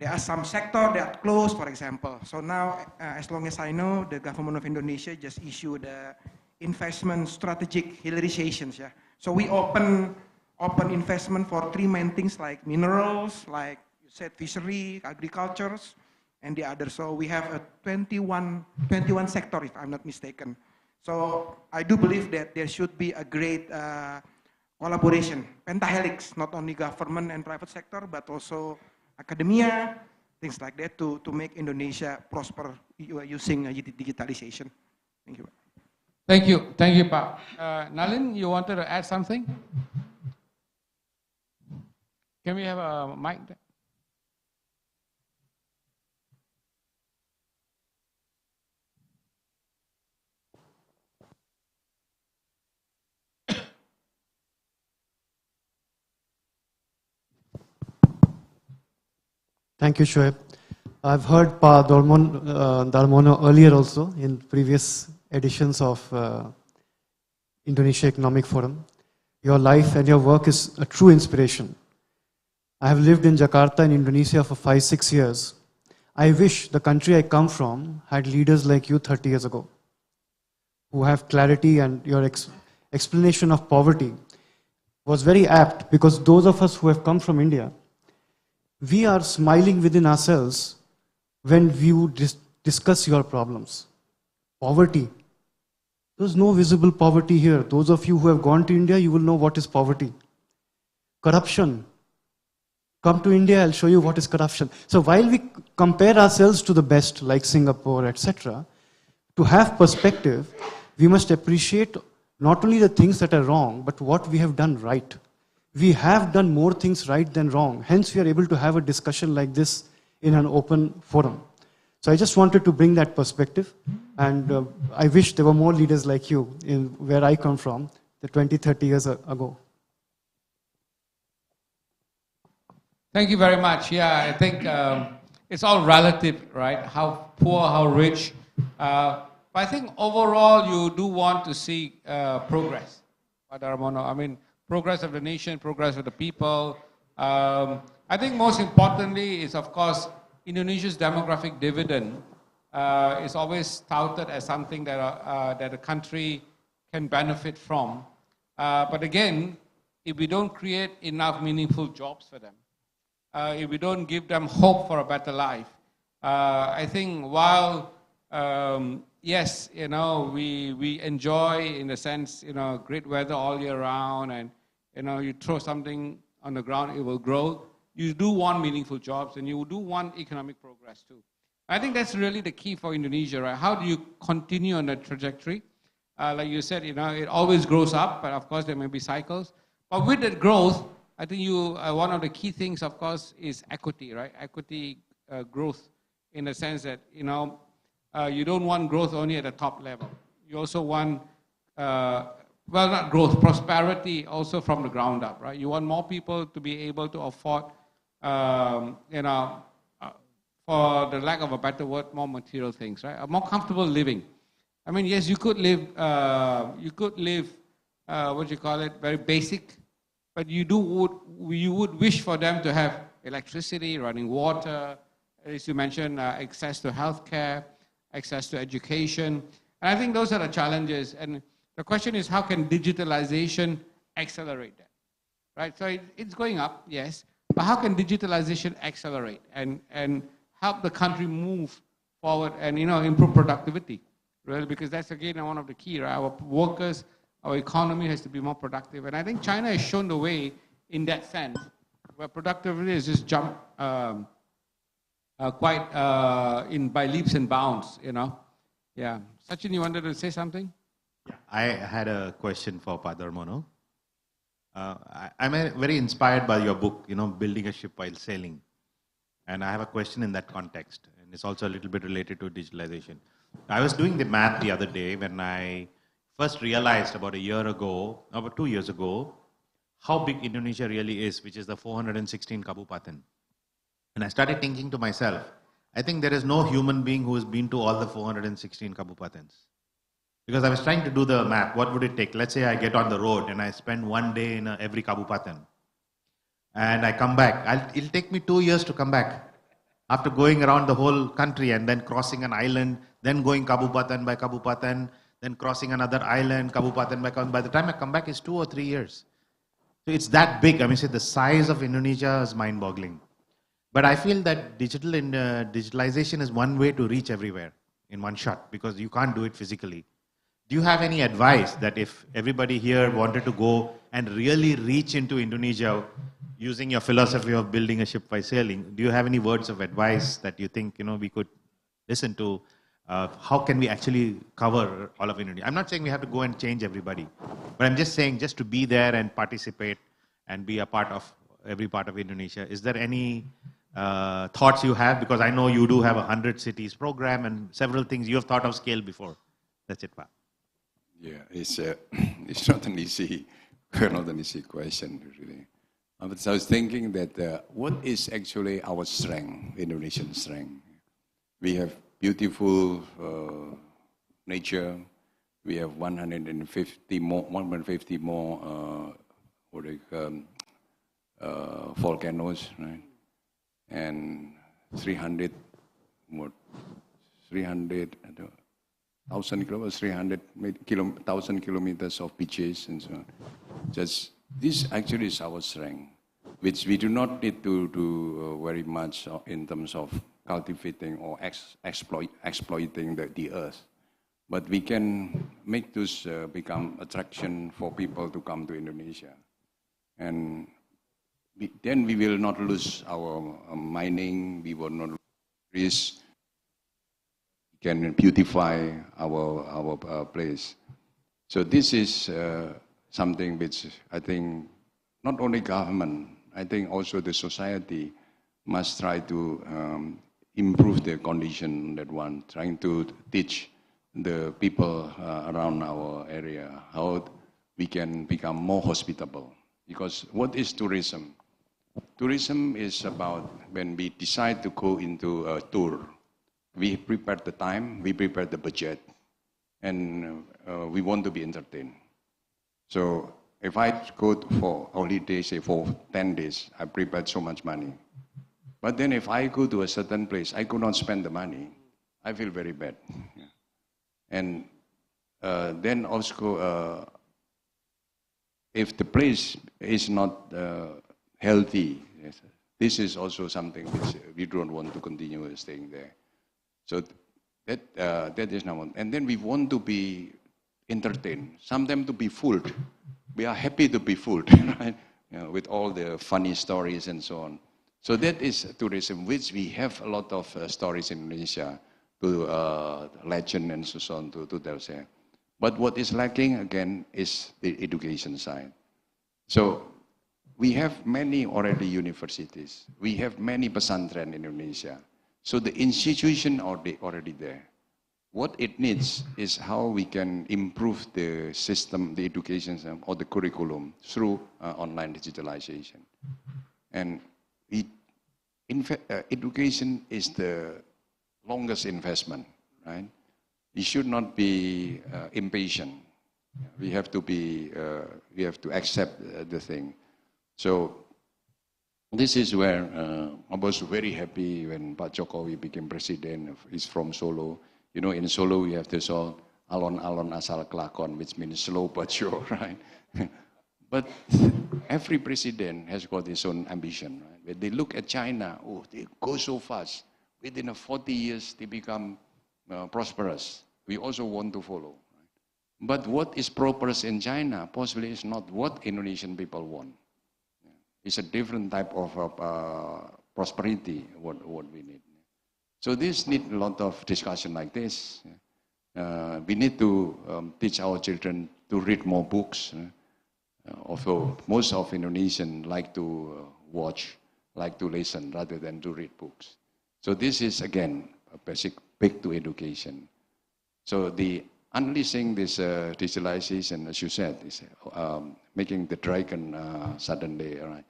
there are some sectors that are closed, for example. So now, as long as I know, the government of Indonesia just issued the investment strategic hillarizations. Yeah. So we open investment for 3 main things like minerals, like you said, fishery, agriculture, and the others. So we have a 21 sector, if I'm not mistaken. So I do believe that there should be a great collaboration, pentahelix, not only government and private sector, but also academia, things like that, to make Indonesia prosper using digitalization. Thank you. Thank you, Pak. Nalin, you wanted to add something? Can we have a mic there? Thank you, Shoaib. I've heard Pa Darmono earlier also in previous editions of Indonesia Economic Forum. Your life and your work is a true inspiration. I have lived in Jakarta in Indonesia for 5-6 years. I wish the country I come from had leaders like you 30 years ago. who have clarity, and your explanation of poverty was very apt, because those of us who have come from India, we are smiling within ourselves when you discuss your problems. Poverty. There's no visible poverty here. Those of you who have gone to India, you will know what is poverty. Corruption. Come to India, I'll show you what is corruption. So while we compare ourselves to the best, like Singapore, etc., to have perspective, we must appreciate not only the things that are wrong, but what we have done right. We have done more things right than wrong. Hence, we are able to have a discussion like this in an open forum. So I just wanted to bring that perspective. And I wish there were more leaders like you in where I come from, the 20, 30 years ago. Thank you very much. Yeah, I think it's all relative, right? How poor, how rich. But I think overall you do want to see progress. I mean, progress of the nation, progress of the people. I think most importantly is, of course, Indonesia's demographic dividend is always touted as something that, that a country can benefit from. But again, if we don't create enough meaningful jobs for them, if we don't give them hope for a better life, I think while, yes, you know, we enjoy, in a sense, you know, great weather all year round, and, you know, you throw something on the ground, it will grow. You do want meaningful jobs, and you do want economic progress too. I think that's really the key for Indonesia, right? How do you continue on that trajectory? Like you said, you know, it always grows up, but of course there may be cycles. But with that growth, I think one of the key things, of course, is equity, right? Equity growth, in the sense that, you know, you don't want growth only at the top level. You also want, well, not growth, prosperity also from the ground up, right? You want more people to be able to afford, you know, for the lack of a better word, more material things, right? A more comfortable living. I mean, yes, you could live, what do you call it, very basic, but you would wish for them to have electricity, running water, as you mentioned, access to healthcare, access to education. And I think those are the challenges. And the question is, how can digitalization accelerate that, right? So it's going up, yes, but how can digitalization accelerate and help the country move forward and, you know, improve productivity, really? Because that's, again, one of the key, right? Our workers, our economy has to be more productive. And I think China has shown the way in that sense, where productivity has just jumped by leaps and bounds, you know? Yeah. Sachin, you wanted to say something? I had a question for Padar Mono. I'm very inspired by your book, you know, Building a Ship While Sailing. And I have a question in that context. And it's also a little bit related to digitalization. I was doing the math the other day when I first realized about 2 years ago, how big Indonesia really is, which is the 416 Kabupaten. And I started thinking to myself, I think there is no human being who has been to all the 416 Kabupatens. Because I was trying to do the math, what would it take? Let's say I get on the road and I spend 1 day in every Kabupaten. And I come back. It'll take me 2 years to come back. After going around the whole country and then crossing an island, then going Kabupaten by Kabupaten, then crossing another island, Kabupaten by Kabupaten. By the time I come back, it's 2 or 3 years. So it's that big. I mean, the size of Indonesia is mind-boggling. But I feel that digitalization is one way to reach everywhere in one shot, because you can't do it physically. Do you have any advice that if everybody here wanted to go and really reach into Indonesia using your philosophy of building a ship by sailing, do you have any words of advice that you think, you know, we could listen to? How can we actually cover all of Indonesia? I'm not saying we have to go and change everybody, but I'm just saying just to be there and participate and be a part of every part of Indonesia. Is there any thoughts you have? Because I know you do have a 100 cities program and several things you have thought of scale before. That's it, Pa. Yeah, it's not an easy question, really. But I was thinking that what is actually our strength, Indonesian strength? We have beautiful nature. We have 150 more volcanoes, right? And 300 1,000 kilometers, 1,000 kilometers of beaches and so on. Just, this actually is our strength, which we do not need to do very much in terms of cultivating or exploiting the earth. But we can make this become attraction for people to come to Indonesia. And then we will not lose our mining, we will not lose, we can beautify our place. So this is something which I think not only government, I think also the society must try to improve their condition, that one, trying to teach the people around our area how we can become more hospitable. Because what is tourism? Tourism is about when we decide to go into a tour, we prepare the time, we prepare the budget, and we want to be entertained. So if I go for holiday, say for 10 days, I prepared so much money. But then if I go to a certain place, I could not spend the money, I feel very bad. Yeah. And then also, if the place is not healthy, yes, this is also something which we don't want to continue staying there. So that is number one. And then we want to be entertained, sometimes to be fooled. We are happy to be fooled, right? You know, with all the funny stories and so on. So that is tourism, which we have a lot of stories in Indonesia, to legend and so on to tell there. But what is lacking again is the education side. So we have many already universities. We have many pesantren in Indonesia. So the institution are already there. What it needs is how we can improve the system, the education system, or the curriculum through online digitalization. And education is the longest investment, right? We should not be impatient. We have to be, we have to accept the thing. So this is where I was very happy when Pak Jokowi became president. He's from Solo. You know, in Solo we have this all alon-alon asal kelakon, which means slow but sure, right? But every president has got his own ambition, right? When they look at China, oh, they go so fast. Within 40 years, they become prosperous. We also want to follow. Right? But what is prosperous in China possibly is not what Indonesian people want. It's a different type of prosperity, what we need. So this needs a lot of discussion like this. We need to teach our children to read more books. Although most of Indonesians like to watch, like to listen rather than to read books. So this is again a basic back to education. So the unleashing this digitalization, as you said, is making the dragon suddenly. Right?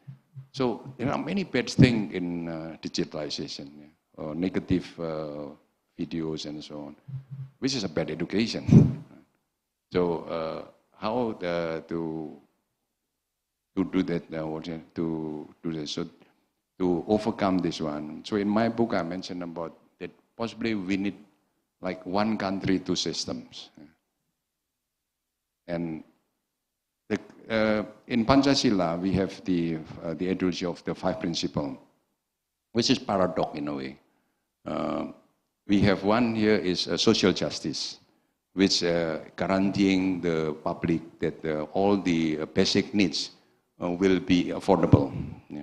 So there are many bad things in digitalization, negative videos and so on, which is a bad education. So how to do that? To do this? So to overcome this one. So in my book, I mentioned about that possibly we need like one country, two systems. And in Pancasila, we have the ideology of the five principles, which is paradox in a way. We have one here is social justice, which guaranteeing the public that all the basic needs will be affordable, yeah,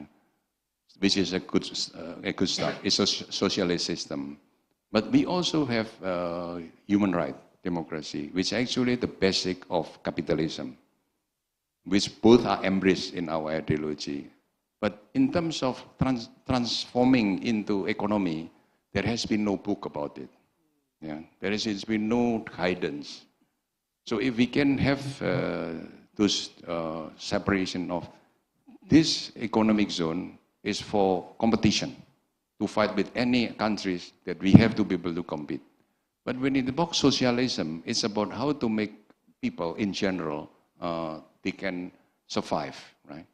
which is a good start. It's a socialist system. But we also have human right, democracy, which is actually the basic of capitalism, which both are embraced in our ideology. But in terms of transforming into economy, there has been no book about it. Yeah, there has been no guidance. So if we can have those separation of this economic zone is for competition, to fight with any countries that we have to be able to compete. But when in the box socialism, it's about how to make people in general, they can survive, right?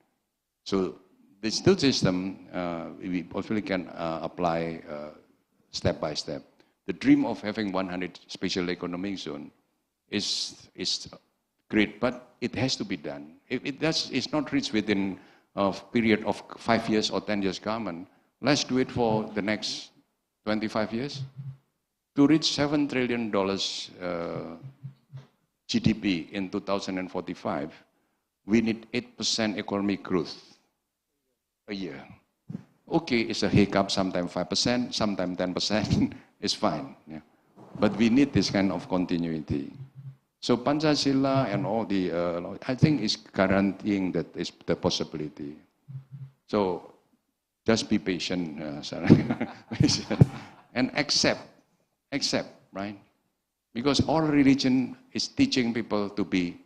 So the still system, we possibly can apply step by step. The dream of having 100 special economic zone is great, but it has to be done. If it's not reached within a period of 5 years or 10 years government, let's do it for the next 25 years. To reach $7 trillion GDP in 2045, we need 8% economic growth a year. Okay, it's a hiccup, sometimes 5%, sometimes 10%, it's fine. Yeah. But we need this kind of continuity. So Pancasila and all the, I think is guaranteeing that is the possibility. So just be patient, and accept, right? Because all religion is teaching people to be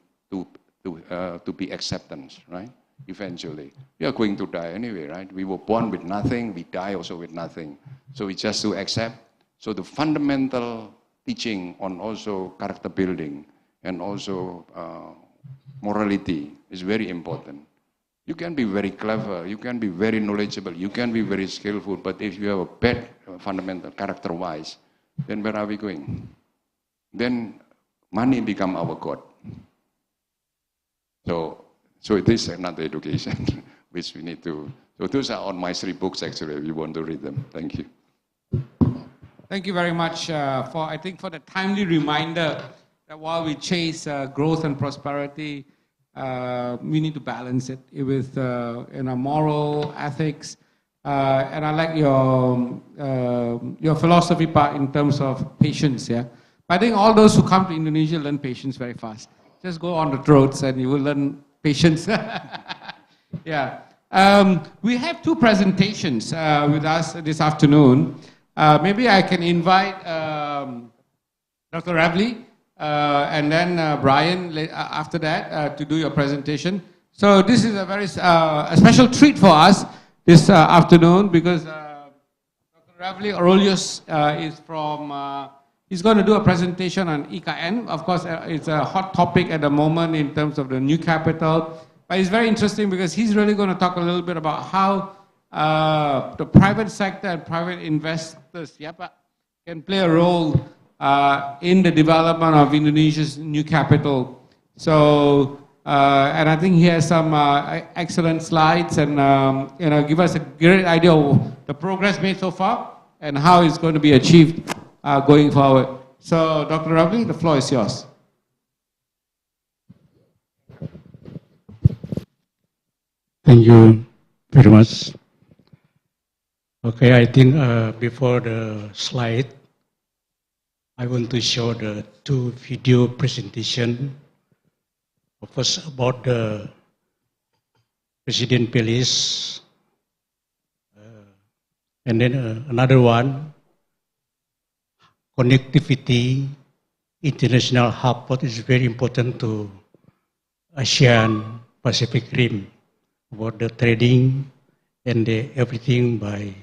acceptance, right? Eventually, we are going to die anyway, right? We were born with nothing, we die also with nothing. So it's just to accept. So the fundamental teaching on also character building and also morality is very important. You can be very clever, you can be very knowledgeable, you can be very skillful, but if you have a bad fundamental character-wise, then where are we going? Then money become our God. So it is another education which we need to. So those are on my 3 books actually. If you want to read them, thank you. Thank you very much for the timely reminder that while we chase growth and prosperity, we need to balance it with moral ethics. And I like your philosophy part in terms of patience. Yeah, I think all those who come to Indonesia learn patience very fast. Just go on the roads and you will learn patience. Yeah. We have 2 presentations with us this afternoon. Maybe I can invite Dr. Ravli and then Brian after that to do your presentation. So this is a very a special treat for us this afternoon because Dr. Ravli Aurelius is from, he's going to do a presentation on IKN. Of course, it's a hot topic at the moment in terms of the new capital. But it's very interesting because he's really going to talk a little bit about how the private sector and private investors can play a role in the development of Indonesia's new capital. So, and I think he has some excellent slides and give us a great idea of the progress made so far and how it's going to be achieved going forward. So, Dr. Ravli, the floor is yours. Thank you very much. Okay, I think before the slide, I want to show the 2 video presentation. First about the President Palace, and then another one, connectivity, international hub, what is very important to ASEAN Pacific Rim, about the trading and everything by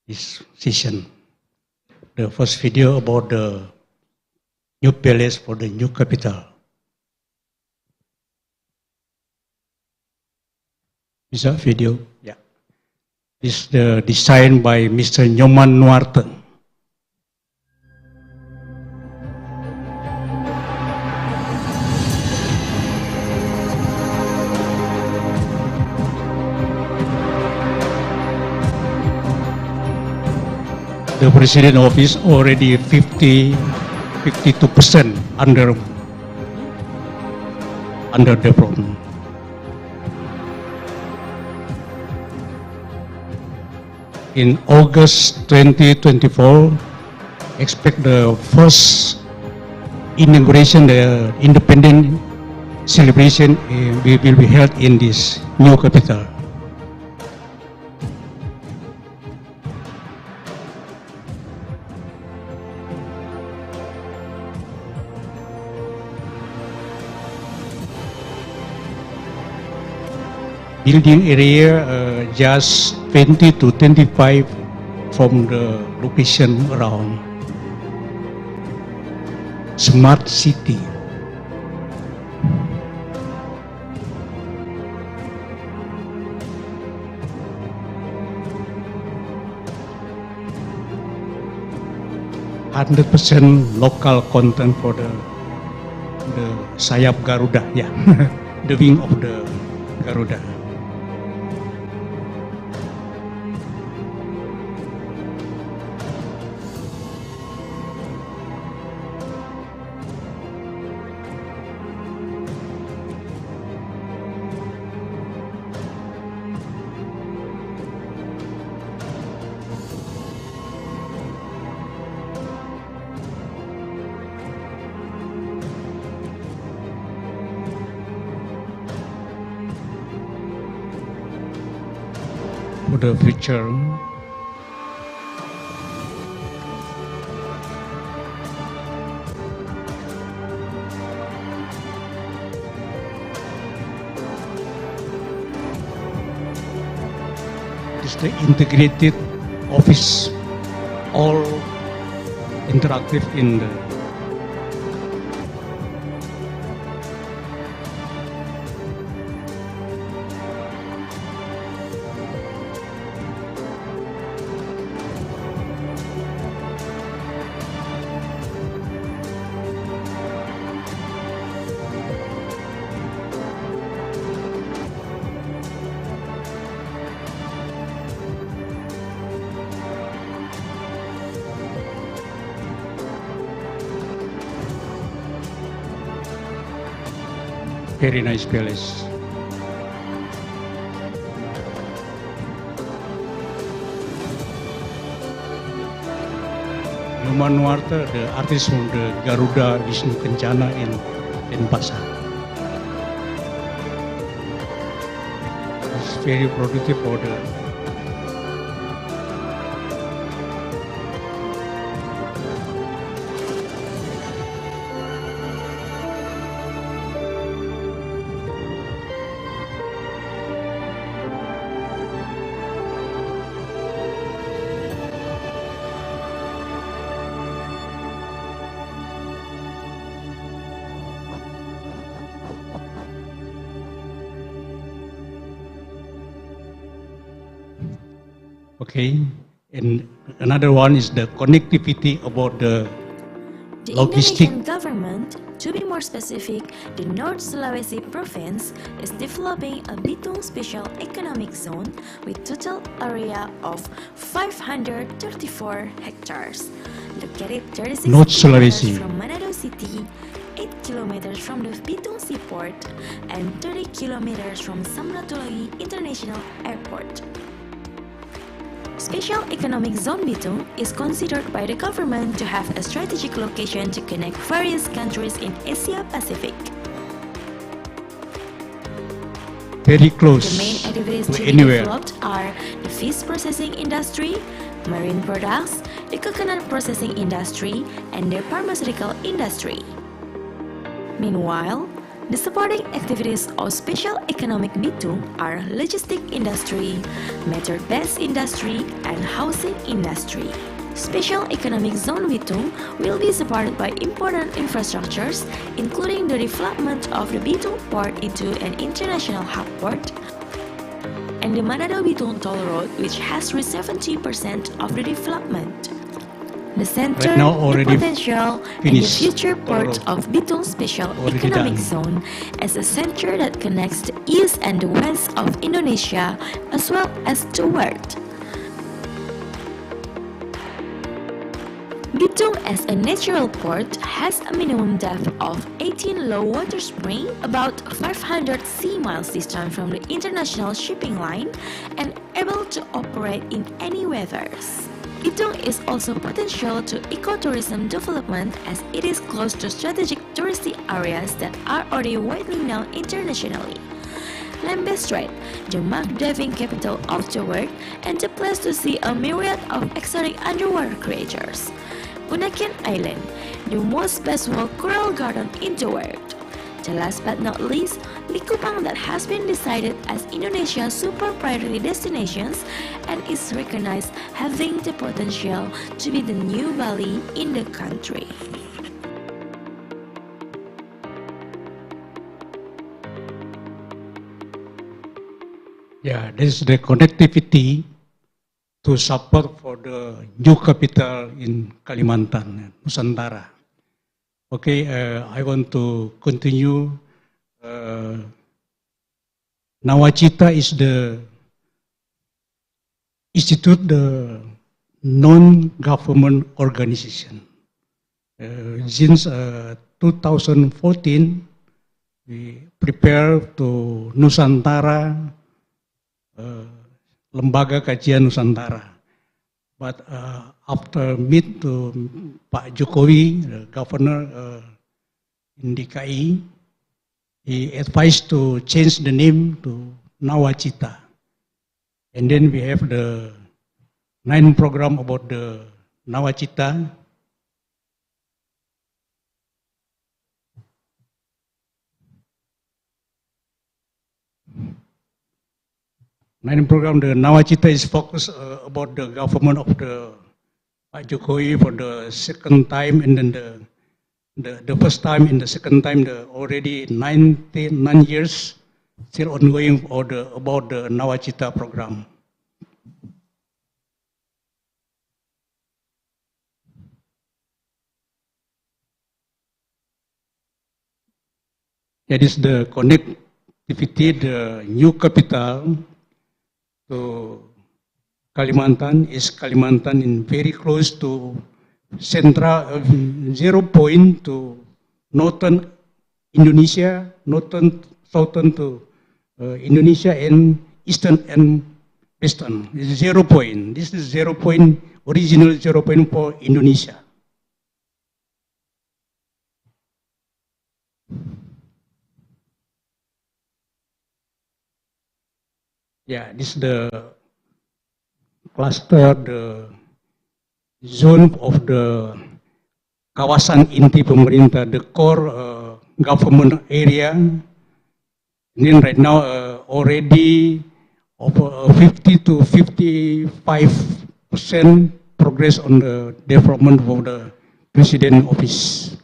this session. The first video about the new palace for the new capital. Is that video? Yeah. This is the design by Mr. Nyoman Nuarte. The president office already 52% under development. In August 2024, expect the first inauguration, the independent celebration will be held in this new capital. Building area just 20 to 25 from the location around. Smart city. 100% local content for the sayap Garuda, yeah, the wing of the Garuda. For the future, is the integrated office, all interactive in the very nice palace. Numanuarta, the artist from the Garuda Vishnu Kencana in Pasar. It's very productive for the okay, and another one is the connectivity about the logistic. Indonesian government, to be more specific, the North Sulawesi province is developing a Bitung Special Economic Zone with total area of 534 hectares, located 36 North kilometers Sulawesi. from Manado City, 8 kilometers from the Bitung Seaport, and 30 kilometers from Samratulangi International Airport. Special Economic Zone Bitung is considered by the government to have a strategic location to connect various countries in Asia Pacific. Very close The main activities to to be anywhere. developed are the fish processing industry, marine products, the coconut processing industry, and the pharmaceutical industry. Meanwhile, the supporting activities of Special Economic Bitung are logistic industry, method-based industry, and housing industry. Special Economic Zone Bitung will be supported by important infrastructures, including the development of the Bitung port into an international hub port, and the Manado-Bitung toll road, which has reached 70% of the development. The center, Right now the already potential, and the finished future toll port road. of Bitung Special Already Economic done. Zone as a center that connects the east and the west of Indonesia as well as the world. Bitung as a natural port has a minimum depth of 18 low water springs, about 500 sea miles distant from the international shipping line, and able to operate in any weathers. Bitung is also potential to ecotourism development as it is close to strategic touristic areas that are already widely known internationally. Lembe Strait, the mark diving capital of the world and the place to see a myriad of exotic underwater creatures. Bunaken Island, the most peaceful coral garden in the world. The last but not least, Likupang that has been decided as Indonesia's super priority destinations and is recognized having the potential to be the new Bali in the country. Yeah, this is the connectivity to support for the new capital in Kalimantan, Nusantara. Okay, I want to continue. Nawacita is the institute, the non-government organization. Since 2014, we prepare to Nusantara, Lembaga Kajian Nusantara. But after meet to Pak Jokowi, the governor in DKI, he advised to change the name to Nawacita. And then we have the 9 program about the Nawacita. Program, the Nawacita is focused about the government of the Pak Jokowi for the second time, and then the first time and the second time, the already 9 years still ongoing about the Nawacita program. That is the connectivity, the new capital to Kalimantan is Kalimantan in very close to central 0 point to northern Indonesia, northern southern to Indonesia, and eastern and western. It's 0 point. This is 0 point, original 0 point for Indonesia. Yeah, this is the cluster, the zone of the kawasan inti pemerintah, the core government area. And then right now already over 50 to 55% progress on the development of the president office.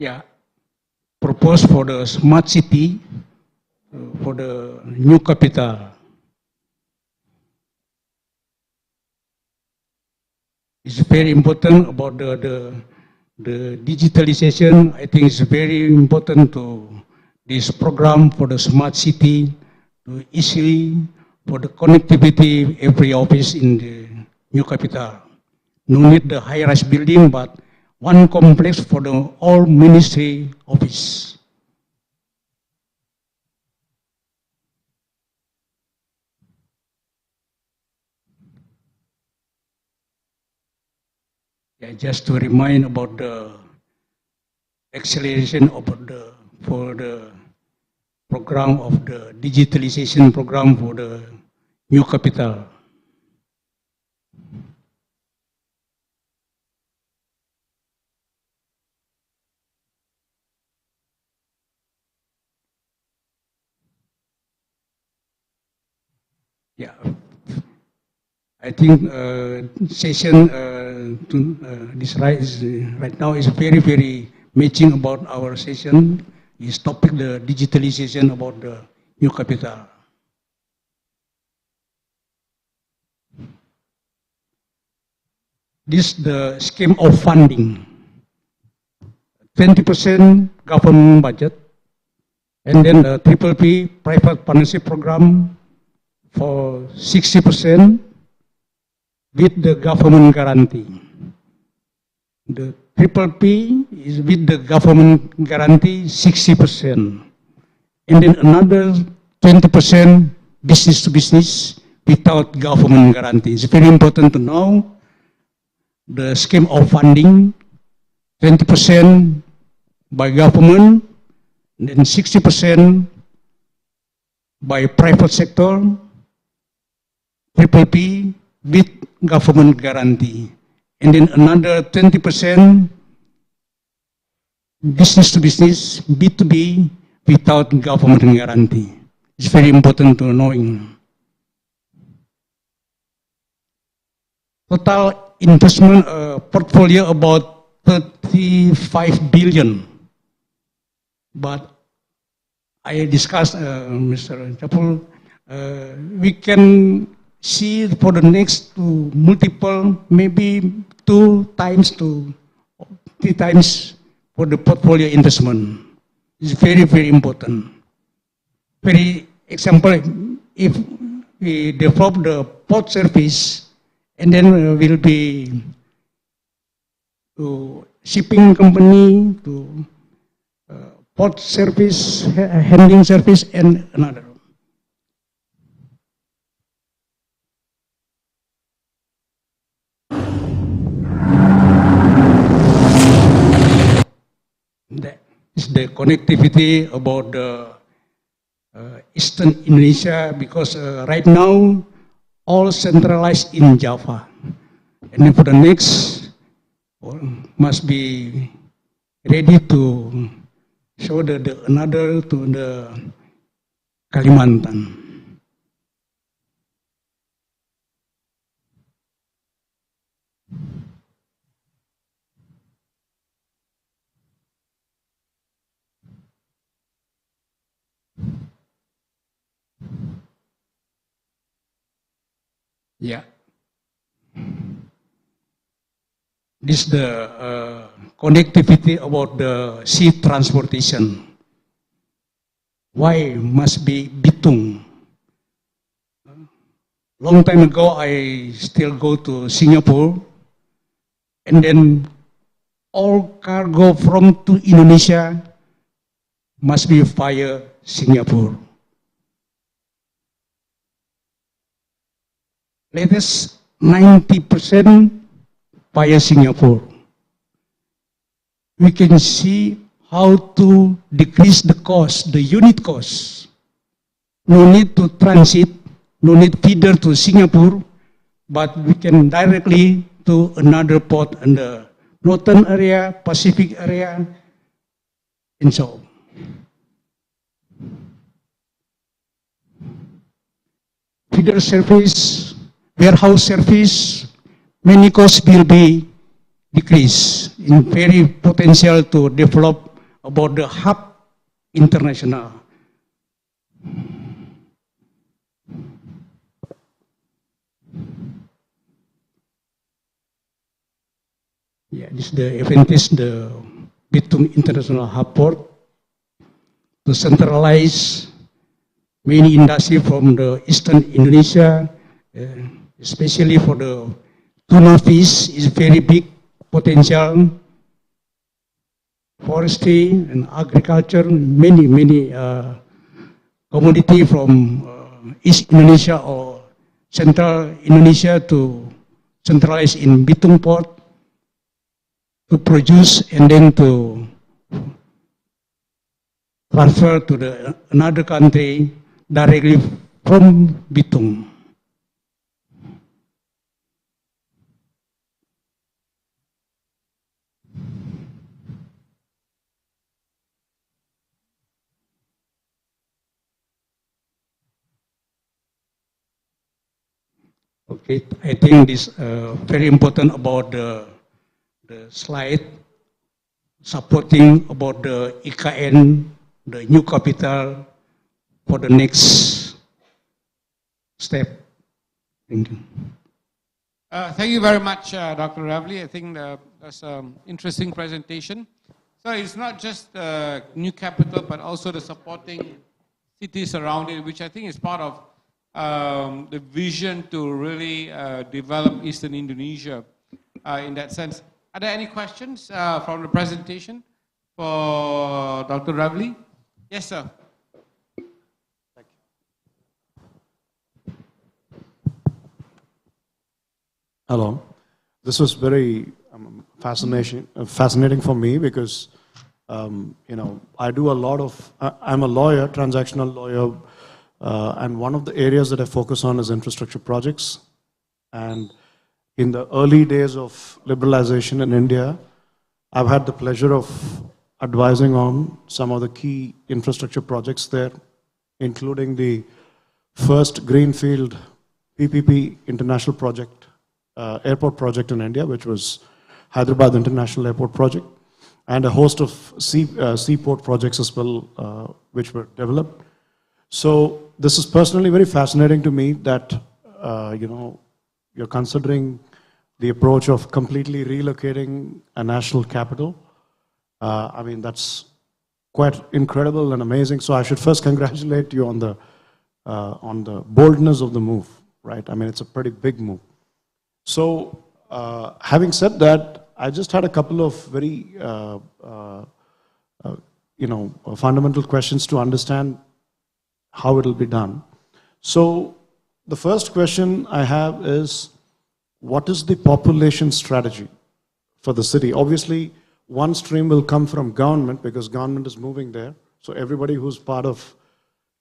Yeah, proposed for the smart city, for the new capital. It's very important about the digitalization. I think it's very important to this program for the smart city, to easily for the connectivity every office in the new capital. No need the high-rise building, but one complex for the all ministry office. Yeah, just to remind about the acceleration of for the program of the digitalization program for the new capital. Yeah, I think session this right now is very matching about our session. Is topic the digitalization about the new capital. This the scheme of funding. 20% government budget, and then the PPP private partnership program for 60% with the government guarantee. The PPP is with the government guarantee 60%. And then another 20% business to business without government guarantee. It's very important to know the scheme of funding, 20% by government, and then 60% by private sector, PPP with government guarantee. And then another 20% business to business, B2B, without government guarantee. It's very important to knowing. Total investment portfolio about 35 billion But I discussed, Mr. Chapul, we can see for the next multiple, maybe 2 times to 3 times for the portfolio investment. It's very, very important. Very example, if we develop the port service, and then will be to shipping company, to port service, handling service, and another. That is the connectivity about the Eastern Indonesia, because right now all centralized in Java, and then for the next must be ready to show the another to the Kalimantan. Yeah. This is the connectivity about the sea transportation. Why must be Bitung? Long time ago, I still go to Singapore, and then all cargo from to Indonesia must be via Singapore. Latest 90% via Singapore. We can see how to decrease the cost, the unit cost. No need to transit, no need feeder to Singapore, but we can directly to another port in the northern area, Pacific area, and so on. Feeder service, warehouse service, many costs will be decreased in very potential to develop about the hub international. Yeah, this is the advantage, the Bitung International Hub Port, to centralize many industry from the Eastern Indonesia, especially for the tuna fish is very big potential. Forestry and agriculture, many commodity from East Indonesia or Central Indonesia to centralize in Bitung Port to produce and then to transfer to the another country directly from Bitung. Okay, I think this very important about the slide supporting about the IKN, the new capital for the next step. Thank you. Thank you very much, Dr. Ravli. I think that's an interesting presentation. So it's not just the new capital, but also the supporting cities around it, which I think is part of the vision to really develop Eastern Indonesia in that sense. Are there any questions from the presentation for Dr. Ravli? Yes, sir. Hello. This was very fascinating for me because, you know, I do a lot of, I'm a lawyer, transactional lawyer, and one of the areas that I focus on is infrastructure projects. And in the early days of liberalization in India, I've had the pleasure of advising on some of the key infrastructure projects there, including the first greenfield PPP international project, airport project in India, which was Hyderabad International Airport project. and a host of seaport projects as well, which were developed. So this is personally very fascinating to me that, you're considering the approach of completely relocating a national capital. I mean, that's quite incredible and amazing. So I should first congratulate you on the boldness of the move, right? I mean, it's a pretty big move. So having said that, I just had a couple of very, fundamental questions to understand how it will be done. So the first question I have is, what is the population strategy for the city? Obviously, one stream will come from government because government is moving there. So everybody who's part of,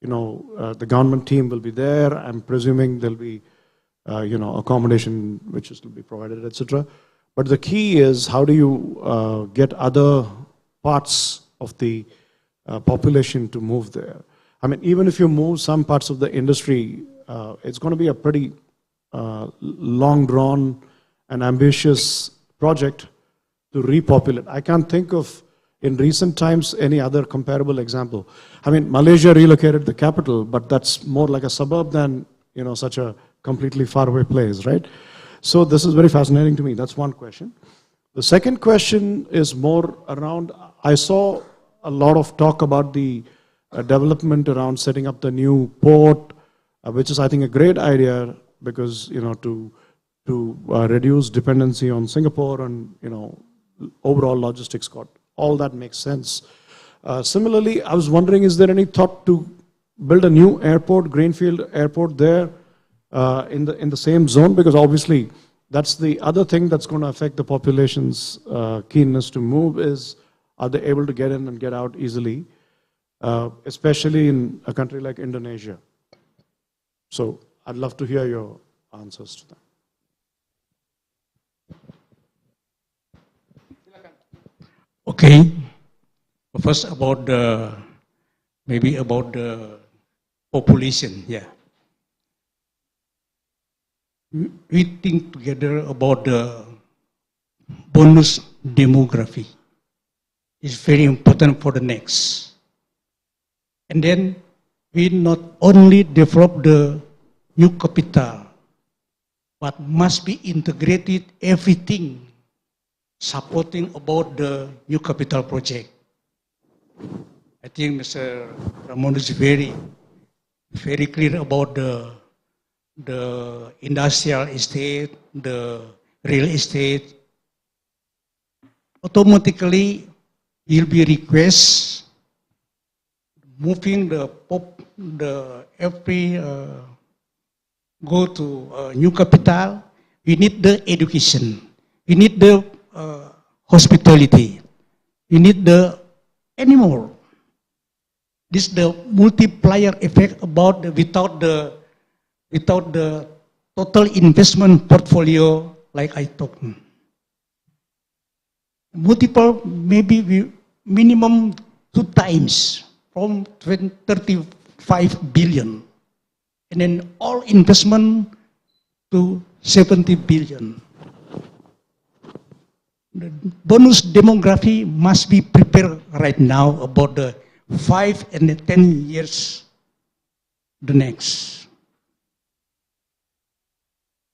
the government team will be there. I'm presuming there'll be, accommodation which is to be provided, etc. But the key is, how do you get other parts of the population to move there? I mean, even if you move some parts of the industry, it's going to be a pretty long drawn and ambitious project to repopulate. I can't think of, in recent times, any other comparable example. I mean, Malaysia relocated the capital, but that's more like a suburb than, such a completely faraway place, right? So this is very fascinating to me. That's one question. The second question is more around, I saw a lot of talk about the development around setting up the new port, which is, I think, a great idea because, to reduce dependency on Singapore and, overall logistics cost. All that makes sense. Similarly, I was wondering, is there any thought to build a new airport, greenfield airport there in the same zone? Because obviously, that's the other thing that's going to affect the population's keenness to move is, are they able to get in and get out easily, especially in a country like Indonesia? So I'd love to hear your answers to that. Okay. First about maybe about the population, yeah. We think together about the bonus demography. It's very important for the next. And then we not only develop the new capital, but must be integrated everything supporting about the new capital project. I think Mr. Ramon is very clear about the industrial estate, the real estate. Automatically, he'll be request moving every go to new capital. We need the education. We need the hospitality. We need the animal. This is the multiplier effect about without the total investment portfolio, like I talked. Multiple, maybe minimum 2 times from 35 billion, and then all investment to 70 billion. The bonus demography must be prepared right now about the 5 and 10 years the next.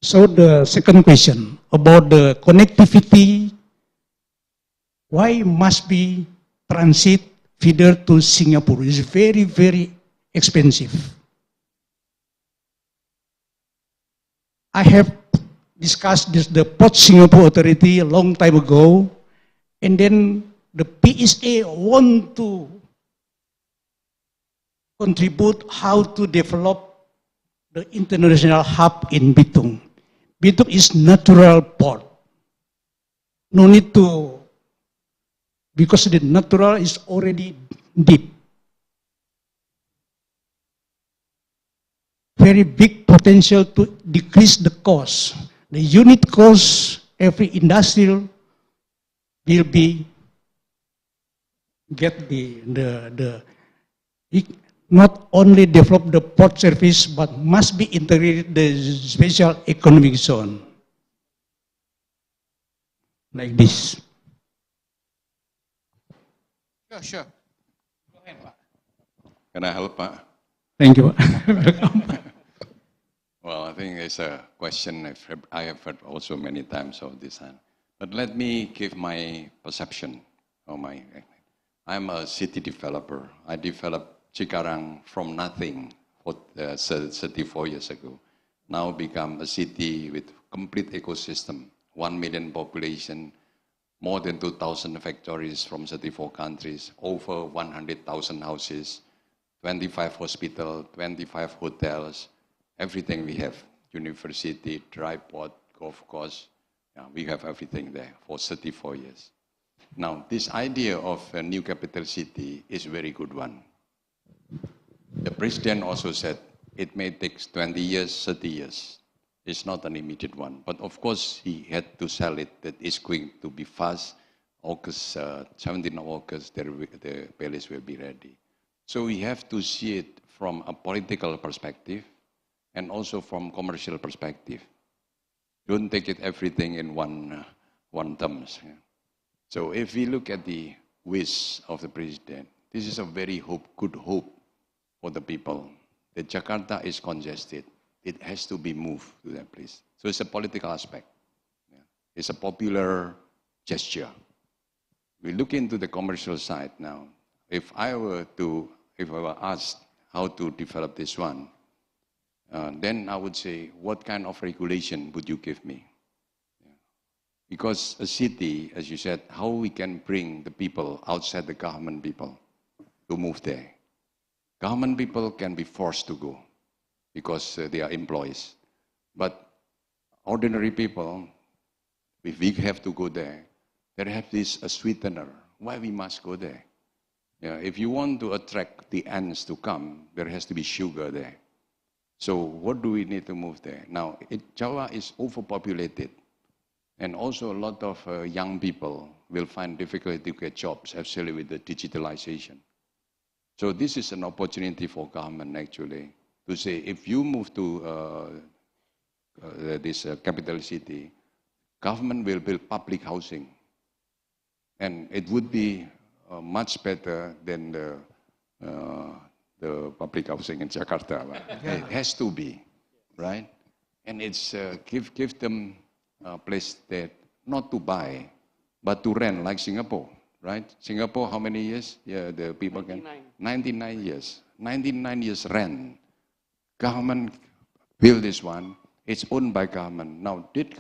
So the second question about the connectivity, why must be transit feeder to Singapore? It's very, very expensive. I have discussed this, the Port Singapore Authority a long time ago, and then the PSA want to contribute how to develop the international hub in Bitung. Bitung is natural port. No need to, because the natural is already deep. Very big potential to decrease the cost. The unit cost, every industrial will be get not only develop the port service, but must be integrated the special economic zone. Like this. Yeah, sure. Go ahead, Pak. Can I help, Pak? Thank you. Well, I think it's a question I have heard also many times of this. But let me give my perception. I'm a city developer. I developed Cikarang from nothing 34 years ago. Now become a city with complete ecosystem, 1 million population, more than 2,000 factories from 34 countries, over 100,000 houses, 25 hospitals, 25 hotels, everything we have. University, dry port, golf course, we have everything there for 34 years. Now, this idea of a new capital city is a very good one. The president also said it may take 20 years, 30 years. It's not an immediate one. But of course, he had to sell it that it's going to be fast. 17th of August, the palace will be ready. So we have to see it from a political perspective and also from commercial perspective. Don't take it everything in one terms. So if we look at the wish of the president, this is a very good hope for the people. That Jakarta is congested. It has to be moved to that place. So it's a political aspect. It's a popular gesture. We look into the commercial side now. If I were asked how to develop this one, then I would say, what kind of regulation would you give me? Because a city, as you said, how we can bring the people outside the government people to move there. Government people can be forced to go because they are employees. But ordinary people, if we have to go there, there have this a sweetener. Why we must go there? If you want to attract the ants to come, there has to be sugar there. So what do we need to move there? Now, Java is overpopulated. And also a lot of young people will find difficulty to get jobs, especially with the digitalization. So this is an opportunity for government actually to say, if you move to this capital city, government will build public housing. And it would be much better than the public housing in Jakarta. It has to be, right? And it's give them a place that not to buy, but to rent, like Singapore, right? Singapore, how many years? Yeah, the people 99 years. 99 years rent. Government build this one. It's owned by government. Now, did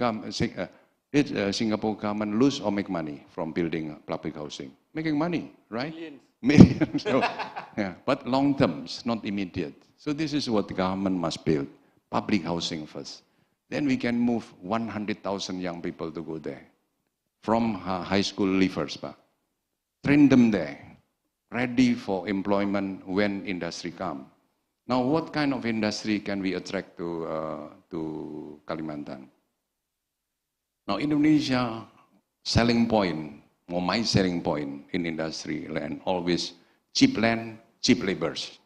Singapore government lose or make money from building public housing? Making money, right? Millions. So, but long terms, not immediate. So this is what the government must build. Public housing first. Then we can move 100,000 young people to go there. From high school leavers, train them there, ready for employment when industry come. Now, what kind of industry can we attract to Kalimantan? Now, Indonesia selling point, or my selling point in industry land, always cheap land, cheap laborers.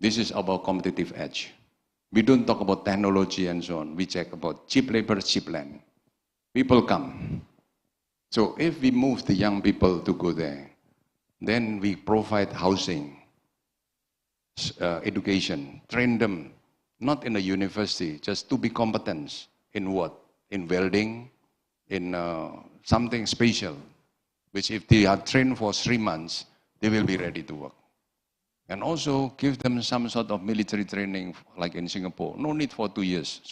This is our competitive edge. We don't talk about technology and so on. We check about cheap labor, cheap land. People come. So if we move the young people to go there, then we provide housing, education, train them, not in a university, just to be competent in what? In welding, in something special, which if they are trained for 3 months, they will be ready to work. And also give them some sort of military training, like in Singapore. No need for 2 years,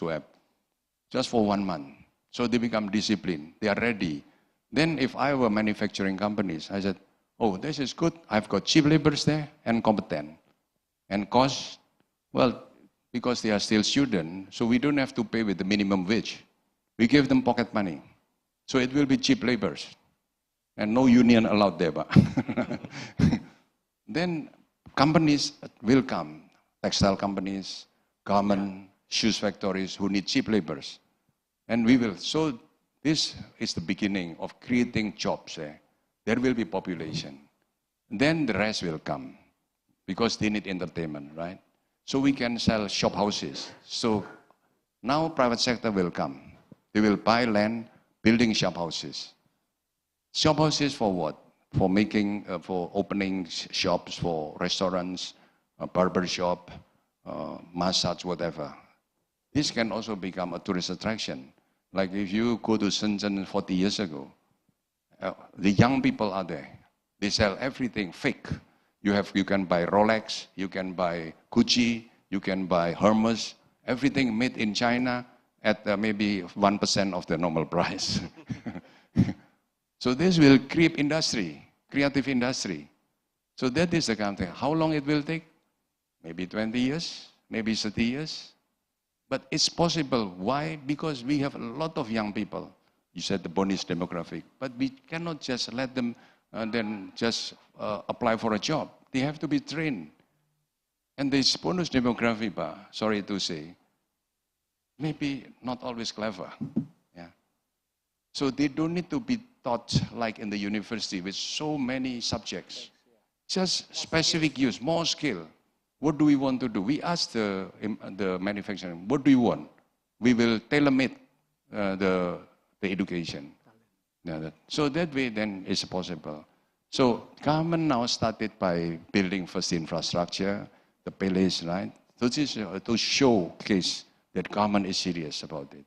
just for 1 month. So they become disciplined, they are ready. Then if I were manufacturing companies, I said, oh, this is good. I've got cheap laborers there and competent. And cost, well, because they are still students, so we don't have to pay with the minimum wage. We give them pocket money. So it will be cheap laborers. And no union allowed there. Then companies will come, textile companies, garment, shoes factories who need cheap laborers. And we will. So this is the beginning of creating jobs there. There will be population. Then the rest will come because they need entertainment, right? So we can sell shop houses. So now private sector will come. They will buy land, building shop houses. Shop houses for what? for making, for opening shops for restaurants, barber shop, massage, whatever. This can also become a tourist attraction. Like if you go to Shenzhen 40 years ago, the young people are there. They sell everything fake. You can buy Rolex, you can buy Gucci, you can buy Hermes, everything made in China at maybe 1% of the normal price. So this will create industry, creative industry. So that is the kind of thing. How long it will take? Maybe 20 years, maybe 30 years. But it's possible. Why? Because we have a lot of young people. You said the bonus demographic. But we cannot just let them then just apply for a job. They have to be trained. And this bonus demographic, sorry to say, maybe not always clever. Yeah. So they don't need to be taught like in the university with so many subjects. Just specific use, more skill. What do we want to do? We ask the manufacturing, what do you want? We will tailor-make the education. Yeah, so that way then it's possible. So government now started by building first infrastructure, the palace, right? So this is to showcase that government is serious about it.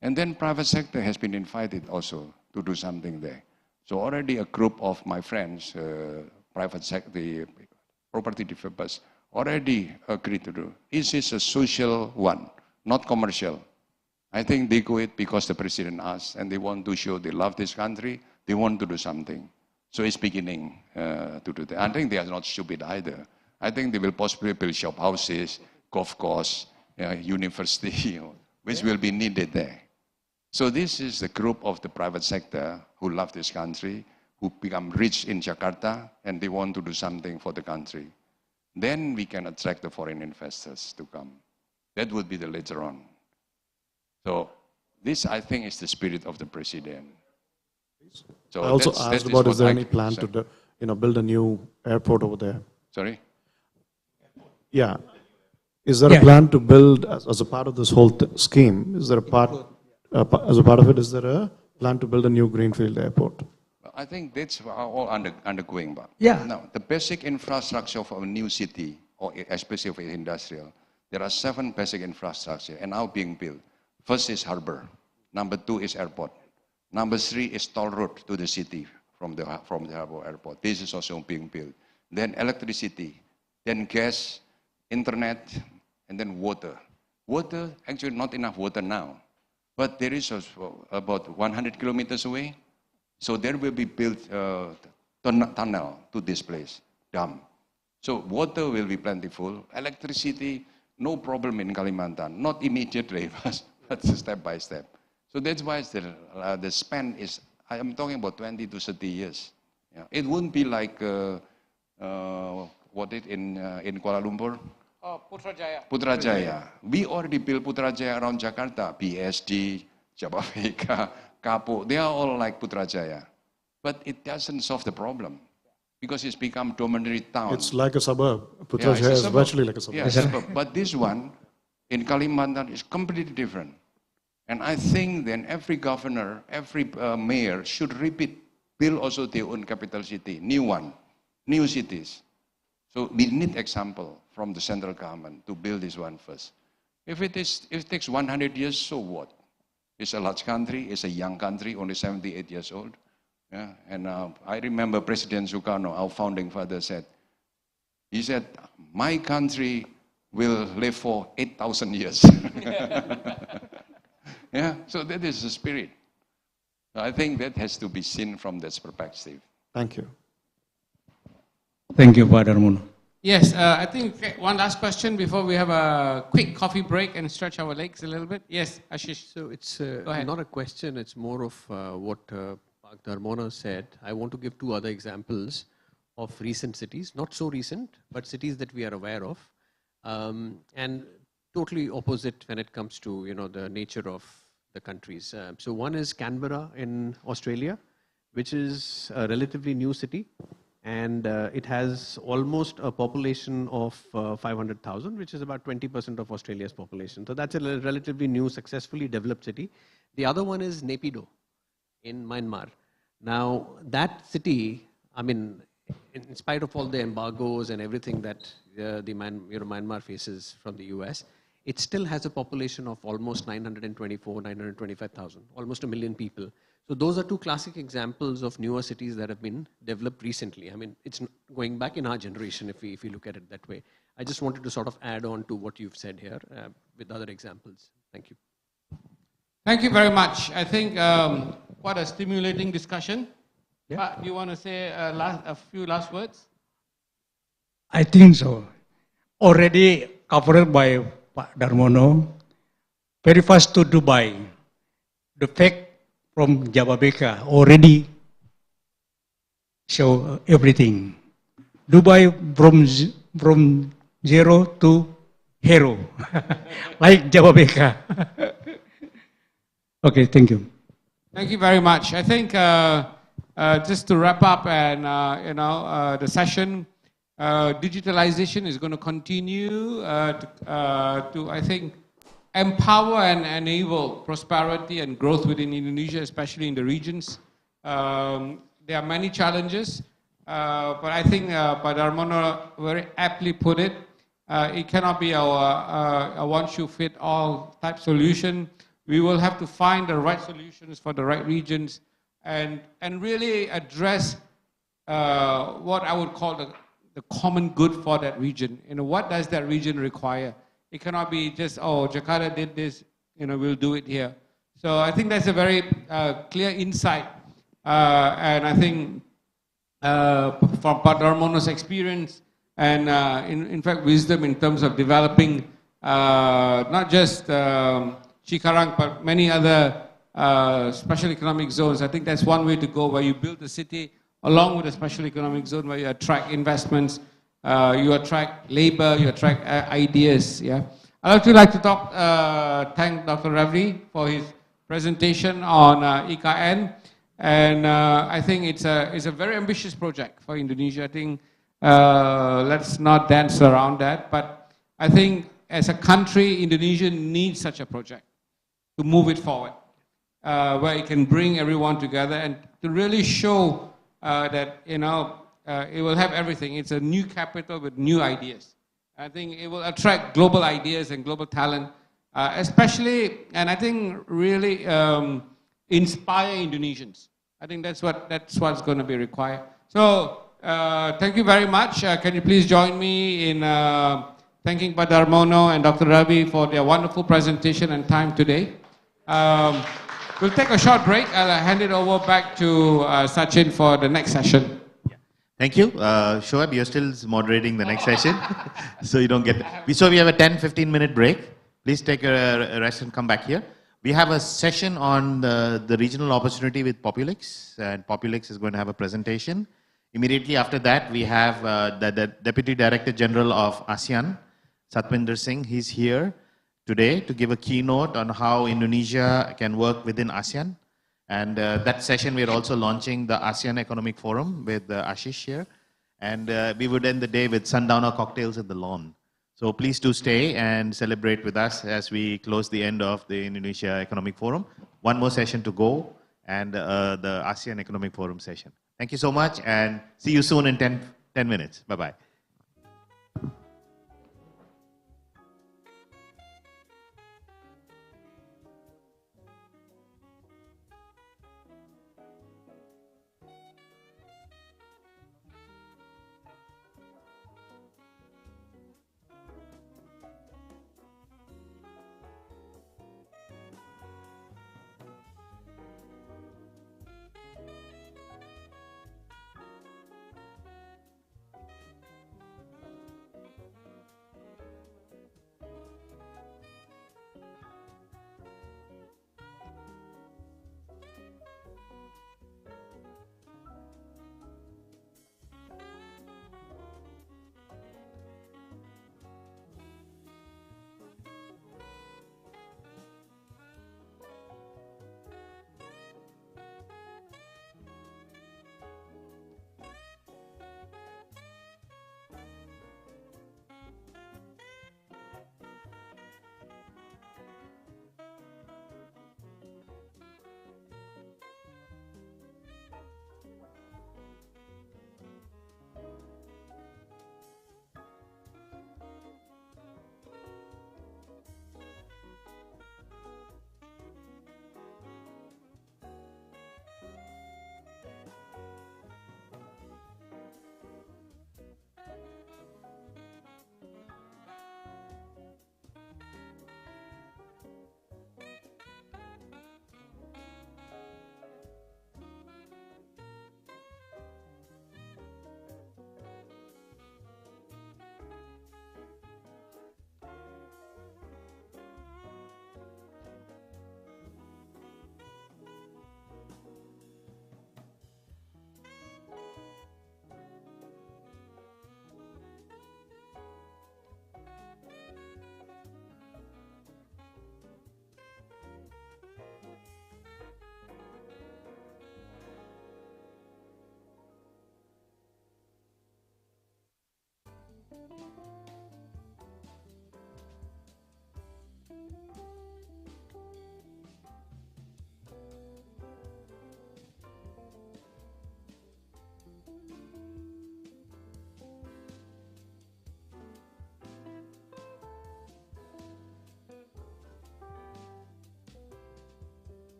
And then private sector has been invited also to do something there. So already a group of my friends, private sector, the property developers, already agreed to do. This is a social one, not commercial. I think they go it because the president asked and they want to show they love this country, they want to do something. So it's beginning to do that. I think they are not stupid either. I think they will possibly build shop houses, golf course, university, which will be needed there. So this is the group of the private sector who love this country, who become rich in Jakarta, and they want to do something for the country. Then we can attract the foreign investors to come. That would be the later on. So this, I think, is the spirit of the president. So I also asked about, is there any plan to build a new airport over there? Sorry? Yeah. Is there a plan to build, as a part of this whole scheme, is there a part, as a part of it, is there a plan to build a new greenfield airport? I think that's all undergoing. But yeah. Now, the basic infrastructure for a new city, or especially for industrial, there are 7 basic infrastructure and now being built. First is harbor. Number 2 is airport. Number 3 is toll road to the city from the harbor airport. This is also being built. Then electricity, then gas, internet, and then water. Water, actually not enough water now, but there is also about 100 kilometers away. So there will be built tunnel to this place, dam. So water will be plentiful. Electricity, no problem in Kalimantan. Not immediately, but step by step. So that's why the span is, I am talking about 20 to 30 years. Yeah. It wouldn't be like what it in Kuala Lumpur? Putrajaya. Putrajaya. We already built Putrajaya around Jakarta. BSD, Jababeka, Kapo, they are all like Putrajaya. But it doesn't solve the problem because it's become dominatory town. It's like a suburb. Putrajaya is virtually like a suburb. Yeah, suburb. But this one in Kalimantan is completely different. And I think then every governor, every mayor should build also their own capital city, new one, new cities. So we need example from the central government to build this one first. If it takes 100 years, so what? It's a large country, it's a young country, only 78 years old. Yeah? And I remember President Sukarno, our founding father, he said, my country will live for 8,000 years. Yeah, so that is the spirit. I think that has to be seen from that perspective. Thank you. Thank you, Father Mono. Yes, I think one last question before we have a quick coffee break and stretch our legs a little bit. Yes, Ashish. So it's not a question, it's more of what Pak Darmono said. I want to give 2 other examples of recent cities, not so recent, but cities that we are aware of, and totally opposite when it comes to the nature of the countries. So one is Canberra in Australia, which is a relatively new city. And it has almost a population of 500,000, which is about 20% of Australia's population. So that's a relatively new, successfully developed city. The other one is Naypyidaw in Myanmar. Now, that city I mean, in spite of all the embargoes and everything that Myanmar faces from the US, it still has a population of almost 925,000, almost 1 million people. So those are two classic examples of newer cities that have been developed recently. I mean, it's going back in our generation if we look at it that way. I just wanted to sort of add on to what you've said here with other examples. Thank you. Thank you very much. I think what a stimulating discussion. Do you want to say a few last words? I think so. Already covered by Pak Darmono. Very fast to Dubai. The fact from Jababeka already show everything. Dubai from zero to hero, like Jababeka. Okay, thank you. Thank you very much. I think just to wrap up and the session, digitalization is going to continue to I think empower and enable prosperity and growth within Indonesia, especially in the regions. There are many challenges, but I think Pak Darmono very aptly put it. It cannot be a one-shoe-fit-all type solution. We will have to find the right solutions for the right regions and really address what I would call the common good for that region. What does that region require? It cannot be just, oh, Jakarta did this, we'll do it here. So I think that's a very clear insight. And I think from Pak Darmono's experience and in fact wisdom in terms of developing not just Cikarang, but many other special economic zones. I think that's one way to go, where you build the city along with a special economic zone, where you attract investments, you attract labor, you attract ideas. Yeah, I'd also like to thank Dr. Ravi for his presentation on IKN, and I think it's a very ambitious project for Indonesia. I think let's not dance around that, but I think as a country, Indonesia needs such a project to move it forward, where it can bring everyone together and to really show that it will have everything. It's a new capital with new ideas. I think it will attract global ideas and global talent, especially, and I think really inspire Indonesians. I think that's what's going to be required. So thank you very much. Can you please join me in thanking Pak Darmono and Dr. Ravi for their wonderful presentation and time today. We'll take a short break. I'll hand it over back to Sachin for the next session. Thank you. Shoaib, you're still moderating the next session, so you don't get... So we have a 10-15 minute break. Please take a rest and come back here. We have a session on the regional opportunity with Populix, and Populix is going to have a presentation. Immediately after that, we have the Deputy Director General of ASEAN, Satwinder Singh. He's here today to give a keynote on how Indonesia can work within ASEAN. And that session, we're also launching the ASEAN Economic Forum with Ashish here. And we would end the day with sundowner cocktails at the lawn. So please do stay and celebrate with us as we close the end of the Indonesia Economic Forum. One more session to go, and the ASEAN Economic Forum session. Thank you so much, and see you soon in 10 minutes. Bye-bye.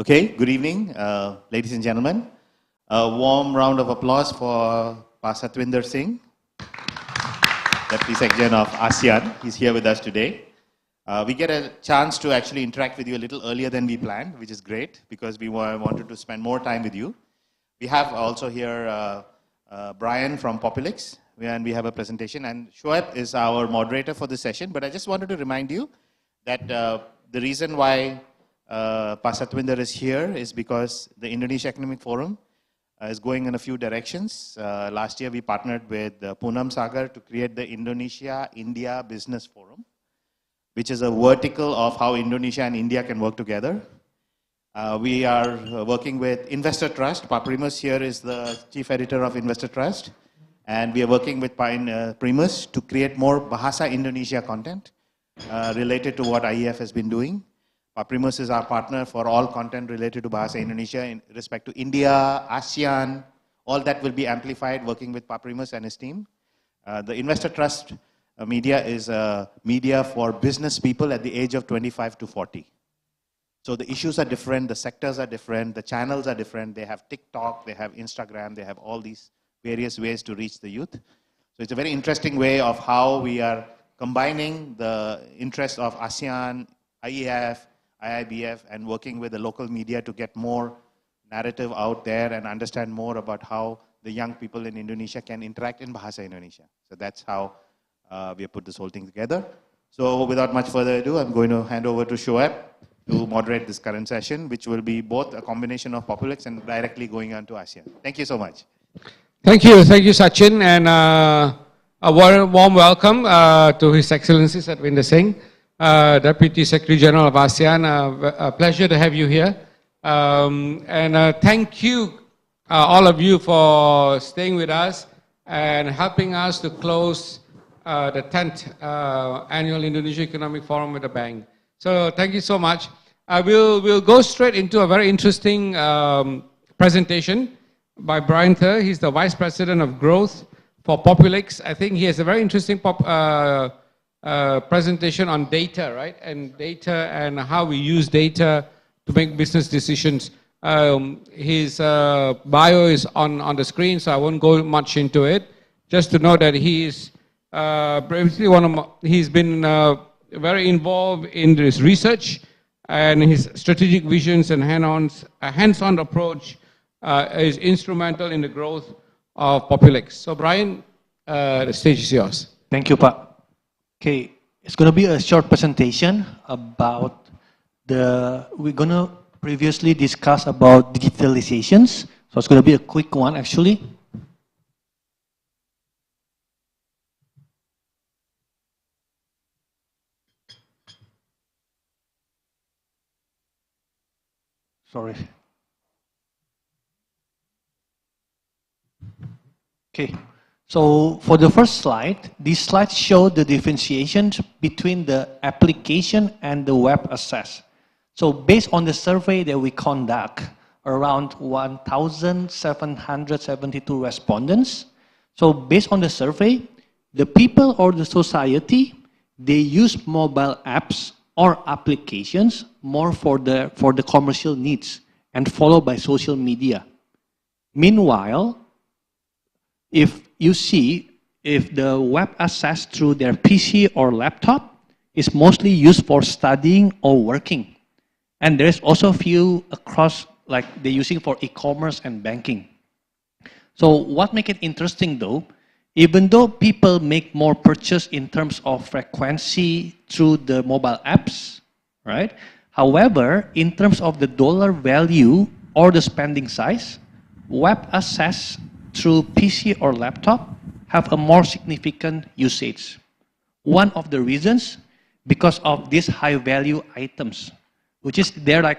Okay, good evening, ladies and gentlemen. A warm round of applause for Satwinder Singh, Deputy Secretary of ASEAN. He's here with us today. We get a chance to actually interact with you a little earlier than we planned, which is great because we wanted to spend more time with you. We have also here Brian from Populix, and we have a presentation. And Shoaib is our moderator for this session. But I just wanted to remind you that the reason why Satwinder is here is because the Indonesia Economic Forum is going in a few directions. Last year, we partnered with Poonam Sagar to create the Indonesia-India Business Forum, which is a vertical of how Indonesia and India can work together. We are working with Investor Trust. Primus here is the chief editor of Investor Trust. And we are working with Primus to create more Bahasa Indonesia content related to what IEF has been doing. Primus is our partner for all content related to Bahasa Indonesia in respect to India, ASEAN. All that will be amplified working with Primus and his team. The Investor Trust media is a media for business people at the age of 25 to 40. So the issues are different, the sectors are different, the channels are different. They have TikTok, they have Instagram, they have all these various ways to reach the youth. So it's a very interesting way of how we are combining the interests of ASEAN, IEF, IIBF, and working with the local media to get more narrative out there and understand more about how the young people in Indonesia can interact in Bahasa Indonesia. So that's how we have put this whole thing together. So without much further ado, I'm going to hand over to Shoaib to moderate this current session, which will be both a combination of Populix and directly going on to ASEAN. Thank you so much. Thank you, Sachin, and a warm welcome to His Excellency Satwinder Singh, Deputy Secretary General of ASEAN. A pleasure to have you here. And thank you, all of you, for staying with us and helping us to close the 10th Annual Indonesia Economic Forum with a bang. So thank you so much. We'll go straight into a very interesting presentation by Brian Thur. He's the Vice President of Growth for Populix. I think he has a very interesting presentation on data, right? And data and how we use data to make business decisions. His bio is on the screen, so I won't go much into it. Just to know that he is he's been very involved in this research, and his strategic visions and hands-on approach is instrumental in the growth of Populix. So Brian, the stage is yours. Thank you, Pak. Okay, it's going to be a short presentation about we're going to previously discuss about digitalizations. So it's going to be a quick one, actually. Sorry. Okay. So for the first slide, these slides show the differentiations between the application and the web access. So based on the survey that we conduct, around 1,772 respondents. So based on the survey, the people or the society, they use mobile apps or applications more for the commercial needs and followed by social media. Meanwhile, if you see, if the web access through their PC or laptop is mostly used for studying or working. And there's also a few across, like they're using for e-commerce and banking. So what makes it interesting though, even though people make more purchase in terms of frequency through the mobile apps, right? However, in terms of the dollar value or the spending size, web access through PC or laptop have a more significant usage. One of the reasons, because of these high value items, which is the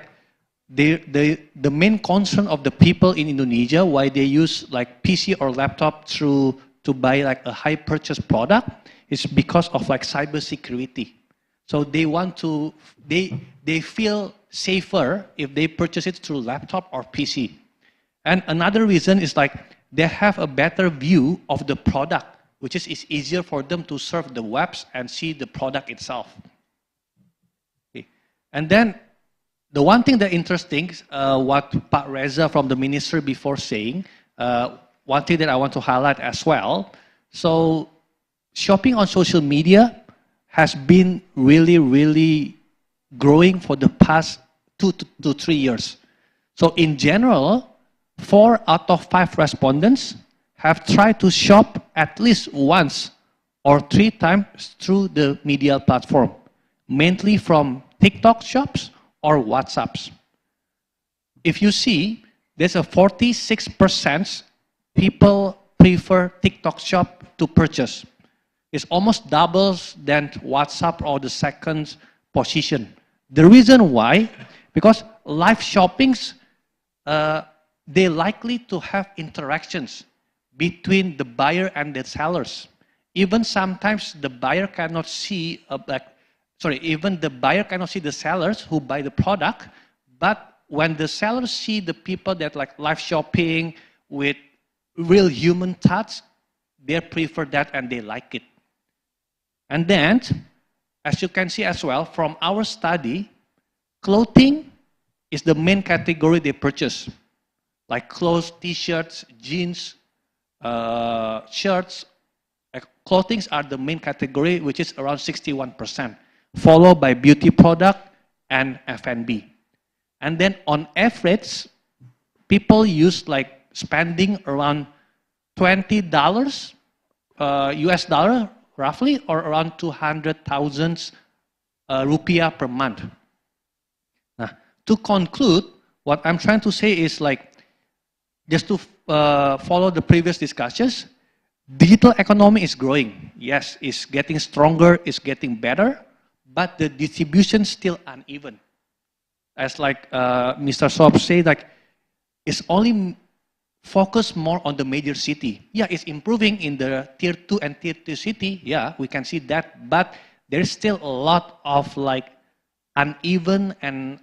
main concern of the people in Indonesia, why they use like PC or laptop to buy like a high purchase product, is because of like cyber security. So they want to, they feel safer if they purchase it through laptop or PC. And another reason is like they have a better view of the product, which is it's easier for them to surf the webs and see the product itself. Okay. And then the one thing that interesting, what Pak Reza from the ministry before saying, one thing that I want to highlight as well. So shopping on social media has been really, really growing for the past 2 to 3 years. So in general, 4 out of 5 respondents have tried to shop at least once or 3 times through the media platform, mainly from TikTok shops or WhatsApps. If you see, there's a 46% people prefer TikTok shop to purchase. It's almost doubles than WhatsApp or the second position. The reason why, because live shoppings, they likely to have interactions between the buyer and the sellers. Even sometimes the buyer cannot see, even the buyer cannot see the sellers who buy the product, but when the sellers see the people that like live shopping with real human touch, they prefer that and they like it. And then, as you can see as well, from our study, clothing is the main category they purchase. Like clothes, t-shirts, jeans, shirts. Clothing are the main category, which is around 61%, followed by beauty product and F&B. And then on average, people use like spending around $20 US dollar, roughly, or around 200,000 rupiah per month. Now, to conclude, what I'm trying to say is like, just to follow the previous discussions, digital economy is growing. Yes, it's getting stronger, it's getting better, but the distribution is still uneven. As like Mr. Sob said, like, it's only focused more on the major city. Yeah, it's improving in the tier 2 and tier 3 city. Yeah, we can see that, but there's still a lot of like uneven and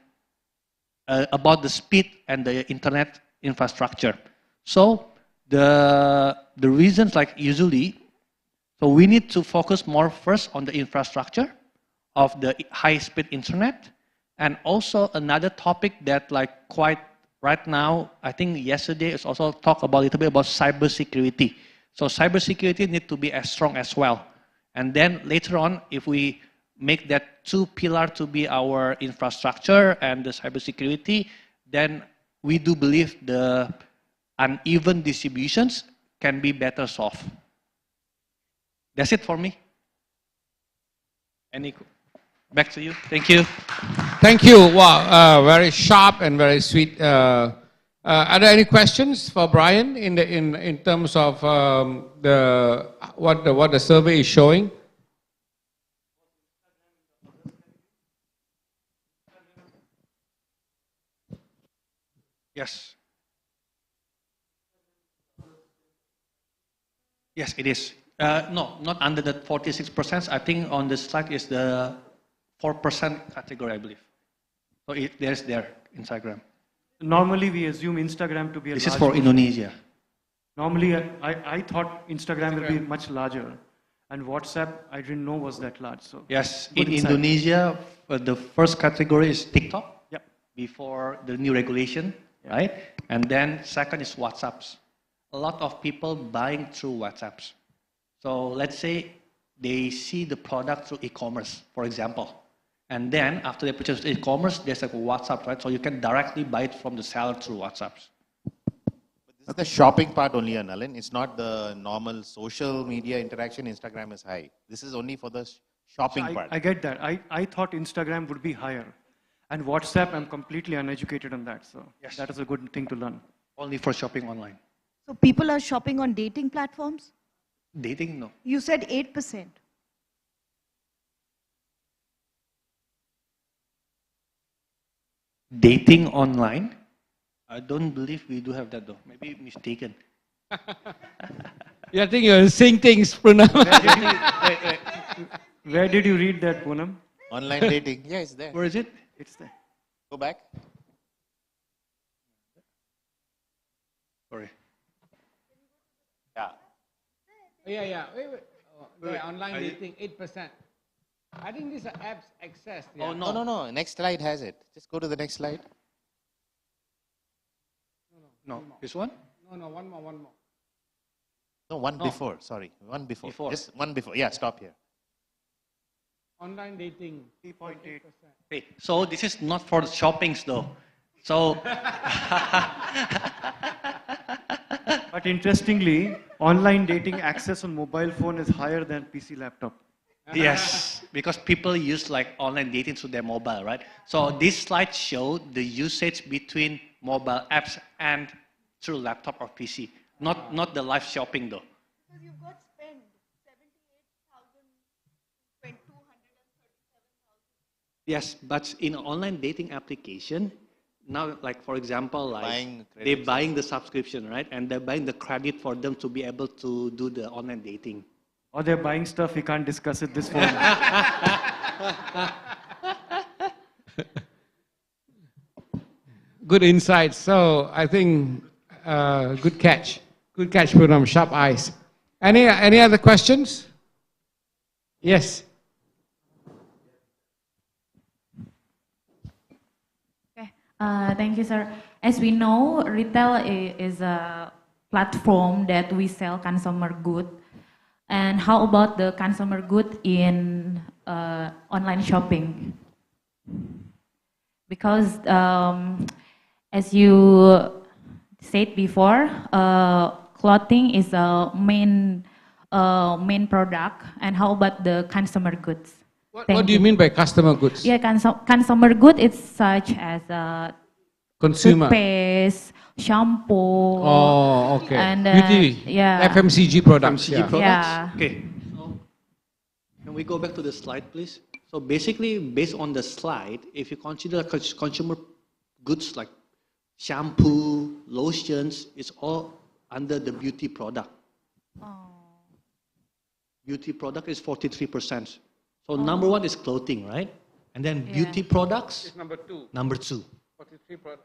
about the speed and the internet infrastructure. So the reasons like usually, so we need to focus more first on the infrastructure of the high-speed internet, and also another topic that like quite right now, I think yesterday is also talked about a little bit about cybersecurity. So cybersecurity need to be as strong as well. And then later on, if we make that 2 pillars to be our infrastructure and the cybersecurity, then we do believe the uneven distributions can be better solved. That's it for me. Back to you. Thank you. Thank you. Wow, very sharp and very sweet. Are there any questions for Brian in terms of what the survey is showing? Yes. Yes, it is. No, not under the 46%. I think on the slide is the 4% category, I believe. So there's there, Instagram. Normally we assume Instagram to be a This is for Indonesia. Normally I thought Instagram will be much larger, and WhatsApp I didn't know was that large. So yes, in Indonesia, the first category is TikTok. Yep. Before the new regulation, right? And then second is WhatsApps. A lot of people buying through WhatsApps. So let's say they see the product through e-commerce, for example. And then after they purchase e-commerce, there's like a WhatsApp, right? So you can directly buy it from the seller through WhatsApps. But this is the shopping part only, Nalin. It's not the normal social media interaction. Instagram is high. This is only for the shopping part. I get that. I thought Instagram would be higher. And WhatsApp, I'm completely uneducated on that. So yes, that is a good thing to learn. Only for shopping online. So people are shopping on dating platforms? Dating, no. You said 8%. Dating online? I don't believe we do have that though. Maybe mistaken. Yeah, I think you're saying things, Poonam. Where did you read that, Poonam? Online dating. Yeah, it's there. Where is it? It's there. Go back. Sorry. Yeah. Yeah. Wait. Online dating, 8%. I think these are apps accessed. Oh, no. Next slide has it. Just go to the next slide. No, this one? No, one more. No, one before. Sorry, one before. Just one before. Yeah, stop here. Online dating, 3.8%. Okay, so this is not for the shoppings though. So, But interestingly, online dating access on mobile phone is higher than PC laptop. yes, because people use like online dating through their mobile, right? So this slide show the usage between mobile apps and through laptop or PC, not the live shopping though. Because you've got spend 78,237,000. Yes, but in online dating application, now like for example, like Buying they're credits. buying the subscription, right? And they're buying the credit for them to be able to do the online dating. Or they're buying stuff we can't discuss it this phone. Good insight. So I think good catch. Good catch, Poonam. Sharp eyes. Any other questions? Yes. Thank you, sir. As we know, retail is a platform that we sell consumer goods. And how about the consumer good in online shopping? Because as you said before, clothing is a main product. And how about the consumer goods? What do you mean by customer goods? Yeah, consumer good is such as Consumer. toothpaste, shampoo. Oh, okay. And Beauty. yeah. FMCG products. FMCG Yeah. products. Yeah. Okay. So, can we go back to the slide, please? So basically, based on the slide, if you consider consumer goods like shampoo, lotions, it's all under the beauty product. Beauty product is 43%. So number one is clothing, right? And then beauty products. It's number two. Number two. 43%.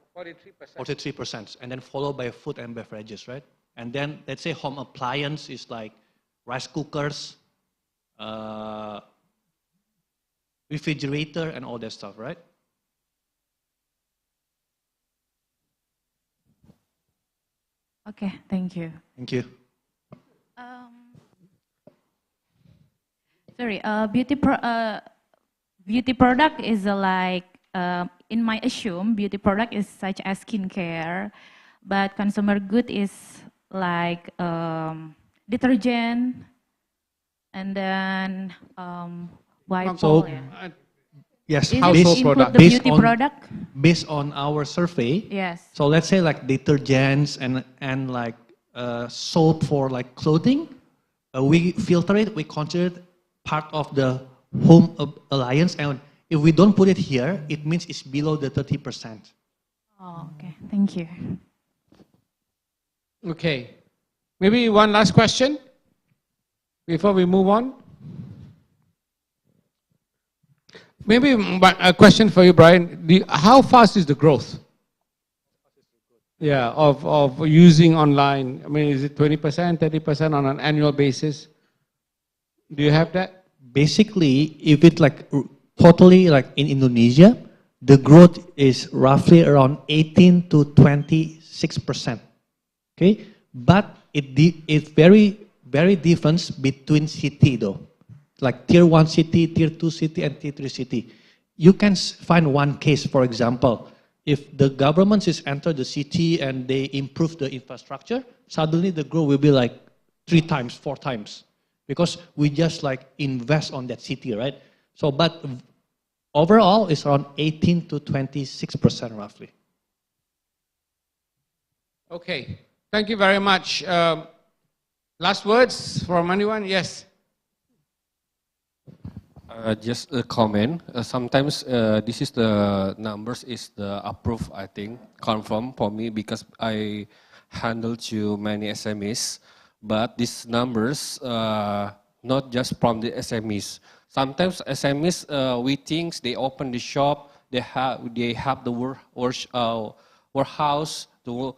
43%, and then followed by food and beverages, right? And then let's say home appliance is like rice cookers, refrigerator, and all that stuff, right? Okay, thank you. Thank you. Sorry, beauty product is like, in my assume, beauty product is such as skincare, but consumer good is like detergent, and then wipe. So, yes, Is household it product. the beauty product? Based on our survey, Yes. so let's say like detergents and like soap for like clothing, we filter it, we consider it part of the home alliance, and if we don't put it here, it means it's below the 30%. Oh, okay. Thank you. Okay. Maybe one last question before we move on. Maybe a question for you, Brian. How fast is the growth? Yeah, of using online. I mean, is it 20%, 30% on an annual basis? Do you have that? Basically, if it's like totally like in Indonesia, the growth is roughly around 18 to 26%. Okay, but it's very different between city though, like tier 1 city, tier 2 city, and tier 3 city. You can find one case, for example, if the government is enter the city and they improve the infrastructure, suddenly the growth will be like 3 times, 4 times, because we just like invest on that city, right? So, but overall, it's around 18 to 26% roughly. Okay. Thank you very much. Last words from anyone? Yes. Just a comment. Sometimes this is the numbers is the approved, I think, confirm for me because I handle too many SMEs. But these numbers not just from the SMEs. Sometimes SMEs we think they open the shop, they have the warehouse to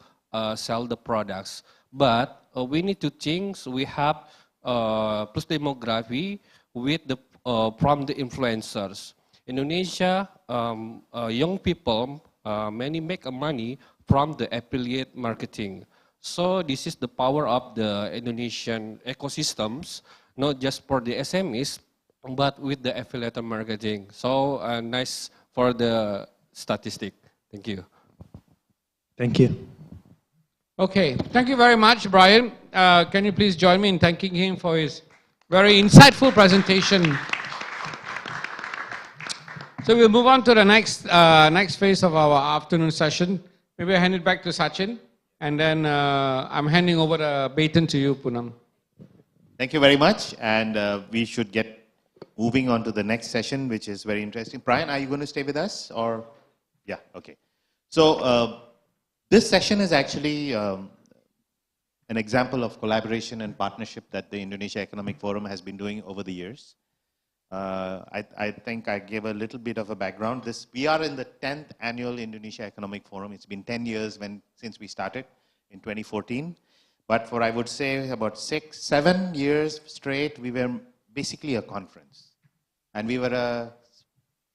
sell the products. But we need to think we have plus demography with the from the influencers. Indonesia, young people, many make money from the affiliate marketing. So this is the power of the Indonesian ecosystems, not just for the SMEs, but with the affiliate marketing. So nice for the statistic. Thank you. Thank you. Okay, thank you very much, Brian. Can you please join me in thanking him for his very insightful presentation. So we'll move on to the next phase of our afternoon session. Maybe I hand it back to Sachin, and then I'm handing over the baton to you, Poonam. Thank you very much, and we should get moving on to the next session, which is very interesting. Brian, are you going to stay with us, or? Yeah, okay. So this session is actually an example of collaboration and partnership that the Indonesia Economic Forum has been doing over the years. I think I gave a little bit of a background. We are in the 10th Annual Indonesia Economic Forum. It's been 10 years since we started in 2014. But for, I would say, about 6-7 years straight, we were basically a conference. And we were a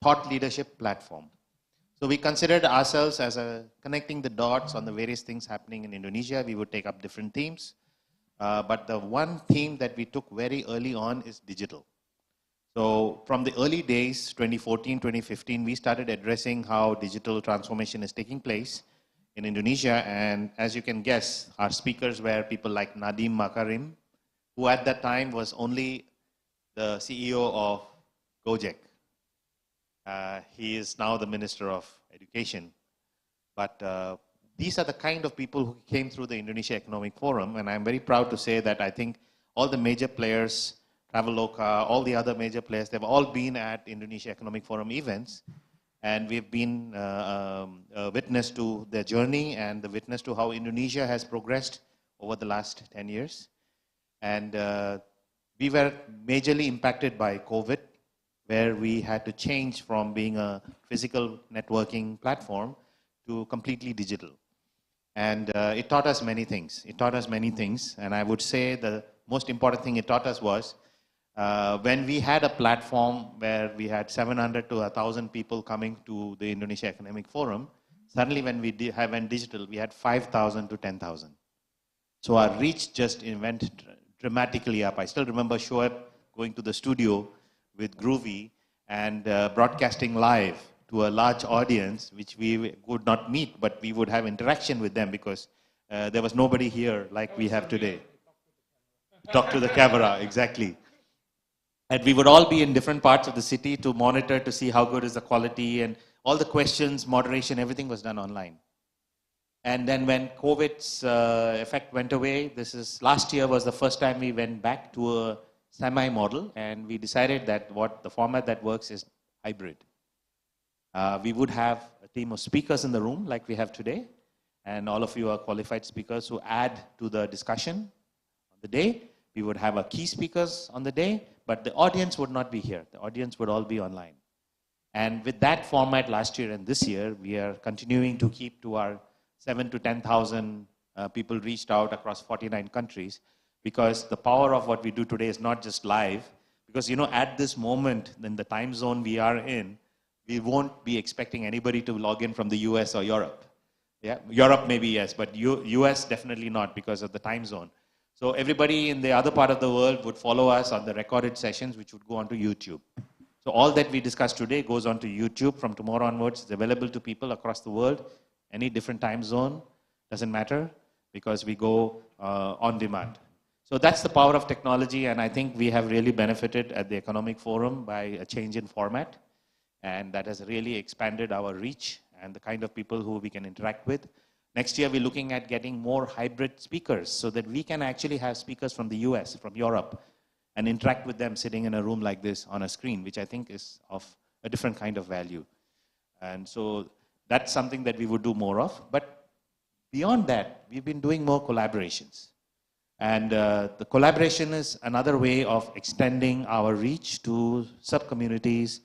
thought leadership platform. So we considered ourselves as connecting the dots on the various things happening in Indonesia. We would take up different themes. But the one theme that we took very early on is digital. So from the early days, 2014, 2015, we started addressing how digital transformation is taking place in Indonesia. And as you can guess, our speakers were people like Nadiem Makarim, who at that time was only the CEO of Gojek. He is now the Minister of Education. But these are the kind of people who came through the Indonesia Economic Forum, and I'm very proud to say that I think all the major players, Traveloka, all the other major players, they've all been at Indonesia Economic Forum events, and we've been a witness to their journey and the witness to how Indonesia has progressed over the last 10 years. And we were majorly impacted by COVID, where we had to change from being a physical networking platform to completely digital. And it taught us many things. It taught us many things. And I would say the most important thing it taught us was when we had a platform where we had 700 to 1,000 people coming to the Indonesia Economic Forum, suddenly when we went digital, we had 5,000 to 10,000. So our reach just went dramatically up. I still remember Shoaib going to the studio with Groovy and broadcasting live to a large audience, which we would not meet, but we would have interaction with them because there was nobody here like we have today. Talk to the camera, exactly. And we would all be in different parts of the city to monitor, to see how good is the quality, and all the questions, moderation, everything was done online. And then when COVID's effect went away, last year was the first time we went back to a semi-model, and we decided that the format that works is hybrid. We would have a team of speakers in the room like we have today, and all of you are qualified speakers who add to the discussion on the day. We would have our key speakers on the day, but the audience would not be here. The audience would all be online. And with that format last year and this year, we are continuing to keep to our 7,000 to 10,000 people reached out across 49 countries. Because the power of what we do today is not just live, because at this moment, in the time zone we are in, we won't be expecting anybody to log in from the US or Europe. Yeah, Europe maybe yes, but US definitely not because of the time zone. So everybody in the other part of the world would follow us on the recorded sessions, which would go onto YouTube. So all that we discussed today goes onto YouTube from tomorrow onwards. It's available to people across the world, any different time zone, doesn't matter, because we go on demand. So that's the power of technology, and I think we have really benefited at the Economic Forum by a change in format, and that has really expanded our reach and the kind of people who we can interact with. Next year, we're looking at getting more hybrid speakers so that we can actually have speakers from the US, from Europe, and interact with them sitting in a room like this on a screen, which I think is of a different kind of value. And so that's something that we would do more of. But beyond that, we've been doing more collaborations. And the collaboration is another way of extending our reach to sub-communities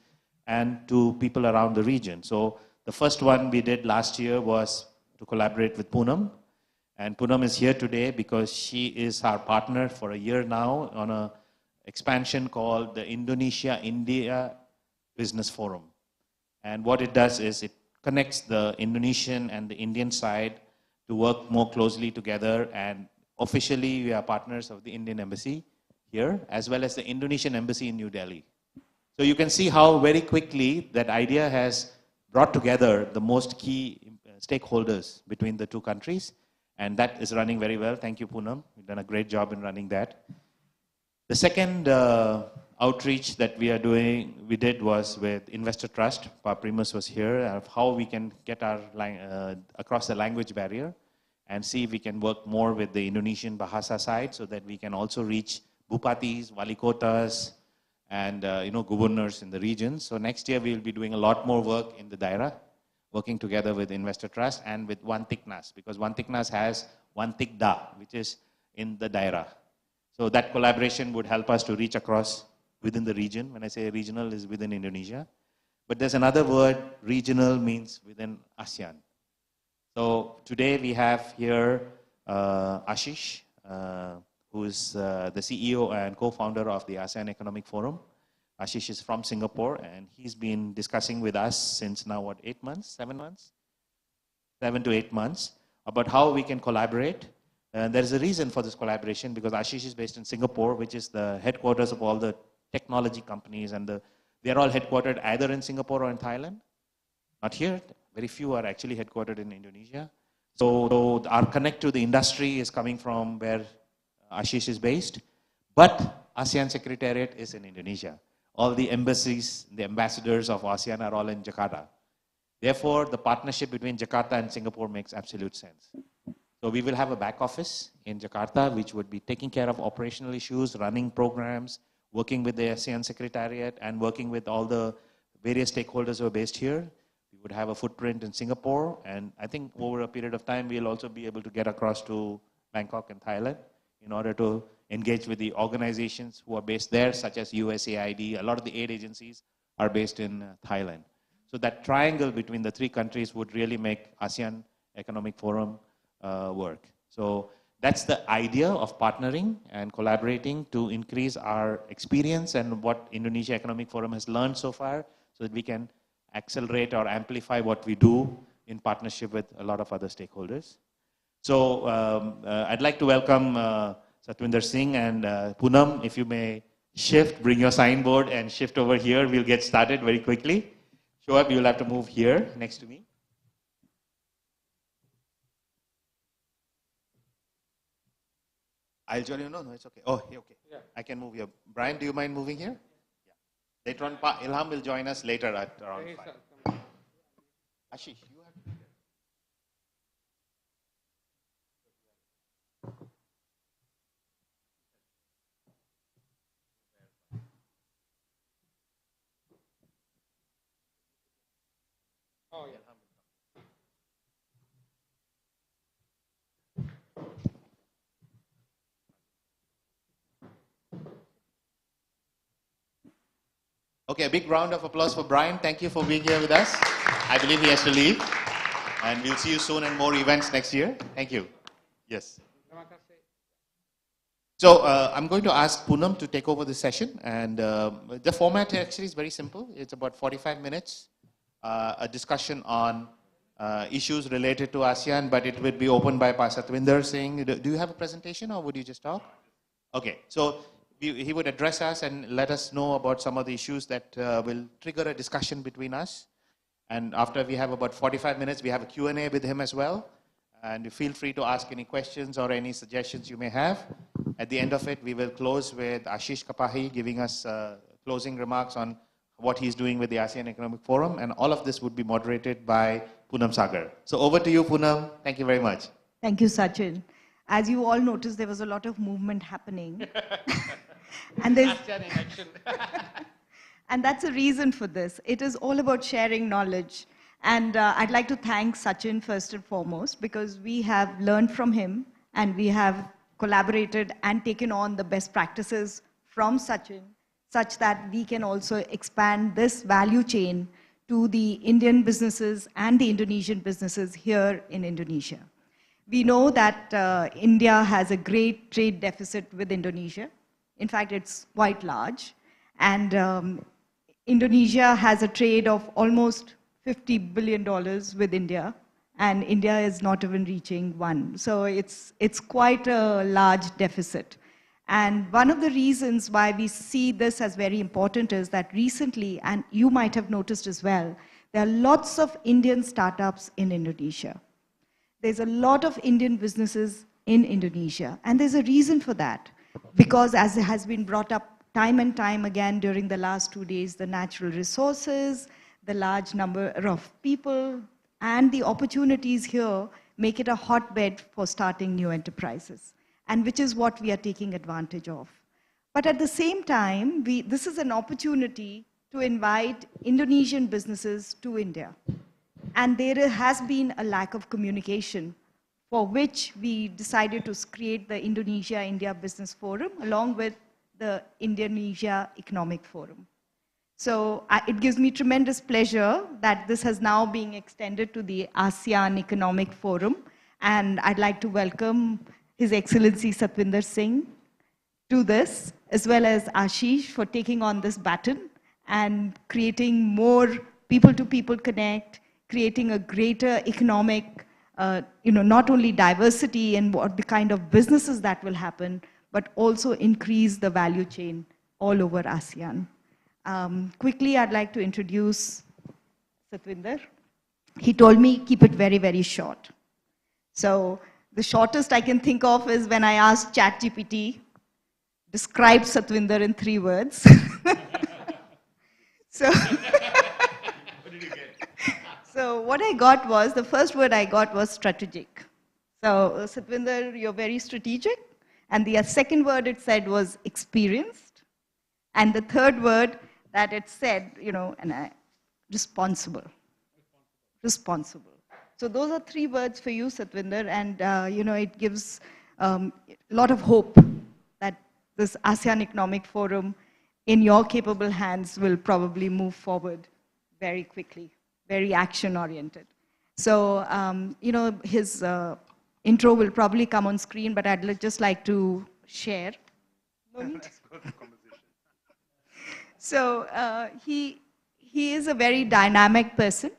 and to people around the region. So the first one we did last year was to collaborate with Poonam. And Poonam is here today because she is our partner for a year now on a expansion called the Indonesia Business Forum. And what it does is it connects the Indonesian and the Indian side to work more closely together, and officially we are partners of the Indian Embassy here, as well as the Indonesian Embassy in New Delhi. So you can see how very quickly that idea has brought together the most key stakeholders between the two countries, and that is running very well. Thank you, Poonam. You've done a great job in running that. The second outreach that we did was with Investor Trust. Pa Primus was here, of how we can get our across the language barrier and see if we can work more with the Indonesian Bahasa side so that we can also reach Bupatis, Wali Kotas, and governors in the region. So next year we will be doing a lot more work in the Daira, working together with Investor Trust and with One Tiknas, because One Tiknas has One Tikda, which is in the Daira. So that collaboration would help us to reach across within the region. When I say regional, is within Indonesia. But there's another word, regional means within ASEAN. So today we have here Ashish, who is the CEO and co-founder of the ASEAN Economic Forum. Ashish is from Singapore, and he's been discussing with us since now, what, 8 months, 7 months? 7 to 8 months, about how we can collaborate. And there is a reason for this collaboration, because Ashish is based in Singapore, which is the headquarters of all the technology companies, and they're all headquartered either in Singapore or in Thailand. Not here. Very few are actually headquartered in Indonesia. So our connect to the industry is coming from where Ashish is based, but ASEAN Secretariat is in Indonesia. All the embassies, the ambassadors of ASEAN are all in Jakarta. Therefore, the partnership between Jakarta and Singapore makes absolute sense. So we will have a back office in Jakarta, which would be taking care of operational issues, running programs, working with the ASEAN Secretariat, and working with all the various stakeholders who are based here. We would have a footprint in Singapore, and I think over a period of time, we'll also be able to get across to Bangkok and Thailand in order to engage with the organizations who are based there, such as USAID. A lot of the aid agencies are based in Thailand. So that triangle between the three countries would really make ASEAN Economic Forum work. So that's the idea of partnering and collaborating to increase our experience and what Indonesia Economic Forum has learned so far, so that we can accelerate or amplify what we do in partnership with a lot of other stakeholders. So I'd like to welcome Satwinder Singh and Poonam. If you may shift, bring your signboard and shift over here. We'll get started very quickly. Shoaib, you'll have to move here next to me. I'll join you. No, it's okay. Oh, okay. Yeah. I can move here. Brian, do you mind moving here? Yeah. Later on, Ilham will join us later at around 5. Ashish, you have to be here. Oh, yeah. Okay, a big round of applause for Brian. Thank you for being here with us. I believe he has to leave. And we'll see you soon in more events next year. Thank you. Yes. So I'm going to ask Poonam to take over the session. And the format actually is very simple. It's about 45 minutes, a discussion on issues related to ASEAN, but it will be opened by Satwinder Singh. Do you have a presentation or would you just talk? Okay, so he would address us and let us know about some of the issues that will trigger a discussion between us. And after we have about 45 minutes, we have a Q&A with him as well. And feel free to ask any questions or any suggestions you may have. At the end of it, we will close with Ashish Kapahi giving us closing remarks on what he's doing with the ASEAN Economic Forum. And all of this would be moderated by Poonam Sagar. So over to you, Poonam. Thank you very much. Thank you, Sachin. As you all noticed, there was a lot of movement happening. And there's and that's a reason for this. It is all about sharing knowledge. And I'd like to thank Sachin first and foremost, because we have learned from him and we have collaborated and taken on the best practices from Sachin, such that we can also expand this value chain to the Indian businesses and the Indonesian businesses here in Indonesia. We know that India has a great trade deficit with Indonesia. In fact, it's quite large. And Indonesia has a trade of almost $50 billion with India, and India is not even reaching 1. So it's quite a large deficit. And one of the reasons why we see this as very important is that recently, and you might have noticed as well, there are lots of Indian startups in Indonesia. There's a lot of Indian businesses in Indonesia, and there's a reason for that. Because as it has been brought up time and time again during the last 2 days, the natural resources, the large number of people, and the opportunities here make it a hotbed for starting new enterprises, and which is what we are taking advantage of. But at the same time, this is an opportunity to invite Indonesian businesses to India. And there has been a lack of communication, for which we decided to create the Indonesia-India Business Forum along with the Indonesia Economic Forum. So it gives me tremendous pleasure that this has now been extended to the ASEAN Economic Forum. And I'd like to welcome His Excellency Satwinder Singh to this, as well as Ashish for taking on this baton and creating more people-to-people connect, creating a greater economic, not only diversity and what the kind of businesses that will happen, but also increase the value chain all over ASEAN. Quickly, I'd like to introduce Satwinder. He told me keep it very, very short. So the shortest I can think of is when I asked ChatGPT, describe Satwinder in 3 words. So what I got was, the first word I got was strategic. So Satwinder, you're very strategic. And the second word it said was experienced. And the third word that it said, responsible. Responsible. So those are 3 words for you, Satwinder, and it gives a lot of hope that this ASEAN Economic Forum, in your capable hands, will probably move forward very quickly, very action-oriented. So, his intro will probably come on screen, but I'd just like to share. No need. So he is a very dynamic person.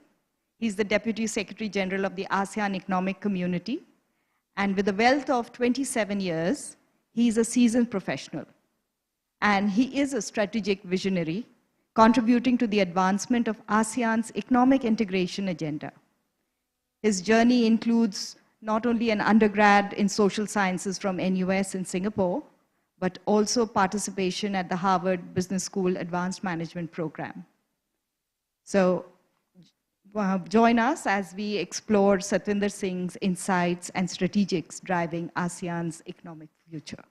He's the Deputy Secretary General of the ASEAN Economic Community. And with a wealth of 27 years, he's a seasoned professional. And he is a strategic visionary, contributing to the advancement of ASEAN's economic integration agenda. His journey includes not only an undergrad in social sciences from NUS in Singapore, but also participation at the Harvard Business School Advanced Management Program. So join us as we explore Satwinder Singh's insights and strategics driving ASEAN's economic future.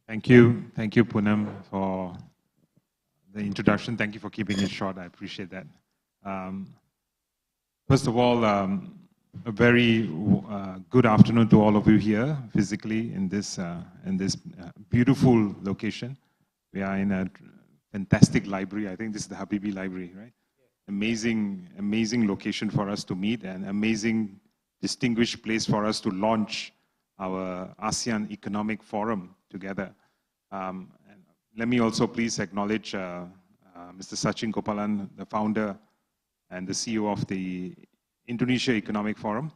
Thank you, Poonam, for the introduction. Thank you for keeping it short. I appreciate that. First of all, a very good afternoon to all of you here physically in this beautiful location. We are in a fantastic library. I think this is the Habibi Library, right? Amazing location for us to meet, and amazing distinguished place for us to launch our ASEAN Economic Forum together. And let me also please acknowledge Mr. Sachin Gopalan, the founder and the CEO of the Indonesia Economic Forum.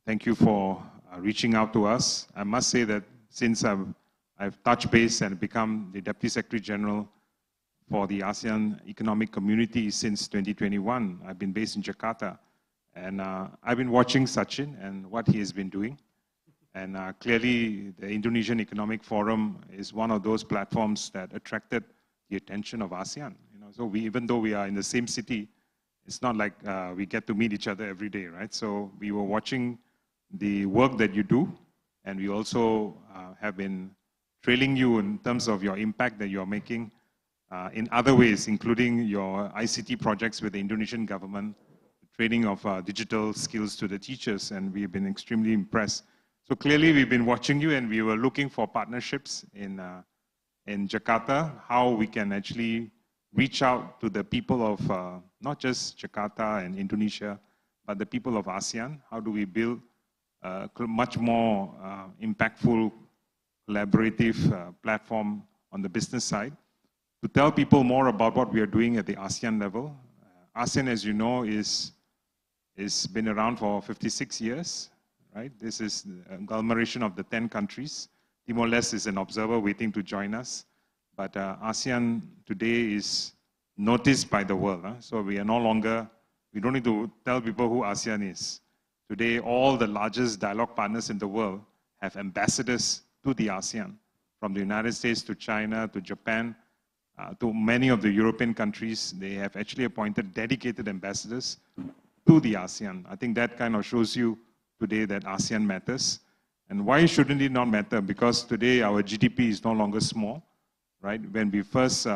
Thank you for reaching out to us. I must say that since I've touched base and become the Deputy Secretary General for the ASEAN Economic Community since 2021, I've been based in Jakarta. And I've been watching Sachin and what he has been doing. And clearly, the Indonesian Economic Forum is one of those platforms that attracted the attention of ASEAN. So even though we are in the same city, it's not like we get to meet each other every day, right? So we were watching the work that you do, and we also have been trailing you in terms of your impact that you're making in other ways, including your ICT projects with the Indonesian government, training of digital skills to the teachers, and we've been extremely impressed. So clearly we've been watching you, and we were looking for partnerships in Jakarta, how we can actually reach out to the people of not just Jakarta and Indonesia, but the people of ASEAN. How do we build much more impactful collaborative platform on the business side to tell people more about what we are doing at the ASEAN level. ASEAN, as you know, is been around for 56 years, right? This is a agglomeration of the 10 countries. Timor-Leste is an observer waiting to join us. But ASEAN today is noticed by the world. So we are no longer, we don't need to tell people who ASEAN is. Today, all the largest dialogue partners in the world have ambassadors to the ASEAN, from the United States to China to Japan, to many of the European countries. They have actually appointed dedicated ambassadors to the ASEAN. I think that kind of shows you today that ASEAN matters. And why shouldn't it not matter? Because today our GDP is no longer small, right? When we first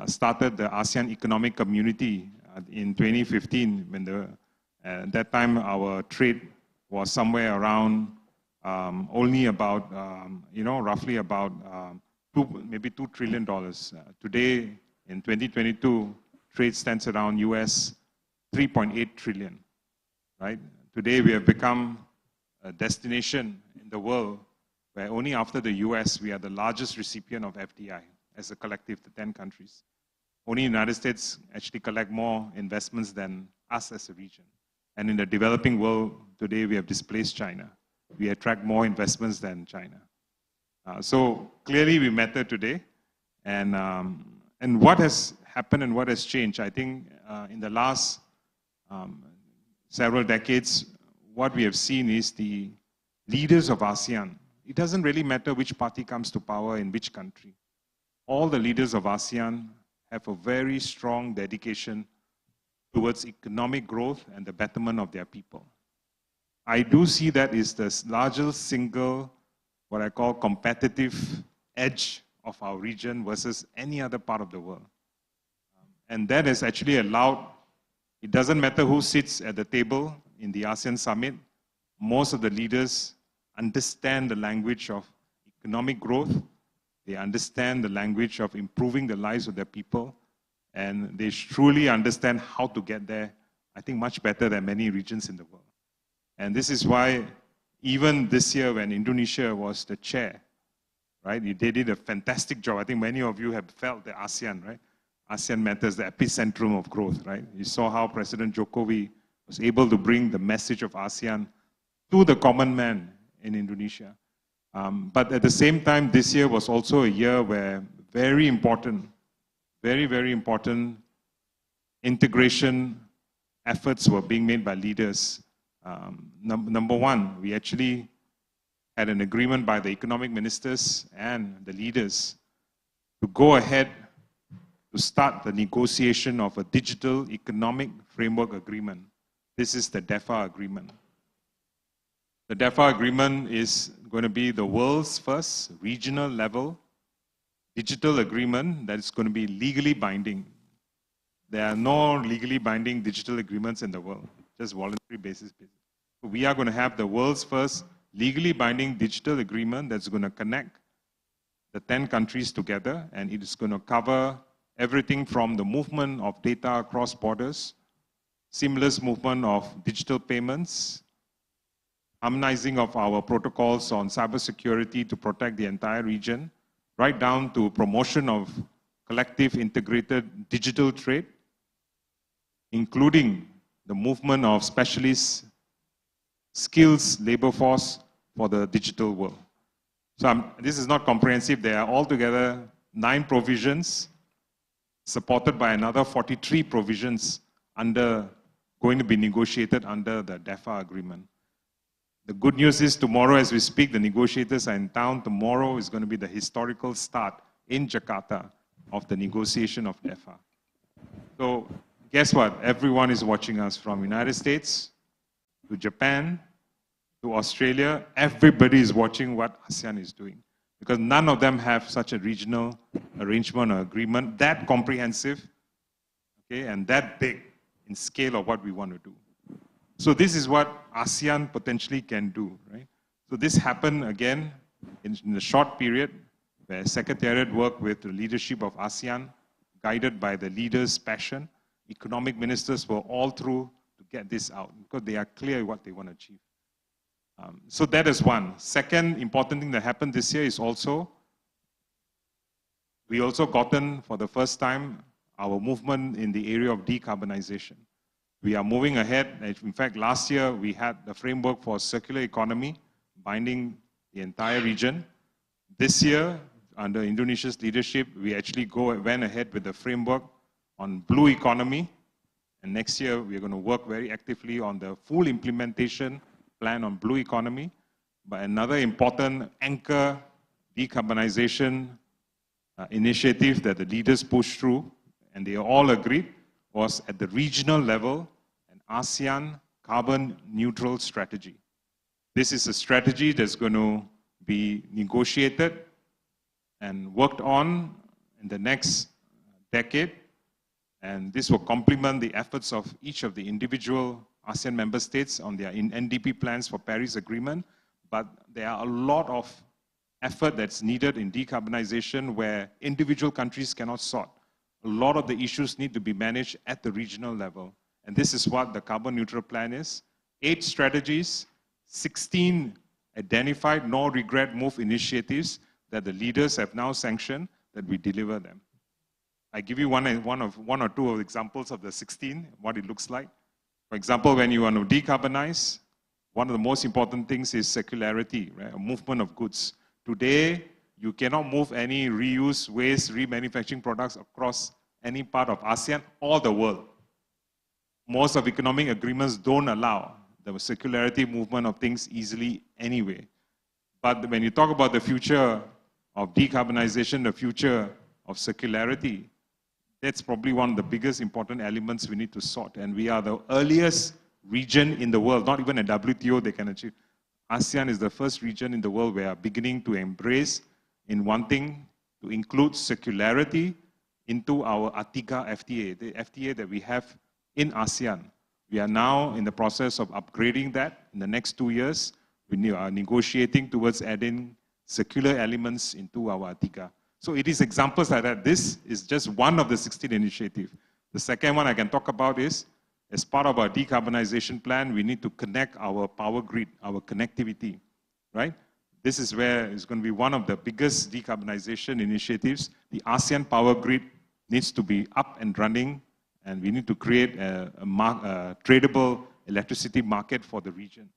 started the ASEAN Economic Community in 2015, when at that time our trade was somewhere around only about, roughly about maybe $2 trillion. Today, in 2022, trade stands around US 3.8 trillion, right? Today we have become a destination in the world where only after the US we are the largest recipient of FDI as a collective, the 10 countries. Only the United States actually collect more investments than us as a region. And in the developing world, today we have displaced China. We attract more investments than China. So clearly we matter today. And what has happened and what has changed, I think in the last several decades, what we have seen is the leaders of ASEAN. It doesn't really matter which party comes to power in which country. All the leaders of ASEAN have a very strong dedication towards economic growth and the betterment of their people. I do see that is the largest single, what I call competitive edge of our region versus any other part of the world. And that has actually allowed, it doesn't matter who sits at the table in the ASEAN summit, most of the leaders understand the language of economic growth, they understand the language of improving the lives of their people, and they truly understand how to get there, I think much better than many regions in the world. And this is why even this year when Indonesia was the chair, right, they did a fantastic job. I think many of you have felt the ASEAN, right? ASEAN matters, the epicentrum of growth, right? You saw how President Jokowi was able to bring the message of ASEAN to the common man in Indonesia. But at the same time, this year was also a year where very important, very important integration efforts were being made by leaders. Number one, we actually had an agreement by the economic ministers and the leaders to go ahead to start the negotiation of a digital economic framework agreement. This is the DEFA agreement. The DEFA agreement is going to be the world's first regional level digital agreement that is going to be legally binding. There are no legally binding digital agreements in the world, just voluntary basis. We are going to have the world's first legally binding digital agreement that's going to connect the 10 countries together, and it is going to cover everything from the movement of data across borders, seamless movement of digital payments, harmonizing of our protocols on cybersecurity to protect the entire region, right down to promotion of collective integrated digital trade, including the movement of specialists, skills, labor force for the digital world. So this is not comprehensive. There are altogether 9 provisions supported by another 43 provisions going to be negotiated under the DEFA agreement. The good news is tomorrow as we speak, the negotiators are in town. Tomorrow is going to be the historical start in Jakarta of the negotiation of DEFA. So guess what? Everyone is watching us, from United States to Japan to Australia. Everybody is watching what ASEAN is doing, because none of them have such a regional arrangement or agreement that comprehensive, okay, and that big in scale of what we want to do. So this is what ASEAN potentially can do, right? So this happened again in a short period where Secretariat worked with the leadership of ASEAN, guided by the leaders' passion. Economic ministers were all through to get this out because they are clear what they want to achieve. So that is one. Second important thing that happened this year is also, we also gotten for the first time our movement in the area of decarbonization. We are moving ahead. In fact, last year we had the framework for circular economy binding the entire region. This year, under Indonesia's leadership, we actually went ahead with the framework on blue economy. And next year, we're going to work very actively on the full implementation plan on blue economy. But another important anchor decarbonization initiative that the leaders pushed through, and they all agreed, was at the regional level, an ASEAN carbon neutral strategy. This is a strategy that's going to be negotiated and worked on in the next decade. And this will complement the efforts of each of the individual ASEAN member states on their NDP plans for Paris Agreement. But there are a lot of effort that's needed in decarbonization where individual countries cannot sort. A lot of the issues need to be managed at the regional level. And this is what the carbon neutral plan is. 8 strategies, 16 identified no regret move initiatives that the leaders have now sanctioned, that we deliver them. I give you one or two of examples of the 16, what it looks like. For example, when you want to decarbonize, one of the most important things is circularity, right? A movement of goods. Today, you cannot move any reuse, waste, remanufacturing products across any part of ASEAN or the world. Most of economic agreements don't allow the circularity movement of things easily anyway. But when you talk about the future of decarbonization, the future of circularity, that's probably one of the biggest important elements we need to sort. And we are the earliest region in the world, not even at WTO they can achieve. ASEAN is the first region in the world we are beginning to embrace in wanting to include circularity into our ATIGA FTA, the FTA that we have in ASEAN. We are now in the process of upgrading that. In the next 2 years, we are negotiating towards adding circular elements into our ATIGA. So it is examples like that. This is just one of the 16 initiatives. The second one I can talk about is, as part of our decarbonization plan, we need to connect our power grid, our connectivity, right? This is where it's going to be one of the biggest decarbonization initiatives. The ASEAN power grid needs to be up and running, and we need to create a tradable electricity market for the region.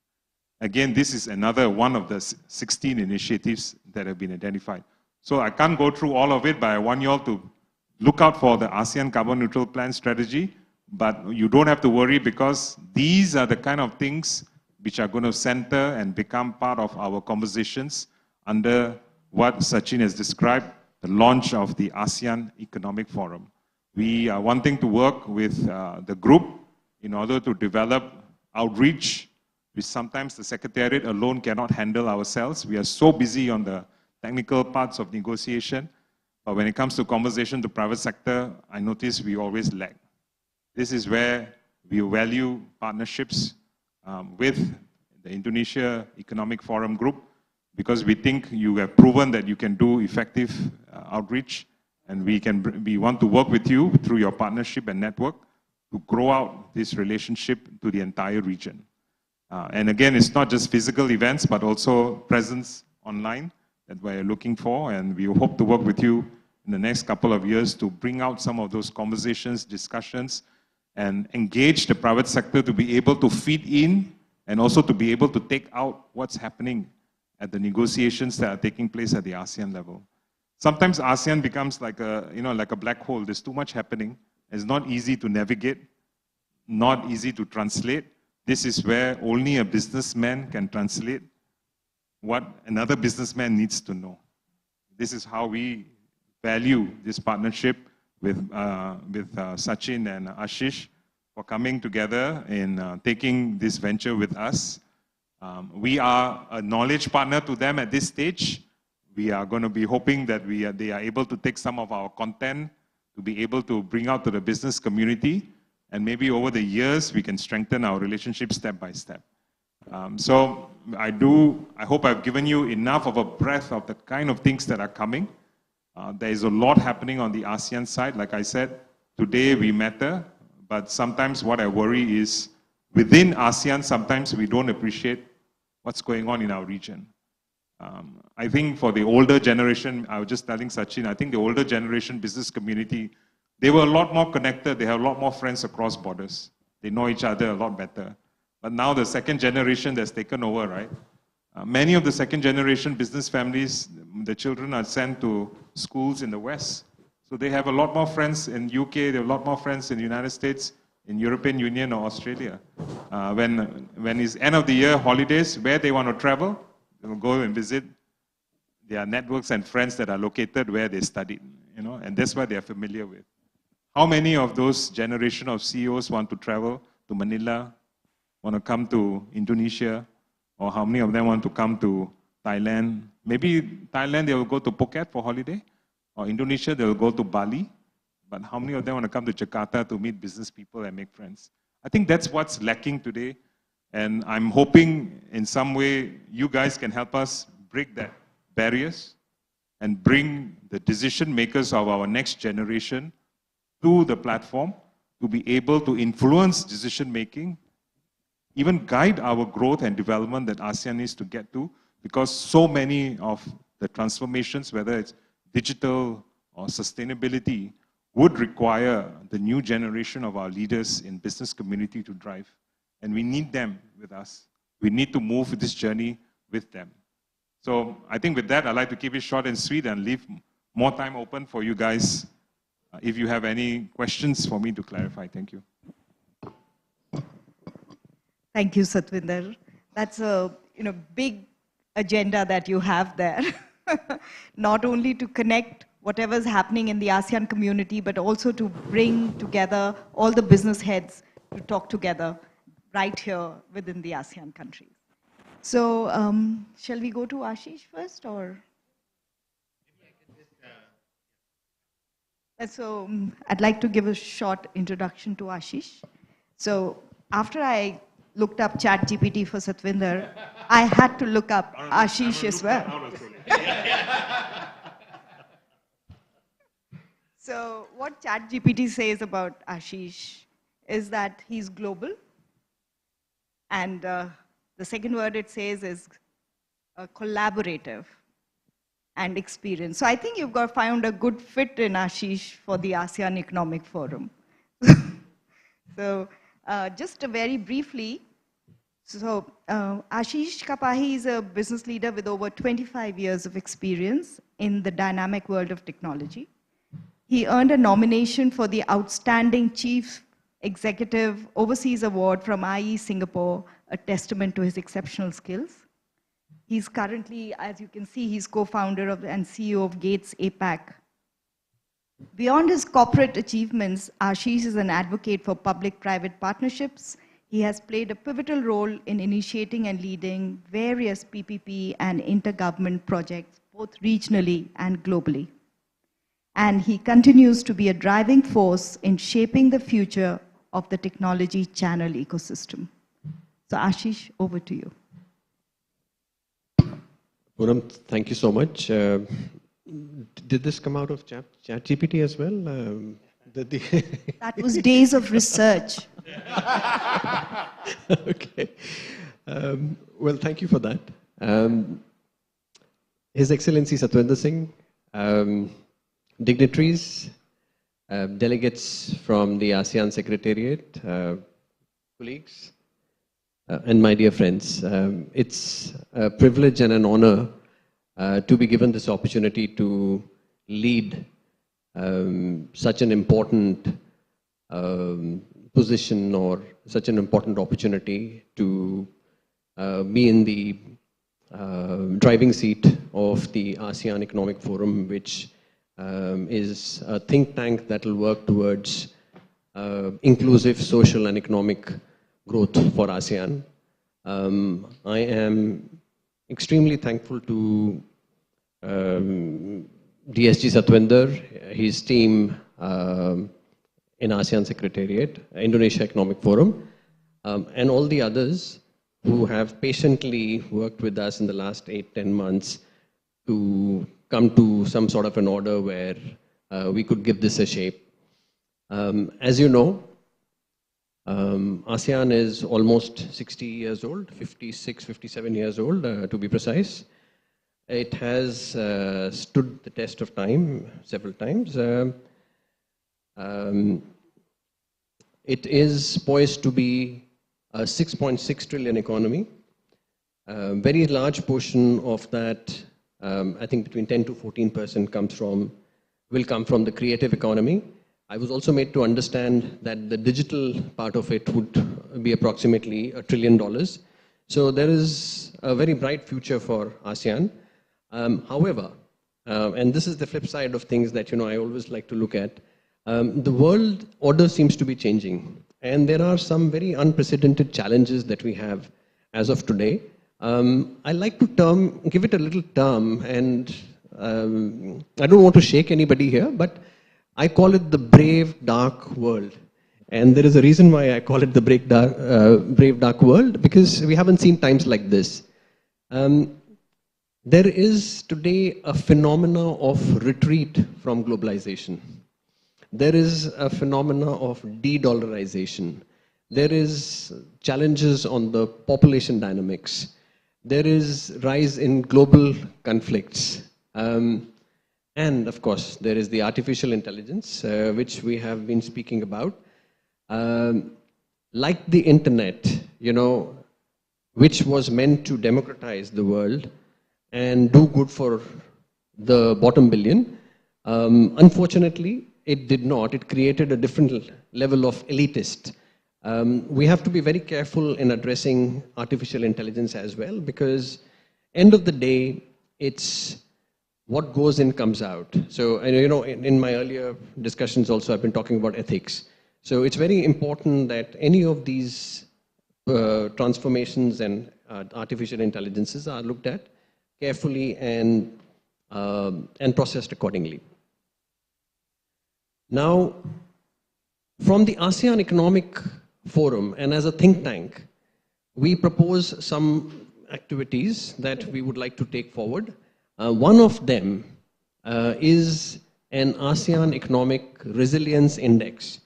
Again, this is another one of the 16 initiatives that have been identified. So I can't go through all of it, but I want you all to look out for the ASEAN Carbon Neutral Plan strategy. But you don't have to worry, because these are the kind of things which are going to center and become part of our conversations under what Sachin has described, the launch of the ASEAN Economic Forum. We are wanting to work with the group in order to develop outreach, which sometimes the Secretariat alone cannot handle ourselves. We are so busy on the technical parts of negotiation, but when it comes to conversation to private sector, I notice we always lag. This is where we value partnerships with the Indonesia Economic Forum group, because we think you have proven that you can do effective outreach, and we want to work with you through your partnership and network to grow out this relationship to the entire region. And again, it's not just physical events, but also presence online that we're looking for, and we hope to work with you in the next couple of years to bring out some of those conversations, discussions, and engage the private sector to be able to feed in and also to be able to take out what's happening at the negotiations that are taking place at the ASEAN level. Sometimes ASEAN becomes like a black hole. There's too much happening. It's not easy to navigate, not easy to translate. This is where only a businessman can translate what another businessman needs to know. This is how we value this partnership with Sachin and Ashish for coming together in taking this venture with us. We are a knowledge partner to them at this stage. We are going to be hoping that they are able to take some of our content to be able to bring out to the business community, and maybe over the years we can strengthen our relationship step by step. So I hope I've given you enough of a breadth of the kind of things that are coming. There is a lot happening on the ASEAN side. Like I said, today we matter, but sometimes what I worry is within ASEAN, sometimes we don't appreciate what's going on in our region. I think for the older generation, I was just telling Sachin, I think the older generation business community, they were a lot more connected. They have a lot more friends across borders. They know each other a lot better. But now the second generation that's taken over, right? Many of the second generation business families, the children are sent to schools in the West. So they have a lot more friends in UK, they have a lot more friends in the United States, in European Union or Australia. When it's end of the year holidays, where they want to travel, they will go and visit their networks and friends that are located where they studied, you know, and that's what they are familiar with. How many of those generation of CEOs want to travel to Manila, want to come to Indonesia, or how many of them want to come to Thailand? Maybe Thailand, they will go to Phuket for holiday, or Indonesia, they will go to Bali. But how many of them want to come to Jakarta to meet business people and make friends? I think that's what's lacking today. And I'm hoping in some way you guys can help us break that barriers and bring the decision makers of our next generation to the platform to be able to influence decision making, even guide our growth and development that ASEAN needs to get to, because so many of the transformations, whether it's digital or sustainability, would require the new generation of our leaders in business community to drive. And we need them with us. We need to move this journey with them. So I think with that, I'd like to keep it short and sweet and leave more time open for you guys if you have any questions for me to clarify. Thank you. Thank you, Satwinder. That's a big agenda that you have there. Not only to connect whatever's happening in the ASEAN community, but also to bring together all the business heads to talk together right here within the ASEAN countries. So shall we go to Ashish first, or? So I'd like to give a short introduction to Ashish. So after I looked up ChatGPT for Satwinder, I had to look up Ashish as well. So what ChatGPT says about Ashish is that he's global. And the second word it says is collaborative and experienced. So I think you've found a good fit in Ashish for the ASEAN Economic Forum. So just very briefly, so Ashish Kapahi is a business leader with over 25 years of experience in the dynamic world of technology. He earned a nomination for the Outstanding Chief Executive Overseas Award from IE Singapore, a testament to his exceptional skills. He's currently, as you can see, he's co-founder and CEO of Gates APAC. Beyond his corporate achievements, Ashish is an advocate for public-private partnerships. He has played a pivotal role in initiating and leading various PPP and intergovernment projects, both regionally and globally. And he continues to be a driving force in shaping the future of the technology channel ecosystem. So Ashish, over to you. Poonam, thank you so much. Did this come out of ChatGPT as well? That was days of research. Okay. Well, thank you for that. His Excellency Satwinder Singh, dignitaries, delegates from the ASEAN Secretariat, colleagues, and my dear friends, it's a privilege and an honor to be given this opportunity to lead such an important position or such an important opportunity to be in the driving seat of the ASEAN Economic Forum, which is a think tank that will work towards inclusive social and economic growth for ASEAN. I am extremely thankful to DSG Satwinder, his team in ASEAN Secretariat, Indonesia Economic Forum, and all the others who have patiently worked with us in the last 8-10 months to come to some sort of an order where we could give this a shape. As you know, ASEAN is almost 60 years old, 56, 57 years old to be precise. It has stood the test of time several times. It is poised to be a 6.6 trillion economy. A very large portion of that, I think between 10 to 14% will come from the creative economy. I was also made to understand that the digital part of it would be approximately $1 trillion. So there is a very bright future for ASEAN. However, and this is the flip side of things that I always like to look at, the world order seems to be changing. And there are some very unprecedented challenges that we have as of today. I like to give it a little term, and I don't want to shake anybody here, but I call it the brave, dark world. And there is a reason why I call it the brave, dark world, because we haven't seen times like this. There is today a phenomena of retreat from globalization. There is a phenomena of de-dollarization. There is challenges on the population dynamics. There is rise in global conflicts. And of course, there is the artificial intelligence, which we have been speaking about. Like the internet, which was meant to democratize the world and do good for the bottom billion, unfortunately, it did not. It created a different level of elitist. We have to be very careful in addressing artificial intelligence as well, because end of the day, it's what goes in comes out. So, in my earlier discussions also, I've been talking about ethics. So it's very important that any of these transformations and artificial intelligences are looked at carefully and processed accordingly. Now, from the ASEAN Economic Forum and as a think tank, we propose some activities that we would like to take forward. One of them is an ASEAN Economic Resilience Index,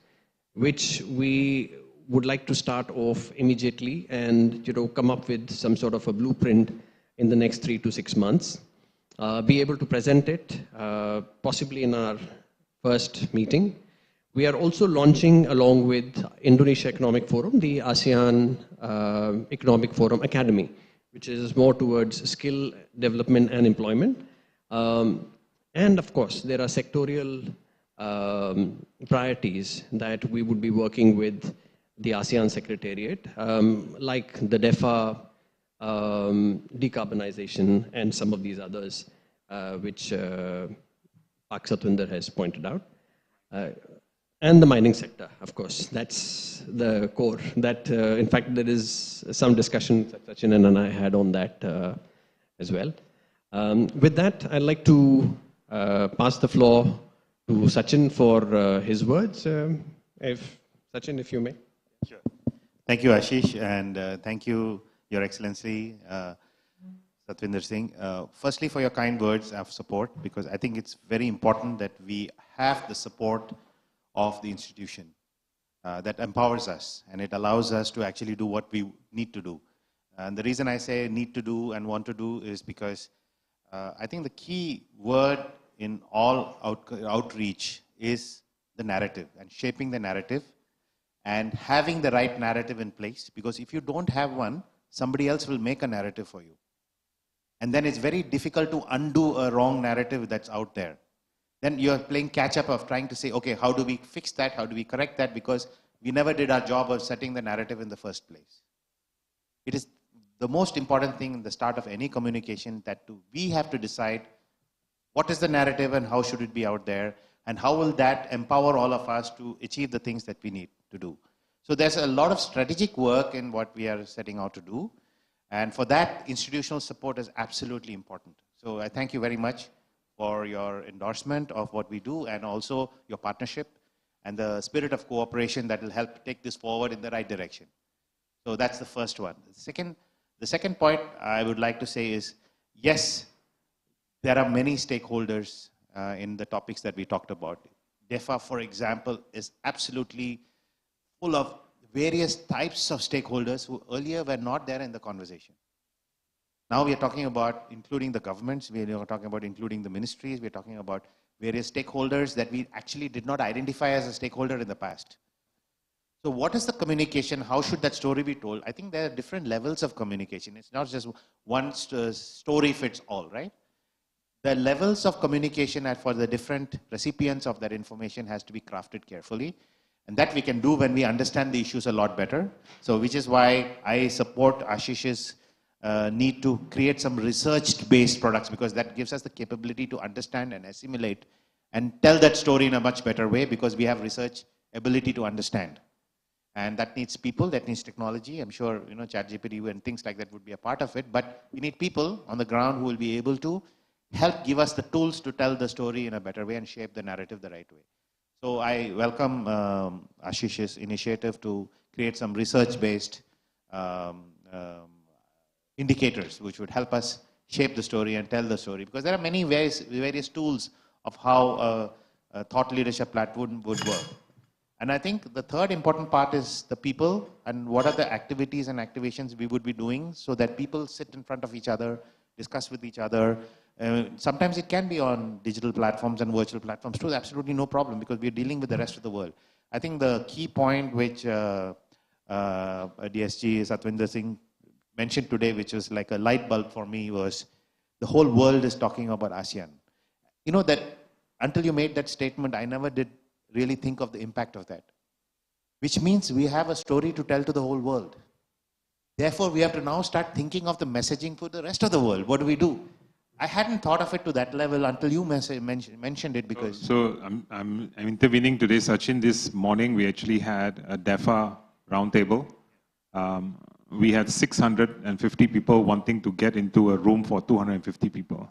which we would like to start off immediately and come up with some sort of a blueprint in the next 3 to 6 months. Be able to present it possibly in our first meeting. We are also launching, along with Indonesia Economic Forum, the ASEAN Economic Forum Academy, which is more towards skill development and employment. And of course, there are sectorial priorities that we would be working with the ASEAN Secretariat, like the DEFA, decarbonization, and some of these others, which Pak Satwinder has pointed out. And the mining sector, of course, that's the core. That, in fact, there is some discussion that Sachin and I had on that as well. With that, I'd like to pass the floor to Sachin for his words. Sachin, if you may. Sure. Thank you, Ashish, and thank you, Your Excellency, Satwinder Singh. Firstly, for your kind words of support, because I think it's very important that we have the support of the institution that empowers us, and it allows us to actually do what we need to do. And the reason I say need to do and want to do is because I think the key word in all outreach is the narrative, and shaping the narrative and having the right narrative in place, because if you don't have one, somebody else will make a narrative for you. And then it's very difficult to undo a wrong narrative that's out there. Then you're playing catch up of trying to say, okay, how do we fix that? How do we correct that? Because we never did our job of setting the narrative in the first place. It is the most important thing in the start of any communication that we have to decide what is the narrative and how should it be out there, and how will that empower all of us to achieve the things that we need to do. So there's a lot of strategic work in what we are setting out to do. And for that, institutional support is absolutely important. So I thank you very much for your endorsement of what we do, and also your partnership and the spirit of cooperation that will help take this forward in the right direction. So that's the first one. The second point I would like to say is, yes, there are many stakeholders in the topics that we talked about. DEFA, for example, is absolutely full of various types of stakeholders who earlier were not there in the conversation. Now we are talking about including the governments, we are talking about including the ministries, we are talking about various stakeholders that we actually did not identify as a stakeholder in the past. So what is the communication? How should that story be told? I think there are different levels of communication. It's not just one story fits all, right? The levels of communication for the different recipients of that information has to be crafted carefully. And that we can do when we understand the issues a lot better. So which is why I support Ashish's need to create some research-based products, because that gives us the capability to understand and assimilate and tell that story in a much better way, because we have research ability to understand. And that needs people, that needs technology. I'm sure, you know, ChatGPT and things like that would be a part of it, but we need people on the ground who will be able to help give us the tools to tell the story in a better way and shape the narrative the right way. So I welcome Ashish's initiative to create some research-based indicators which would help us shape the story and tell the story, because there are many various tools of how a thought leadership platform would work. And I think the third important part is the people and what are the activities and activations we would be doing so that people sit in front of each other, discuss with each other. Sometimes it can be on digital platforms and virtual platforms too, absolutely no problem, because we're dealing with the rest of the world. I think the key point which DSG Satwinder Singh mentioned today, which was like a light bulb for me, was the whole world is talking about ASEAN. You know that until you made that statement, I never did really think of the impact of that. Which means we have a story to tell to the whole world. Therefore, we have to now start thinking of the messaging for the rest of the world. What do we do? I hadn't thought of it to that level until you mentioned it, because... So I'm intervening today, Sachin. This morning, we actually had a DEFA roundtable. We had 650 people wanting to get into a room for 250 people.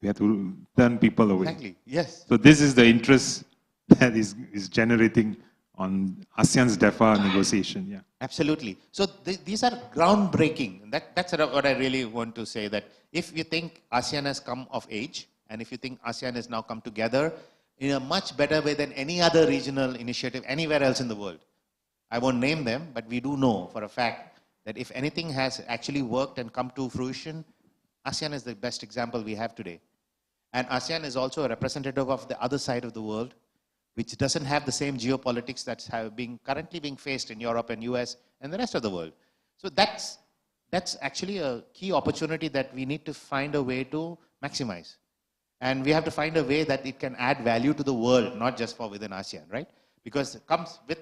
We had to turn people away. Exactly, yes. So this is the interest that is generating on ASEAN's DEFA negotiation, yeah. Absolutely. So these are groundbreaking. That's what I really want to say, that if you think ASEAN has come of age, and if you think ASEAN has now come together in a much better way than any other regional initiative anywhere else in the world. I won't name them, but we do know for a fact that if anything has actually worked and come to fruition, ASEAN is the best example we have today. And ASEAN is also a representative of the other side of the world, which doesn't have the same geopolitics that's currently being faced in Europe and US and the rest of the world. So that's actually a key opportunity that we need to find a way to maximize. And we have to find a way that it can add value to the world, not just for within ASEAN, right? Because it comes with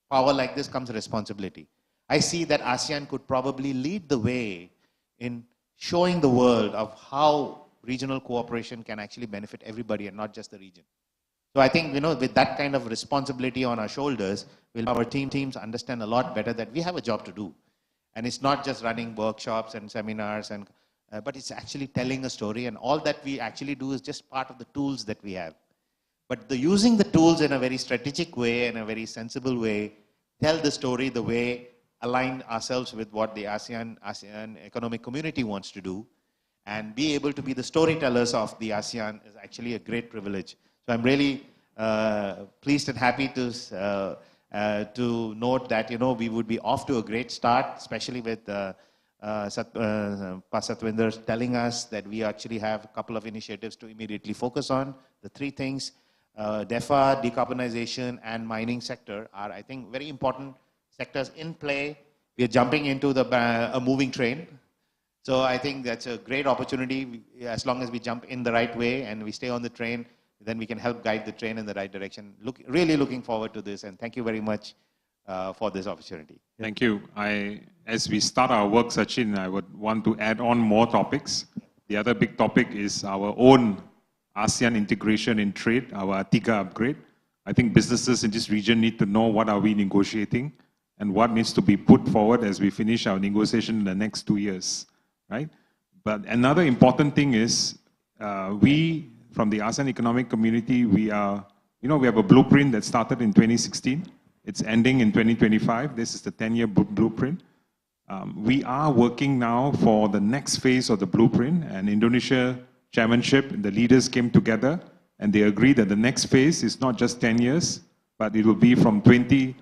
power like this comes responsibility. I see that ASEAN could probably lead the way in showing the world of how regional cooperation can actually benefit everybody and not just the region. So I think, you know, with that kind of responsibility on our shoulders, our teams understand a lot better that we have a job to do. And it's not just running workshops and seminars, but it's actually telling a story, and all that we actually do is just part of the tools that we have. But using the tools in a very strategic way, in a very sensible way, tell the story the way, align ourselves with what the ASEAN economic community wants to do, and be able to be the storytellers of the ASEAN is actually a great privilege. So I'm really pleased and happy to note that, you know, we would be off to a great start, especially with Satwinder telling us that we actually have a couple of initiatives to immediately focus on. The three things, DEFA, decarbonization, and mining sector are, I think, very important sectors in play. We are jumping into a moving train. So I think that's a great opportunity. As long as we jump in the right way and we stay on the train, then we can help guide the train in the right direction. Really looking forward to this, and thank you very much for this opportunity. Thank you. As we start our work, Sachin, I would want to add on more topics. The other big topic is our own ASEAN integration in trade, our ATIGA upgrade. I think businesses in this region need to know what are we negotiating and what needs to be put forward as we finish our negotiation in the next 2 years, right? But another important thing is we, from the ASEAN Economic Community, we have a blueprint that started in 2016. It's ending in 2025. This is the 10-year blueprint. We are working now for the next phase of the blueprint, and Indonesia chairmanship, the leaders came together and they agreed that the next phase is not just 10 years, but it will be from 20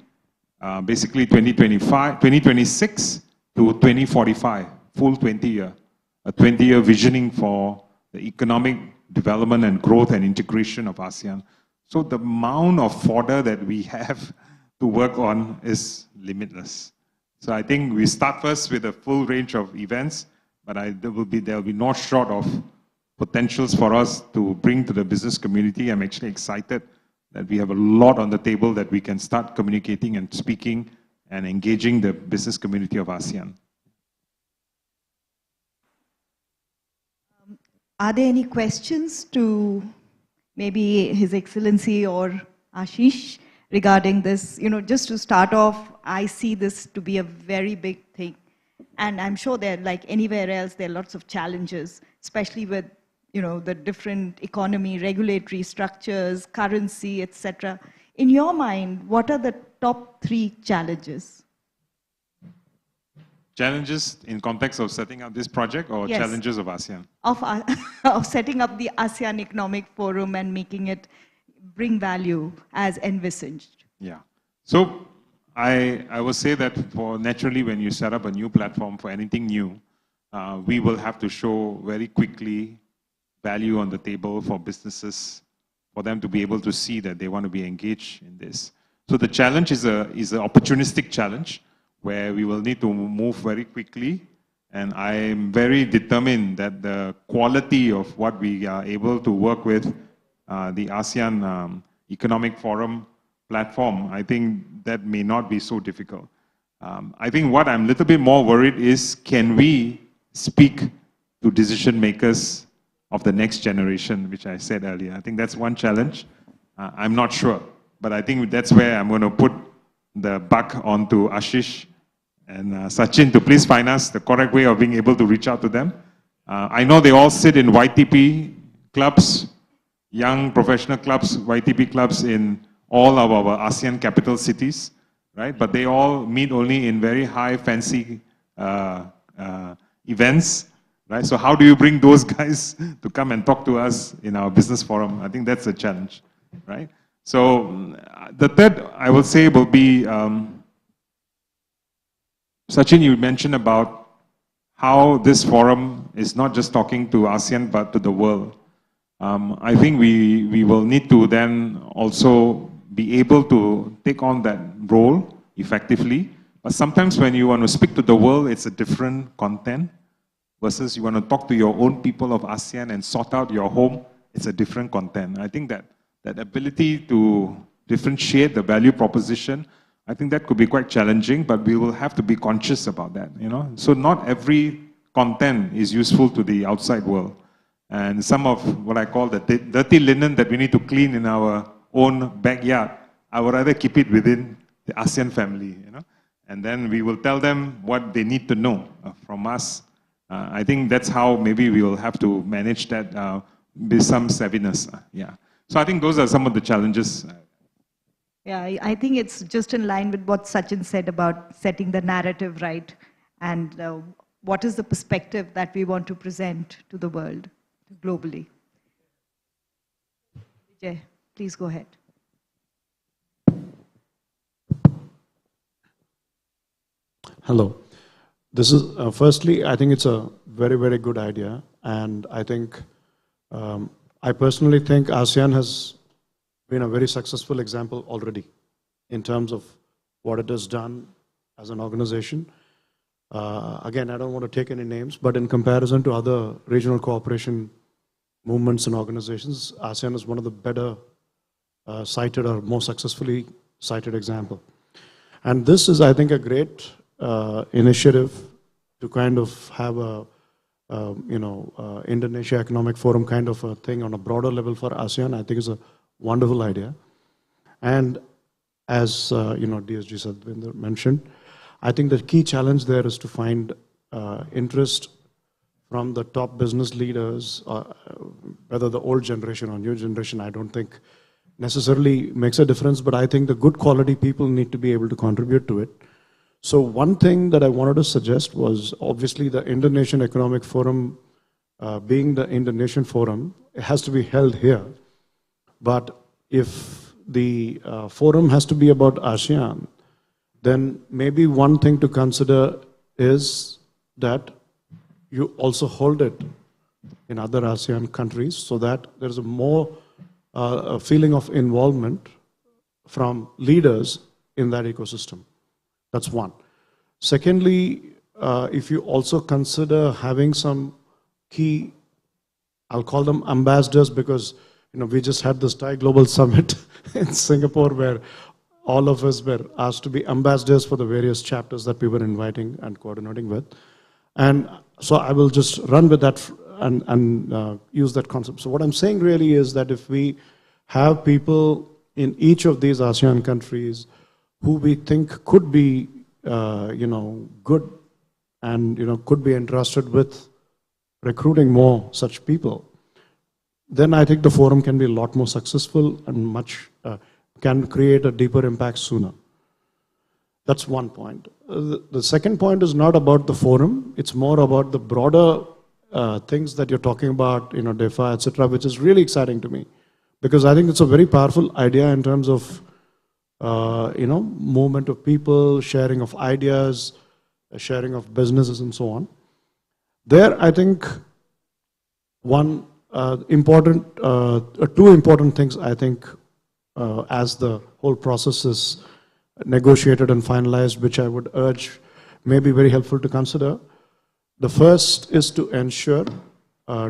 basically 2026 to 2045, full 20-year, a 20-year visioning for the economic development and growth and integration of ASEAN. So the amount of fodder that we have to work on is limitless. So I think we start first with a full range of events, but there will be no short of potentials for us to bring to the business community. I'm actually excited that we have a lot on the table that we can start communicating and speaking and engaging the business community of ASEAN. Are there any questions to maybe His Excellency or Ashish regarding this? You know, just to start off, I see this to be a very big thing. And I'm sure that, like anywhere else, there are lots of challenges, especially with, you know, the different economy, regulatory structures, currency, etc. In your mind, what are the top 3 challenges? Challenges in context of setting up this project, or Yes. challenges of ASEAN? Of setting up the ASEAN Economic Forum and making it bring value as envisaged. Yeah. So I will say that naturally when you set up a new platform for anything new, we will have to show very quickly value on the table for businesses, for them to be able to see that they want to be engaged in this. So the challenge is an opportunistic challenge where we will need to move very quickly, and I am very determined that the quality of what we are able to work with the ASEAN Economic Forum platform, I think that may not be so difficult. I think what I'm a little bit more worried is, can we speak to decision makers of the next generation, which I said earlier. I think that's one challenge. I'm not sure, but I think that's where I'm going to put the buck onto Ashish and Sachin to please find us the correct way of being able to reach out to them. I know they all sit in YTP clubs, young professional clubs, YTP clubs in all of our ASEAN capital cities, right? But they all meet only in very high, fancy events, right? So how do you bring those guys to come and talk to us in our business forum? I think that's a challenge, right? So the third, I will say, will be, Sachin, you mentioned about how this forum is not just talking to ASEAN, but to the world. I think we will need to then also be able to take on that role effectively. But sometimes when you want to speak to the world, it's a different content, versus you want to talk to your own people of ASEAN and sort out your home, it's a different content. I think that ability to differentiate the value proposition, I think that could be quite challenging, but we will have to be conscious about that, you know. So not every content is useful to the outside world. And some of what I call the dirty linen that we need to clean in our own backyard, I would rather keep it within the ASEAN family, you know. And then we will tell them what they need to know from us. I think that's how maybe we will have to manage that with some savviness. Yeah. So I think those are some of the challenges. Yeah, I think it's just in line with what Sachin said about setting the narrative right, and what is the perspective that we want to present to the world globally. Vijay, please go ahead. Hello. This is, firstly, I think it's a very, very good idea. And I think, I personally think ASEAN has been a very successful example already in terms of what it has done as an organization. Again, I don't want to take any names, but in comparison to other regional cooperation movements and organizations, ASEAN is one of the better cited or more successfully cited example. And this is, I think, a great initiative to kind of have a, Indonesia Economic Forum kind of a thing on a broader level for ASEAN. I think it's a wonderful idea. And as, DSG Sadvinder mentioned, I think the key challenge there is to find interest from the top business leaders, whether the old generation or new generation, I don't think necessarily makes a difference, but I think the good quality people need to be able to contribute to it. So one thing that I wanted to suggest was, obviously the Indonesian Economic Forum, being the Indonesian forum, it has to be held here. But if the forum has to be about ASEAN, then maybe one thing to consider is that you also hold it in other ASEAN countries so that there's a more a feeling of involvement from leaders in that ecosystem. That's one. Secondly, if you also consider having some key, I'll call them ambassadors, because we just had this Thai Global Summit in Singapore where all of us were asked to be ambassadors for the various chapters that we were inviting and coordinating with. And so I will just run with that and use that concept. So what I'm saying really is that if we have people in each of these ASEAN countries who we think could be, good and, could be entrusted with recruiting more such people, then I think the forum can be a lot more successful and can create a deeper impact sooner. That's one point. The second point is not about the forum. It's more about the broader things that you're talking about, DEFA, etc., which is really exciting to me. Because I think it's a very powerful idea in terms of, movement of people, sharing of ideas, sharing of businesses and so on. There, I think two important things, I think, as the whole process is negotiated and finalized, which I would urge may be very helpful to consider. The first is to ensure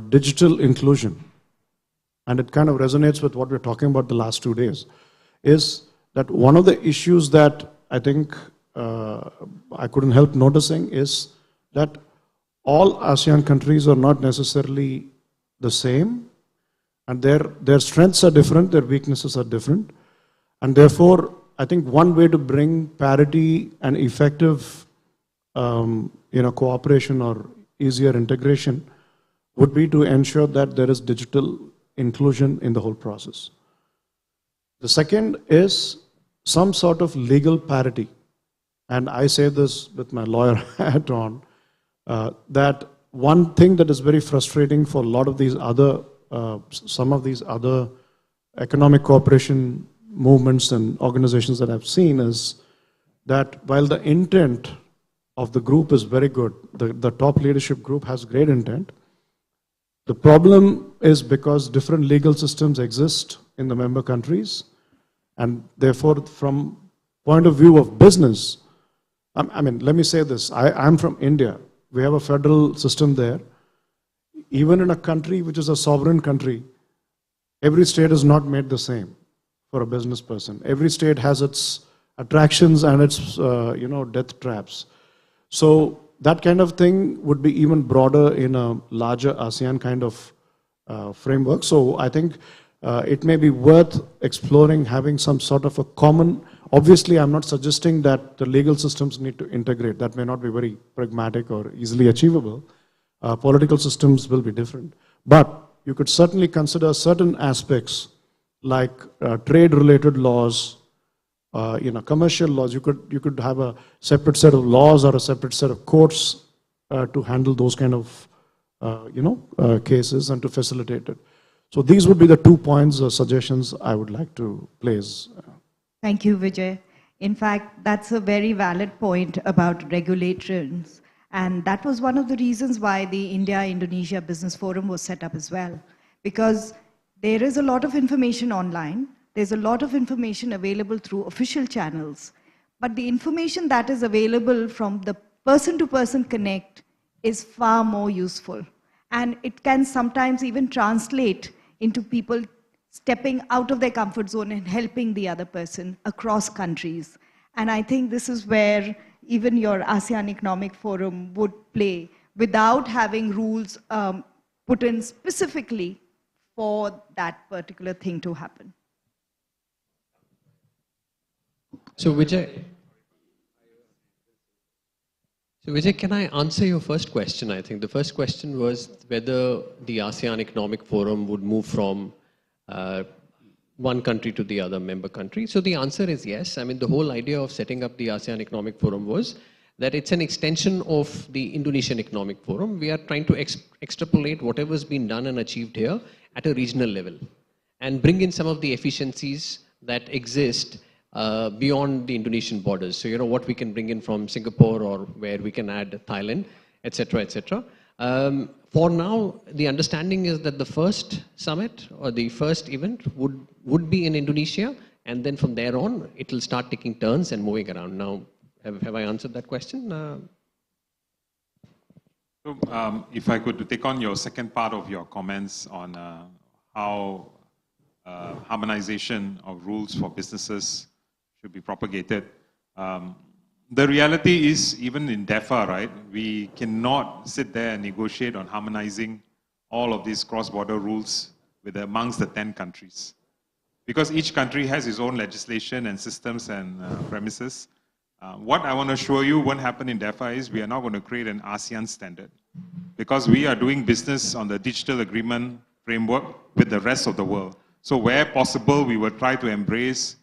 digital inclusion. And it kind of resonates with what we're talking about the last 2 days, is that one of the issues that I think I couldn't help noticing is that all ASEAN countries are not necessarily the same, and their strengths are different, their weaknesses are different. And therefore, I think one way to bring parity and effective cooperation or easier integration would be to ensure that there is digital inclusion in the whole process. The second is some sort of legal parity. And I say this with my lawyer hat on, that one thing that is very frustrating for a lot of these other, some of these other economic cooperation movements and organizations that I've seen is that while the intent of the group is very good, the top leadership group has great intent, the problem is because different legal systems exist in the member countries, and therefore from point of view of business, I mean, let me say this, I'm from India. We have a federal system there. Even in a country which is a sovereign country, every state is not made the same for a business person. Every state has its attractions and its, death traps. So that kind of thing would be even broader in a larger ASEAN kind of framework. So I think it may be worth exploring having some sort of a common, obviously I'm not suggesting that the legal systems need to integrate. That may not be very pragmatic or easily achievable. Political systems will be different. But you could certainly consider certain aspects like trade-related laws, commercial laws. You could have a separate set of laws or a separate set of courts to handle those kind of, cases and to facilitate it. So these would be the 2 points or suggestions I would like to place. Thank you, Vijay. In fact, that's a very valid point about regulations. And that was one of the reasons why the India-Indonesia Business Forum was set up as well. Because there is a lot of information online. There's a lot of information available through official channels. But the information that is available from the person-to-person connect is far more useful. And it can sometimes even translate into people stepping out of their comfort zone and helping the other person across countries. And I think this is where even your ASEAN Economic Forum would play without having rules put in specifically for that particular thing to happen. So Vijay, can I answer your first question? I think the first question was whether the ASEAN Economic Forum would move from one country to the other member country. So the answer is yes. I mean, the whole idea of setting up the ASEAN Economic Forum was that it's an extension of the Indonesian Economic Forum. We are trying to extrapolate whatever's been done and achieved here at a regional level and bring in some of the efficiencies that exist beyond the Indonesian borders. So, what we can bring in from Singapore or where we can add Thailand, etc., etc. For now, the understanding is that the first summit or the first event would be in Indonesia, and then from there on, it will start taking turns and moving around. Now, have I answered that question? So, if I could take on your second part of your comments on how harmonization of rules for businesses should be propagated. The reality is, even in DEFA, right, we cannot sit there and negotiate on harmonizing all of these cross-border rules amongst the 10 countries. Because each country has its own legislation and systems and premises. What I want to show you won't happen in DEFA is we are not going to create an ASEAN standard. Because we are doing business on the digital agreement framework with the rest of the world. So where possible, we will try to embrace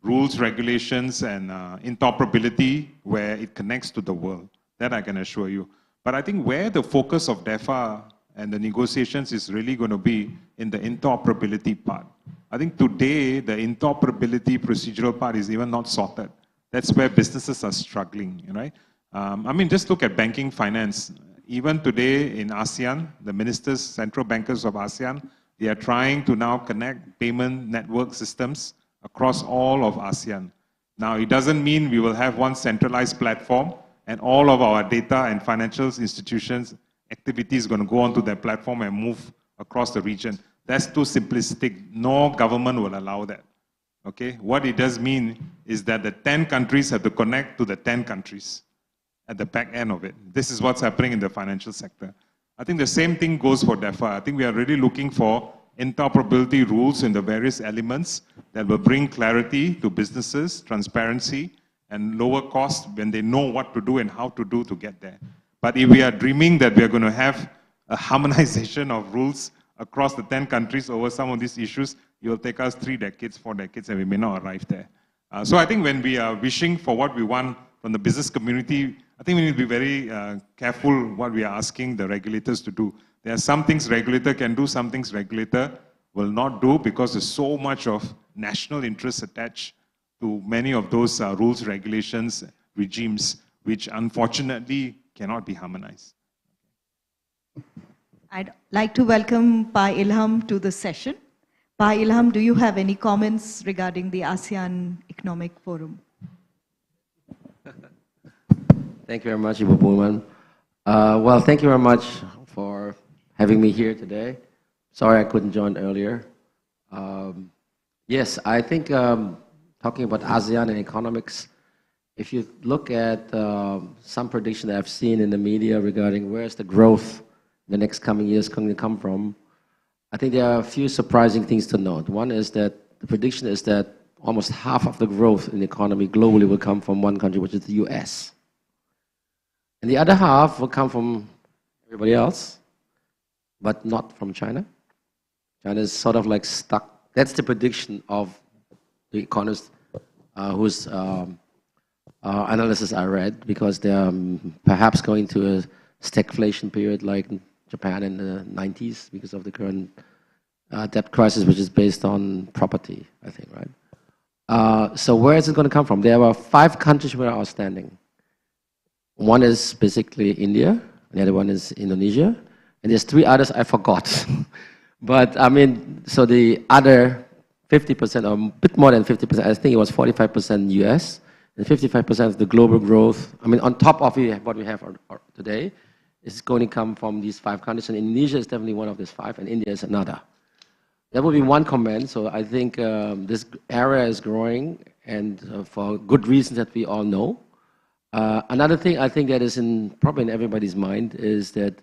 rules, regulations, and interoperability where it connects to the world. That I can assure you. But I think where the focus of DEFA and the negotiations is really going to be in the interoperability part. I think today, the interoperability procedural part is even not sorted. That's where businesses are struggling, right? I mean, just look at banking finance. Even today in ASEAN, the ministers, central bankers of ASEAN, they are trying to now connect payment network systems across all of ASEAN. Now, it doesn't mean we will have one centralized platform and all of our data and financial institutions activities going to go onto that platform and move across the region. That's too simplistic. No government will allow that. Okay? What it does mean is that the 10 countries have to connect to the 10 countries at the back end of it. This is what's happening in the financial sector. I think the same thing goes for DEFA. I think we are really looking for interoperability rules in the various elements that will bring clarity to businesses, transparency, and lower cost when they know what to do and how to do to get there. But if we are dreaming that we are going to have a harmonization of rules across the 10 countries over some of these issues, it will take us 3 decades, 4 decades, and we may not arrive there. So I think when we are wishing for what we want from the business community, I think we need to be very careful what we are asking the regulators to do. There are some things regulator can do, some things regulator will not do because there's so much of national interest attached to many of those rules, regulations, regimes, which unfortunately cannot be harmonized. I'd like to welcome Pa Ilham to the session. Pa Ilham, do you have any comments regarding the ASEAN Economic Forum? Thank you very much, Ibu Pullman. Well, thank you very much for having me here today. Sorry I couldn't join earlier. Yes, I think talking about ASEAN and economics, if you look at some prediction that I've seen in the media regarding where's the growth in the next coming years going to come from, I think there are a few surprising things to note. One is that the prediction is that almost half of the growth in the economy globally will come from one country, which is the US. And the other half will come from everybody else, but not from China. China is sort of like stuck. That's the prediction of the economists whose analysis I read, because they're perhaps going to a stagflation period like Japan in the 90s because of the current debt crisis, which is based on property, I think, right? So where is it going to come from? There are 5 countries where are outstanding. One is basically India, and the other one is Indonesia, and there's 3 others I forgot. But I mean, so the other 50%, or a bit more than 50%, I think it was 45% US, and 55% of the global growth, I mean, on top of what we have today, is going to come from these 5 countries, and Indonesia is definitely one of these 5, and India is another. That would be one comment. So I think this area is growing, and for good reasons that we all know. Another thing I think that is probably in everybody's mind is that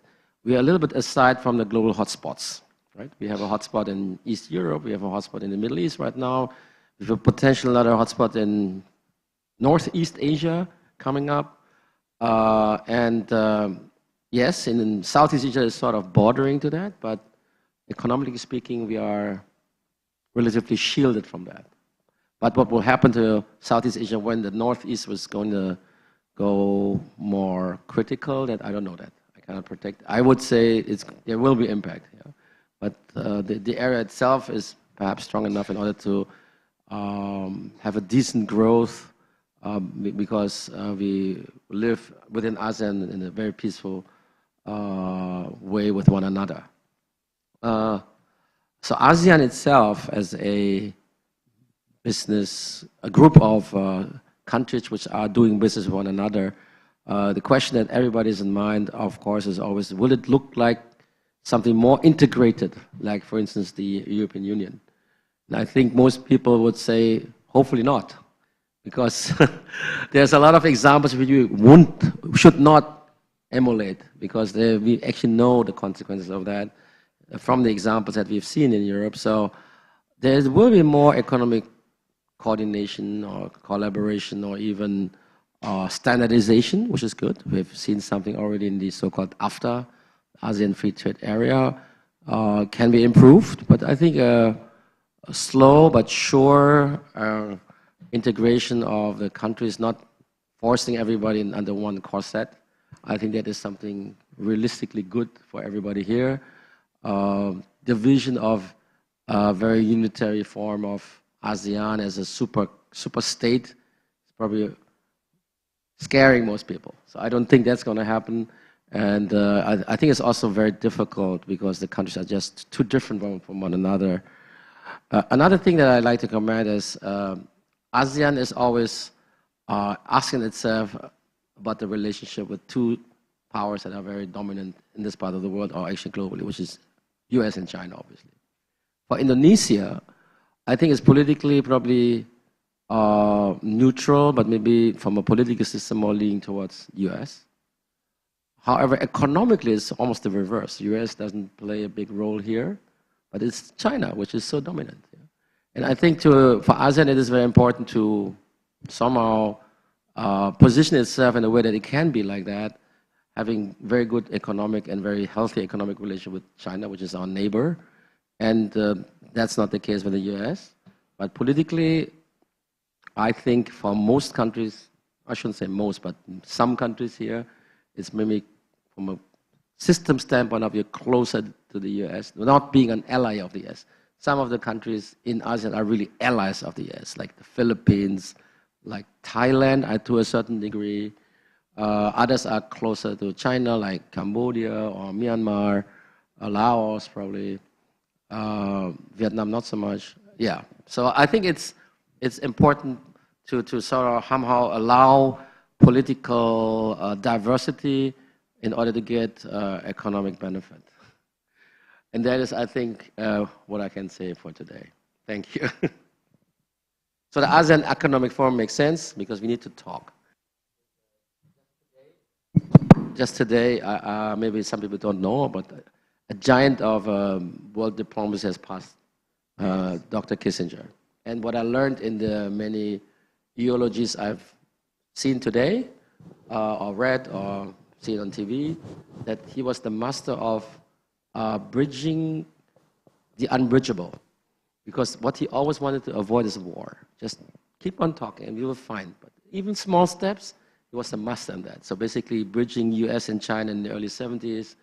we are a little bit aside from the global hotspots, right? We have a hotspot in East Europe, we have a hotspot in the Middle East right now, we have a potential another hotspot in Northeast Asia coming up, yes, in Southeast Asia is sort of bordering to that, but economically speaking, we are relatively shielded from that. But what will happen to Southeast Asia when the Northeast was going to go more critical, that I don't know that. I cannot predict. I would say there will be impact, yeah. But the area itself is perhaps strong enough in order to have a decent growth because we live within ASEAN in a very peaceful way with one another. So ASEAN itself as a business, a group of countries which are doing business with one another, the question that everybody's in mind, of course, is always, will it look like something more integrated, like, for instance, the European Union? And I think most people would say, hopefully not, because there's a lot of examples which we should not emulate, because we actually know the consequences of that from the examples that we've seen in Europe. So there will be more economic coordination or collaboration or even standardization, which is good. We've seen something already in the so-called AFTA, ASEAN Free Trade Area, can be improved. But I think a slow but sure integration of the countries, not forcing everybody under one corset, I think that is something realistically good for everybody here. The vision of a very unitary form of ASEAN as a super state is probably scaring most people. So I don't think that's going to happen. And I think it's also very difficult because the countries are just too different from one another. Another thing that I'd like to comment is ASEAN is always asking itself about the relationship with two powers that are very dominant in this part of the world, or actually globally, which is US and China, obviously. For Indonesia, I think it's politically probably neutral, but maybe from a political system more leaning towards US. However, economically, it's almost the reverse. US doesn't play a big role here, but it's China, which is so dominant. Yeah? And I think for ASEAN, it is very important to somehow position itself in a way that it can be like that, having very good economic and very healthy economic relationship with China, which is our neighbor. And that's not the case with the US. But politically, I think for most countries, I shouldn't say most, but some countries here, it's maybe from a system standpoint of you're closer to the US, not being an ally of the US. Some of the countries in ASEAN are really allies of the US, like the Philippines, like Thailand to a certain degree. Others are closer to China, like Cambodia or Myanmar, Laos probably, Vietnam not so much. Yeah, so I think it's important to sort of somehow allow political diversity in order to get economic benefit. And that is, I think, what I can say for today. Thank you. So the ASEAN Economic Forum makes sense because we need to talk. Just today, maybe some people don't know, but a giant of world diplomacy has passed, Dr. Kissinger. And what I learned in the many eulogies I've seen today, or read, or seen on TV, that he was the master of bridging the unbridgeable. Because what he always wanted to avoid is war. Just keep on talking and we will find. But even small steps, he was a master in that. So basically bridging US and China in the early 70s,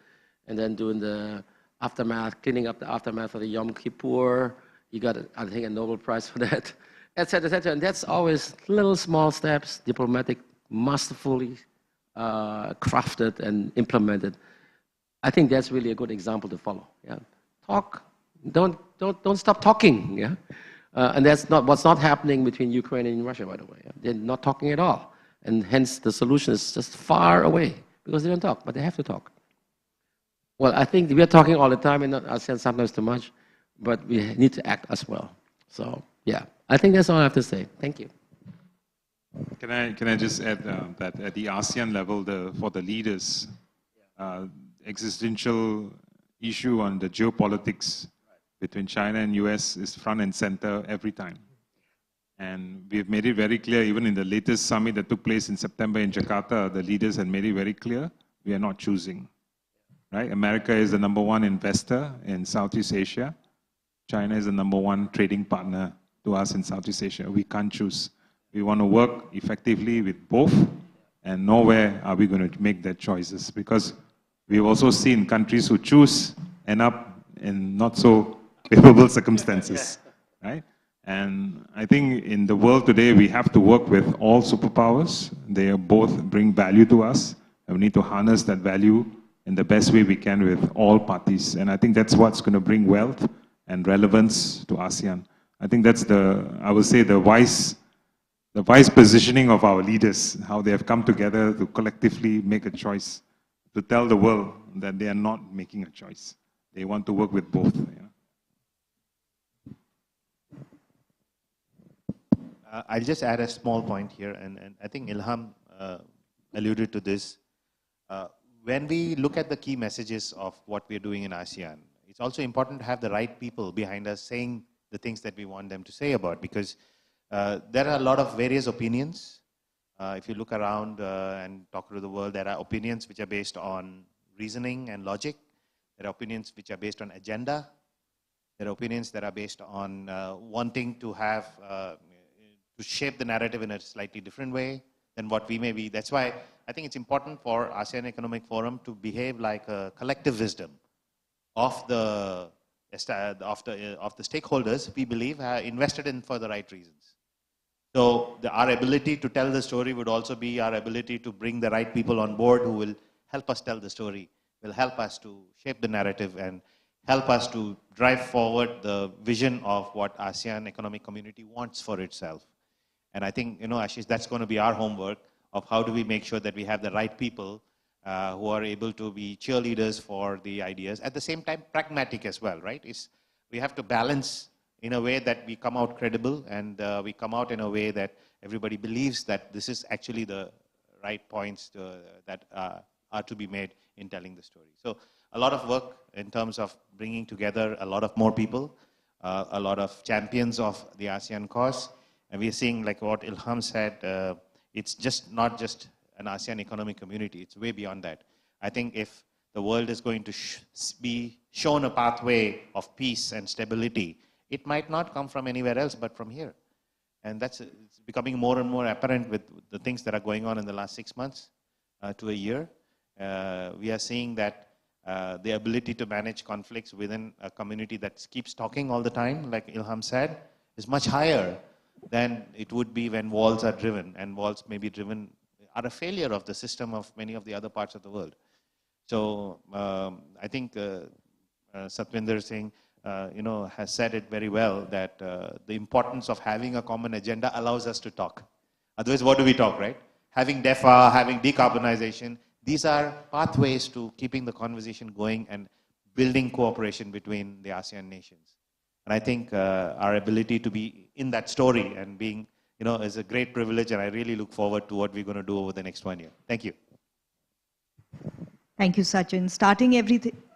and then doing the aftermath, cleaning up the aftermath of the Yom Kippur. He got, I think, a Nobel Prize for that, et cetera, et cetera. And that's always little small steps, diplomatic, masterfully crafted and implemented. I think that's really a good example to follow. Yeah, talk. Don't stop talking. Yeah, and that's not what's not happening between Ukraine and Russia, by the way. Yeah? They're not talking at all, and hence the solution is just far away because they don't talk, but they have to talk. Well, I think we are talking all the time, and I said sometimes too much, but we need to act as well. So yeah, I think that's all I have to say. Thank you. Can I just add that at the ASEAN level, for the leaders, existential issue on the geopolitics between China and US is front and center every time. And we've made it very clear, even in the latest summit that took place in September in Jakarta, the leaders had made it very clear, we are not choosing. Right? America is the #1 investor in Southeast Asia. China is the #1 trading partner to us in Southeast Asia. We can't choose. We want to work effectively with both, and nowhere are we going to make that choices, because we've also seen countries who choose end up in not so favorable circumstances, right? And I think in the world today, we have to work with all superpowers. They both bring value to us, and we need to harness that value in the best way we can with all parties. And I think that's what's going to bring wealth and relevance to ASEAN. I think that's I would say, the wise positioning of our leaders, how they have come together to collectively make a choice, to tell the world that they are not making a choice. They want to work with both. I'll just add a small point here, and I think Ilham alluded to this. When we look at the key messages of what we're doing in ASEAN, it's also important to have the right people behind us saying the things that we want them to say about, because there are a lot of various opinions. If you look around and talk to the world, there are opinions which are based on reasoning and logic. There are opinions which are based on agenda. There are opinions that are based on wanting to have to shape the narrative in a slightly different way than what we may be. That's why I think it's important for ASEAN Economic Forum to behave like a collective wisdom of the stakeholders we believe are invested in for the right reasons. So our ability to tell the story would also be our ability to bring the right people on board who will help us tell the story, will help us to shape the narrative and help us to drive forward the vision of what ASEAN Economic Community wants for itself. And I think, Ashish, that's going to be our homework of how do we make sure that we have the right people who are able to be cheerleaders for the ideas. At the same time, pragmatic as well, right? We have to balance in a way that we come out credible and we come out in a way that everybody believes that this is actually the right points that are to be made in telling the story. So a lot of work in terms of bringing together a lot of more people, a lot of champions of the ASEAN cause. And we're seeing, like what Ilham said, it's just not just an ASEAN economic community, it's way beyond that. I think if the world is going to be shown a pathway of peace and stability, it might not come from anywhere else but from here. And it's becoming more and more apparent with the things that are going on in the last 6 months to a year. We are seeing that the ability to manage conflicts within a community that keeps talking all the time, like Ilham said, is much higher than it would be when walls are driven, and walls may be driven are a failure of the system of many of the other parts of the world. So I think Satwinder Singh has said it very well, that the importance of having a common agenda allows us to talk. Otherwise, what do we talk, right? Having DEFA, having decarbonization, these are pathways to keeping the conversation going and building cooperation between the ASEAN nations. And I think our ability to be in that story and being, is a great privilege, and I really look forward to what we're going to do over the next 1 year. Thank you. Thank you, Sachin. Starting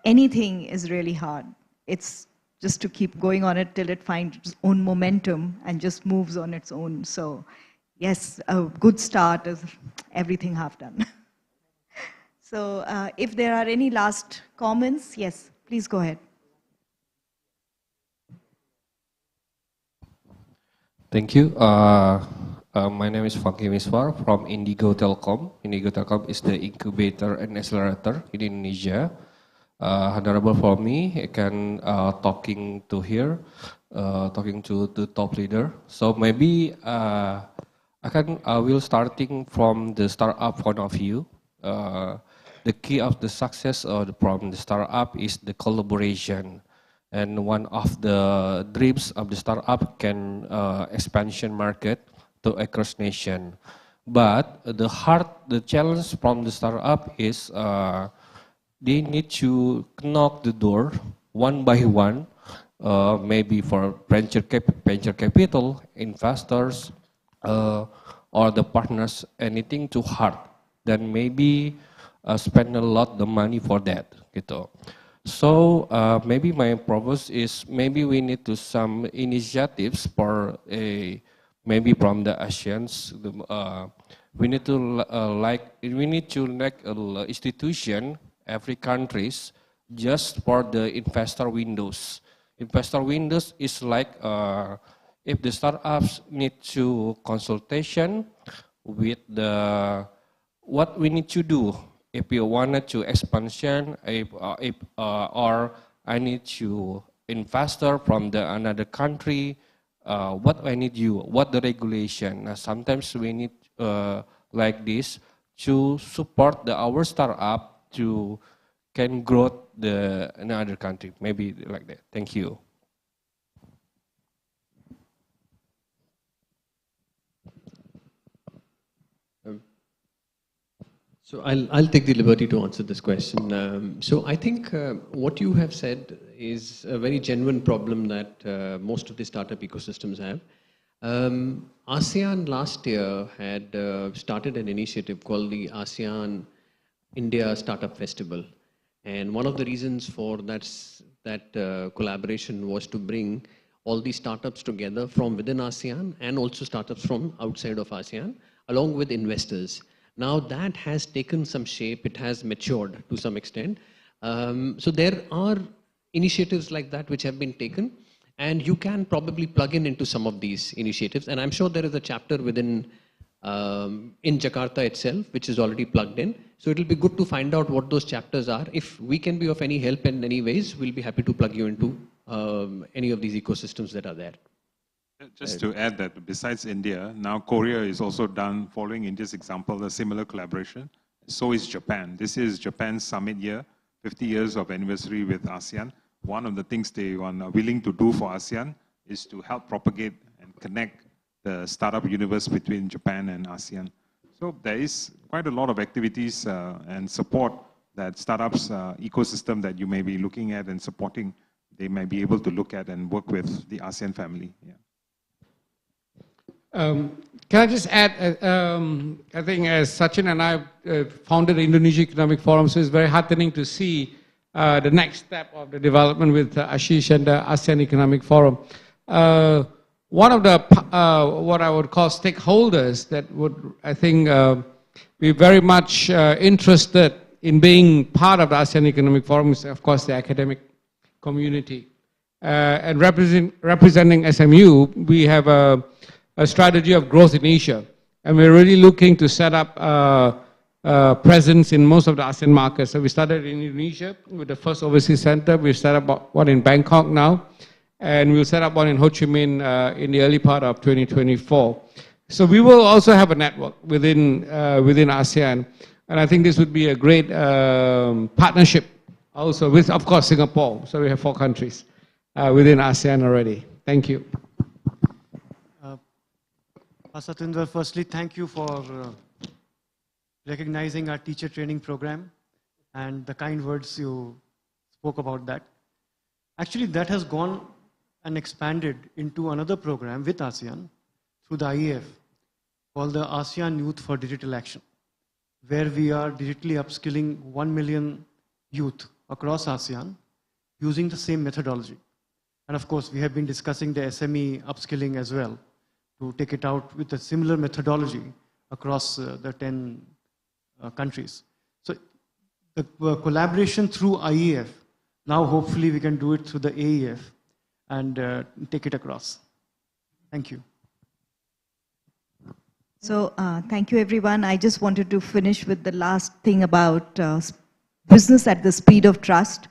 anything is really hard. It's just to keep going on it till it finds its own momentum and just moves on its own. So yes, a good start is everything half done. So if there are any last comments, yes, please go ahead. Thank you. My name is Funky Miswar from Indigo Telkom. Indigo Telkom is the incubator and accelerator in Indonesia. Honorable for me, I can talking to the top leader. So maybe I will starting from the startup point of view. The key of the success from the startup is the collaboration. And one of the dreams of the startup can expansion market to across nation. But the challenge from the startup is they need to knock the door one by one, maybe for venture capital, investors, or the partners, anything too hard. Then maybe spend a lot the money for that, gitu. So maybe my purpose is maybe we need to some initiatives for maybe from the ASEANs. We need to like institution every countries just for the investor windows. Investor windows is like if the startups need to consultation with the what we need to do. If you wanted to expansion, or I need to investor from the another country, what I need you, what the regulation. Sometimes we need like this to support our startup to can grow the another country, maybe like that. Thank you. So I'll take the liberty to answer this question. So I think what you have said is a very genuine problem that most of the startup ecosystems have. ASEAN last year had started an initiative called the ASEAN India Startup Festival. And one of the reasons for that collaboration was to bring all these startups together from within ASEAN and also startups from outside of ASEAN, along with investors. Now that has taken some shape, it has matured to some extent. So there are initiatives like that which have been taken, and you can probably plug into some of these initiatives. And I'm sure there is a chapter within in Jakarta itself, which is already plugged in. So it'll be good to find out what those chapters are. If we can be of any help in any ways, we'll be happy to plug you into any of these ecosystems that are there. Just to add that besides India, now Korea is also done, following India's example, a similar collaboration. So is Japan. This is Japan's summit year, 50 years of anniversary with ASEAN. One of the things they are willing to do for ASEAN is to help propagate and connect the startup universe between Japan and ASEAN. So there is quite a lot of activities and support that startups ecosystem that you may be looking at and supporting, they may be able to look at and work with the ASEAN family. Yeah. Can I just add, I think as Sachin and I founded the Indonesia Economic Forum, so it's very heartening to see the next step of the development with Ashish and the ASEAN Economic Forum. One of the, what I would call stakeholders that would, I think, be very much interested in being part of the ASEAN Economic Forum is, of course, the academic community. And representing SMU, we have a strategy of growth in Asia. And we're really looking to set up presence in most of the ASEAN markets. So we started in Indonesia with the first overseas center. We've set up one in Bangkok now. And we'll set up one in Ho Chi Minh in the early part of 2024. So we will also have a network within ASEAN. And I think this would be a great partnership also with, of course, Singapore. So we have 4 countries within ASEAN already. Thank you. Satindra, firstly, thank you for recognizing our teacher training program and the kind words you spoke about that. Actually, that has gone and expanded into another program with ASEAN through the IEF called the ASEAN Youth for Digital Action, where we are digitally upskilling 1 million youth across ASEAN using the same methodology. And of course, we have been discussing the SME upskilling as well, to take it out with a similar methodology across the 10 countries. So the collaboration through IEF, now hopefully we can do it through the AEF and take it across. Thank you. So thank you everyone. I just wanted to finish with the last thing about business at the speed of trust.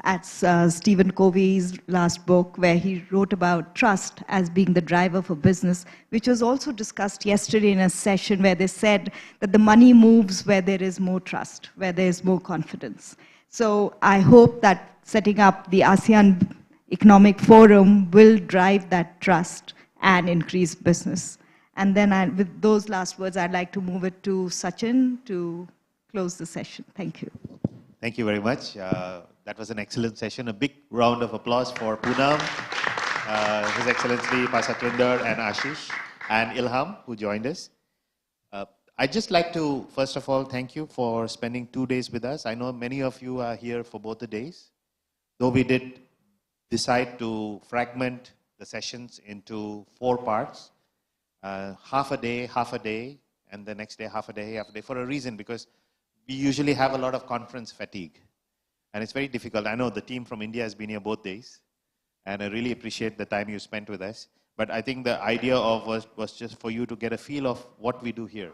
That's Stephen Covey's last book, where he wrote about trust as being the driver for business, which was also discussed yesterday in a session where they said that the money moves where there is more trust, where there is more confidence. So I hope that setting up the ASEAN Economic Forum will drive that trust and increase business. And then with those last words, I'd like to move it to Sachin to close the session. Thank you. Thank you very much. That was an excellent session. A big round of applause for Poonam, His Excellency Pasaklinder and Ashish, and Ilham, who joined us. I'd just like to, first of all, thank you for spending 2 days with us. I know many of you are here for both the days, though we did decide to fragment the sessions into 4 parts, half a day, and the next day, half a day, for a reason, because we usually have a lot of conference fatigue. And it's very difficult. I know the team from India has been here both days, and I really appreciate the time you spent with us. But I think the idea was just for you to get a feel of what we do here.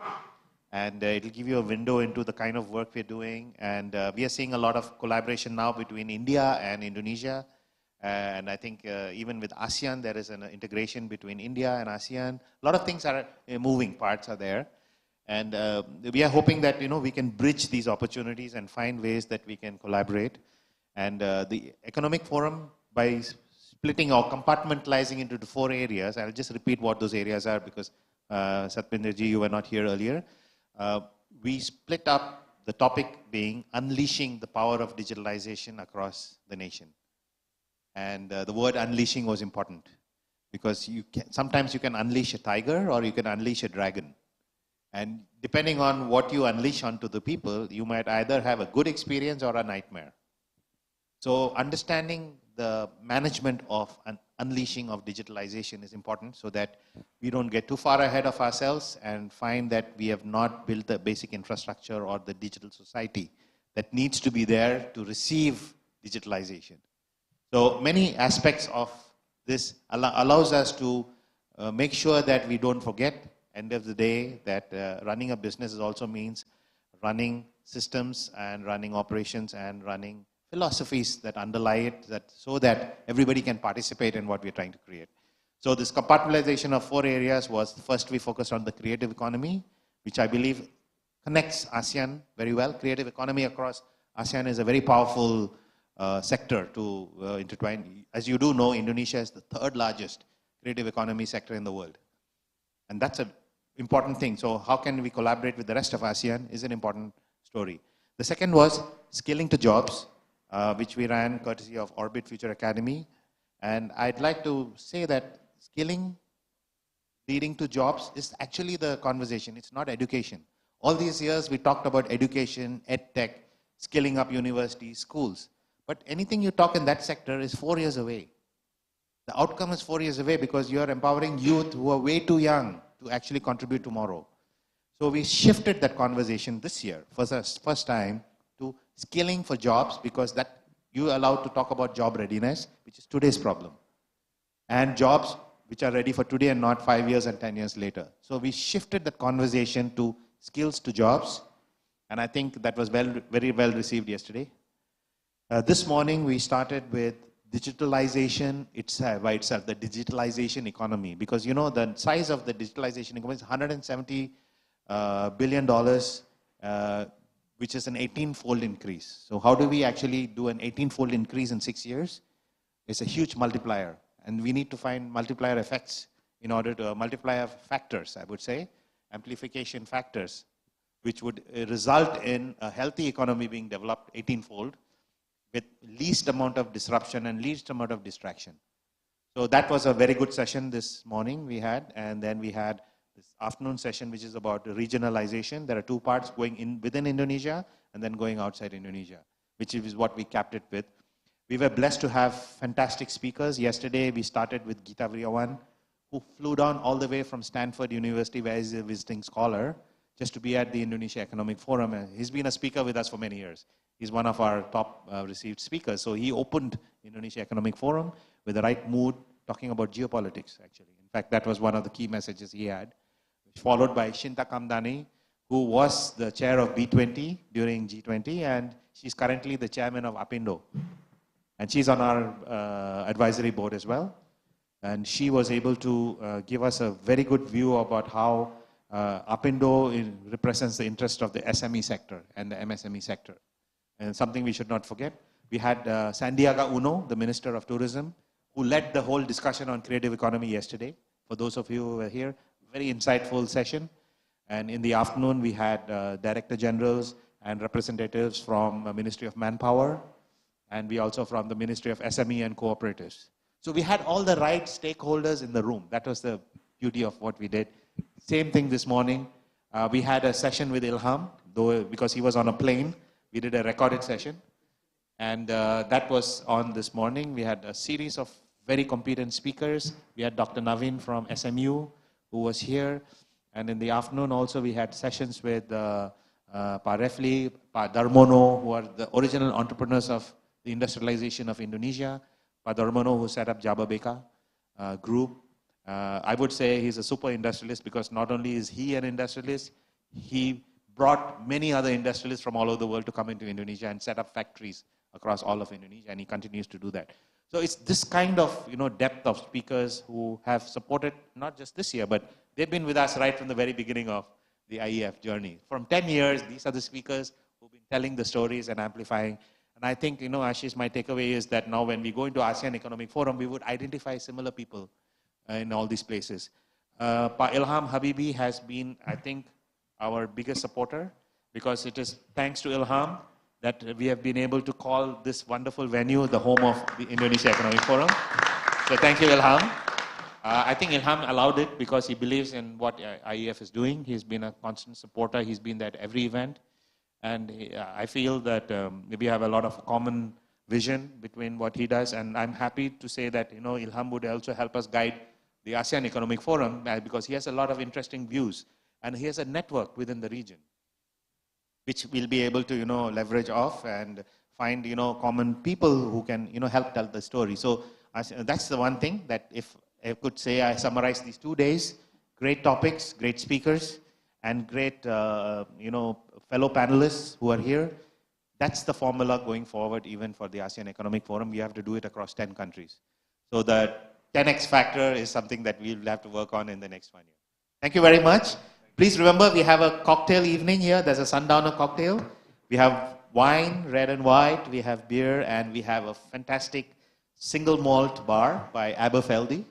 And it'll give you a window into the kind of work we're doing. And we are seeing a lot of collaboration now between India and Indonesia. And I think even with ASEAN, there is an integration between India and ASEAN. A lot of things are moving parts are there. And we are hoping that we can bridge these opportunities and find ways that we can collaborate. And the Economic Forum, by splitting or compartmentalizing into the 4 areas, I'll just repeat what those areas are because Satminderji, you were not here earlier. We split up the topic being unleashing the power of digitalization across the nation. And the word unleashing was important because sometimes you can unleash a tiger or you can unleash a dragon. And depending on what you unleash onto the people, you might either have a good experience or a nightmare. So understanding the management of an unleashing of digitalization is important so that we don't get too far ahead of ourselves and find that we have not built the basic infrastructure or the digital society that needs to be there to receive digitalization. So many aspects of this allows us to make sure that we don't forget, end of the day, that running a business also means running systems and running operations and running philosophies that underlie it so that everybody can participate in what we're trying to create. So this compartmentalization of 4 areas was, first we focused on the creative economy, which I believe connects ASEAN very well. Creative economy across ASEAN is a very powerful sector to intertwine. As you do know, Indonesia is the 3rd largest creative economy sector in the world. And that's an important thing. So how can we collaborate with the rest of ASEAN is an important story. The second was skilling to jobs, which we ran courtesy of Orbit Future Academy. And I'd like to say that skilling leading to jobs is actually the conversation. It's not education. All these years we talked about education, edtech, skilling up universities, schools. But anything you talk in that sector is 4 years away. The outcome is 4 years away because you are empowering youth who are way too young to actually contribute tomorrow. So we shifted that conversation this year for the first time to skilling for jobs, because that you are allowed to talk about job readiness, which is today's problem, and jobs which are ready for today and not 5 years and 10 years later. So we shifted the conversation to skills to jobs, and I think that was very well received yesterday. This morning we started with digitalization by itself, the digitalization economy, because the size of the digitalization economy is $170 billion, which is an 18-fold increase. So how do we actually do an 18-fold increase in 6 years? It's a huge multiplier, and we need to find multiplier effects in order to multiplier factors, I would say, amplification factors, which would result in a healthy economy being developed 18-fold with least amount of disruption and least amount of distraction. So that was a very good session this morning we had, and then we had this afternoon session which is about regionalization. There are 2 parts, going in within Indonesia and then going outside Indonesia, which is what we capped it with. We were blessed to have fantastic speakers. Yesterday we started with Gita Vriawan, who flew down all the way from Stanford University, where he's a visiting scholar, just to be at the Indonesia Economic Forum. And he's been a speaker with us for many years. He's one of our top received speakers. So he opened Indonesia Economic Forum with the right mood, talking about geopolitics, actually. In fact, that was one of the key messages he had, followed by Shinta Kamdani, who was the chair of B20 during G20, and she's currently the chairman of Apindo. And she's on our advisory board as well. And she was able to give us a very good view about how Apindo represents the interest of the SME sector and the MSME sector. And something we should not forget. We had Sandiaga Uno, the Minister of Tourism, who led the whole discussion on creative economy yesterday. For those of you who were here, very insightful session. And in the afternoon, we had Director Generals and representatives from the Ministry of Manpower, and we also from the Ministry of SME and Cooperatives. So we had all the right stakeholders in the room. That was the beauty of what we did. Same thing this morning. We had a session with Ilham, though because he was on a plane. We did a recorded session. And that was on this morning. We had a series of very competent speakers. We had Dr. Naveen from SMU, who was here. And in the afternoon also, we had sessions with Pa Refli, Pa Darmono, who are the original entrepreneurs of the industrialization of Indonesia. Pa Darmono, who set up Jababeka group. I would say he's a super industrialist because not only is he an industrialist, he brought many other industrialists from all over the world to come into Indonesia and set up factories across all of Indonesia, and he continues to do that. So it's this kind of depth of speakers who have supported not just this year, but they've been with us right from the very beginning of the IEF journey. From 10 years, these are the speakers who've been telling the stories and amplifying. And I think, Ashish, my takeaway is that now when we go into ASEAN Economic Forum, we would identify similar people in all these places. Pa Ilham Habibi has been, I think, our biggest supporter, because it is thanks to Ilham that we have been able to call this wonderful venue the home of the Indonesia Economic Forum. So thank you, Ilham. I think Ilham allowed it because he believes in what IEF is doing. He's been a constant supporter. He's been there at every event. And I feel that we have a lot of common vision between what he does. And I'm happy to say that Ilham would also help us guide the ASEAN Economic Forum because he has a lot of interesting views. And he has a network within the region, which we'll be able to, leverage off and find, common people who can, help tell the story. So that's the one thing that if I could say I summarize these 2 days, great topics, great speakers, and great, fellow panelists who are here. That's the formula going forward even for the ASEAN Economic Forum. We have to do it across 10 countries. So the 10x factor is something that we'll have to work on in the next 1 year. Thank you very much. Please remember, we have a cocktail evening here. There's a sundowner cocktail. We have wine, red and white. We have beer, and we have a fantastic single malt bar by Aberfeldy.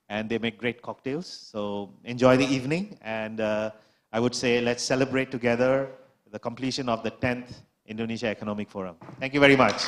And they make great cocktails. So enjoy the evening. And I would say let's celebrate together the completion of the 10th Indonesia Economic Forum. Thank you very much.